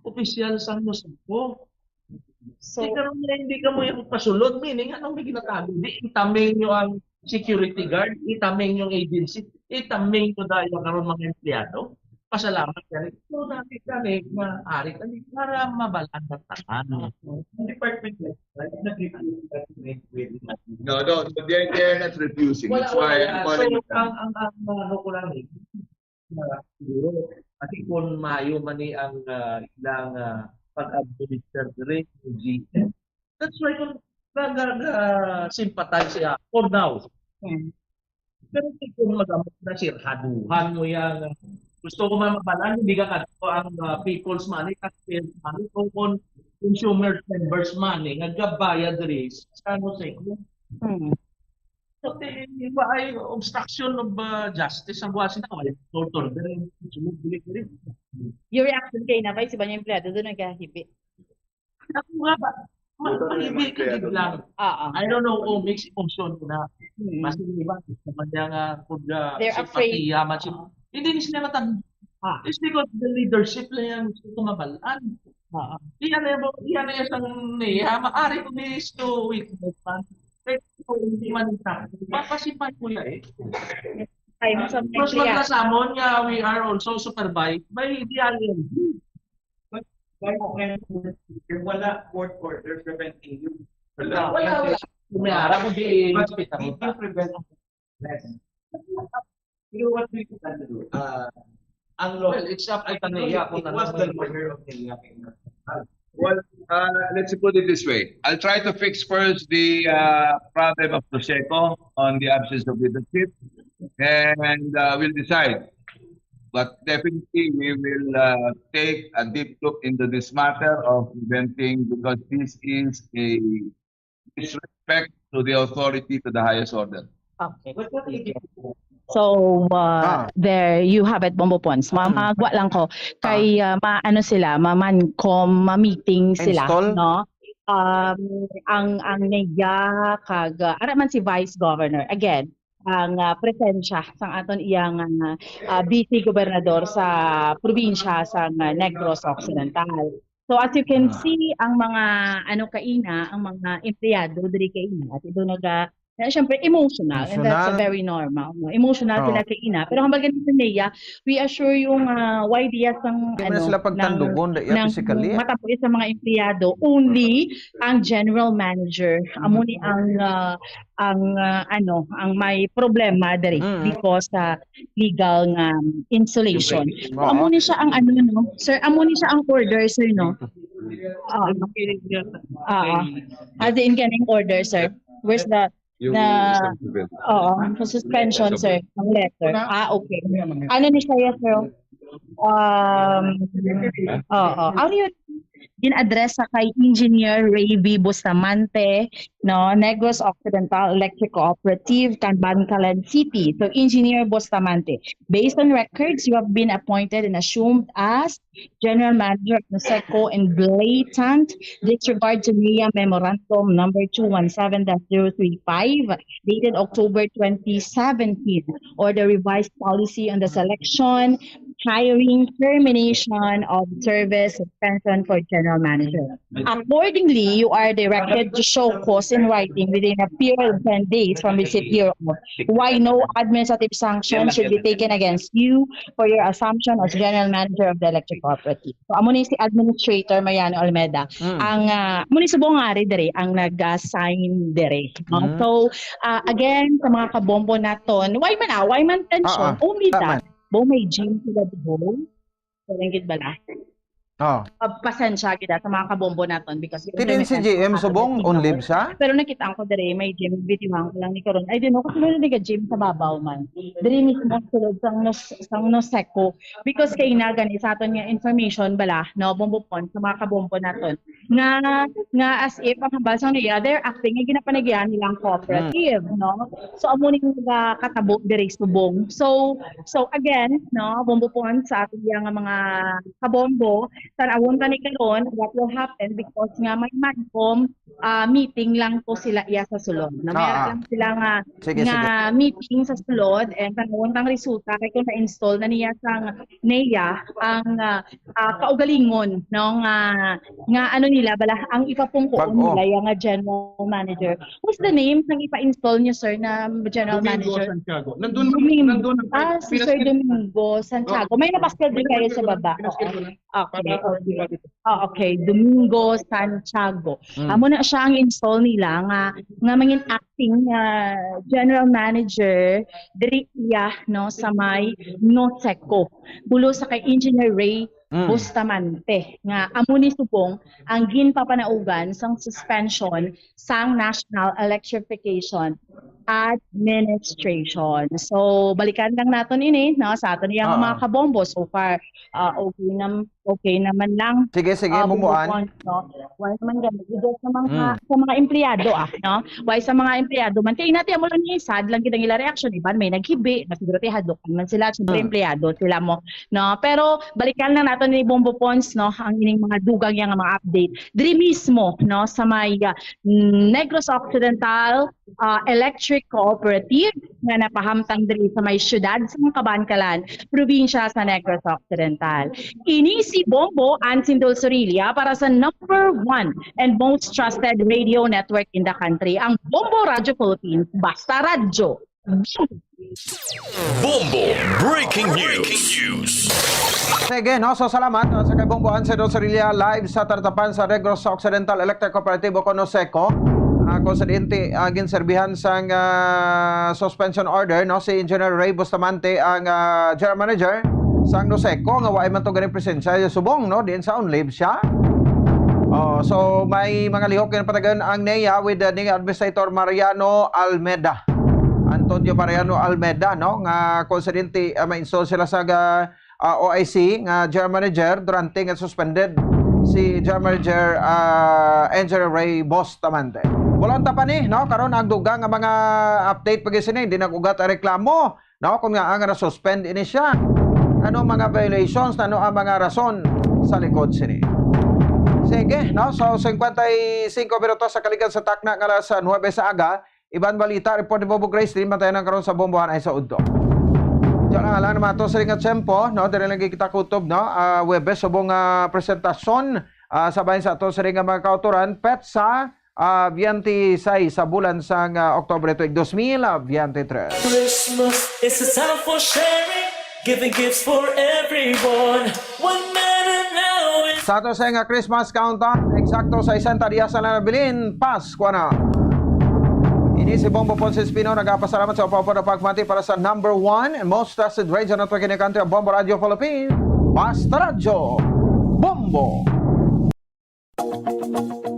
opisyal sang Musiko. So, hindi ka mo yung pasulod, meaning anong may ginatago? Di itaming nyo ang security guard, itaming yung agency, itaming nyo dahil karon mga empleyado. Pasalamat ka rin. So, dati kami, maaari kami para mabalaan ng tahan. Department No, they're not refusing. That's why I'm calling it. Ang ano ko lang siguro, kasi kung mayo man ang ilang pag-administer rin ng GM. That's why kung nag-sympathize siya for now. Pero kung magamot na sirhaduhan mo yan, gusto ko mabalaan, hindi ka kadto ang people's money, taxpayers money, kung consumer members money, nagkabayad rin sa ano sa inyo. So, iba ay obstruction of justice ang buwasin na kawalin. Tortor rin. Your reaction kay na, Vice, iba niya empleyado doon nagkahibi. Ako nga ba? Mahibig lang. I don't know kung mixed emotion na. Mas iba. Naman niya nga kung simpatiyaman siya. Hindi sila matanda. It's because the leadership lang yung gusto ko mabalaan. Iyan na yung sang niya. Maari ko is to witness man. Pero hindi man ita. Papasipan ko yan Plus magkasamon nga, we are also supervised by the ILG. Wala court order preventing you. Wala. May harap mo di hospital. You know what we can do? Well, it's up to NEA. It was the order of NEA. Well, let's put it this way. I'll try to fix first the problem of Prosecco on the absence of leadership, and we'll decide. But definitely, we will take a deep look into this matter of preventing, because this is a disrespect to the authority to the highest order. Okay. So, there you have it, Bombo Pons. Mamagwa lang ko. Kay, maano sila, ma-mancom, ma-meeting sila. Install? No? Ang NEA, kag, araman si Vice Governor. Again, ang presensya sang aton iyang vice gobernador sa probinsya sa Negros Occidental. So as you can see, ang mga ang mga empleyado diri kaina at ito syempre emotional, and that's very normal. No? Emotional sila kaina. Pero hambal ganito NEA, we assure yung YDS ng sila pagtandugon physically. Matapuis sa mga empleyado, only ang general manager amuni ang may problema diri because sa legal insulation. So, amuni siya ang sir, amuni siya ang order, sir, no? As in getting order, sir. Where's the suspension, sir, ng letter. Okay. Ano ni siya, sir? gin-address sa kay Engineer Ray V. Bustamante, no, Negros Occidental Electric Cooperative, Bancalan City. So, Engineer Bustamante, based on records, you have been appointed and assumed as General Manager of NOSECO in blatant disregard to NEA Memorandum number 217-035, dated October 2017, or the revised policy on the selection, hiring, termination of service, suspension for general manager. Accordingly, you are directed to show cause in writing within a period of 10 days from the city of why no administrative sanction should be taken against you for your assumption as general manager of the electric cooperative. So, amo ni si Administrator Mariano Almeda, ang amo ni subong nga dire ang nag-assign dire. So, again, sa mga kabombo naton, why man tension, only that, may gym sila doon. Palengkit bala. Pasensya kita sa mga kabombo naton because Tidin si GM subong on live siya? Pero nakita ko dire may gym videohan ko lang ni karon. I don't know kasi meron nga gym sa babaw man. Dire mismo sulod sang NOSECO because kay na gani sa aton nga information bala no bombo pon sa mga kabombo naton nga as if ang habasang niya they're acting nga ginapanagyan nilang cooperative no. So amo ning katabo dire subong. So again no bombo pon sa aton nga mga kabombo tanawon ta ni karon what will happen because nga may MAGCOM meeting lang to sila iya sa sulod. Na meron lang sila nga meeting sa sulod and tanawon tang resulta kay kung na-install na niya sang NEA ang kaugalingon no nga ano nila bala ang ipapungko nila yung general manager. What's the name ng ipa-install niyo sir na general manager? Santiago. Nandun si Sir Domingo Santiago. May napascal din kayo sa baba. Okay, Domingo Santiago. Amo na siya ang install nila nga mangin acting general manager diri iya no sa may NOSECO. Bulo sa kay Engineer Ray Bustamante nga amo ni subong ang ginpapanaugan sang suspension sang National Electrification Administration. So balikan lang naton ini no sa aton yang mga kabombo so far okay naman lang. Sige bumuan. No? Why naman ganito sa mga empleyado no? Why sa mga empleyado man kay natin mo lang ni sad lang kitang ila reaction iban may naghibi na siguro hadlok man sila syempre empleyado sila mo no pero balikan lang naton ni Bombo Pons no ang ining mga dugang yang mga update diri mismo no sa may Negros Occidental Electric Cooperative nga napahamtang diri sa may syudad sa Kabankalan, probinsya sa Negros Occidental. Ini si Bombo Ansindol Sorilia para sa #1 and most trusted radio network in the country, ang Bombo Radio Philippines, Basta Radyo. Bombo Breaking News. Sige, no? So salamat sa kay Bombo Ansindol Sorilia live sa tartapan sa Negros Occidental Electric Cooperative o NOSECO. Konsidente ginserbihan sang suspension order no si Engineer Ray Bustamante ang general manager sang NOSECO nga wa man to ganing presensya subong no diin sa on leave siya. So may mga lihok kin patagan ang NEA with the Administrator Mariano Almeda. Antonio Mariano Almeda no nga konsidente ma-install sila sa OIC nga general manager durante nga suspended si general manager Engineer Ray Bustamante. Walang tapan no? Karon ang dugang nga mga update pag isini, hindi nagugat ang reklamo, no? Kung nga ang na-suspend ini siya. Ano mga violations, ano ang mga rason sa likod sini. Sige, no? So 55 minutos sa kaligan sa takna nga alas 9 sa aga, iban balita, report ni Bobo Grace, din matayan ang karon sa bombohan ay sa udto. Diyan lang alam naman ito sa ringat tempo, no? Dahil lang kita kutob, no? Webes, subong presentasyon sa bayan sa ito sa ringat mga kauturan, pet sa 26 sa bulan sang Oktubre 2023. Christmas is a time for sharing, giving gifts for everyone. One minute now is... Sa ito sa nga Christmas countdown, eksakto sa isang tadiya sa nabilin, Pasko na. Ini si Bombo Ponce Espino, nagpasalamat sa upaw na pagmati para sa #1 and most trusted radio network in the country of Bombo Radio Philippines, Basta Radio Bombo.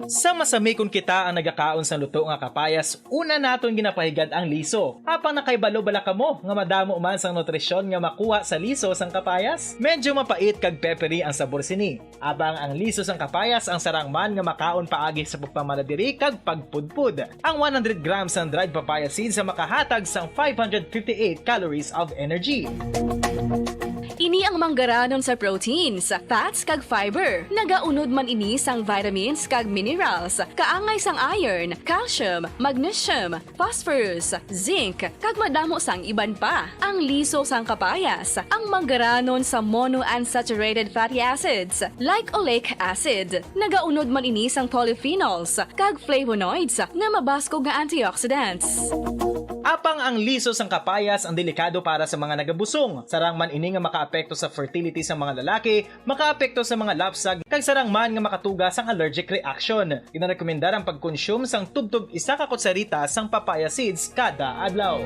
Sa masami kung kita ang nagakaon sa luto nga kapayas, una naton ginapahigad ang liso. Apang nakaibalo bala kamo nga madamo man sang nutrisyon nga makuha sa liso sang kapayas. Medyo mapait kag peppery ang sabor sini. Abang ang liso sang kapayas ang sarangman nga makaon paagi sa pagpamaladiri kag pagpudpud. Ang 100 grams ng dried papaya seeds sa makahatag sang 558 calories of energy. Ini ang manggaranon sa proteins, fats kag fiber. Nagaunod man ini sang vitamins kag minerals, kaangay sang iron, calcium, magnesium, phosphorus, zinc, kag madamo sang iban pa. Ang liso sang kapayas, ang manggaranon sa monounsaturated fatty acids like oleic acid. Nagaunod man ini sang polyphenols kag flavonoids na mabaskog nga antioxidants. Apang ang liso sang kapayas ang delikado para sa mga nagabusong. Sarang man ini nga makaapekto sa fertility sa mga lalaki, makaapekto sa mga lapsag, kag sarang man nga makatuga sang allergic reaction. Ginarekomendar ang pagkonsume sang tubtog 1 ka kutsarita sang papaya seeds kada adlaw.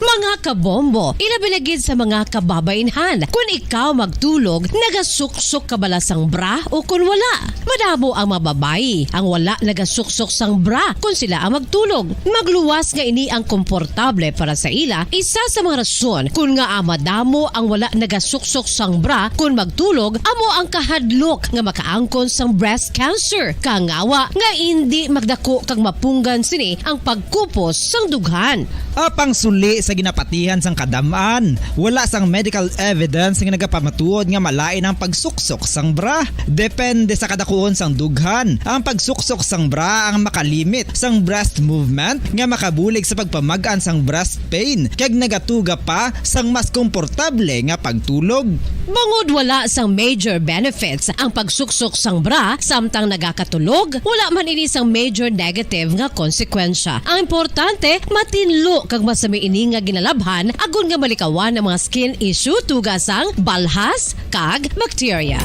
Mga kabombo, ilabilagid sa mga kababainhan. Kung ikaw magtulog, nagasuksok ka bala sang bra o kung wala. Madamo ang mababayi ang wala nagasuksok sang bra kung sila ang magtulog. Magluwas nga ini ang komportable para sa ila. Isa sa mga rason kung nga madamo ang wala nagasuksok sang bra kung magtulog, amo ang kahadlok nga makaangkon sang breast cancer. Kangawa nga hindi magdako kag mapunggan sini ang pagkupos sang dughan. Apang suli sa ginapatihan sang kadamaan, wala sang medical evidence nga nagapamatuod nga malain ang pagsuksok sang bra. Depende sa kadakuon sang dughan. Ang pagsuksok sang bra ang makalimit sang breast movement nga makabulig sa pagpamagaan sang breast pain kag nagatuga pa sang mas komportable nga pagtulog. Bangod wala sang major benefits ang pagsuksok sang bra samtang nagakatulog, wala man ini sang major negative nga konsekwensya. Ang importante, matinlo kag masami ini nga ginalabhan agon nga malikawan ang mga skin issue tugasang balhas kag bacteria.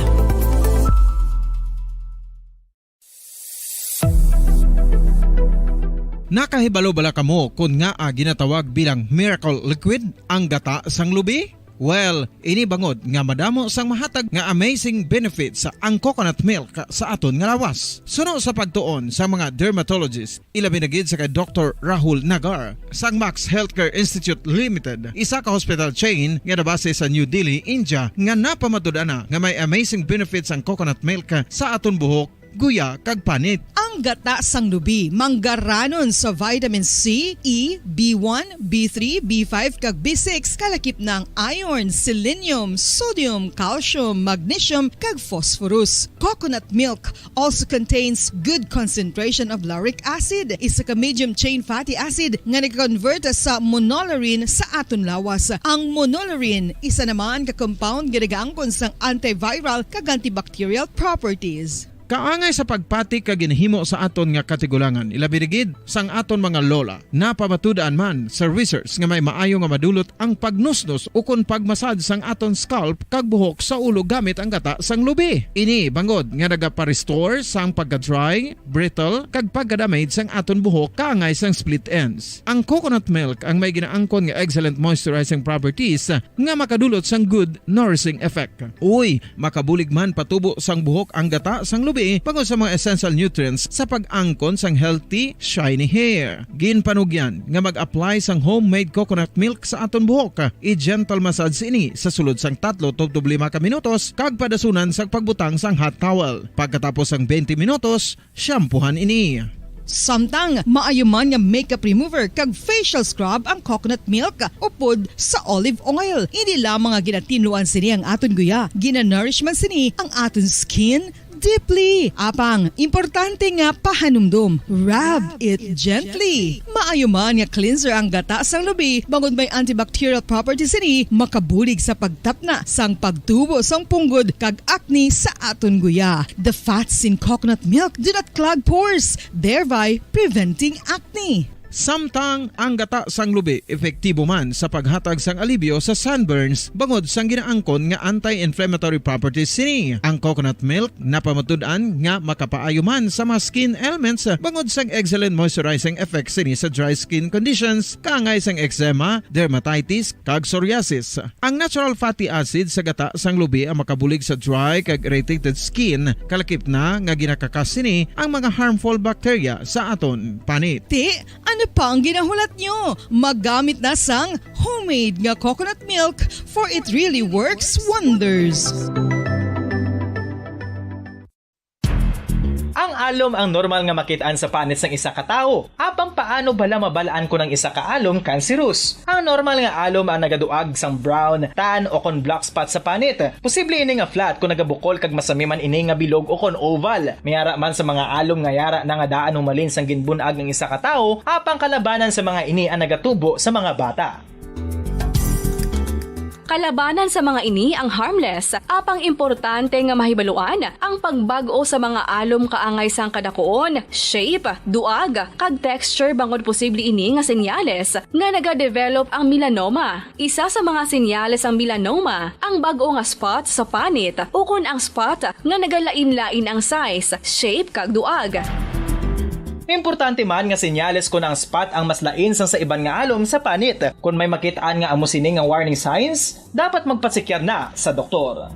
Nakahibalo bala kamo kung nga ginatawag bilang miracle liquid ang gata sang lubi? Well, ini bangod nga madamo sang mahatag nga amazing benefits sa ang coconut milk sa aton nga lawas. Suno sa pagtuon sa mga dermatologist, ilabi na gid sa kay Dr. Rahul Nagar sang Max Healthcare Institute Limited, isa ka hospital chain nga nabase sa New Delhi, India, nga napamatud-ana nga may amazing benefits ang coconut milk sa aton buhok, guya kag panit. Ang gata sang lubi manggaranon sa vitamin C, E, B1, B3, B5 kag B6 kalakip ng iron, selenium, sodium, calcium, magnesium kag phosphorus. Coconut milk also contains good concentration of lauric acid, isa ka medium chain fatty acid nga nag-convert sa monolaurin sa aton lawas. Ang monolaurin isa naman ka compound nga nagaangkon sang antiviral kag antibacterial properties. Kaangay sa pagpatik kag ginhimo sa aton nga katigulangan, ilabirigid sang aton mga lola na pamatudan man sa research nga may maayo nga madulot ang pagnusnos o kon pagmasad sang aton scalp kag buhok sa ulo gamit ang gata sang lubi. Ini bangod nga nagapa-restore sang pagka-dry, brittle kag pagka-damage sang aton buhok kaangay sang split ends. Ang coconut milk ang may ginaangkon nga excellent moisturizing properties nga makadulot sang good nourishing effect. Uy, makabulig man patubo sang buhok ang gata sang lubi pagod sa mga essential nutrients sa pag-angkon sang healthy, shiny hair. Ginpanugyan nga mag-apply sang homemade coconut milk sa aton buhok. I-gentle massage ini sa sulod sang 3 to 5 ka minutos kag padasunan sa pagbutang sang hot towel. Pagkatapos sang 20 minutos, shampoohan ini. Samtang maayuman nga makeup remover kag facial scrub ang coconut milk upod sa olive oil. Hindi lamang nga ginatinluan sini ang aton guya, ginanourishman sini ang aton skin deeply. Apang, importante nga pahanumdum. Rub it gently. Maayuman nga cleanser ang gata sang lubi, bangod may antibacterial properties ini, makabulig sa pagtapna sang pagtubo sang punggod kag acne sa aton guya. The fats in coconut milk do not clog pores, thereby preventing acne. Samtang ang gata sang lubi epektibo man sa paghatag sang alibyo sa sunburns bangod sang ginaangkon nga anti-inflammatory properties sini. Ang coconut milk napamatud-an nga makapaayo man sa mga skin ailments bangod sang excellent moisturizing effects sini sa dry skin conditions kaangay sang eczema, dermatitis kag psoriasis. Ang natural fatty acid sa gata sang lubi ang makabulig sa dry kag irritated skin kalakip na nga ginakakas sini ang mga harmful bacteria sa aton panit. Ano pa ang ginahulat nyo? Maggamit na sang homemade nga coconut milk for it really works wonders. Ang alom ang normal nga makitaan sa panit ng isa ka tawo. Apang paano bala mabalaan ko ng isa ka alom cancerous? Ang normal nga alom ang nagaduag sang brown, tan o kon black spot sa panit. Posible ini nga flat kung nagabukol kag masami man ini nga bilog o kon oval. Mayara man sa mga alom nga yara na nga daan humalin sang ginbunag ng isa ka tawo, apang kalabanan sa mga ini ang nagatubo sa mga bata. Kalabanan sa mga ini ang harmless, apang importante nga mahibaluan ang pagbago sa mga alom kaangay sang kadakuon, shape, duag, kag texture bangod posible ini nga senyales nga nagadevelop ang melanoma. Isa sa mga senyales ang melanoma, ang bag-o nga spot sa panit o kun ang spot nga nagalain-lain ang size, shape kag duag. Importante man nga senyales kung ang spot ang mas lain sang sa iban nga alom sa panit. Kung may makitaan nga amo sini nga warning signs, dapat magpasikyar na sa doktor.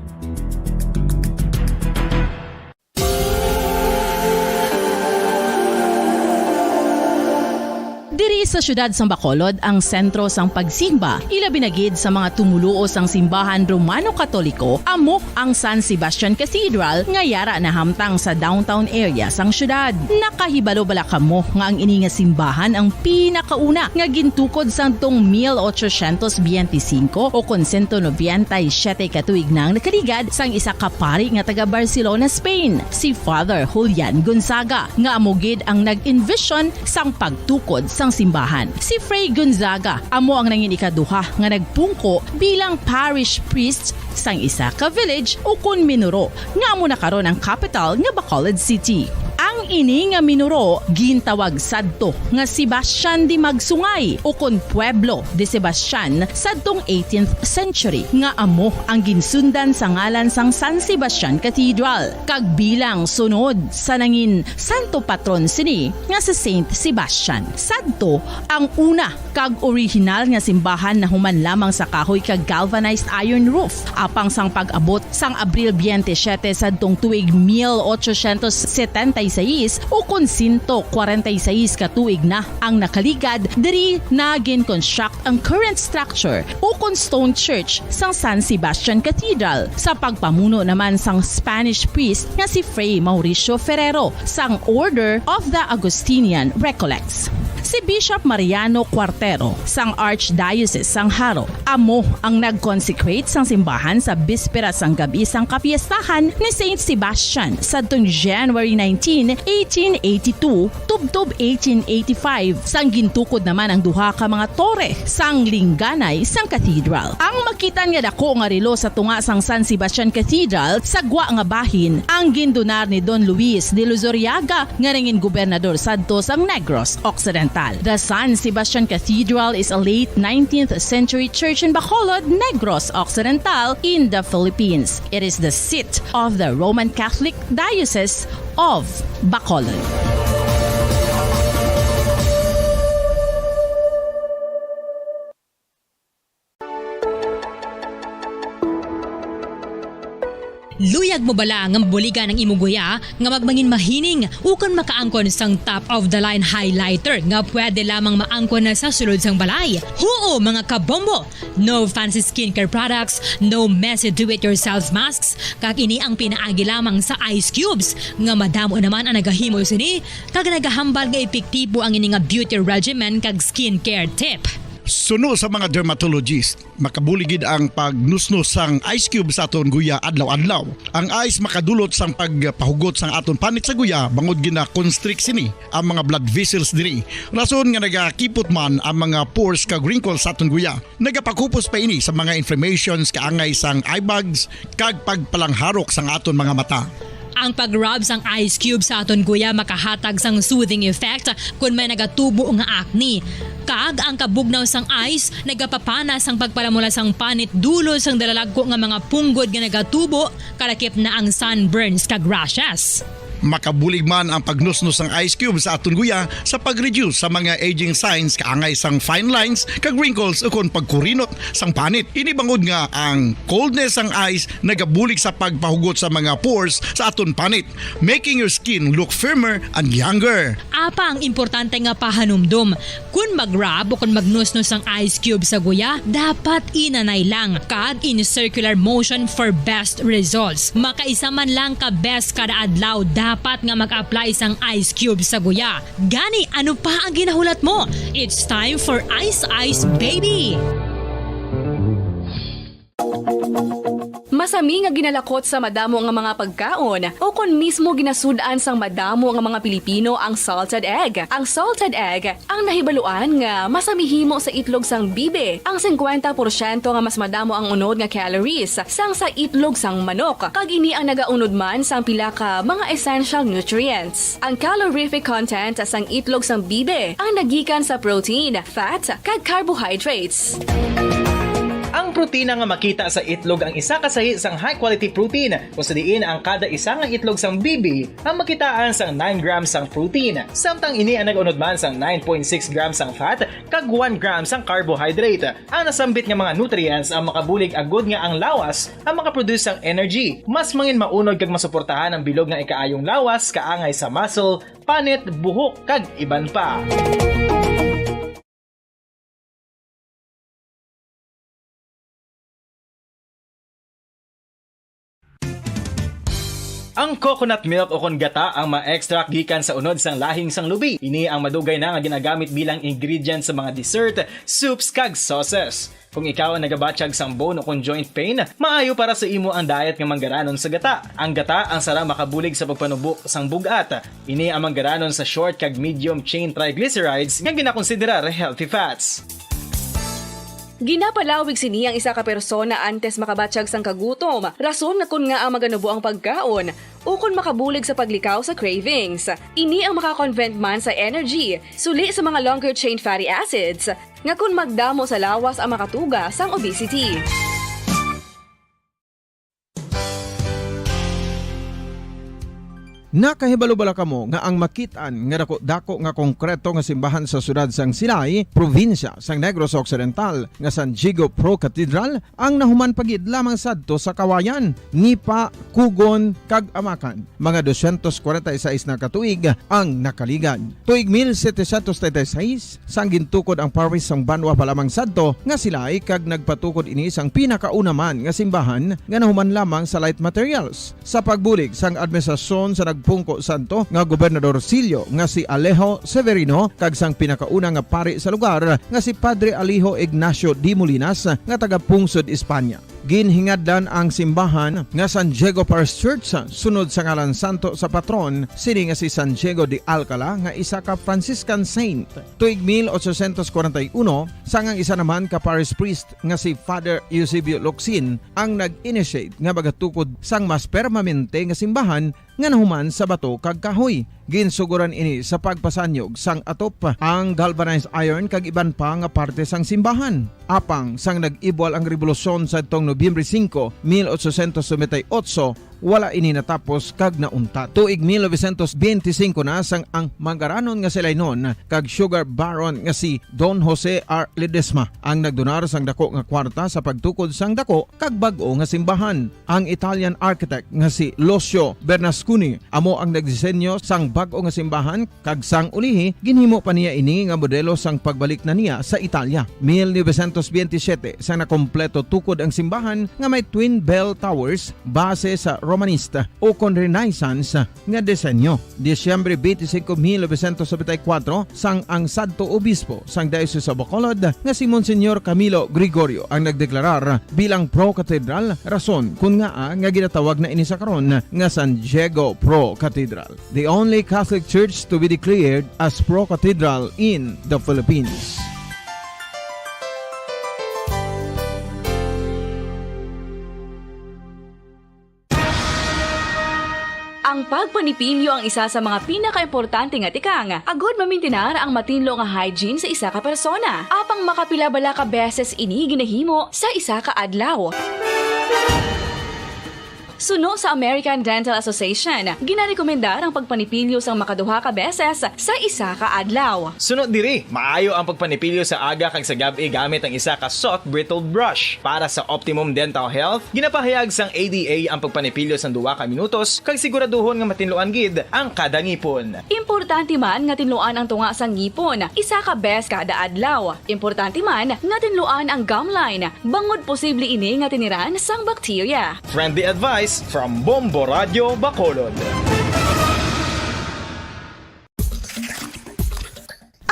Diri sa syudad sang Bacolod ang sentro sang pagsimba, ilabi na gid sa mga tumuluo sang simbahan Romano-Katoliko, amo ang San Sebastian Cathedral nga yara na hamtang sa downtown area sang syudad. Nakahibalo bala kamo nga ang ini nga simbahan ang pinakauna nga gintukod sang tong 1825 o kon 197 katuig nang nakaligad sang isa ka pari nga taga Barcelona, Spain, si Father Julian Gonzaga, nga amo gid ang nag-envision sang pagtukod sang simbahan. Si Fray Gonzaga amo ang nangin ikaduha nga nagpungko bilang parish priest sang isa ka village o kun Minuro nga amo na karon ang capital nga Bacolod City. Ang ini nga Minuro gintawag sadto nga Sebastian de Magsungay o kun Pueblo de Sebastian sadtong 18th century nga amo ang ginsundan sa ngalan sang San Sebastian Cathedral kag bilang sunod sa nangin santo patron sini nga si Saint Sebastian. Sadto ang una kag original nga simbahan na human lamang sa kahoy kag galvanized iron roof apang sang pag-abot sang Abril 27 sadtong tuig 1876 o kun 146 katuig na ang nakaligad diri na gin-construct ang current structure o kun stone church sang San Sebastian Cathedral sa pagpamuno naman sang Spanish priest nga si Fray Mauricio Ferrero sang Order of the Augustinian Recollects. Si Bishop Mariano Cuartero sang Archdiocese sang Haro amo ang nag-consecrate sang simbahan sa bispera sang gabi sang kapiestahan ni Saint Sebastian sadtong January 19, 1882 tubtob 1885 sang gintukod naman ang duha ka mga tore sang lingganay sang cathedral. Ang makitan nga dako nga relo sa tunga sang San Sebastian Cathedral sa gwa nga bahin ang gindonar ni Don Luis de Luzuriaga nga nangin gobernador sadto sang Negros Occidental. The San Sebastian Cathedral is a late 19th century church in Bacolod, Negros Occidental in the Philippines. It is the seat of the Roman Catholic Diocese of Bacolod. Luyag mo bala nga buligan ng imuguya nga magmangin mahining ukon makaangkon sang top of the line highlighter nga pwede lamang maangkon na sa sulod sang balay. Huo mga kabombo! No fancy skincare products, no messy do-it-yourself masks, kag ini ang pinaagi lamang sa ice cubes nga madamo naman ang nagahimo sini kag nagahambal nga epektibo ang ini nga beauty regimen kag skincare tip. Suno sa mga dermatologist, makabuligid ang pagnusnos sang ice cube sa aton guya adlaw-adlaw. Ang ice makadulot sang pagpahugot sang aton panit sa guya bangod gina-constrict sini ang mga blood vessels diri. Rason nga nagakipot man ang mga pores kag wrinkles sa aton guya. Nagapakupos pa ini sa mga inflammations kaangay sang eye bags kag pagpalangharok sang aton mga mata. Ang pag-rub sang ice cube sa aton guya makahatag sang soothing effect kung may nagatubo nga acne. Kaag ang kabugnaw sang ice nagapapana sang pagpalamula sang panit dulo sang dalalagko nga mga punggod nga nagatubo kalakip na ang sunburns kag rashes. Makabulig man ang pagnusnos ng ice cube sa aton guya sa pag-reduce sa mga aging signs kaangay sang fine lines kag wrinkles ukon pagkurinot sang panit. Inibangod nga ang coldness sang ice nagabulig sa pagpahugot sa mga pores sa aton panit, making your skin look firmer and younger. Apa ang importante nga pahanumdum, kung mag-rub o kung magnusnos ang ice cube sa guya, dapat inanay lang kag in circular motion for best results. Makaisa man lang ka best kada adlaw dapat nga mag-apply sang ice cube sa guya. Gani, ano pa ang ginahulat mo? It's time for Ice Ice Baby! Masami nga ginalakot sa madamo nga mga pagkaon o kon mismo ginasudan sang madamo nga mga Pilipino ang salted egg. Ang salted egg ang nahibaluan nga masamihimo sa itlog sang bibe. Ang 50% nga mas madamo ang unod nga calories sang sa itlog sang manok. Kag ini ang nagaunod man sang pila ka mga essential nutrients. Ang calorific content sang itlog sang bibe ang nagikan sa protein, fat, kag carbohydrates. Ang protina nga makita sa itlog ang isa kasahi sang high quality protein kung sa diin ang kada isa nga itlog sang bibi ang makitaan sang 9 grams sang protein. Samtang ini ang nag-unod man sang 9.6 grams sang fat kag 1 grams sang carbohydrate. Ang nasambit nga mga nutrients ang makabulig agud nga ang lawas ang makaproduce sang energy. Mas mangin maunod kag masuportahan ang bilog nga ikaayong lawas kaangay sa muscle, panit, buhok kag iban pa. Ang coconut milk o kon gata ang ma-extract gikan sa unod sang lahing sang lubi. Ini ang madugay na nga ginagamit bilang ingredient sa mga dessert, soups kag sauces. Kung ikaw ang nagabatsyag sang bone o kon joint pain, maayo para sa imo ang diet nga manggaranon sa gata. Ang gata ang sara makabulig sa pagpanubo sang bugat. Ini ang manggaranon sa short kag medium chain triglycerides nga ginakonsiderar healthy fats. Ginapalawig sini ang isa ka persona antes makabatsyag sang kagutom. Rason na kun nga ang maganubo ang pagkaon o kun makabulig sa paglikaw sa cravings. Ini ang makakonvent man sa energy, suli sa mga longer chain fatty acids, nga kun magdamo sa lawas ang makatuga sang obesity. Nakahibalo bala kamo nga ang makitaan nga dako nga konkreto nga simbahan sa sudad sang Sinay, probinsya sang Negros Occidental nga San Diego Pro Cathedral ang nahuman pagid lamang sadto sa Kawayan, Nipa, Kugon kag Amakan. Mga 246 na katuig ang nakaligan. Tuig 1736 sang gintukod ang parish sang Banwa pa lamang sadto nga sila ay kag nagpatukod ini sang pinakauna man nga simbahan nga nahuman lamang sa light materials. Sa pagbulig sang administrasyon sa Pungko Santo nga Gobernador Silio nga si Alejo Severino kag sang pinakauna nga pari sa lugar nga si Padre Alijo Ignacio D. Molinas nga taga Pungsod, Espanya. Ginhingadlan ang simbahan nga San Diego Parish Church sunod sa ngalan santo sa patron sini nga si San Diego de Alcala nga isa ka Franciscan saint. Tuig 1841 sangang isa naman ka parish priest nga si Father Eusebio Locsin ang nag-initiate nga bagatukod sang mas permanente nga simbahan nga nahuman sa bato kag kahoy. Ginsuguran ini sa pagpasanyog sang atop ang galvanized iron kag iban pa nga parte sang simbahan. Apang sang nag-ibwal ang revolusyon sa tong Nobyembre 5, 1898, wala ini natapos kag nauntat. Tuig 1925 na sang ang manggaranon nga sila noon kag sugar baron nga si Don Jose R. Ledesma ang nagdonar sang dako nga kwarta sa pagtukod sang dako kag bag-o nga simbahan. Ang Italian architect nga si Lucio Bernasconi amo ang nagdisenyo sang bag-o nga simbahan kag sang ulihi ginhimo pa niya ini nga modelo sang pagbalik na niya sa Italia. 1927 sang nakompleto tukod ang simbahan nga may twin bell towers base sa Romanista o kon Renaissance nga disenyo. Disyembre 25, 1974 sang ang sadto obispo sang Diocese of Bacolod nga si Monsignor Camilo Gregorio ang nagdeklarar bilang pro-cathedral, rason kung nga ginatawag na ini sa karon nga San Diego Pro-Cathedral, the only Catholic church to be declared as pro-cathedral in the Philippines. Ang pagpanipilyo ang isa sa mga pinaka-importante nga tikang. Agod mamintinar ang matinlo nga hygiene sa isa ka persona. Apang makapila-bala ka beses ini ginahimo sa isa ka adlaw. Suno sa American Dental Association, ginarekomendar ang pagpanipilyo sang makaduha ka beses sa isa ka adlaw. Sunod diri, maayo ang pagpanipilyo sa aga kag sa gabi gamit ang isa ka soft brittle brush. Para sa optimum dental health, ginapahayag sang ADA ang pagpanipilyo sang 2 ka minutos kag siguraduhon nga matinluan gid ang kada ngipon. Importante man nga tinluan ang tunga sang ngipon, isa ka bes kada adlaw. Importante man nga tinluan ang gum line, bangod posible ini nga tiniran sang bakterya. Friendly advice from Bombo Radio Bacolod.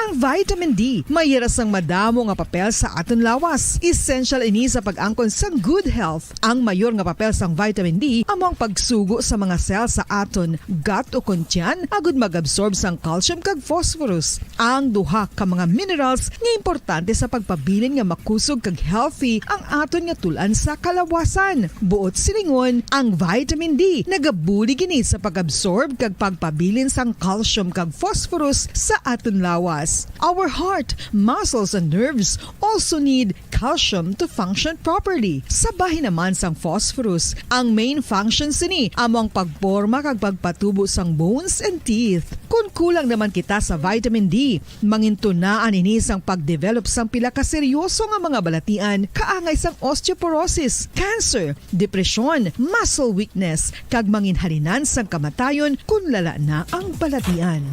Ang vitamin D mayras ang madamo nga papel sa aton lawas. Essential ini sa pag-angkon sang good health. Ang mayor nga papel sang vitamin D among pagsugo sa mga cell sa aton gut o kuntyan agud mag-absorb sang calcium kag phosphorus. Ang duha ka mga minerals nga importante sa pagpabilin nga makusog kag healthy ang aton nga tulan sa kalawasan. Buot silingon, ang vitamin D nagabuli gini sa pag-absorb kag pagpabilin sang calcium kag phosphorus sa aton lawas. Our heart, muscles, and nerves also need calcium to function properly. Sabahin naman sang phosphorus, ang main functions ni among pagporma kag pagpatubo sang bones and teeth. Kung kulang naman kita sa vitamin D, mangintunaan ini sang pagdevelop sang pila ka seryoso nga mga balatian, kaangay sang osteoporosis, cancer, depresyon, muscle weakness, kag manginhalinan sang kamatayon kung lala na ang balatian.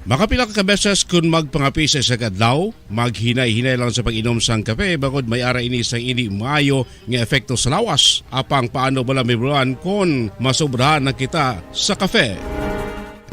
Makapila ka beses kung magpangapi sa isang adlaw, maghinay-hinay lang sa pag-inom sang kape bagod may ara ini sang ini maayo nga epekto sa lawas. Apang paano bala mibuan kung masobrahan na kita sa kape?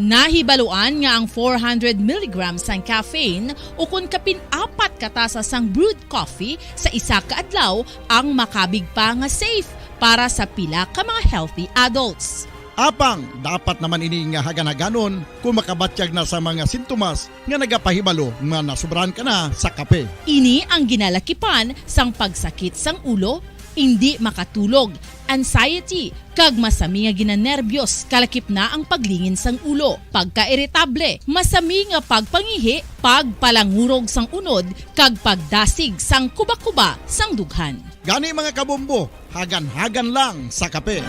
Nahibaluan nga ang 400 mg sang caffeine o kung kapin-4 katasa sang brewed coffee sa isa ka adlaw ang makabig pa nga safe para sa pila ka mga healthy adults. Apang, dapat naman ini nga hagan-haganon kung makabatyag na sa mga sintomas nga nagapahibalo nga nasubrahan ka na sa kape. Ini ang ginalakipan sang pagsakit sang ulo, hindi makatulog, anxiety, kag masami nga ginanerbiyos, kalakip na ang paglingin sang ulo, pagka-irritable, masami nga pagpangihi, pagpalangurog sang unod, kag pagdasig sang kuba-kuba sang dughan. Gani mga kabombo, hagan-hagan lang sa kape.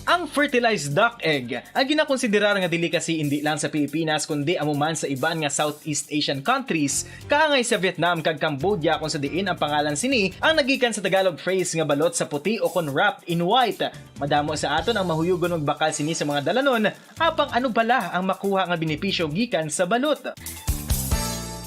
Ang fertilized duck egg ang ginakonsiderar nga delicacy hindi lang sa Pilipinas kundi amuman sa iban nga Southeast Asian countries, kaangay sa Vietnam kag Cambodia kung sa diin ang pangalan sini ang nagikan sa Tagalog phrase nga balot sa puti o kon wrapped in white. Madamo sa aton ang mahuyugon og bakal sini sa mga dalanon, apang ano bala ang makuha nga benepisyo gikan sa balot.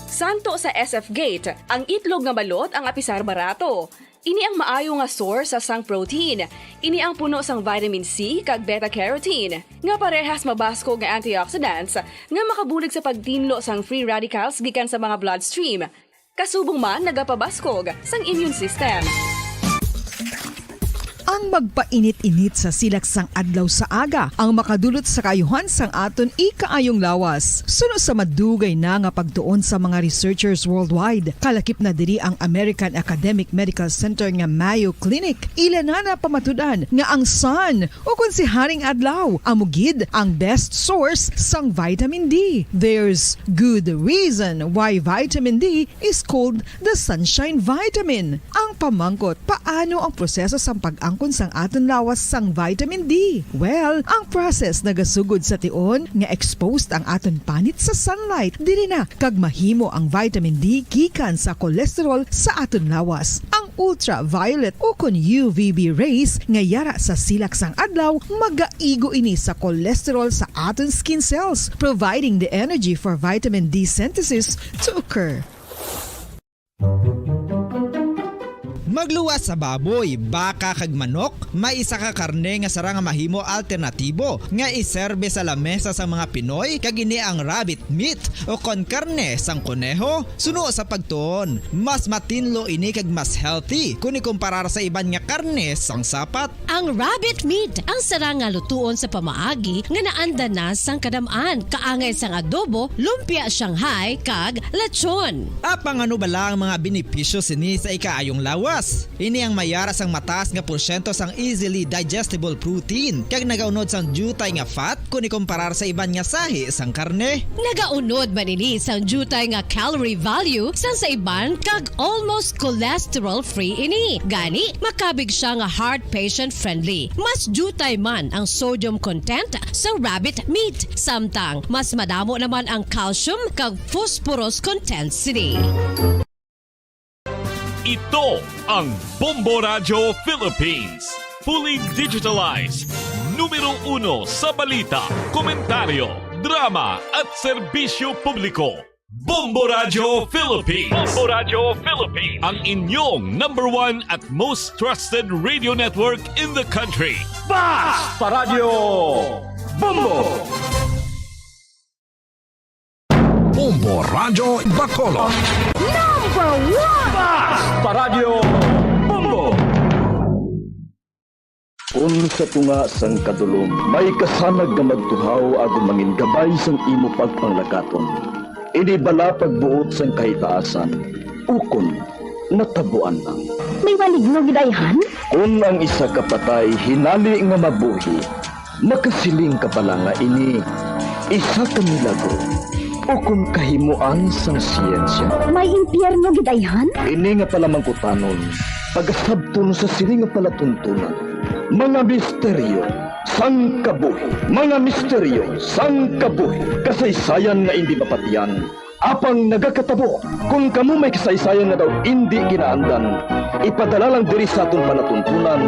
Santo sa SF Gate, ang itlog nga balot ang apisar barato. Ini ang maayo nga source sa sang protein. Ini ang puno sang vitamin C kag beta-carotene. Nga parehas mabasko nga antioxidants nga makabulig sa pagtinlo sang free radicals gikan sa mga bloodstream. Kasubong man nagapabaskog sang immune system. Ang magpainit-init sa silak sang adlaw sa aga ang makadulot sa kaayuhan sang aton ikaayong lawas. Suno sa madugay na nga pagtuon sa mga researchers worldwide, kalakip na diri ang American Academic Medical Center nga Mayo Clinic. Ila na pamatudan nga ang sun o kung si Haring Adlaw amugid ang best source sang vitamin D. There's good reason why vitamin D is called the sunshine vitamin. Ang pamangkot, paano ang proseso sang pag-angkon sang aton lawas sang vitamin D? Well, ang process nagasugod sa tion nga exposed ang aton panit sa sunlight. Dili na kag mahimo ang vitamin D gikan sa cholesterol sa aton lawas. Ang ultraviolet o kon UVB rays nga yara sa silak sang adlaw magaigo ini sa cholesterol sa aton skin cells, providing the energy for vitamin D synthesis to occur. Pagluwas sa baboy, baka kag manok, may isa ka karne nga sara nga mahimo alternatibo nga iserbe sa lamesa sa mga Pinoy kag ini ang rabbit meat o kon karne sang kuneho. Suno sa pagtuon, mas matinlo ini kag mas healthy kung ikumparar sa iban nga karne sang sapat. Ang rabbit meat ang sara nga lutuon sa pamaagi nga naanda na sang kadamaan, kaangay sang adobo, lumpia Shanghai kag lechon. Apang ano bala ang mga benepisyo sini sa ikaayong lawas? Ini ang mayara sang mataas nga porsyento sang easily digestible protein kag nagaunod sang jutay nga fat kung ikumparar sa iban nga sahi sang karne. Nagaunod man ini sang jutay nga calorie value sang sa iban kag almost cholesterol free ini. Gani makabig siya nga heart patient friendly. Mas jutay man ang sodium content sa rabbit meat, samtang mas madamo naman ang calcium kag phosphorus content sini. Ito ang Bombo Radio Philippines. Fully digitalized. Numero 1 sa balita, komentaryo, drama at serbisyo publiko. Bombo Radio Philippines. Bombo Radio Philippines. Ang inyong #1 at most trusted radio network in the country. Basta Radio Bombo! Bombo Radio Bacolod. #1 Basta Radio Bombo! Unsa tunga sang kadulom, may kasanag nga magtuhaw ago mangin gabay sang imo pagpanglakaton. Ini bala pagbuot sang kahitaasan, ukon natabuan lang. May maligno gidayhan? Kung ang isa ka patay hinali nga mabuhi, makasiling ka pala nga ini isa ka milagro. O kung kahimuan sang siyensya. May impyerno gidayhan? Ini nga pala mangkutanon, pagasabton sa siling nga palatuntunan. Mga misteryo sang kabuhi. Mga misteryo sang kabuhi. Kasaysayan nga hindi mapatiyan. Apang nagakatabo, kung kamo may kasaysayan nga daw hindi ginaandan, ipadala lang diri sa atong palatuntunan.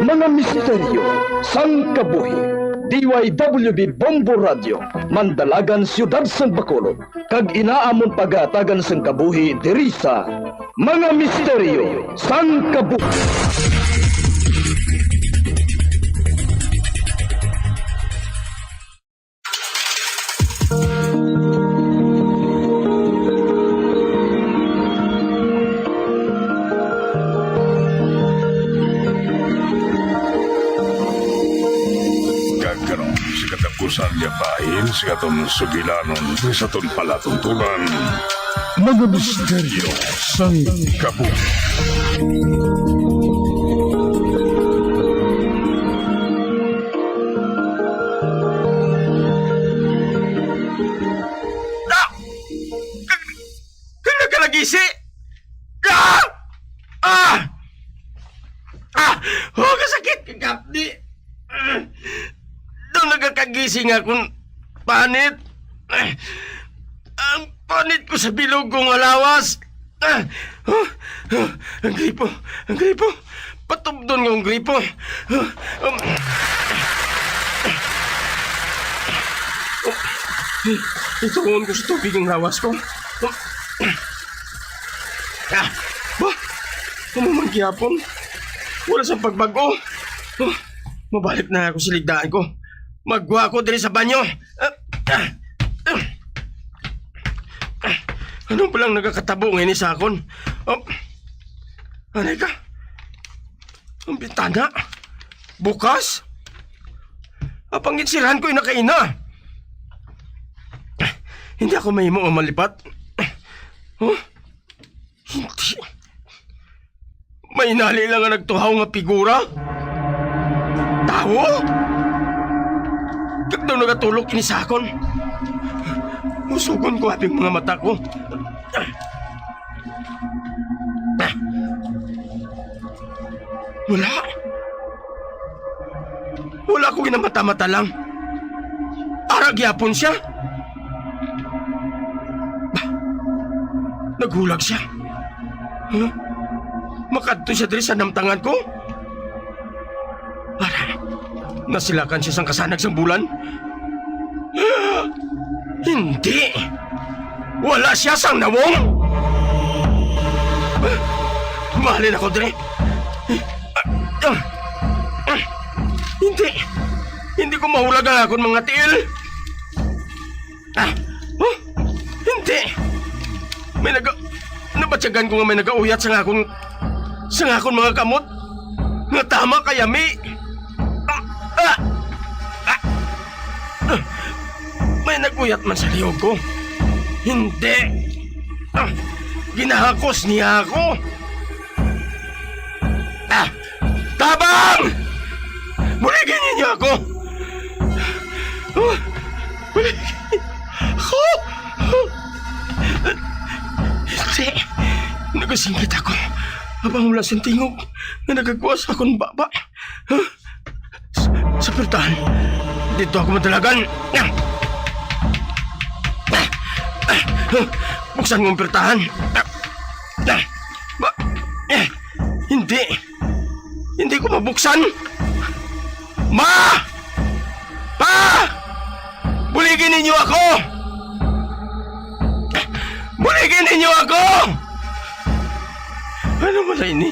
Mga misteryo sang kabuhi. DYWB Bombo Radio, Mandalagan, Siyudad San Bacolod, kag inaamon pagatagan sang kabuhi diri sa Mga Misteryo sang Kabuhi. Katapusan niya bahin sa atong sugilanon sa atong palatuntunan. Mga misteryo sang kabuhi. Kaya ka nagisi? Oh, kasakit kagapdi. Doon nagkakagising akong panit. Ang panit ko sa bilog kong alawas. Ang gripo. Patubdon ng gripo. Ituon ko sa tubig ang lawas ko. Kumamanggihapon. Wala sa pagbago. Mabalik na ako sa ligdaan ko. Magwa ko diri sa banyo. Ano palang nagkakatabo ngayon sa akon? Anay ka? Ang bintana? Bukas? Apang itsirahan ko'y nakaina. Hindi ako mahimo o malipat. Hindi. May inali lang ang nagtuhaw nga figura. Tao? Kagdaw nagatulog kinisakon. Usugon ko aping mga mata ko. Wala ko ginamata-mata lang. Para gyapon siya. Naghulag siya. Makadto siya diri sa namtangan ko. Para nasilakan siya sang kasanag sang bulan. Hindi. Wala siya sang nawong. Mahalin ako, Dre. Hindi. Hindi ko mahulag ang akong mga tiil. Hindi. May nabatyagan ko nga may nagauyat sa akong mga kamot. Nga tama kaya may... May naguyat man sa liyog ko. Hindi. Ginahakos niya ako. Tabang! Buligin niyo ako! Buligin ako! Hindi. Nagasingkit ako. Habang wala siyang tingog na nagagwa sa akong baba. Sa pertahan. Dito ako madalagan. Buksan mo ang pertahan. Hindi. Hindi ko mabuksan. Ma! Pa! Buligin ninyo ako! Buligin ninyo ako! Ano wala ini?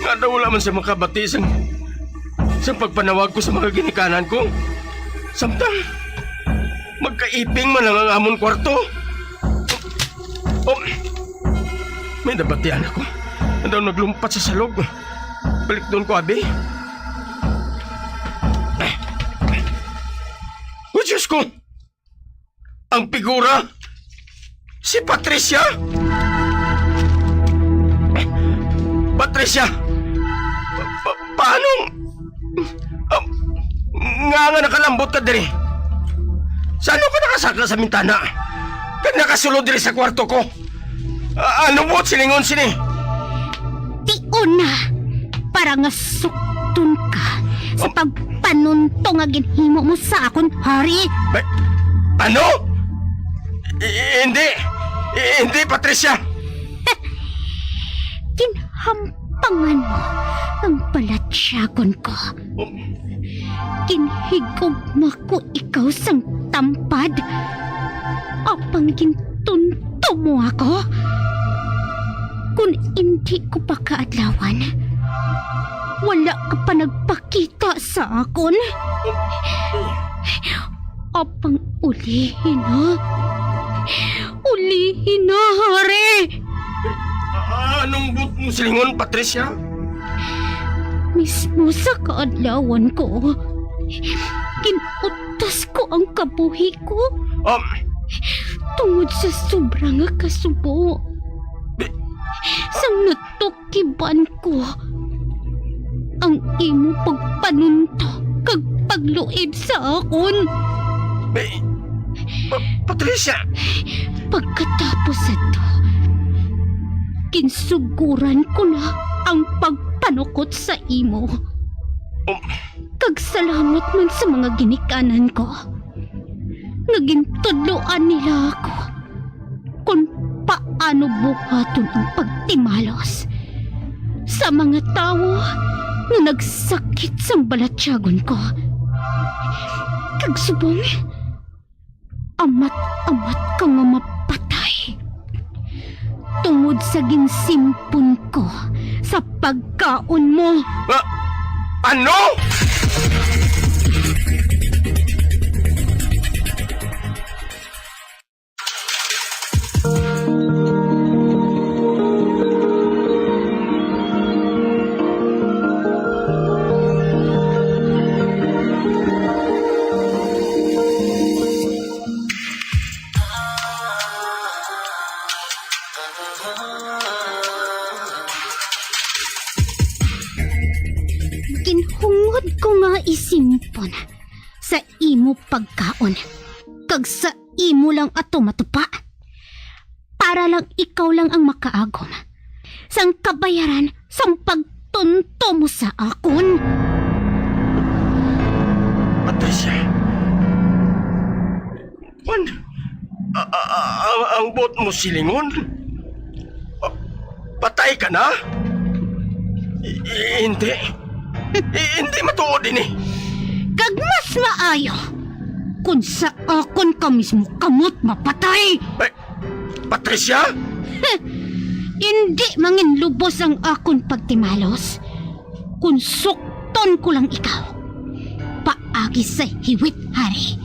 Nga daw wala man sa makabati sa pagpanawag ko sa mga ginikanan ko. Samtang magkaiping man lang ang amon kwarto. May nabatian ako. Daw naglumpat sa salog. Balik doon ko, abi. Oh, Diyos ko! Ang figura! Si Patricia! Patricia! Paano? Nga nakalambot ka diri. Saan ka nakasaka sa mintana? Kag nakasulod diri sa kwarto ko. Ano mo silingon sini? Tion na! Para nga suktun ka sa pagpanunto nga ginhimo mo sa akon, hari. Ano? Hindi! Hindi, Patricia! Kinhampangan mo ang palatsyagon ko. Kinhigugma ko ikaw sang tampad. Apang gintunto mo ako. Kung hindi ko pa kaadlawan, wala ka pa nagpakita sa akon. Apang ulihin ha? Ulihin na, hari! Anong but mo silingon, Patricia? Mismo sa kaadlawan ko, kinutas ko ang kabuhi ko. Tungod sa sobrang kasubo. Sang natukiban ko ang imo pagpanunto kag pagluib sa akon. Patricia! Pagkatapos ito, kinsuguran ko na ang pagpanukot sa imo. Kag salamat man sa mga ginikanan ko. Nagintudloan nila ako kung paano buhaton ang pagtimalos sa mga tao na nagsakit sa balatyagon ko. Kag subong, amat-amat ka nga mapatay tungod sa ginsimpon ko sa pagkaon mo. Ano? Ginhungod ko nga isimpon sa imo pagkaon kag sa imo lang ato matupa para lang ikaw lang ang makaagom sang kabayaran sang pagtunto mo sa akon. Patricia, ang bot mo silingon? Patay ka na? Hindi. Hindi matuod din eh. Kag mas maayo kung sa akon ka mismo kamot mapatay. Patricia? Hindi mangin lubos ang akon pagtimalos. Kung sukton ko lang ikaw, paagi sa hiwit, hari.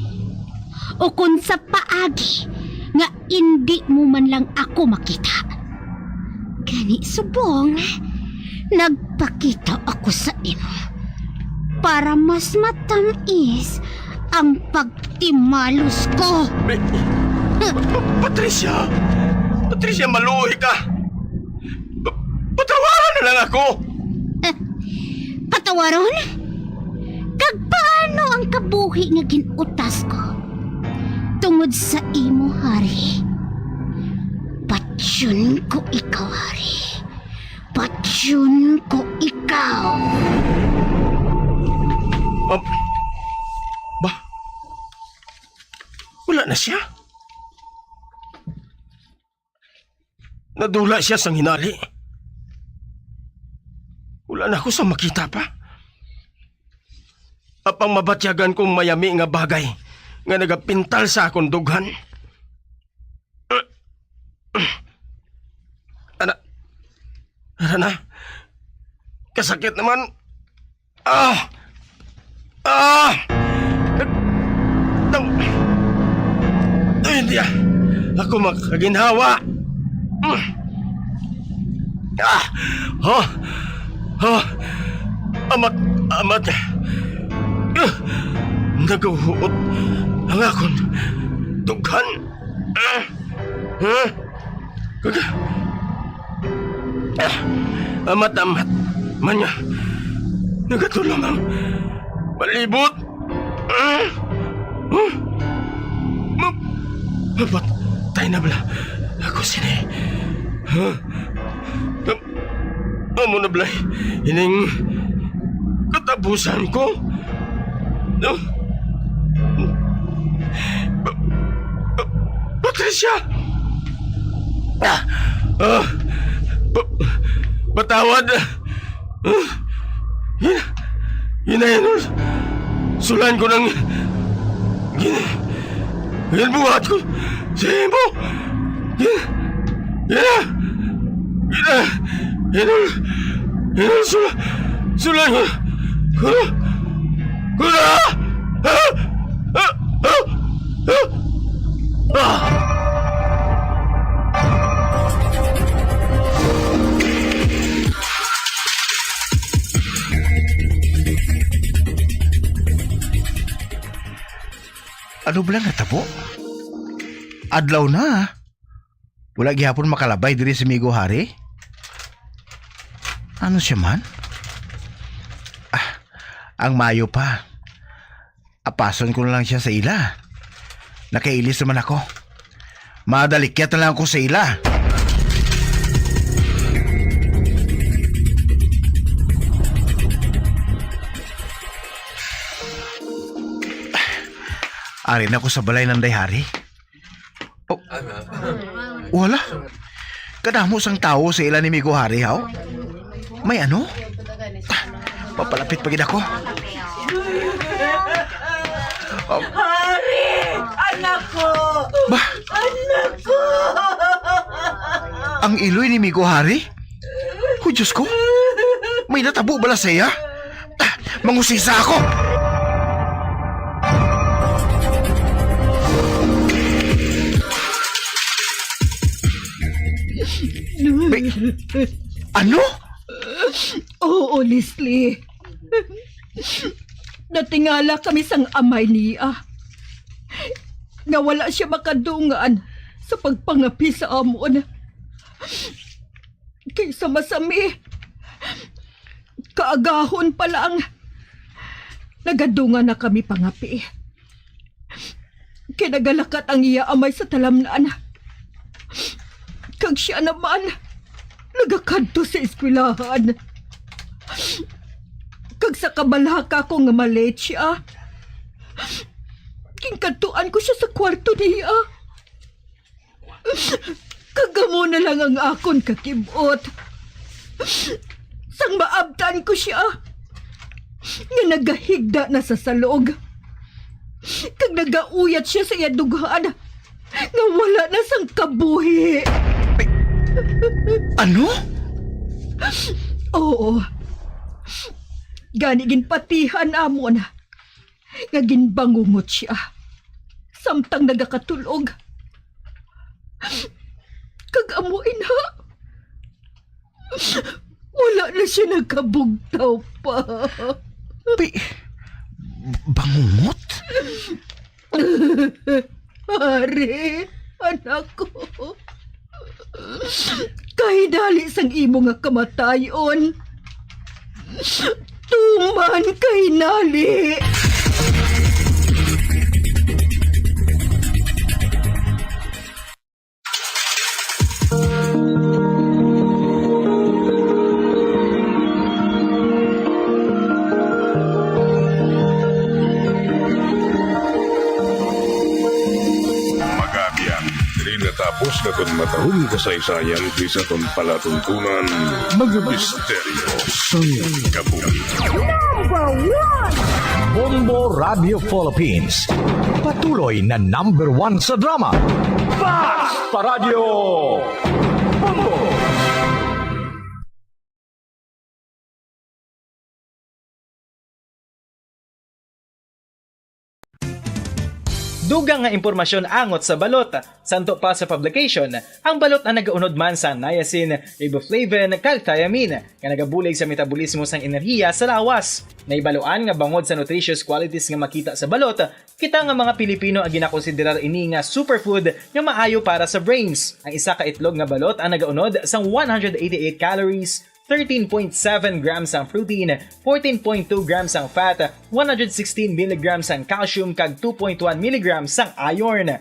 O kung sa paagi, nga hindi mo man lang ako makita. Gani subong, nagpakita ako sa imo para mas matamis ang pagtimalos ko. Patricia! Patricia, maluhi ka! Patawaran na lang ako! Patawaron? Kag paano ang kabuhi nga ginutas ko? Tungod sa imo, hari. Patsyon ko ikaw, hari. Patsyon ko ikaw. Wala na siya. Nadula siya sang hinali. Wala na ako sa makita pa. Apang mabatyagan kong mayami nga bagay nga nagapintal sa akong dughan. Ana, kasakit naman. Hindi ako makaginhawa. Amat. Nagahuot ang akong dughan. Amat man niya. Nagatulong ang palibot. Mapatay na bala ako sini. Amo na bala ining katapusan ko. Patricia! Patawad! Hinahino. Sulan ko ng ginbuhat ko sa imo. Sulan ko. Ano ba lang natabo? Adlaw na. Wala gihapon makalabay diri sa migo hari. Ano siya man? Ang mayo pa. Apason ko na lang siya sa ila. Nakailis naman ako. Madalikyat na lang ako sa ila. Arin ako sa balay ng dayhari. Oh, wala. Kadamo sang tao sa ila ni Migo Hari, haw? May ano? Papalapit pagid ako. Hari! Anak ko! Anak ko! Ang iloy ni Migo Hari? Oh, Diyos ko! May natabo bala sa iya? Mangusisa ako! Ano? Oo, Leslie. Natingala kami sang amay niya. Nga wala siya makadungan sa pagpangapi sa amon. Kaysa masami, kaagahon pa lang, nagadungan na kami pangapi. Kinagalakat ang iya amay sa talamnaan. Kag siya naman, nagakadto sa eskwelahan. Kag sa kabalaka ko nga malit siya, kingkatuan ko siya sa kwarto niya. Kagamo na lang ang akon kakibot. Sang maabtan ko siya, nga nagahigda na sa salog. Kag nagauyat siya sa iya dughan, nga wala na sang kabuhi. Ano? Oo. Gani ginpatihan amon nga ginbangungot siya. Samtang nagakatulog. Kag amo ina. Wala na siya nagkabugtaw pa. Bangungot? Hari, anak ko. Kay dali sang imo nga kamatayon. Tuman kay nali. Magabian, diri natapos na ton matahong kasaysayan di sa ton palatuntunan, mga misteryo sa kabuhi. Bombo Radio Philippines. Patuloy na #1 sa drama. Fast Paradio Bombo! Dugang nga impormasyon angot sa balot. Santo pa sa publication, ang balot ang nagaunod man sa niacin, riboflavin, kag thiamine, nga nagabulig sa metabolismo sang enerhiya sa lawas. Naibaloan nga bangod sa nutritious qualities nga makita sa balot, kita nga mga Pilipino ang ginakonsiderar ini nga superfood nga maayo para sa brains. Ang isa ka itlog nga balot ang nagaunod sang 188 calories, 13.7 grams ang protein, 14.2 grams ang fat, 116 mg ang calcium kag 2.1 mg ang iron.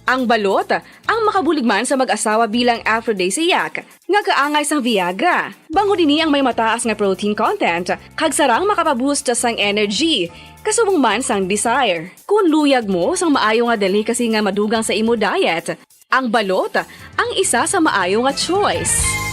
Ang balot, ang makabuligman sa mag-asawa bilang aphrodisiac, nga kaangay sang Viagra. Bango dini ang may mataas nga protein content, kag sarang makapaboost sang energy, kasubong man sang desire. Kung luyag mo sang maayo nga delicacy nga madugang sa imo diet, ang balot, ang isa sa maayo nga choice.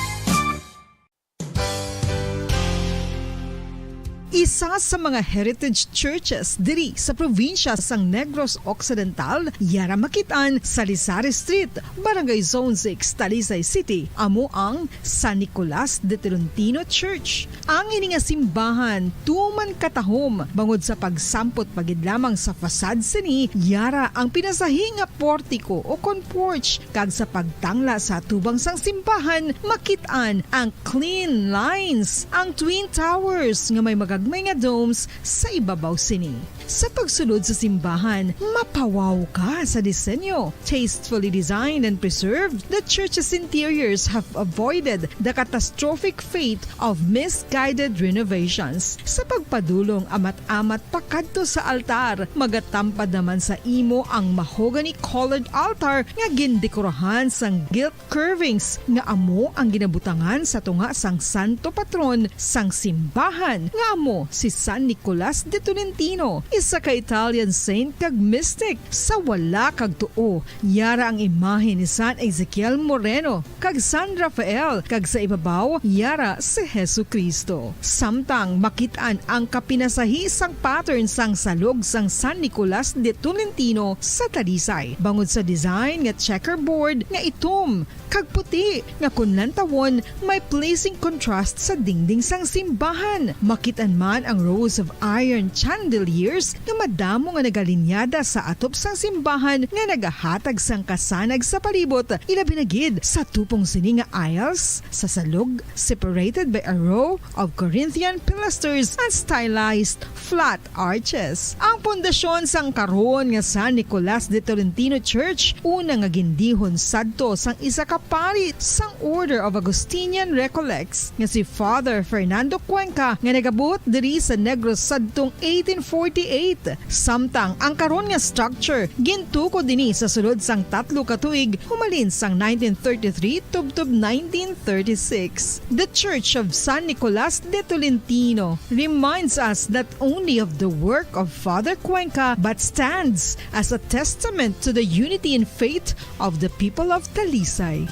Isa sa mga heritage churches diri sa probinsya sang Negros Occidental, yara makitaan sa Lizares Street, Barangay Zone 6, Talisay City, amo ang San Nicolas de Tolentino Church. Ang ini nga simbahan tuman katahom bangod sa pagsampot pagid lamang sa fasad sini, yara ang pinasahi nga portiko o kon porch, kag sa pagtangla sa tubang sang simbahan makitaan ang clean lines, ang twin towers nga may magagmay nga domes sa ibabaw sini. Sa pagsulod sa simbahan, mapawaw ka sa disenyo. Tastefully designed and preserved, the church's interiors have avoided the catastrophic fate of misguided renovations. Sa pagpadulong amat-amat pakadto sa altar, magatampad naman sa imo ang mahogany-colored altar nga gindekorahan sang gilt curvings nga amo ang ginabutangan sa tunga sang santo patron sang simbahan nga amo si San Nicolas de Tolentino, isa ka Italian saint kag mystic. Sa wala kag tuo, yara ang imahe ni San Ezekiel Moreno kag San Rafael, kag sa ibabaw yara si Hesu Kristo. Samtang makitaan ang kapinasahi sang pattern sang salog sang San Nicolas de Tolentino sa Talisay, bangod sa design nga checkerboard nga itom kag puti nga kunlantawon may pleasing contrast sa dingding sang simbahan. Makitaan man ang rows of iron chandeliers nga madamo nga nagalinyada sa atop sang simbahan nga nagahatag sang kasanag sa palibot, ilabi na gid sa tupong sini nga aisles sa salog, separated by a row of Corinthian pilasters and stylized flat arches. Ang pundasyon sang karon nga San Nicolas de Tolentino Church una nga gindihon sadto sang isa ka pari sang Order of Augustinian Recollects nga si Father Fernando Cuenca nga nagabot diri sa Negros sadtong 1848. Samtang ang karon nga structure gintuko dinhi sa sulod sang 3 ka tuig humalin sang 1933 tubtob 1936. The Church of San Nicolas de Tolentino reminds us not only of the work of Father Cuenca but stands as a testament to the unity and faith of the people of Talisay.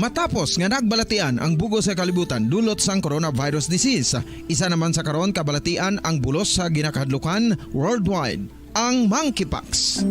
Matapos nga nagbalatian ang bugo sa kalibutan dulot sang coronavirus disease, isa naman sa karon kabalatian ang bulos sa ginakahadlukan worldwide, ang monkeypox.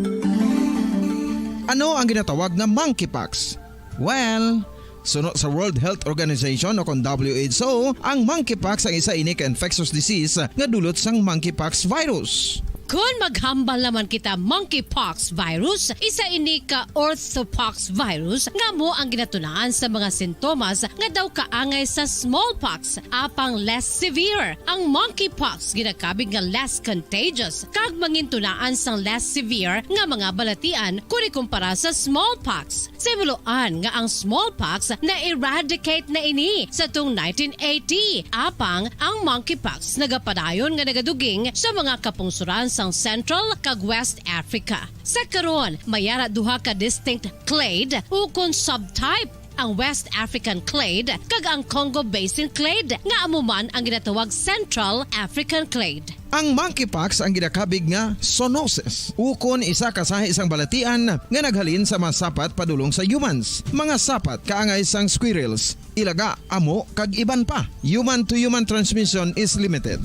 Ano ang ginatawag na monkeypox? Well, sunod sa World Health Organization o kung WHO, ang monkeypox ang isa ini ka infectious disease nga dulot sang monkeypox virus. Kung maghambal naman kita monkeypox virus, isa ini ka orthopox virus nga mo ang ginatunaan sa mga sintomas nga daw kaangay sa smallpox apang less severe. Ang monkeypox ginakabig nga less contagious kag mangintunaan sang less severe nga mga balatian kung ikumpara sa smallpox. Simuloan nga ang smallpox na eradicate na ini sa tung 1980 apang ang monkeypox nagapadayon nga nagaduging sa mga kapungsuran sang Central kag West Africa. Sa karon, mayara duha ka distinct clade ukon subtype, ang West African clade kag ang Congo Basin clade nga amuman ang ginatawag Central African clade. Ang monkeypox ang ginakabig nga zoonosis. Ukon isa kasahi isang balatian nga naghalin sa mga sapat padulong sa humans. Mga sapat kaangay sang squirrels, ilaga, amo kag iban pa. Human to human transmission is limited.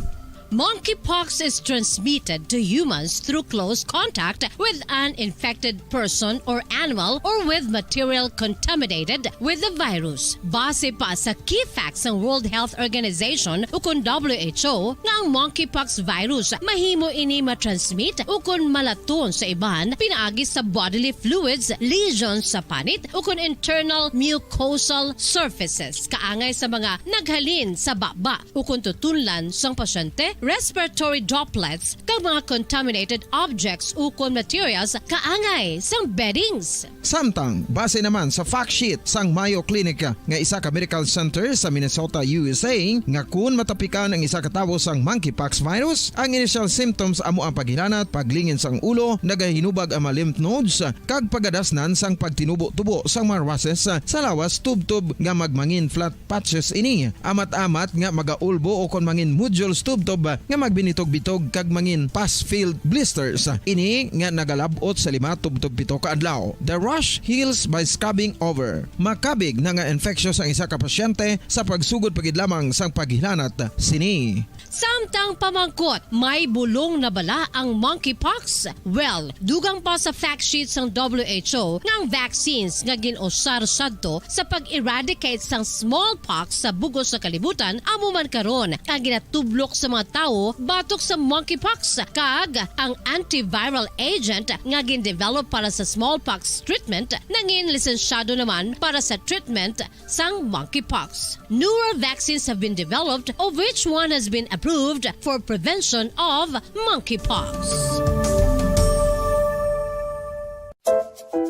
Monkeypox is transmitted to humans through close contact with an infected person or animal or with material contaminated with the virus. Base pa sa key facts ng World Health Organization ukon WHO nga ang monkeypox virus mahimo ini matransmit ukon malaton sa iban pinaagi sa bodily fluids, lesions sa panit ukon internal mucosal surfaces kaangay sa mga naghalin sa baba ukon tutunlan sang pasyente, respiratory droplets kag mga contaminated objects ukon materials kaangay sang beddings. Samtang, base naman sa fact sheet sang Mayo Clinic nga isa ka medical center sa Minnesota, USA, nga kun matapikan ang isa ka tawo sang monkeypox virus, ang initial symptoms amo ang paghilanat, paglingin sang ulo, nagahinubag ang mga lymph nodes, kag pagadasnan sang pagtinubo-tubo sang mga rashes sa lawas tub-tub nga magmangin flat patches ini. Amat-amat nga magaulbo o kon mangin nodules tub-tub nga magbinitog-bitog kag mangin pus-filled blisters. Ini nga nagalabot sa 5 tub-tub 7 ka adlaw. The rash heals by scabbing over. Makabig na nga infectious ang isa ka pasyente sa pagsugod pagid lamang sang paghilanat sini. Samtang pamangkot, may bulong na bala ang monkeypox? Well, dugang pa sa fact sheet sang WHO nga ang vaccines nga ginusar sadto sa pag-eradicate sang smallpox sa bugos sa kalibutan amo man karon ang ginatublok sa mga tao batok sa monkeypox kag ang antiviral agent nga gin-develop para sa smallpox treatment nangin lisensyado naman para sa treatment sang monkeypox. Newer vaccines have been developed of which one has been approved for prevention of monkeypox.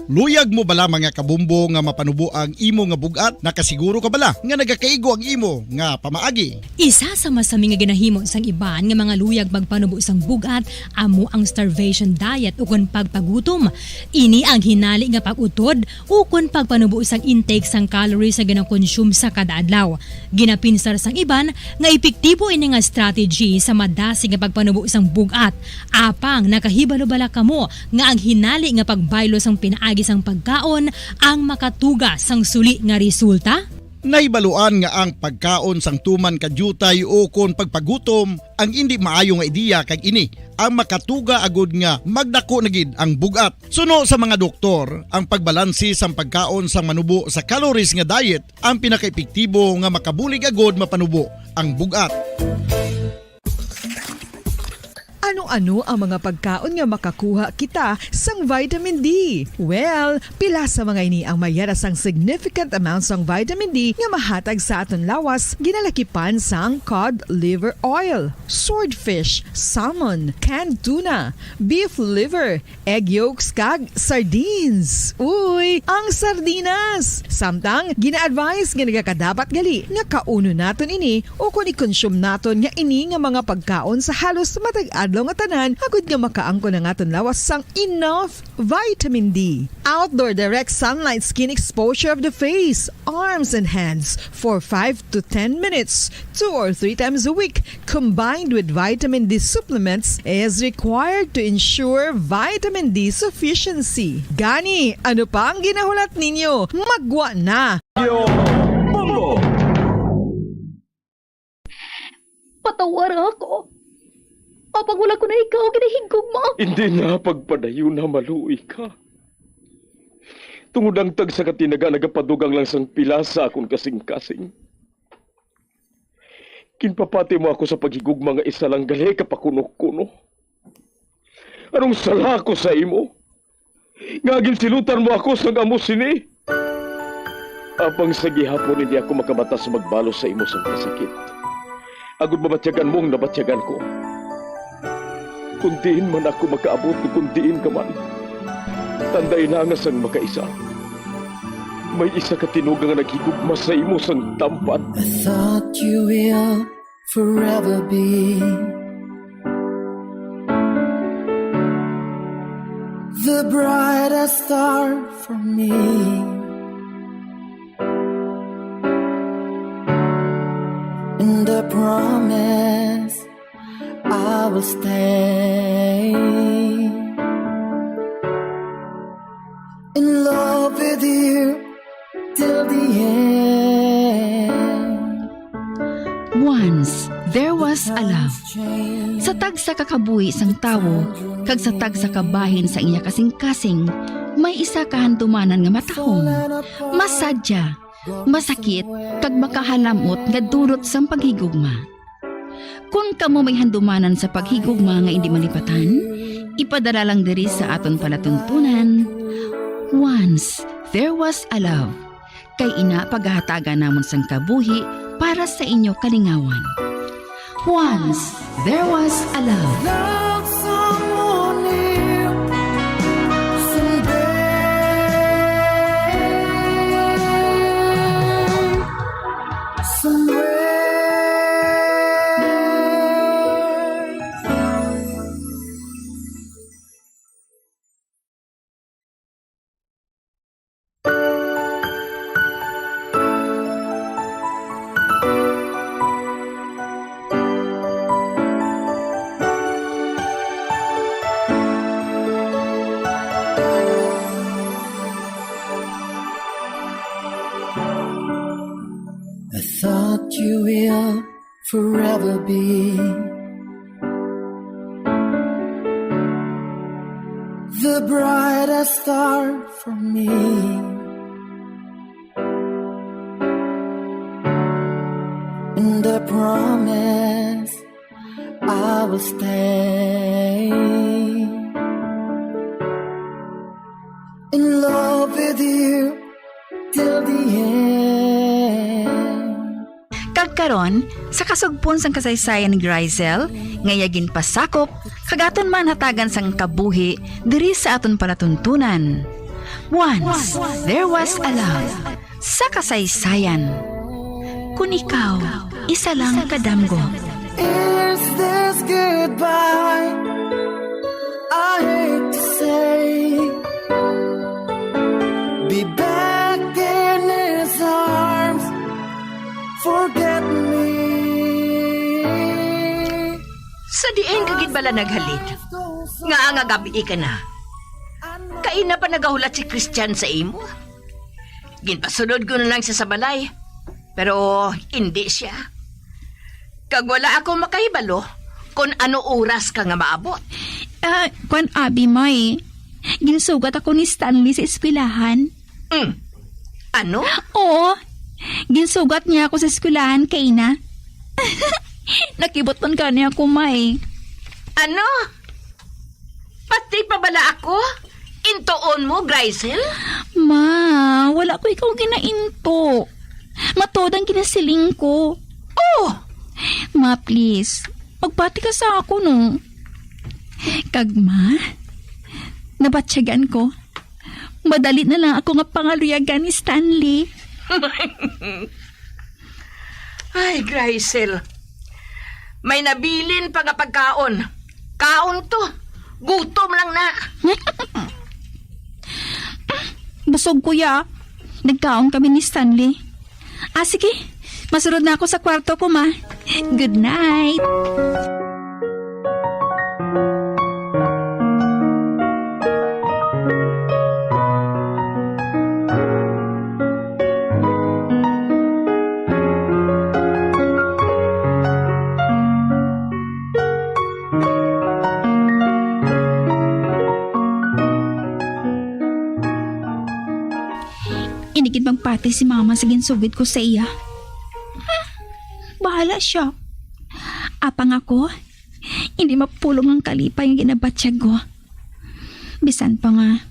Luyag mo bala mga kabumbo nga mapanubo ang imo nga bugat? Nakasiguro ka bala nga nagakaigo ang imo nga pamaagi? Isa sa masami nga ginahimo sang iban nga mga luyag magpanubo sang bugat amo ang starvation diet ukon pagpagutom. Ini ang hinali nga pag-utod ukon pagpanubo sang intake sang calories sa gina-consume sa kada adlaw. Ginapinsar sang iban nga epektibo ini nga strategy sa madasi nga pagpanubo sang bugat. Apang nakahibalo-bala kamo nga ang hinali nga pagbaylo sang pinaagi sang pagkaon ang makatuga sang suli nga resulta? Naibaluan nga ang pagkaon sang tuman kadyutay o kon pagpagutom ang hindi maayo nga ideya kag ini ang makatuga agud nga magdako na gid ang bugat. Suno sa mga doktor, ang pagbalansi sang pagkaon sang manubo sa calories nga diet ang pinakaepektibo nga makabulig agud mapanubo ang bugat. Ano-ano ang mga pagkaon nga makakuha kita sang vitamin D? Well, pila sa mga ini ang mayara sang significant amounts sang vitamin D nga mahatag sa aton lawas ginalakipan sang cod liver oil, swordfish, salmon, canned tuna, beef liver, egg yolks kag sardines. Uy, ang sardinas! Samtang gina-advise nga nagakadapat gali nga kauno naton ini o kung i-consume naton nga ini nga mga pagkaon sa halos matag-adlaw nga tanan agud nga makaangko na ngaton lawas sang enough vitamin D. Outdoor direct sunlight skin exposure of the face, arms and hands for 5 to 10 minutes 2 or 3 times a week combined with vitamin D supplements is required to ensure vitamin D sufficiency. Gani, ano pa ang ginahulat ninyo? Magwa na! Bongo! Patawar ako. Apag wala ko na ikaw, ginahigog mo. Hindi na pagpadayo na maluoy ka. Tungod ang tag sa katinaga nagapadugang lang sang pila sa akong kasing-kasing. Kinpapati mo ako sa paghigug mga isa lang gali kapakuno-kuno. Anong sala ko sa imo? Ngagin silutan mo ako sa amos sini. Apang sa gihapon hindi ako makabatas magbalo sa imo sa kasakit. Agud mabatyagan mong nabatyagan ko. Kundiin man ako makaabot o kundiin ka man. Tanday na nga sang makaisa. May isa ka tinugang nga naghigugma sa imo sang tampan. I thought you will forever be the brightest star for me. And I promise I will stay in love with you till the end. Once, there was a love. Sa tag sa kakabuhi sang tawo, kag sa tag sa kabahin sa iya kasing-kasing, may isa kahandumanan nga matahong, masadya, masakit, kag makahalamot nga durot sang paghigugma. Kung kamo may handumanan sa paghigugma nga hindi malipatan, ipadala lang diri sa aton palatuntunan. Once, there was a love. Kay ina paghahatagan namon sang kabuhi para sa inyo kalingawan. Once, there was a love. Love someone new someday, I thought you will forever be the brightest star for me. And I promise I will stay in love with you till the end. Kagkaron, sa kasugpon sang kasaysayan ni Grisel, ngayagin pasakop, kagaton man hatagan sang kabuhi, diri sa aton palatuntunan. Once, there was a love. Sa kasaysayan. Kung ikaw, isa lang kadamgo. Is this goodbye? I hate to say, be back in his arms, forget me. Sa diin kagid bala naghalid. Nga gabi ka na. Kaina pa nagahulat si Christian sa imo. Ginpasunod ko na lang siya sa balay. Pero hindi siya. Kag wala ako makahibalo kung ano oras ka nga maabot. Kwan abi may, ginsugat ako ni Stanley sa eskwelahan. Ano? Oo, ginsugat niya ako sa eskwelahan kay na. Nakiboton ka niya ako may. Ano? Pati pa bala ako? Intoon mo, Grisel? Ma, wala ko ikaw ginainto. Matodang kinasiling ko. Oh! Ma, please. Magpati ka sa ako, no? Kagma, nabatsyagan ko. Madali na lang ako nga pangaluyagan ni Stanley. Ay, Grisel. May nabilin pa nga pagkaon. Kaon to. Gutom lang na. Busog kuya. Nagkaon kami ni Stanley. Sige. Masunod na ako sa kwarto ko, ma. Good night. gid magpati si mama sa ginsugid ko sa iya. Bahala siya. Apang ako, hindi mapulong ang kalipay ang ginabatsyag ko. Bisan pa nga,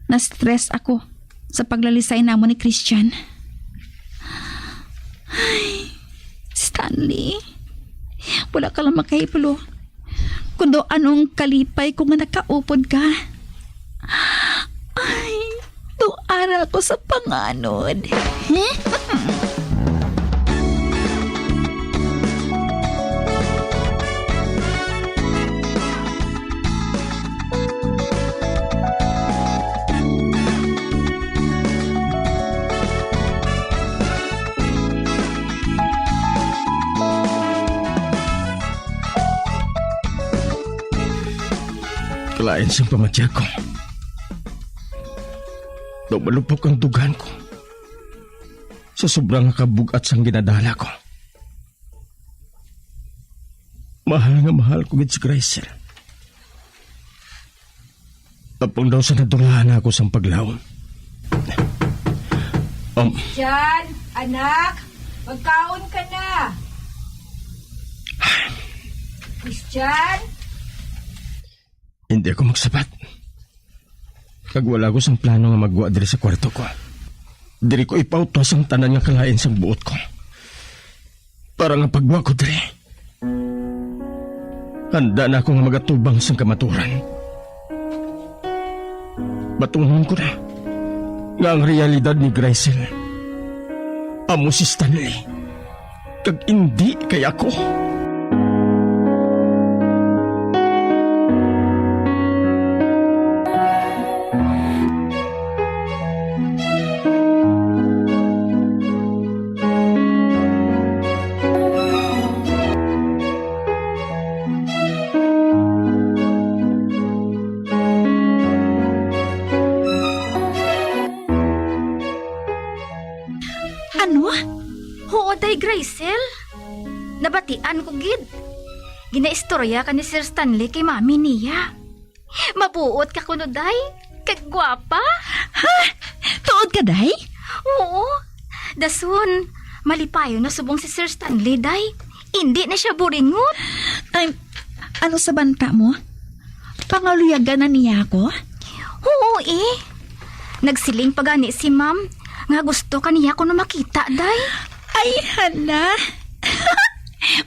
na-stress ako sa paglalisay namo ni Christian. Ay, Stanley, wala ka lang makahipulo. Kundo anong kalipay kung nga nakaupod ka. Ay, tuara ko sa panganod. Kalain siyang pamatya ko. Daw malupok ang dugan ko. Sa sobrang kabugat sang ginadala ko. Mahal nga mahal ko gid si Gracie. Tapong daw sa nadulahan ako sang paglaom. Jan, anak, magkaon ka na. Christian? Hindi ako magsabat. Kag wala ko sang plano nga magwa diri sa kwarto ko. Diri ko ipautos ang tanan nga kalain sang buot ko. Para nga pagwa ko diri. Handa na ako nga magatubang sang kamaturan. Batungon ko na nga ang realidad ni Gracie amo si Stanley. Kag hindi kay ako. Gracie, nabatian ko gid. Ginaistorya ka ni Sir Stanley kay mami niya. Mabuot ka kuno day, kag gwapa. Ha? Tuod ka day? Oo. Dasun, malipayo na subong si Sir Stanley day. Hindi na siya buringot. Ay, ano sa banta mo? Pangaluyagan na niya ako? Oo eh. Nagsiling pa gani si ma'am nga gusto ka niya ko na makita day. Ay, hala.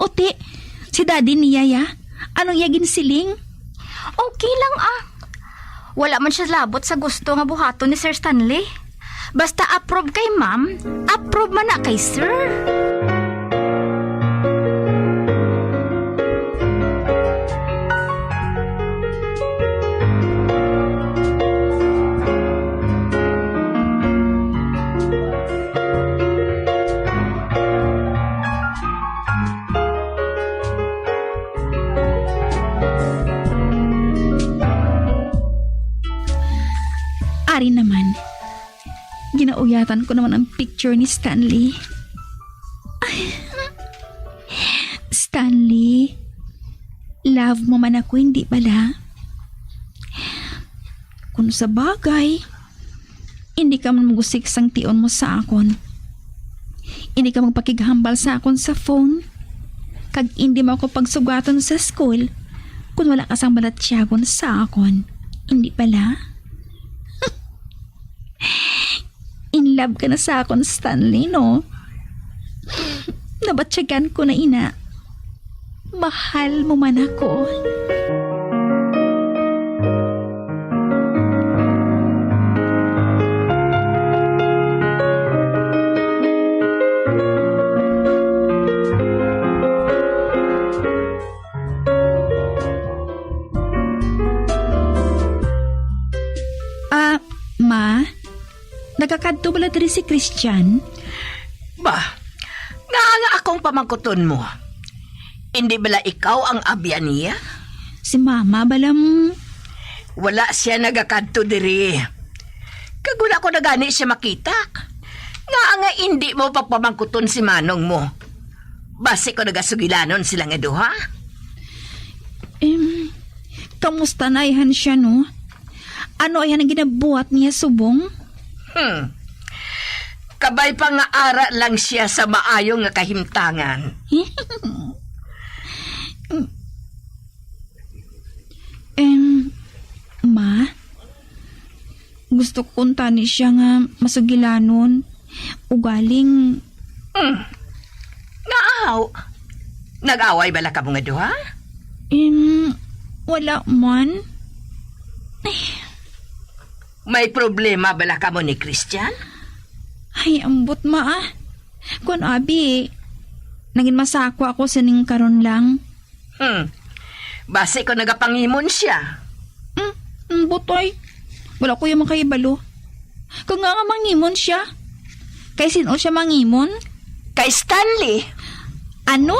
Uti, si daddy niya ya. Anong yagin siling? Okay lang ah. Wala man siya labot sa gusto nga buhaton ni Sir Stanley. Basta approve kay ma'am, approve man na kay sir. Ari naman, ginauyatan ko naman ang picture ni Stanley. Ay, Stanley, love mo man ako, hindi pala? Kung sa bagay, hindi ka man magusik sang tion mo sa akon. Hindi ka magpakighambal sa akon sa phone. Kag hindi mo ako pagsugatan sa school kung wala ka sang balatyagon sa akon. Hindi pala? In love ka na sa akon, Stanley, no? Nabatsyagan ko na ina. Mahal mo man ako. Ma? Nagakadto bala diri si Christian? Bah, nga akong pamangkuton mo. Hindi bala ikaw ang abya niya? Si mama balam... Wala siya nagakadto diri. Kagula ko na gani siya makita. Nga hindi mo pagpamangkuton si manong mo. Base ko nagasugilanon sila nga duha. Kamusta na ihan siya, no? Ano ayan ang ginabuhat niya subong? Kabay pa nga ara lang siya sa maayong nga kahimtangan. Ma, gusto ko kunta ni siya nga masugilanon. Ugaling... Ngaaw. Nag-away bala ka mga duha? Wala man. May problema bala ka mo ni Christian? Ay, ambot ma ah. Kung abi, naging masako ako sining karon lang. Base ko nagapangimon siya. Butoy. Wala ko yung makaibalo. Kung nga mangimon siya. Kay sino siya mangimon? Kay Stanley. Ano?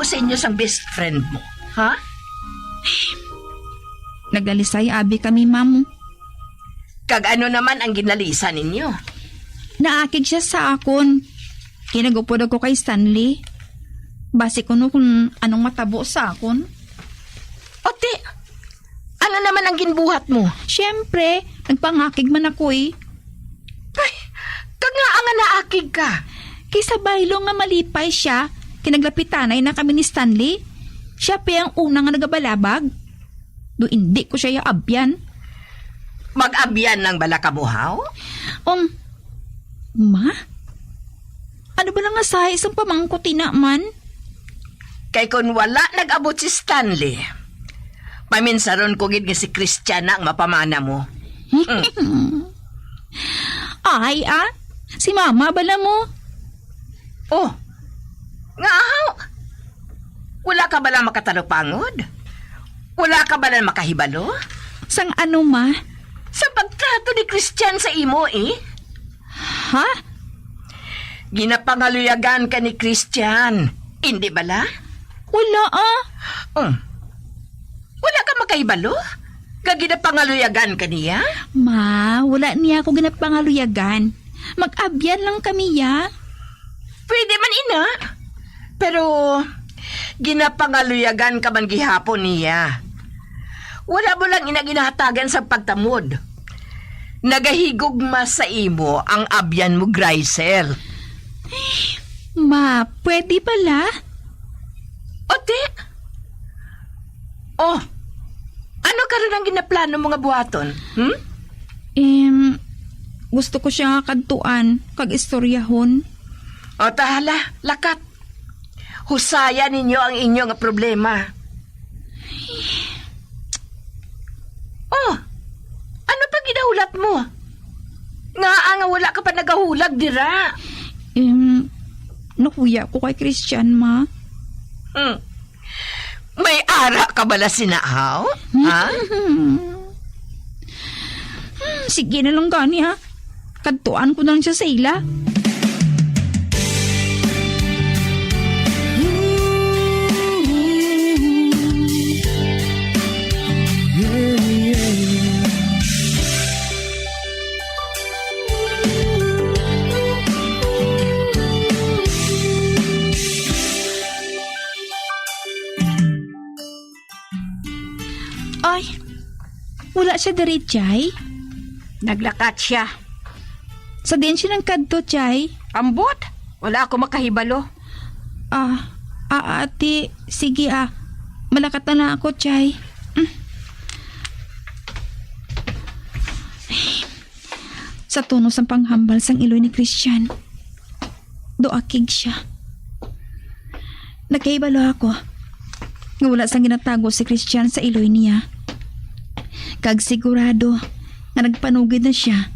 Sa inyo sang best friend mo, ha? Naglalisay abi kami, ma'am. Kag ano naman ang ginalisa ninyo? Naakig siya sa akon. Kinagupod ako kay Stanley. Base ko no kung anong matabo sa akon. Ote, ano naman ang ginbuhat mo? Siyempre, nagpangakig man ako eh. Ay, kag nga ang naakig ka. Kaysa baylo nga malipay siya, kinaglapitanay na kami ni Stanley. Siya pa ang unang nga nagabalabag. Do hindi ko siya yaabyan. Mag-abyan ng balakabuhaw? Ma? Ano ba lang nga sa isang pamangko tinaman? Kay kun wala nag-abot si Stanley, paminsaron ko gid nga si Christian ang mapamana mo. Ay si mama bala mo. Oh, ngaaw! Wala ka ba lang makatalupangod? Wala ka ba lang makahibalo? Sang ano, ma? Sa pagtrato ni Christian sa imo, eh? Ha? Ginapangaluyagan ka ni Christian, hindi bala? Wala, Wala ka makahibalo? Ginapangaluyagan ka niya? Ma, wala niya ako ginapangaluyagan. Mag-abyan lang kami, ya. Pwede man, ina. Pero, ginapangaluyagan ka man gihapon niya. Wala mo lang ginahatagan sa pagtamod. Nagahigugma sa imo ang abyan mo, Grisel. Ma, pwede pala? Ote? Oh, ano ka rin ang ginaplano mga buhaton? Gusto ko siya kadtuan, kag-istoryahon. O tahala, lakat. Husaya ninyo ang inyong problema. Oh, ano pa ginahulat mo? Nga wala ka pa nagahulag, dira. Nakuya ko kay Christian, ma. May ara ka bala sinaaw? Ha? Sige na lang gani, ha. Kadtuan ko na lang siya sa ila. Ay, wala siya dari, Chay. Naglakat siya. Sa din siya ng kadto, Chay. Ambot? Wala ako makahibalo. Ate, sige malakat na ako, Chay. Sa tunos ng panghambal sang iloy ni Christian, doakig siya. Nagkaibalo ako. nga wala sang ginatago si Christian sa iloy niya. Kag sigurado nga nagpanugid na siya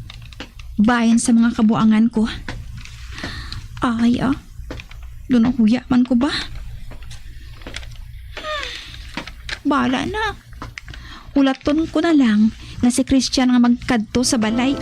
bayan sa mga kabuangan ko. Ay lunong huya man ko ba? Bala na. Ulaton ko na lang na si Christian nga magkadto sa balay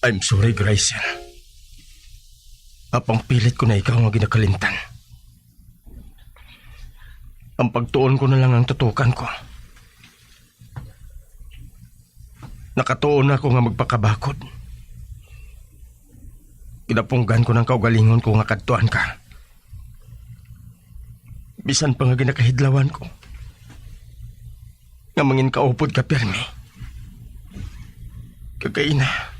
I'm sorry, Gracie. Apang pilit ko na ikaw ang ginakalintan. Ang pagtuon ko na lang ang tutukan ko. Nakatuon ako nga magpakabakod. Kinapunggan ko ng kaugalingon ko nga kadtuan ka. Bisan pa nga ginakahidlawan ko. Nga mangin kaupod ka pirmi. Kagaina.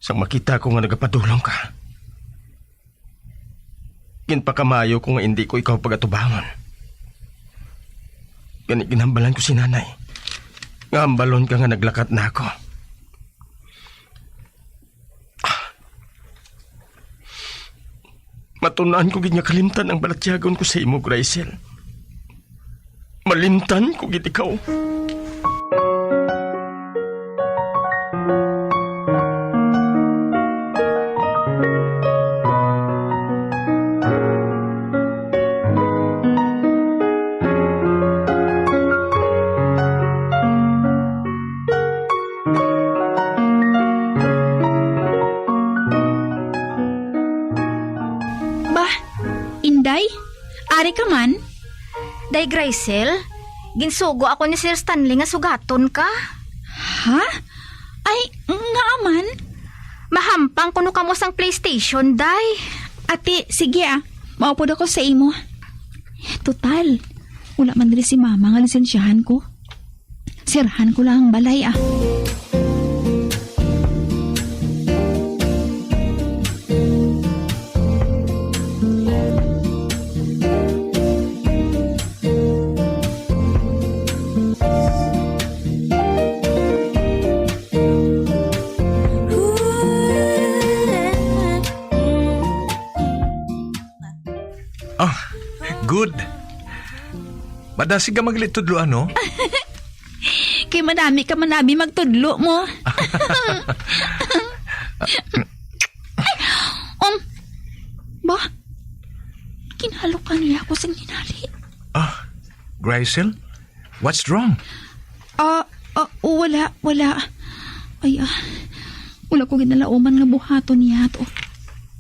Sang makita ko nga nagapadulong ka. Ginpakamayo ko nga hindi ko ikaw pagatubangon. Ginambalan ko si nanay. Nga ambalon ka nga naglakat na ako. Matunaan ko ginya kalimtan ang balatyagon ko sa imo, Graciel. Malimtan ko gid ikaw. Inday? Ari ka man? Day Gracel, ginsugo ako ni Sir Stanley nga sugaton ka. Ha? Ay, nga aman. Mahampang kuno kamo sang PlayStation, day. Ate, sige maupod ako sa imo. Total, wala man diri si mama nga lisensyahan ko. Sirhan ko lang ang balay Good. Madasig ka maglitudlo, ano? Kay madami ka manabi magtudlo mo. Ba? Kinalo ka niya ako sa ginali. Graciel? What's wrong? Wala. Ay, wala ko ginalauman nga buhaton niya to.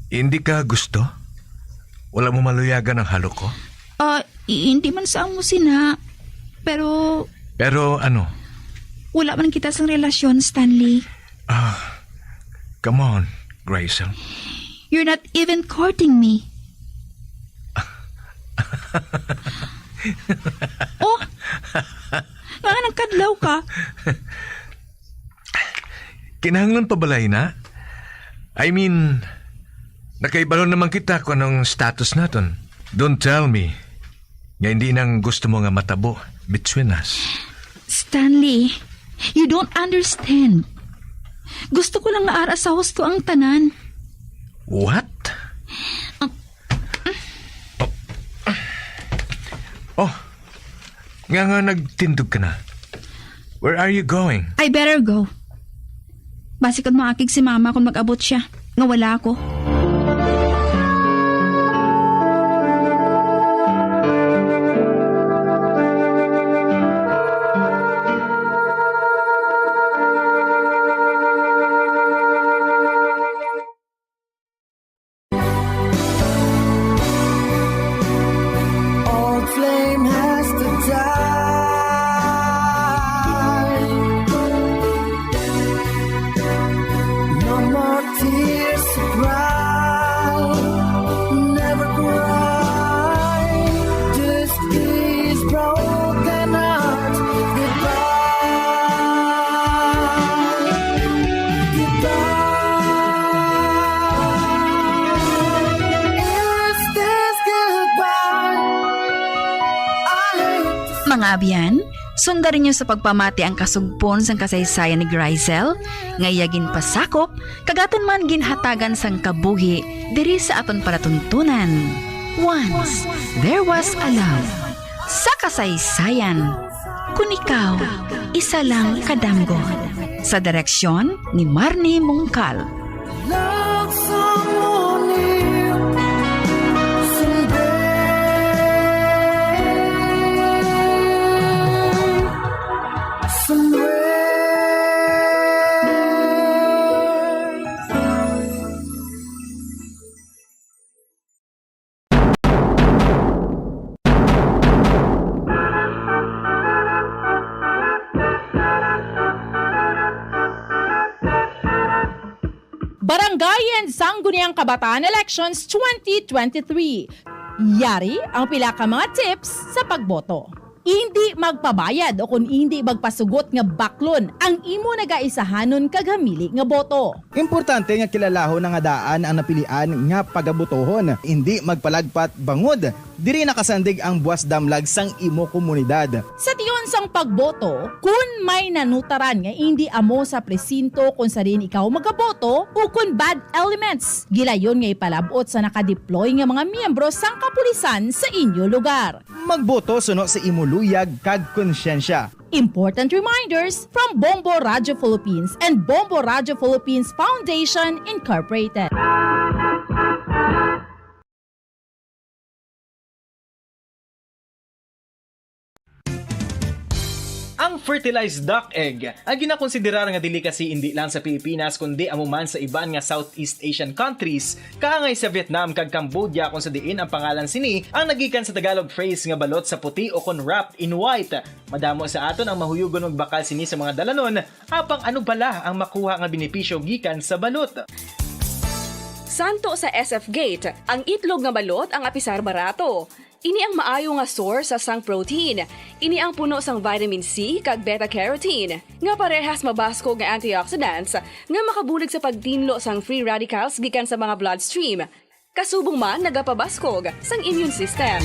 Hindi ka gusto? Wala mo maluyagan ang halo ko? Hindi man sa amo sina. Pero ano? Wala man kita sang relasyon, Stanley. Come on, Graciel. You're not even courting me. Nga nagkadlaw ka. Kinahanglan pa balay na? I mean, nakaibalon naman kita kung anong status naton. Don't tell me nga hindi nang gusto mo nga matabo between us. Stanley, you don't understand. Gusto ko lang nga ara sa husto ang tanan. What? Nga nagtindog ka na. Where are you going? I better go. Basi kung maakig si mama kung mag-abot siya. Nga wala ako. Old flame has to die. No more tears to cry. Mga abyan, sundarin niyo sa pagpamati ang kasugpon sang kasaysayan ni Grisel, ngayagin pasakop, kagaton man ginhatagan sang kabuhi, diri sa aton palatuntunan. Once, there was a love. Sa kasaysayan, kung ikaw, isa lang kadamgo. Sa direksyon ni Marnie Mongcal. Barangayan Sangguniang Kabataan Elections 2023. Yari ang pila ka mga tips sa pagboto. Hindi magpabayad o kung hindi magpasugot nga baklon ang imo nagaisahanon kagamili nga boto. Importante nga kilalahon nga daan ang napilian nga pagabotohon. Hindi magpalagpat bangod. Diri nakasandig ang buwas damlag sang imo komunidad. Sa tiyon sang pagboto, kung may nanutaran nga hindi amo sa presinto kung sa rin ikaw magaboto o kung bad elements, gilayon nga ipalabot sa nakadeploy nga mga miyembro sang kapulisan sa inyo lugar. Magboto suno sa imo luyag kag konsyensya. Important reminders from Bombo Radio Philippines and Bombo Radio Philippines Foundation Incorporated. Ang fertilized duck egg ang ginakonsiderar nga delicacy hindi lang sa Pilipinas kundi amuman sa iban nga Southeast Asian countries, kaangay sa Vietnam kag Cambodia kung sa diin ang pangalan sini ang nagikan sa Tagalog phrase nga balot sa puti o kon wrapped in white. Madamo sa aton ang mahuyugon magbakal sini sa mga dalanon, apang ano bala ang makuha nga benepisyo gikan sa balot. Santo sa SF Gate, ang itlog nga balot ang apisar barato. Ini ang maayo nga source sa sang protein. Ini ang puno sang vitamin C kag beta-carotene. Nga parehas mabasko nga antioxidants nga makabulig sa pagtinlo sang free radicals gikan sa mga bloodstream. Kasubong man nagapabaskog sang immune system.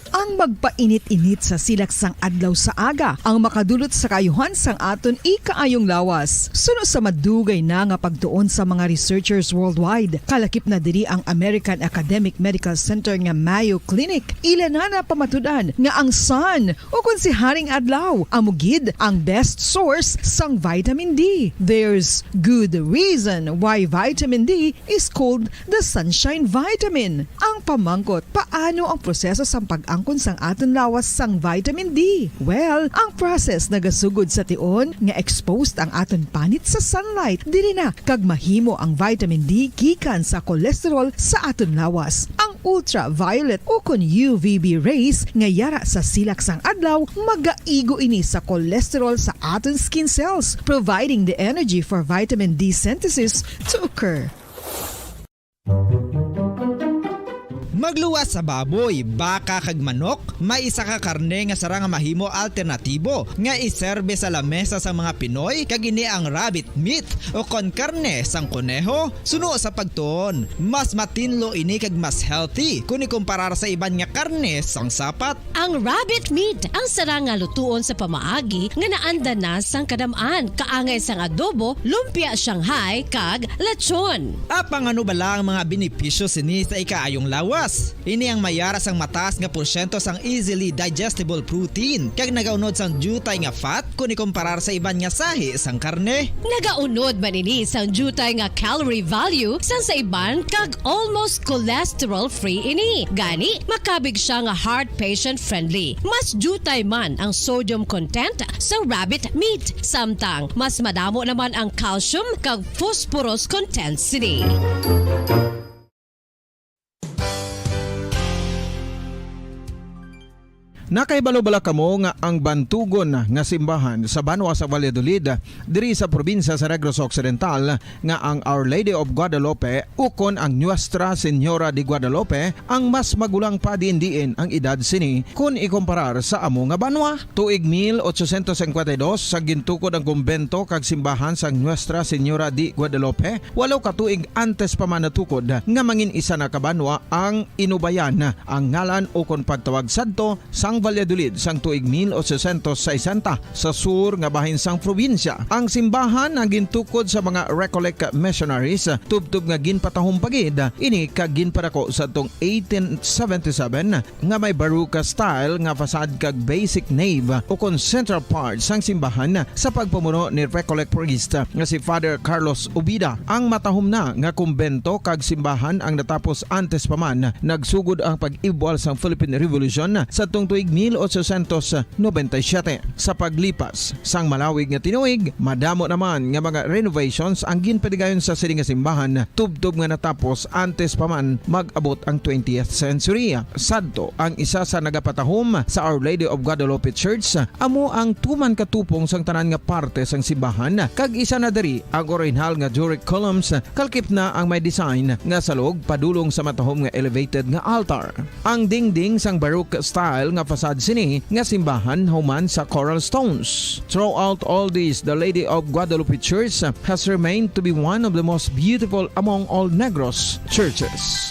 Ang magpainit-init sa silak sang adlaw sa aga ang makadulot sa kayuhan sang aton ikaayong lawas. Suno sa madugay na nga pagtuon sa mga researchers worldwide, kalakip na diri ang American Academic Medical Center nga Mayo Clinic. Ilan na pamatudan nga ang sun o kung si Haring Adlaw amugid ang best source sang vitamin D. There's good reason why vitamin D is called the sunshine vitamin. Ang pamangkot, paano ang proseso sang pag-angkon sang aton lawas sang vitamin D? Well, ang process nagasugod sa tion nga exposed ang aton panit sa sunlight. Dili na kag mahimo ang vitamin D gikan sa cholesterol sa aton lawas. Ang ultraviolet o kon UVB rays nga yara sa silak sang adlaw magaigo ini sa cholesterol sa aton skin cells, providing the energy for vitamin D synthesis to occur. Magluwas sa baboy, baka kag manok, may isa ka karne nga sarang mahimo alternatibo nga iserbe sa lamesa sa mga Pinoy kag ini ang rabbit meat o kon karne sang kuneho. Suno sa pagtuon, mas matinlo ini kag mas healthy kung ikumparar sa iban nga karne sang sapat. Ang rabbit meat ang sarang nga lutuon sa pamaagi nga naanda na sang kadamaan, kaangay sang adobo, lumpia Shanghai kag lechon. Apang ano bala ang mga benepisyo sini sa ikaayong lawas? Ini ang mayaras ang mataas nga porsyento sang easily digestible protein kag nagaunod sang jutay nga fat kung ikumparar sa iban nga sahi sang karne. Nagaunod man ini sang jutay nga calorie value sang sa iban kag almost cholesterol free ini. Gani makabig siya nga heart patient friendly. Mas jutay man ang sodium content sa rabbit meat, samtang mas madamo naman ang calcium kag phosphorus content sini. Nakaibalo bala kamo nga ang bantugon nga simbahan sa Banwa sa Valladolid diri sa probinsya sa Negros Occidental nga ang Our Lady of Guadalupe ukon ang Nuestra Señora de Guadalupe ang mas magulang pa diin ang edad sini kung ikumparar sa amo nga banwa. Tuig 1852 sa gintukod ang kumbento kag simbahan sa Nuestra Señora de Guadalupe, walo ka tuig antes pa man natukod nga mangin isa na kabanwa ang inubayan ang ngalan ukon pagtawag sadto sang Valladolid sang tuig 1860 sa sur nga bahin sang probinsya. Ang simbahan ang gintukod sa mga Recollect missionaries tubtub nga ginpatahong pagid ini kag ginpadako sa tong 1877 nga may baroque style nga fasad kag basic nave ukon central part sang simbahan sa pagpamuno ni Recollect priest nga si Father Carlos Ubida. Ang matahom na nga kumbento kag simbahan ang natapos antes pa man nagsugod ang pag-ibwal sang Philippine Revolution sa tong tuig 1897. Sa paglipas sang malawig nga tinuig, madamo naman nga mga renovations ang ginpadigayon sa sining nga simbahan tubtob nga natapos antes pa man mag-abot ang 20th century. Sadto ang isa sa nagapatahom sa Our Lady of Guadalupe Church amo ang tuman katupong sang tanan nga parte sang simbahan kag isa na diri ang original nga Doric columns kalkip na ang may design nga salog padulong sa matahom nga elevated nga altar. Ang dingding sang baroque style nga fasad sini nga simbahan human sa coral stones. Throughout all this, the Lady of Guadalupe Church has remained to be one of the most beautiful among all Negros churches.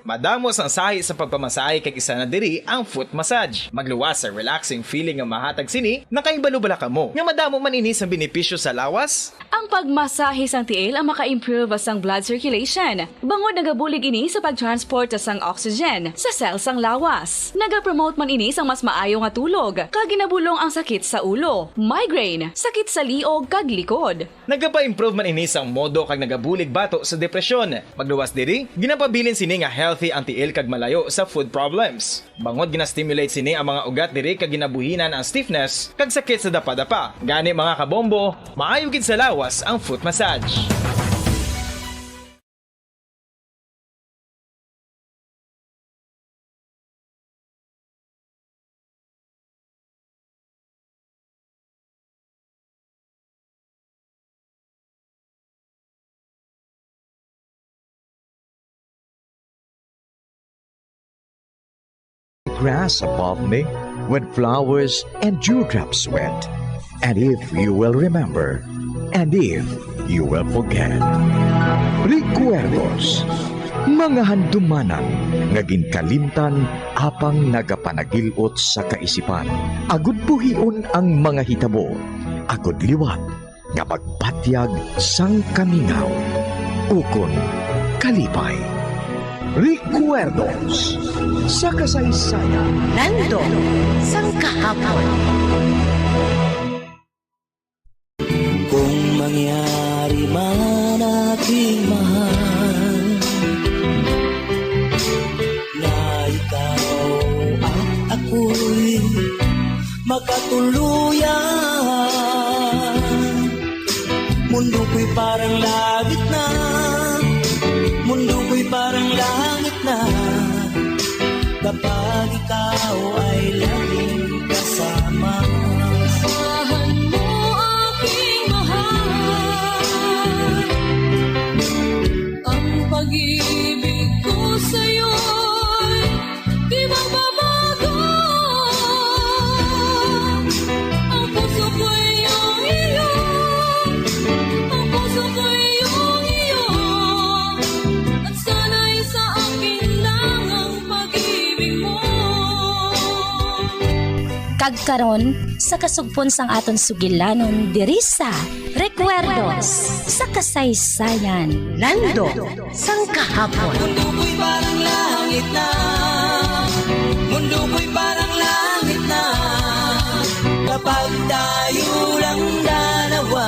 Madamos ang sahi sa pagpamasahe kag isa na diri ang foot massage. Magluwas sa relaxing feeling nga mahatag sini, nakaibalo-bala ka mo. Nga madamo man ini sa benepisyo sa lawas. Ang pagmasahe sang tiil ang maka-improve sang blood circulation. Bangod nagabulig ini sa pagtransport sang oxygen sa cells sang lawas. Nagapromote man ini sang mas maayo nga tulog, kag ginabulong ang sakit sa ulo, migraine, sakit sa liog kag likod. Nagapa-improve man ini sang modo kag nagabulig bato sa depresyon. Magluwas diri, ginapabilin sini nga healthy ang tiil kag malayo sa food problems. Bangod gina-stimulate sini ang mga ugat diri kag ginabuhinan ang stiffness kag sakit sa dapa-dapa. Gani mga kabombo, maayo gid sa lawas ang foot massage. Grass above me with flowers and dewdrops wet. And if you will remember, and if you will forget. Recuerdos, mga handumanan nga ginkalimtan apang nagapanagilot sa kaisipan. Agud buhion ang mga hitabo, agud liwat nga magpatyag sang kamingaw. Ukon kalipay. Recuerdos sa kasaysayan. Nando sang kahapon. Kung mangyari man aking mahal na ikaw at ako'y magkatuluyan, mundo ko'y parang langit na, mundo ko'y parang langit na, kapag ikaw ay laging kasama. Asahan mo aking mahal, ang pag-ibig ko sa'yo'y di magbabago. Ang puso ko'y iyong iyo, ang puso ko'y iyong iyo, at sana'y sa akin lang ang pag-ibig mo. Kagkaron sa kasugpon sang aton sugilanon diri sa Recuerdos sa kasaysayan. Nando sang kahapon. Mundo ko'y parang langit na, mundo ko'y parang langit na, kapag tayo lang dalawa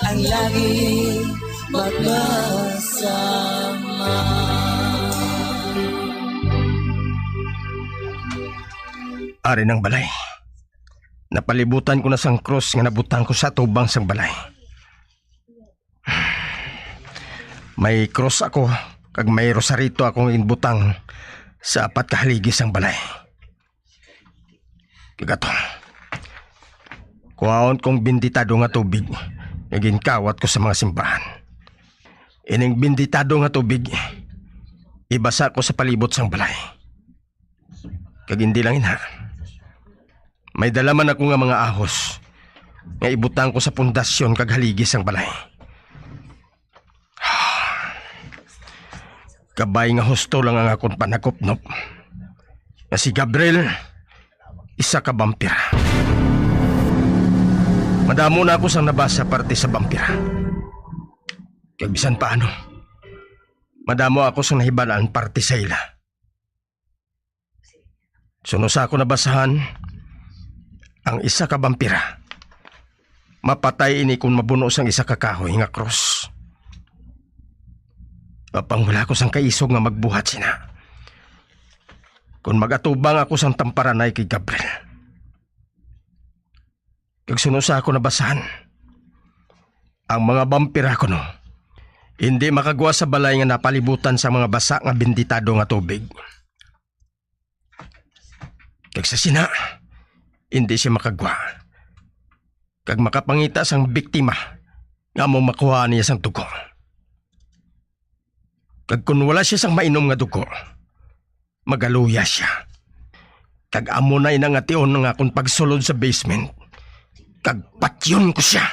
ang laging magkasama. Ari ng balay. Napalibutan ko na sang krus nga nabutang ko sa tubang sang balay. May cross ako, kag may rosarito akong inbutang sa 4 ka haligi sang balay. Kagato. Kuhaon kong binditado nga tubig, naginkawat ko sa mga simbahan. Ining binditado nga tubig, ibasa ko sa palibot sang balay. Kag hindi lang ina. May dalaman ako nga mga ahos, nga ibutang ko sa pundasyon kag haligi sang balay. Kabay nga husto lang ang akong panakopnop. Na si Gabriel, isa ka vampira. Madamo na ako sang nabasa parte sa vampira. Kag bisan paano, madamo ako sang nahibalaan parte sa ila. Suno sa ako nabasahan, ang isa ka vampira, mapatay ini kung mabuno sang isa ka kahoy nga cross. Papanghula ko sang kaisog nga magbuhat sina. Kung magatubang ako sang tamparanay kay Gabriel. Kag suno sa ako nabasahan, ang mga vampira ko no, hindi makagwa sa balay nga napalibutan sa mga basa nga binditado nga tubig. Kag sa sina, hindi siya makagwa. Kag makapangita sang biktima nga mo makuha niya sang dugo. Kag kung wala siya sang mainom nga dugo, magaluya siya. Kag amo na inangation nga akong pagsulod sa basement. Kag patyon ko siya.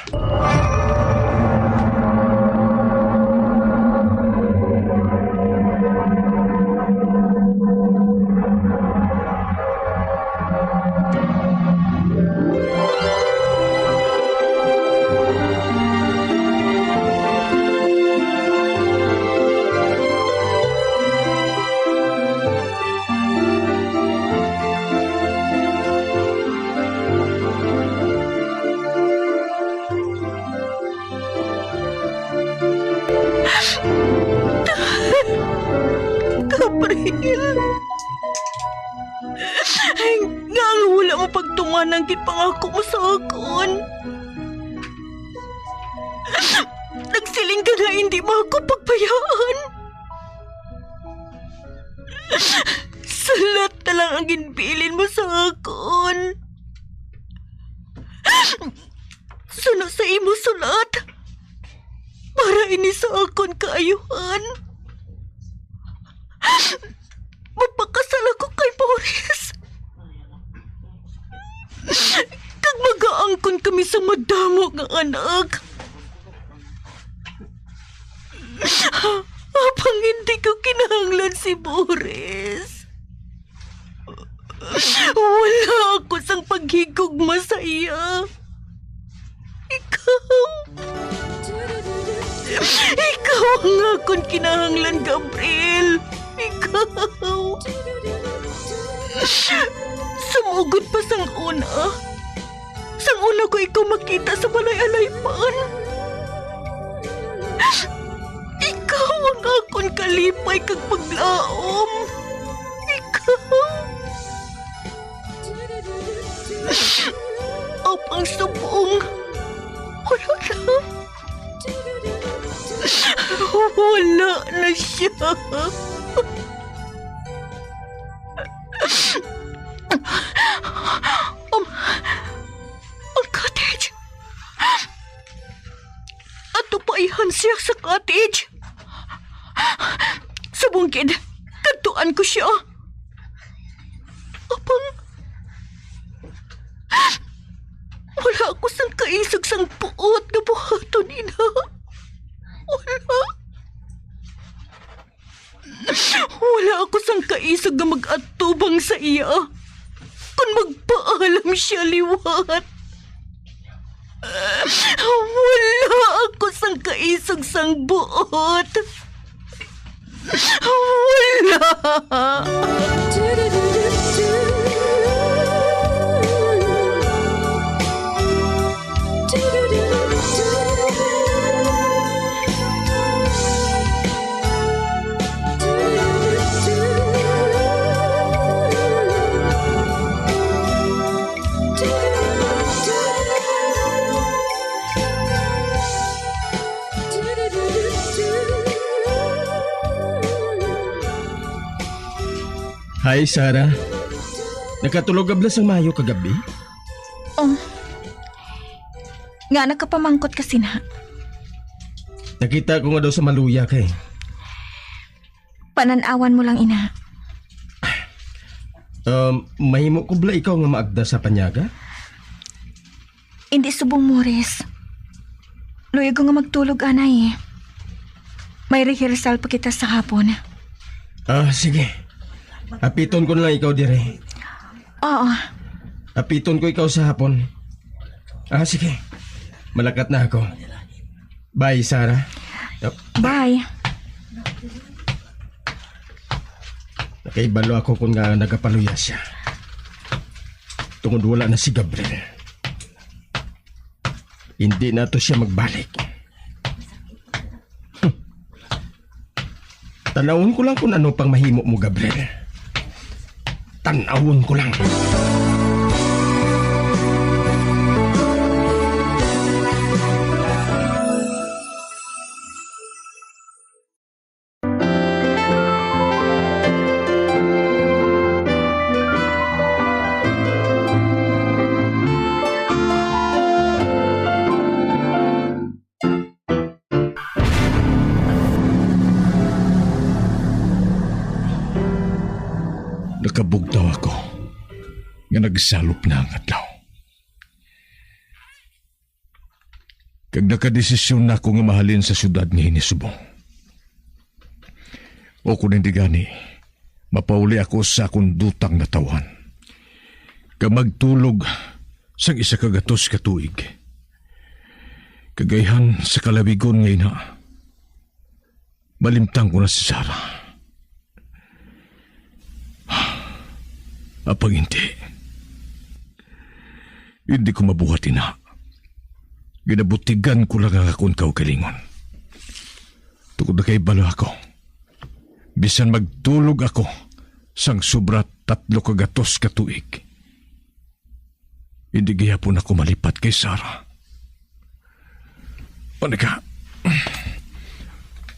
Gabriel, ay nga wala mo pagtumanang gipangako mo sa akon. Nagsiling ka na hindi mo ako pagbayaan. Salat na lang ang ginbilin mo sa akon. Suno sa imo sulat para ini sa akon kaayuhan. Mapakasal ako kay Boris. Kag magaangkon kami sa madamo nga anak. Apang hindi ko kinahanglan si Boris. Wala ako sang paghigugma sa iya. Ikaw ang akong kinahanglan, Gabriel. Ikaw. Sumugod pa sang una. Sang una ko ikaw makita sa balay-alaypan. Ikaw ang akong kalipay kag paglaom. Ikaw. Apang subong. Wala na. Wala na siya. Ang cottage. Atupaihan siya sa cottage. Sa bungkid, kantuan ko siya. Apang wala ako sang kaisog sang puot na buhaton, ina. Wala. Wala ako sang kaisog na mag-atubang sa iya. Kung magpaalam siya liwat. Wala ako sang kaisog sang buot. Wala. Hi, Sarah. Nakatulog ablas ang mayo kagabi? Oh. Nga nagkapamangkot kasi na. Nakita ko nga daw sa maluya kay. Pananawan mo lang, ina. Mahimo ko bala ikaw nga maagda sa panyaga? Hindi subong Morris. Luya ko nga magtulog, anay. May rehearsal pa kita sa hapon. Sige. Apiton ko na lang ikaw dire. Oo. Apiton ko ikaw sa hapon. Sige. Malakat na ako. Bye, Sarah. Bye. Nakaibalo ako kung nga nagapaluya siya. Tungod wala na si Gabriel. Hindi na to siya magbalik. Tanawon ko lang kung ano pang mahimo mo, Gabriel. Tanawon ko lang. Nakabugtaw ako nga nagsalop na ang adlaw. Kag nakadesisyon na ako nga mahalin sa syudad nga inisubong. O kung hindi gani, mapauli ako sa akong dutang na tawan. Kag magtulog sang isa kagatos katuig. Kagayhan sa kalabigon nga ina, malimtang ko na si Sarah. Apag hindi ko mabuhat ina. Ginabutigan ko lang ang akong kaugalingon. Tukod na kay balo ako. Bisan magtulog ako sang sobra 3 kagatos katuig. Hindi gihapon ako malipat kay Sarah. Panika,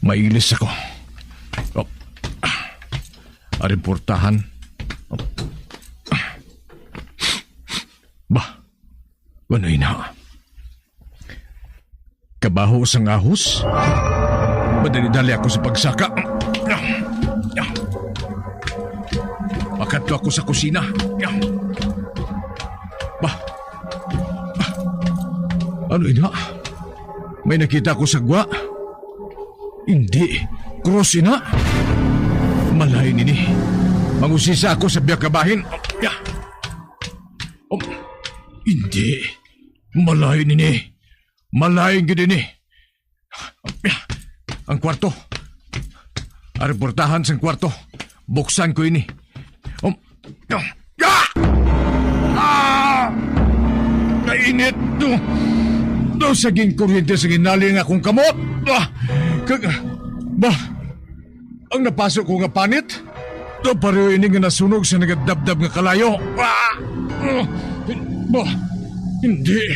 mailis ako. Arimportahan. Ano ina? Kabaho sang ahos? Madali-dali ako sa pagsaka. Makadto ako sa kusina. Ano ina? May nakita ko sa gwa? Hindi. Cross ina? Malain ini. Mangusisa ako sa biyak kabahin. Hindi. Malayo nini. Malayo gini ni. Ang kwarto. Reportahan sa kwarto. Buksan ko ini. Nainit. Do saging kuryente sa ginaling akong kamot. Ang napasok ko nga panit. Do pareho ini nga nasunog sa nagadabdab nga kalayo. Hindi.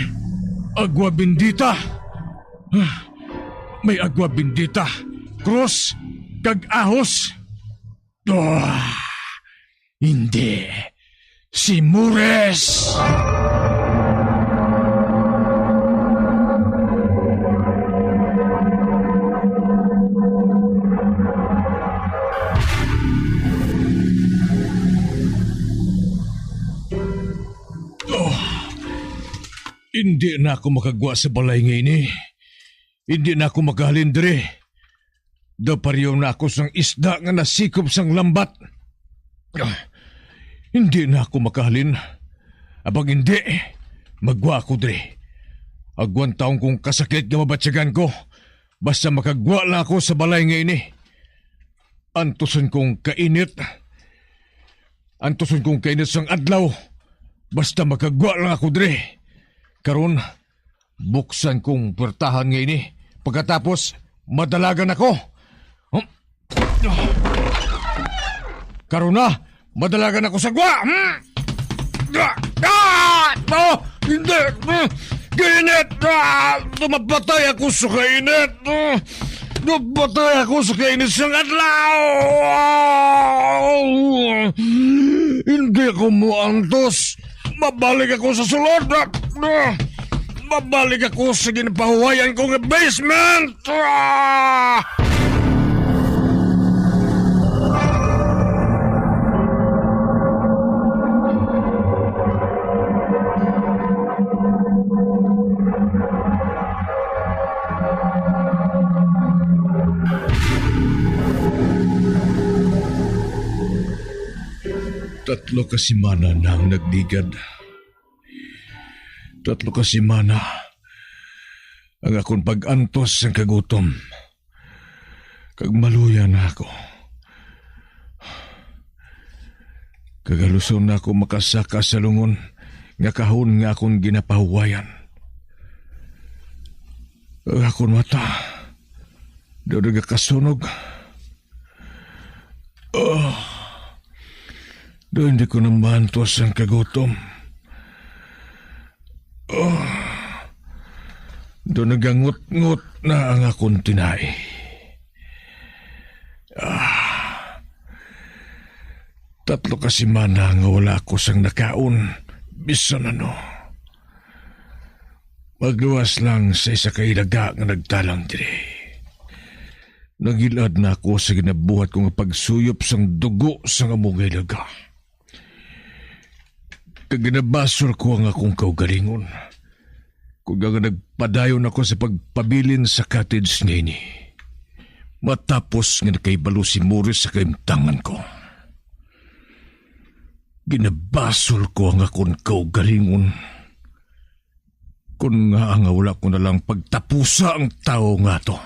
Agwa bendita. May agwa bendita. Cross. Kag ahos. Hindi. Si Mures. Hindi na ako makagwa sa balay ngayon eh. Hindi na ako makahalindre. Daparyaw na ako sang isda nga nasikop sang lambat. Hindi na ako makahalin. Abang hindi, magwa ako dre. Agwan taong kong kasakit nga mabatsyagan ko. Basta makagwa lang ako sa balay ngayon eh. Antusan kong kainit. Antusan kong kainit sang adlaw. Basta makagwa lang ako dre. Karon, buksan kong pertahan ngayon eh. Pagkatapos, madalagan ako. Karon na, madalagan ako sa gwa. Hindi! Kainit! Tumapatay ako sa kainit! Napatay ako sa kainis ng adlaw! Hindi ako muantos. Mabalik ako sa sulod. Mabalik ako sa ginapahuwayan kong basement! Tatlo kasimana na ang nagdigad. Tatlo kasimana ang akong pag-antos ng kagutom. Kag maluya na ako. Kagaluson na ako makasaka sa lungon nga kahon nga akong ginapahuwayan. Ang akong mata daw nagkasunog. Doon hindi ko namantos ang kagutom. Doon nagangot-ngot na ang akong tinay. Tatlo kasimana nga wala ako sang nakaon. Bisan ano. Magluwas lang sa isa kailaga nga nagtalang dire. Nagilad na ako sa ginabuhat kong pagsuyop sang dugo sang among ilaga. Kaginabasol ko ang akong kaugalingon. Kung nga nagpadayon ako sa pagpabilin sa cottage nini. Matapos nga nakaibalo si Morris sa kaimtangan ko. Ginabasol ko ang akong kaugalingon. Kung nga ang wala ko na lang pagtapusa ang tao nga to.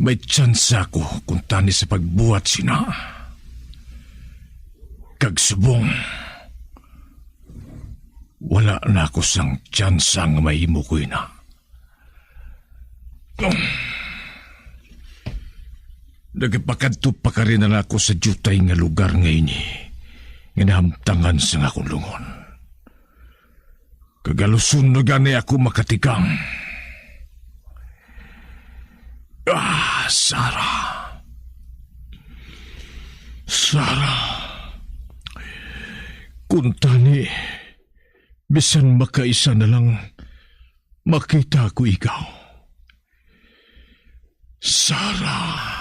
May tsansa ko kung tani sa pagbuhat sina. Kagsubong, wala na ako sang tsansa nga mahimo ko na. Nagpakadto pa ka rin na ako sa jutay nga lugar ngayon nga nahamtangan sa akong lungon. Kagalusun na gani ako makatikang. Sarah. Kung tani, bisan makaisa na lang, makita ko ikaw. Sarah.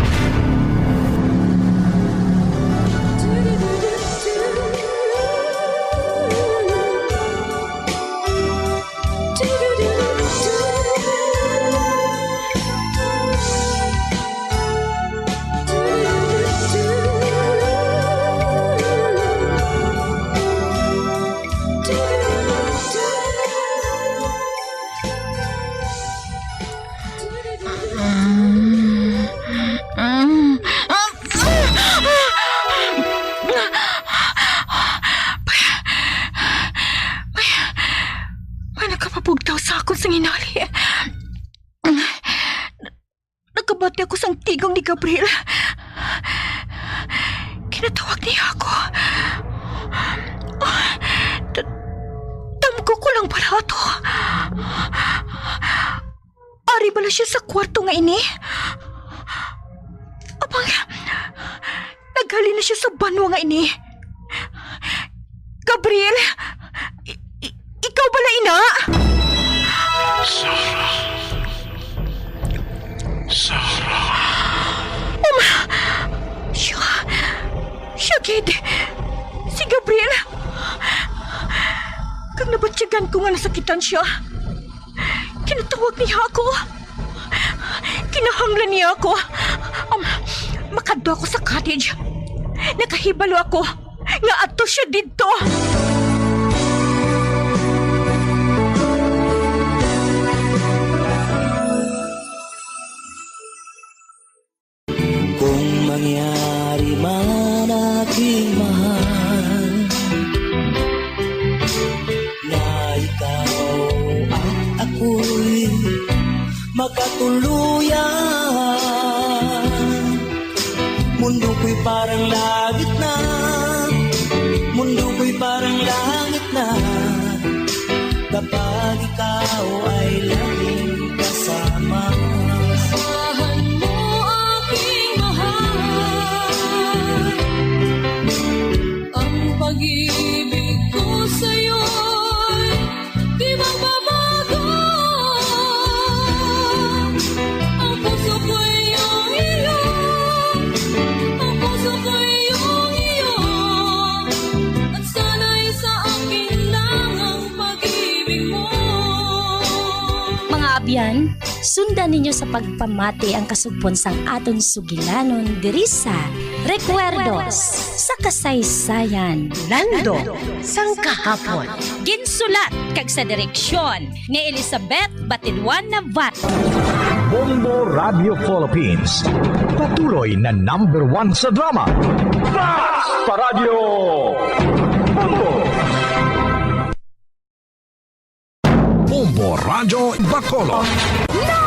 Nakapapugtaw sa akong sanginali. Nakabati ako sang tigong ni Gabriel. Kinatawag niya ako. Tamko ko lang pala ito. Ari bala siya sa kwarto nga ini? Abang, naghali na siya sa banwa nga ini. Gabriel, ikaw bala ina? Sarah. Siya, kid. Si Gabriel. Kag nabatsyagan ko nga nasakitan siya. Kinatawag niya ako. Kinahanglan niya ako. Makadto ako sa cottage. Nakahibalo ako nga ato siya dito. Kung mangyari man aking mahal na ikaw at ako'y magkatuluyan, mundo ko'y parang langit na, mundo ko'y parang langit na, kapag ikaw ay laging kasama. Kasalukuyan, sundan ninyo sa pagpamati ang kasugpon sang aton sugilanon diri sa Recuerdos sa kasaysayan Lando sang kahapon. Ginsulat kag sa direksyon ni Elizabeth Batiduan Navarro. Bombo Radio Philippines. Patuloy na #1 sa drama. Fast Paradio Bombo! Bombo Radio Bacolod.